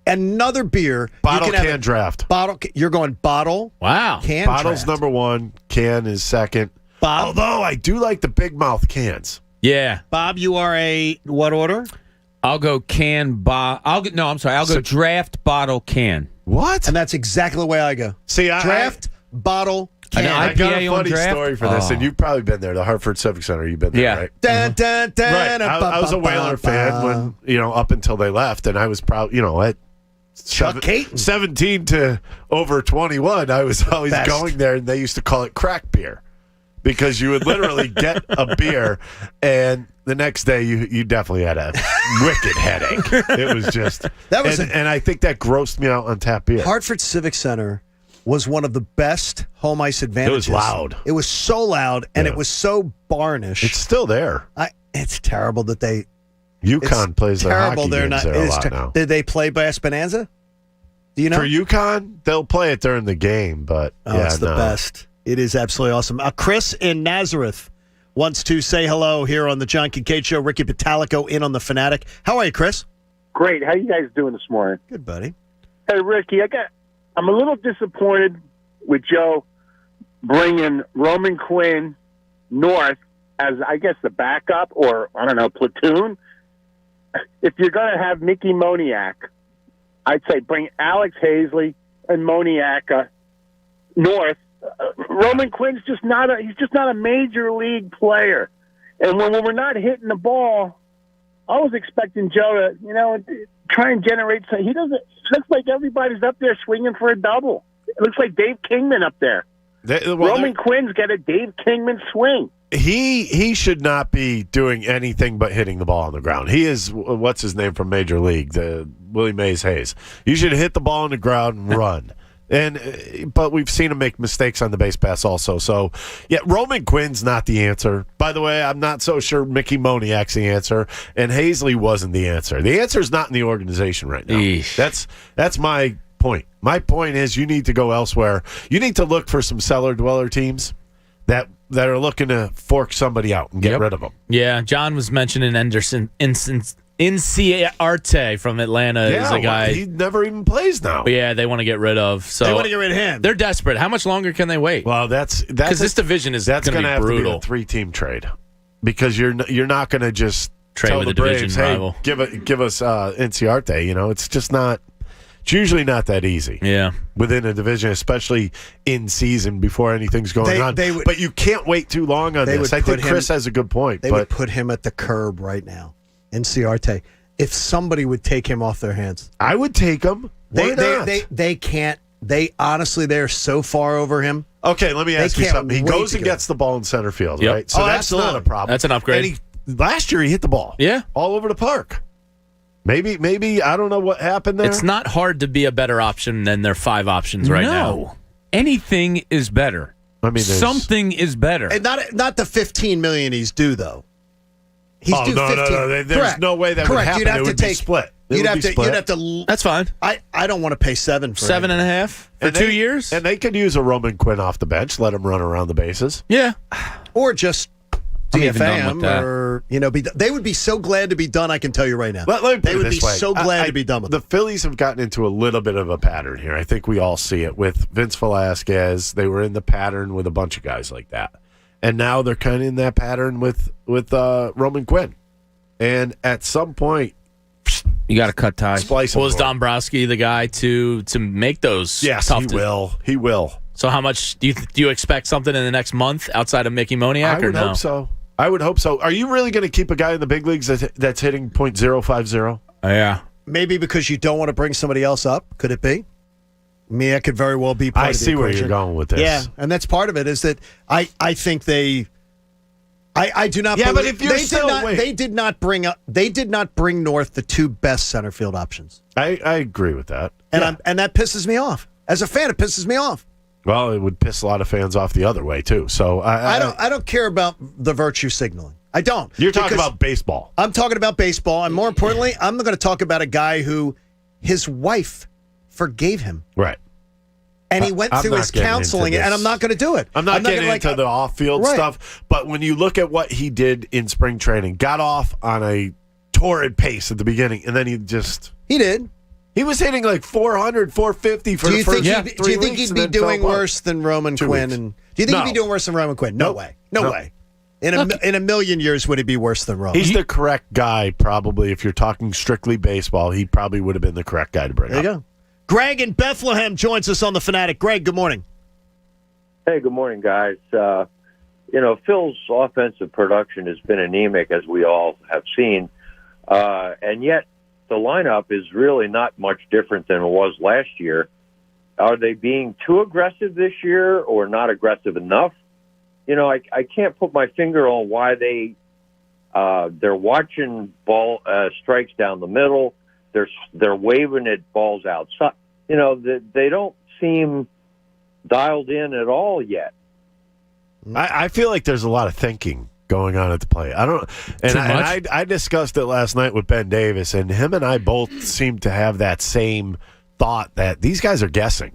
Another beer. Bottle, you can have can, draft. Bottle. You're going bottle. Wow. Can. Bottle's draft. number one. Can is second. Bob. Although I do like the big mouth cans. Yeah. Bob, you are a what order? I'll go can, I'll go draft, bottle, can. What? And that's exactly the way I go. See, Draft, bottle, can. I got a IPA on funny draft? story for this, and you've probably been there. The Hartford Civic Center. You've been there, Yeah. right? Dun, dun, dun, Right. I was a Whaler fan when, up until they left, and I was proud, at Chuck Caton. 17 to over 21, I was always Best. going there, and they used to call it crack beer because you would literally get a beer, and the next day you definitely had a wicked headache. It was just and I think that grossed me out on tap beer. Hartford Civic Center was one of the best home ice advantages. It was loud. It was so loud, and it was so varnished. It's still there. It's terrible that they. UConn plays their terrible. hockey They're games not. there a it's lot now. Did they play Bass Bonanza? Do you know? For UConn, they'll play it during the game, but It's the best. It is absolutely awesome. Chris in Nazareth wants to say hello here on the John Kincade Show. Ricky Pitalico in on the Fanatic. How are you, Chris? Great. How you guys doing this morning? Good, buddy. Hey, Ricky, I'm a little disappointed with Joe bringing Roman Quinn north as, I guess, the backup or, I don't know, platoon. If you're going to have Mickey Moniak, I'd say bring Alex Hazley and Moniak north. Roman Quinn's he's just not a major league player. And when we're not hitting the ball, I was expecting Joe to, try and generate some. He doesn't. It looks like everybody's up there swinging for a double. It looks like Dave Kingman up there. Roman Quinn's got a Dave Kingman swing. He should not be doing anything but hitting the ball on the ground. He is, what's his name from Major League, the Willie Mays Hayes. You should hit the ball on the ground and run. But we've seen him make mistakes on the base pass also. So, yeah, Roman Quinn's not the answer. By the way, I'm not so sure Mickey Moniak's the answer, and Hazley wasn't the answer. The answer is not in the organization right now. Eesh. That's my point. My point is you need to go elsewhere. You need to look for some cellar dweller teams that are looking to fork somebody out and get rid of them. Yeah, John was mentioning Anderson Inciarte from Atlanta is a guy. He never even plays now. But yeah, they want to get rid of. So they want to get rid of him. They're desperate. How much longer can they wait? Well, that's because this division is going to be have brutal. To be a 3-team trade because you're not going to just trade tell with the a division Braves, rival. Hey, give us Inciarte. It's just not. It's usually not that easy. Yeah, within a division, especially in season before anything's going on. But you can't wait too long on this. I think Chris has a good point. They would put him at the curb right now. Inciarte. If somebody would take him off their hands, I would take him. Why not? They can't. They honestly, they're so far over him. Okay, let me ask you something. He goes and gets the ball in center field, right? So that's absolutely not a problem. That's an upgrade. And last year he hit the ball. Yeah, all over the park. Maybe I don't know what happened there. It's not hard to be a better option than their 5 options right now. Anything is better. I mean, something is better. And not the $15 million he's due though. He's due 15. No. There's no way that would happen. You'd have it would to be split. You'd have to. That's fine. I don't want to pay 7 for 7.5 for 2 years. And they could use a Roman Quinn off the bench. Let him run around the bases. Yeah, or just even done DFA with that. or they would be so glad to be done. I can tell you right now. Let me put They it would be this way. so glad to be done with the Phillies have gotten into a little bit of a pattern here. I think we all see it with Vince Velasquez. They were in the pattern with a bunch of guys like that, and now they're kind of in that pattern with Roman Quinn. And at some point, You got to cut ties. Splice them Was for him. Dombrowski the guy to make those? Yes, tough he will. He will. So how much do you expect something in the next month outside of Mickey Moniak I or would no? hope so. I would hope so. Are you really going to keep a guy in the big leagues that's hitting .050? Yeah. Maybe because you don't want to bring somebody else up. Could it be? I mean, that could very well be part I of the see where equation. you're going with this. Yeah, and that's part of it is that I think they. I do not. Yeah, believe, but if you're they did not bring North the two best center field options. I agree with that. And and that pisses me off. As a fan, it pisses me off. Well, it would piss a lot of fans off the other way too. So I don't care about the virtue signaling. I don't. You're talking Because about baseball. I'm talking about baseball, and more importantly, I'm going to talk about a guy who his wife forgave him. Right. And he went I'm through not his getting counseling, into and this. I'm not going to do it. I'm not getting gonna, into the off-field Right. stuff, but when you look at what he did in spring training, got off on a torrid pace at the beginning, and then he did. He was hitting like 400, 450 for Do the you first think do you think he'd be doing worse than Roman 2 Quinn? weeks. And do you think No. he'd be doing worse than Roman Quinn? No way. No way. In a million years, would he be worse than Roman? He's the correct guy, probably. If you're talking strictly baseball, he probably would have been the correct guy to bring There up. you go. Greg in Bethlehem joins us on The Fanatic. Greg, good morning. Hey, good morning, guys. Phil's offensive production has been anemic, as we all have seen, and yet the lineup is really not much different than it was last year. Are they being too aggressive this year or not aggressive enough? I can't put my finger on why they're watching ball strikes down the middle. They're waving at balls outside. They don't seem dialed in at all yet. I feel like there's a lot of thinking going on at the plate. I discussed it last night with Ben Davis, and him and I both seem to have that same thought that these guys are guessing.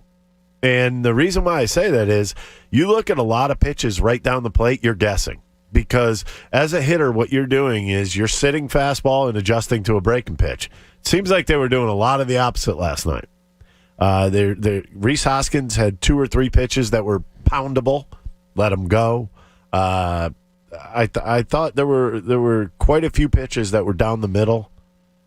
And the reason why I say that is you look at a lot of pitches right down the plate, you're guessing. Because as a hitter, what you're doing is you're sitting fastball and adjusting to a breaking pitch. It seems like they were doing a lot of the opposite last night. Rhys Hoskins had 2 or 3 pitches that were poundable. Let him go. I thought there were quite a few pitches that were down the middle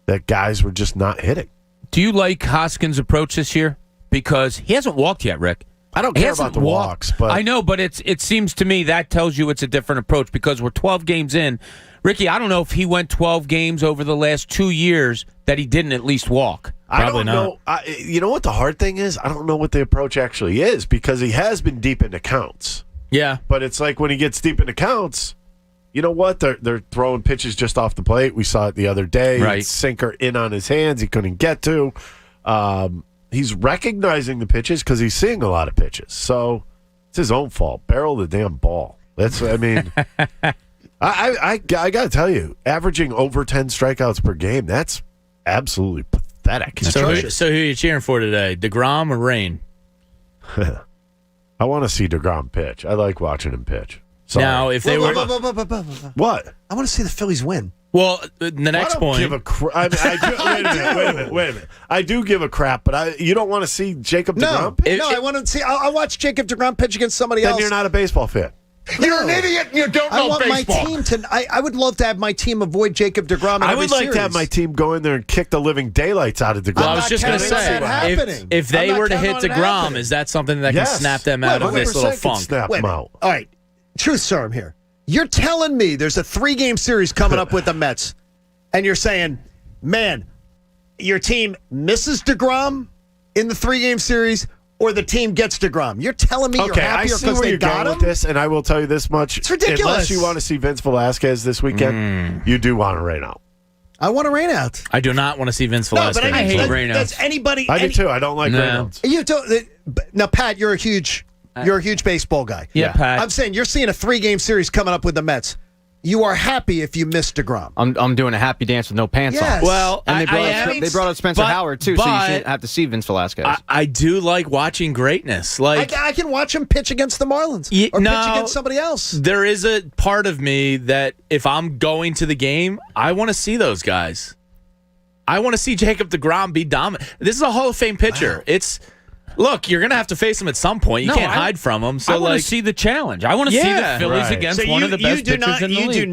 that guys were just not hitting. Do you like Hoskins' approach this year? Because he hasn't walked yet, Rick. I don't care about the walks, but I know, but it seems to me that tells you it's a different approach because we're 12 games in. Ricky, I don't know if he went 12 games over the last 2 years that he didn't at least walk. Probably I don't know. You know what the hard thing is? I don't know what the approach actually is because he has been deep into counts. Yeah. But it's like when he gets deep into counts, you know what? They're throwing pitches just off the plate. We saw it the other day. Right. Sinker in on his hands he couldn't get to. He's recognizing the pitches because he's seeing a lot of pitches. So it's his own fault. Barrel the damn ball. I got to tell you, averaging over 10 strikeouts per game, that's absolutely pathetic. So who are you cheering for today? DeGrom or Rain? I want to see DeGrom pitch. I like watching him pitch. Sorry. Now, if they were... What? I want to see the Phillies win. Well, the next point... Give a wait a minute. I do give a crap, but you don't want to see Jacob DeGrom pitch? I want to see. I'll watch Jacob DeGrom pitch against somebody else. Then you're not a baseball fan. You're an idiot and you don't know I want baseball. my team to. I would love to have my team avoid Jacob DeGrom. I would like to have my team go in there and kick the living daylights out of DeGrom. Well, I was just going to say, if they were to hit DeGrom, is that something that can snap them out of this little funk? Snap them out. All right, truth serum here. You're telling me there's a 3-game series coming up with the Mets, and you're saying, man, your team misses DeGrom in the 3-game series, or the team gets DeGrom. You're telling me you're happier because they got him? With this, and I will tell you this much. It's ridiculous. Unless you want to see Vince Velasquez this weekend, you do want to rain out. I want to rain out. I do not want to see Vince Velasquez. I hate rain outs. That's anybody. I do too. I don't like rain outs. You don't. Now, Pat, you're a huge baseball guy. Yeah, Pat. I'm saying you're seeing a 3-game series coming up with the Mets. You are happy if you missed DeGrom. I'm doing a happy dance with no pants Yes. on. Well, and they brought up Spencer Howard too, so you shouldn't have to see Vince Velasquez. I do like watching greatness. Like I can watch him pitch against the Marlins or pitch against somebody else. There is a part of me that if I'm going to the game, I want to see those guys. I want to see Jacob deGrom be dominant. This is a Hall of Fame pitcher. Wow. Look, you're going to have to face him at some point. You can't hide from him. So I want to see the challenge. I want to see the Phillies against one of the best pitchers in the league. You're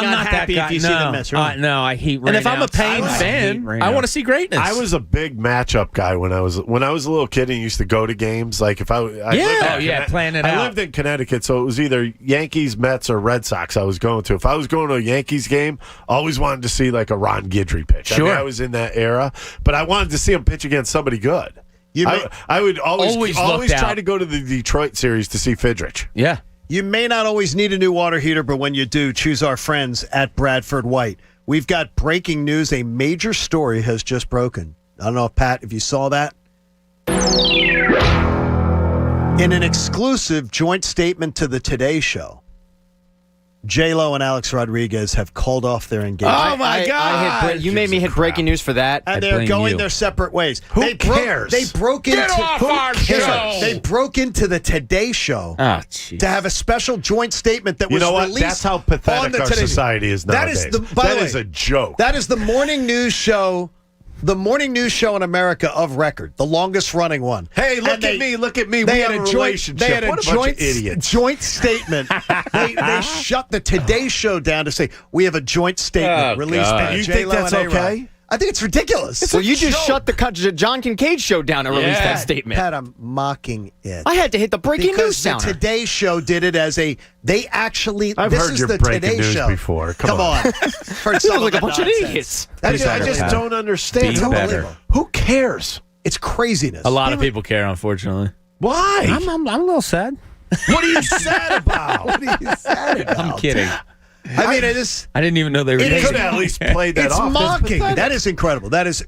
not happy if you see them miss, right? No, I hate rain. And if I'm a Payne fan, I want to see greatness. I was a big matchup guy when I was a little kid and used to go to games. Like if plan it out. I lived in Connecticut, so it was either Yankees, Mets, or Red Sox I was going to. If I was going to a Yankees game, I always wanted to see like a Ron Guidry pitch. Sure. I mean, I was in that era, but I wanted to see him pitch against somebody good. I would always try to go to the Detroit series to see Fidrich. Yeah. You may not always need a new water heater, but when you do, choose our friends at Bradford White. We've got breaking news. A major story has just broken. I don't know, Pat, if you saw that. In an exclusive joint statement to the Today Show, J-Lo and Alex Rodriguez have called off their engagement. Oh, my God. You made me hit breaking news for that. And they're going their separate ways. Who cares? They broke into Get off our show! They broke into the Today Show to have a special joint statement that was released. That's how pathetic our society is nowadays. That is a joke. That is the morning news show. The morning news show in America of record, the longest running one. Hey, look at me! We have a relationship. They had a what a bunch of idiots. joint statement. they shut the Today Show down to say we have a joint statement released by You J-Lo think that's and A-Rod. okay? I think it's ridiculous. So you just shut the John Kincade show down and released that statement. Pat, I'm mocking it. I had to hit the breaking news sounder. The Today Show did it as a. They actually. I've this heard is your the breaking Today news Show before. Come on. Heard Sounds like a that bunch of nonsense. idiots. I just don't understand. Be better. Who cares? It's craziness. A lot of people care, unfortunately. Why? I'm a little sad. What are you sad about? What are you sad about? I'm kidding. I mean, it is. I didn't even know they were. You could have at least played that It's off. mocking. That is incredible. That is,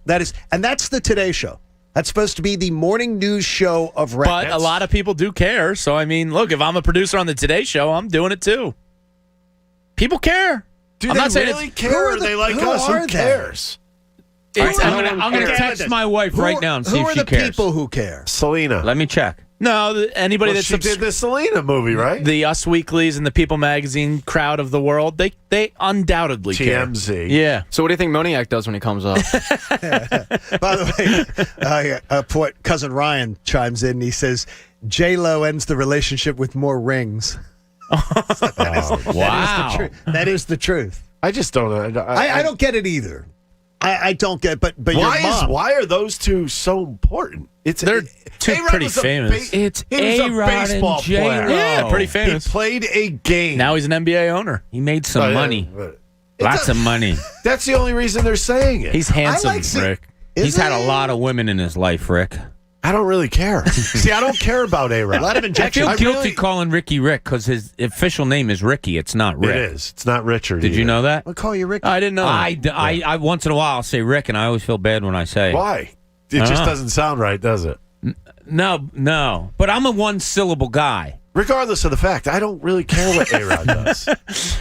and that's the Today Show. That's supposed to be the morning news show of record. But a lot of people do care. So I mean, look, if I'm a producer on the Today Show, I'm doing it too. People care. Do I'm they not saying really care? They like us. Who cares? I'm going to text my wife right now and see if she cares. Who are the people who care? Selena. Let me check. No, anybody that she did the Selena movie, right? The Us Weeklies and the People Magazine crowd of the world, they undoubtedly care. TMZ. Yeah. So what do you think Moniak does when he comes up? By the way, cousin Ryan chimes in and he says, J-Lo ends the relationship with more rings. Wow. That is the truth. I just don't. I don't get it either. I don't get, but why are those two so important? They're two pretty famous. It's he was a A-Rod baseball and J-Lo. player. Yeah, pretty famous. He played a game. Now he's an NBA owner. He made some money. Lots of money. That's the only reason they're saying it. He's handsome, Rick. He's had a he? lot of women in his life, Rick. I don't really care. See, I don't care about A-Rod. A lot of I injections. feel guilty calling Ricky Rick because his official name is Ricky. It's not Rick. It is. It's not Richard. Did you know that? We'll call you Ricky. I didn't know. I once in a while I'll say Rick, and I always feel bad when I say it. Why? It just doesn't sound right, does it? No. But I'm a one-syllable guy. Regardless of the fact, I don't really care what A-Rod does.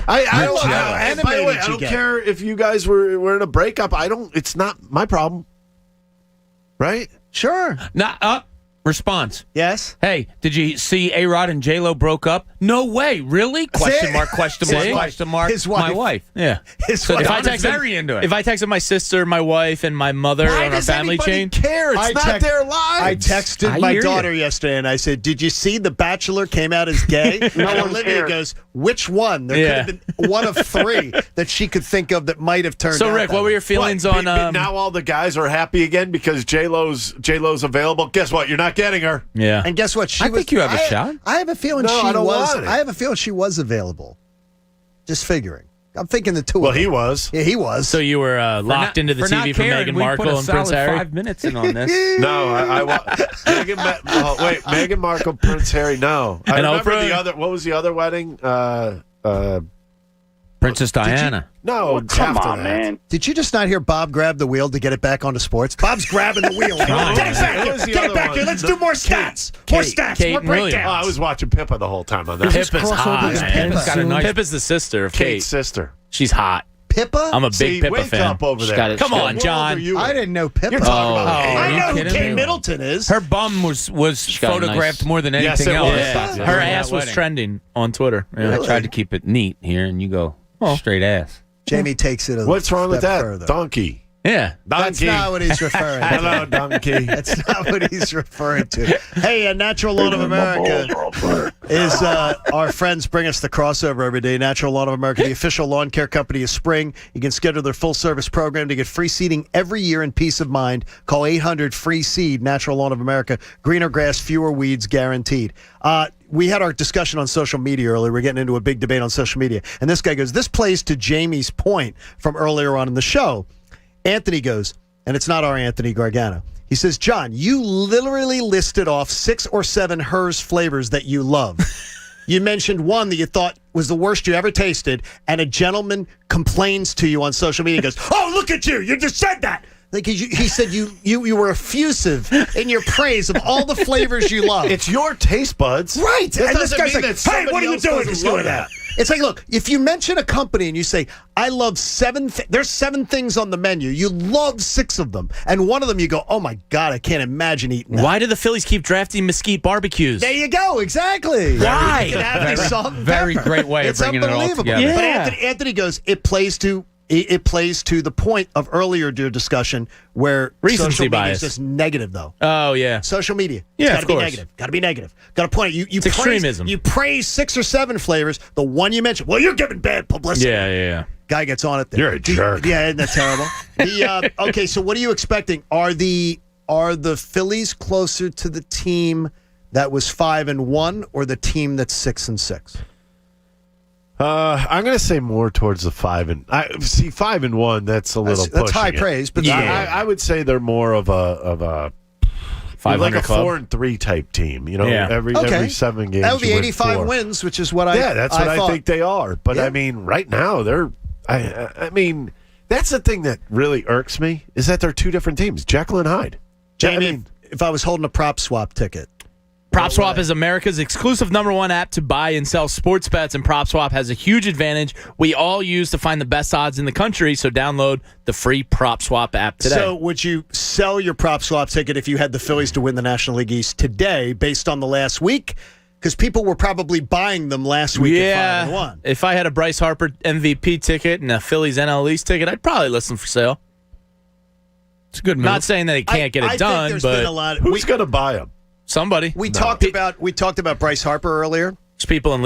By the way, I don't care if you guys were in a breakup. It's not my problem. Right? Sure. Response. Yes. Hey, did you see A-Rod and J-Lo broke up? No way. Really? Question mark. His wife. My wife. Yeah. His So wife. if I text very into it. If I texted my sister, my wife, and my mother on our family chain, care? It's not their lives. I texted my daughter yesterday and I said, "Did you see The Bachelor came out as gay?" And Olivia goes, "Which one?" There could have been one of three that she could think of that might have turned. So out Rick, that what were way. your feelings on? Now all the guys are happy again because J-Lo's available. Guess what? You're not getting her. Yeah. And guess what? I think you have a shot. I have a feeling No, I don't want it. I have a feeling she was available. Just figuring. I'm thinking the two. Well, of them. he was. Yeah, he was. So you were locked into the TV for Meghan Markle and Prince Harry? 5 minutes in on this. No, Meghan Markle, Prince Harry. No, I And remember Oprah? the other. What was the other wedding? Princess Diana. No, Come after on, that. man. Did you just not hear Bob grab the wheel to get it back onto sports? Bob's grabbing the wheel. Like, on, get it man. back. What was the Get other it back Jackie. Let's do more stats. More stats. Kate More and William. breakdowns. Oh, I was watching Pippa the whole time on that. Pippa's hot. Pippa's got a nice- Pippa's the sister of Kate. Kate's sister. She's hot. Pippa? I'm a big Pippa wake fan. up over there. Come on, John. I didn't know Pippa. You're talking about I are you know who kidding Kate me? Middleton is. Her bum was got a photographed nice- more than Yes, anything it else. was. Yeah. Her Yeah. ass was Wedding. trending on Twitter. Yeah. I tried to keep it neat here, and you go straight ass. Jamie takes it a What's wrong with step that? further. Donkey. Yeah. That's not what he's referring to. Hello, donkey. That's not what he's referring to. Hey, Natural Lawn of America is our friends bring us the crossover every day. Natural Lawn of America, the official lawn care company of spring. You can schedule their full-service program to get free seeding every year and peace of mind. Call 800-FREE-SEED, Natural Lawn of America. Greener grass, fewer weeds, guaranteed. We had our discussion on social media earlier. We're getting into a big debate on social media. And this guy goes, this plays to Jamie's point from earlier on in the show. Anthony goes, and it's not our Anthony Gargano. He says, John, you literally listed off 6 or 7 Hers flavors that you love. You mentioned one that you thought was the worst you ever tasted, and a gentleman complains to you on social media. He goes, oh, look at you. You just said that. Like he said you were effusive in your praise of all the flavors you love. It's your taste buds. Right. It And this doesn't guy's mean like, that hey, what somebody are you else doing? doesn't He's love doing that. It's like, look, if you mention a company and you say, I love 7 there's 7 things on the menu. You love 6 of them. And one of them you go, oh, my God, I can't imagine eating that. Why do the Phillies keep drafting mesquite barbecues? There you go. Exactly. Why? You can have these salt and Very pepper. great way of It's bringing it all unbelievable. together. Yeah. But Anthony goes, it plays to the point of earlier discussion where Recency social media bias. is just negative, though. Oh, yeah. Social media. Yeah, It's of gotta be course. negative. Got to be negative. Got to point. You It's praise, extremism. You praise 6 or 7 flavors. The one you mentioned, well, you're giving bad publicity. Yeah. Guy gets on it there. You're a jerk. Yeah, isn't that terrible? Okay, so what are you expecting? Are the Phillies closer to the team that was 5-1 or the team that's 6-6? I'm going to say more towards the 5-1. That's a little That's high pushing it. praise, but I would say they're more of a 500 like a club. 4-3 type team. You know, Yeah. every 7 games. That would be you win 85 4. wins, which is what I that's what I thought. think they are. But Yeah. I mean, right now they're. I mean, that's the thing that really irks me is that they're 2 different teams, Jekyll and Hyde. Jamie, if I was holding a prop swap ticket. PropSwap is America's exclusive #1 app to buy and sell sports bets, and PropSwap has a huge advantage we all use to find the best odds in the country. So download the free PropSwap app today. So would you sell your prop swap ticket if you had the Phillies to win the National League East today based on the last week? Because people were probably buying them last week at 5-1. If I had a Bryce Harper MVP ticket and a Phillies NL East ticket, I'd probably list them for sale. It's a good move. Not saying that he can't get it I done, think there's but been a lot. Who's going to buy them? somebody. We talked about Bryce Harper earlier. There's people in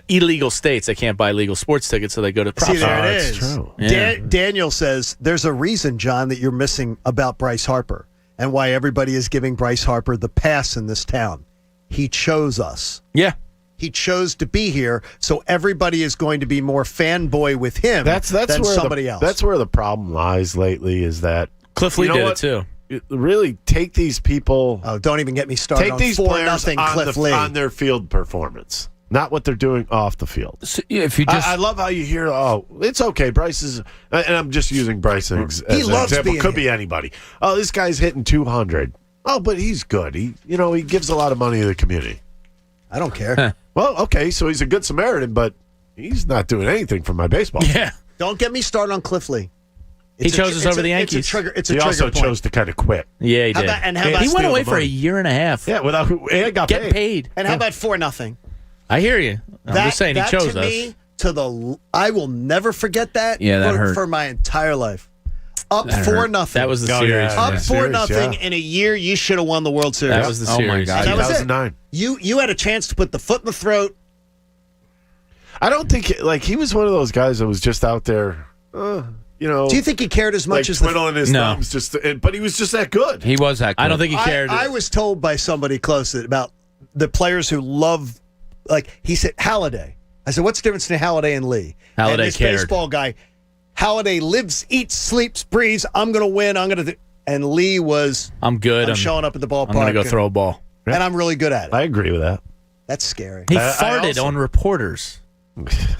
illegal states that can't buy legal sports tickets, so they go to prop. See, there it that's is. true. Yeah. Daniel says there's a reason, John, that you're missing about Bryce Harper and why everybody is giving Bryce Harper the pass in this town. He chose us. Yeah. He chose to be here, so everybody is going to be more fanboy with him That's than where somebody else. That's where the problem lies lately is that Cliff Lee you know did what? it too. Really take these people. Oh, don't even get me started Take on these players 4-0 on, Cliff Lee. on their field performance, not what they're doing off the field. So, yeah, if you just, I love how you hear, oh, it's okay. Bryce is, and I'm just using Bryce as an loves example. being Could here. be anybody. Oh, this guy's hitting 200. Oh, but he's good. He gives a lot of money to the community. I don't care. Well, okay, so he's a good Samaritan, but he's not doing anything for my baseball. Yeah. Don't get me started on Cliff Lee. He chose us over the Yankees. It's a trigger. It's a He trigger also point. chose to kind of quit. Yeah, he How did. about- and how about he went steal away the for a money? year and a half. Yeah, and got Get paid. And how about 4-0? I hear you. I'm just saying he chose to us. me, I will never forget that. Yeah, that hurt. for my entire life. Up That 4-0. That was the Oh, series. yeah. Up Yeah. 4-0 Series, in a year. You should have won the World Series. That was the Oh, my series. God. That was it. 2009. You had a chance to put the foot in the throat. I don't think he was one of those guys that was just out there, Do you think he cared as much like as twiddling his No. thumbs? But he was just that good. he was that good. I don't think he cared. I was told by somebody close about the players who love, like he said, Halladay. I said, what's the difference between Halladay and Lee? Halladay and this cared. baseball guy, Halladay lives, eats, sleeps, breathes. I'm going to win. I'm going to. And Lee was. I'm good. I'm showing up at the ballpark. I'm going to go throw a ball. and I'm really good at it. I agree with that. That's scary. He I farted also- on reporters.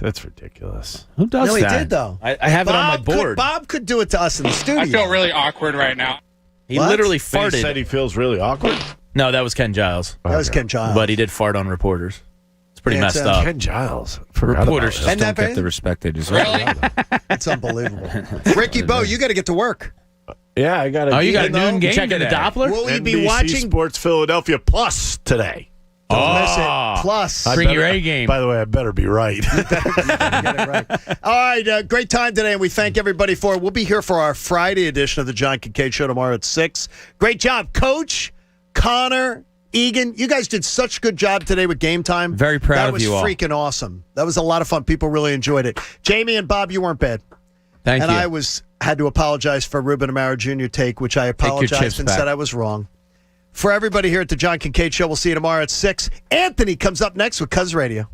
That's ridiculous. Who does No, that? he did though. I have it on my board. Bob could do it to us in the studio. I feel really awkward right now. He What? literally He said farted. he feels really awkward. No, that was Ken Giles. That was Ken Giles. But he did fart on reporters. It's pretty Yeah, it's, messed up. Ken Giles. Reporters Isn't just that don't get bad? the respect they deserve. That's unbelievable. Ricky Bo, you got to get to work. Yeah, I got to. Oh, you got a noon game checking the Doppler? Will you be NBC watching? Sports Philadelphia Plus today. Don't miss it. Plus. I Bring better- your A game. By the way, I better be right. Get it right. All right, great time today, and we thank everybody for it. We'll be here for our Friday edition of the John Kincade Show tomorrow at 6. Great job, Coach, Connor, Egan. You guys did such a good job today with Game Time. Very proud of you all. That was freaking awesome. That was a lot of fun. People really enjoyed it. Jamie and Bob, you weren't bad. Thank and you. I had to apologize for Ruben Amaro Jr. take, which I apologized chips and back. said I was wrong. For everybody here at the John Kincade Show, we'll see you tomorrow at 6. Anthony comes up next with Cuz Radio.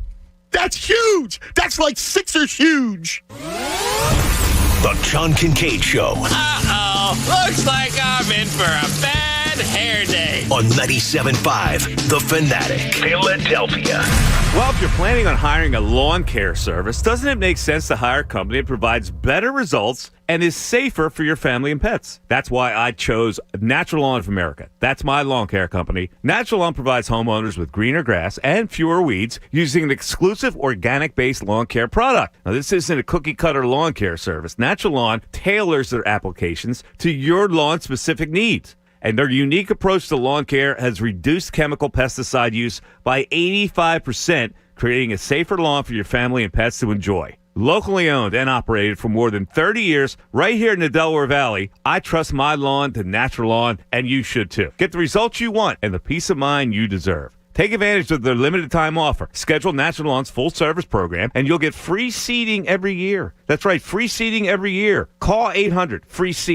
That's huge. That's like Sixers huge. The John Kincade Show Uh-oh. Looks like I'm in for a bad hair day. on 97.5 The Fanatic, Philadelphia. Well, if you're planning on hiring a lawn care service, doesn't it make sense to hire a company that provides better results and is safer for your family and pets? That's why I chose Natural Lawn of America. That's my lawn care company. Natural Lawn provides homeowners with greener grass and fewer weeds using an exclusive organic-based lawn care product. Now, this isn't a cookie-cutter lawn care service. Natural Lawn tailors their applications to your lawn-specific needs. And their unique approach to lawn care has reduced chemical pesticide use by 85%, creating a safer lawn for your family and pets to enjoy. Locally owned and operated for more than 30 years right here in the Delaware Valley, I trust my lawn to Natural Lawn, and you should too. Get the results you want and the peace of mind you deserve. Take advantage of their limited time offer. Schedule Natural Lawn's full service program, and you'll get free seeding every year. That's right, free seeding every year. Call 800-FREE-SEED.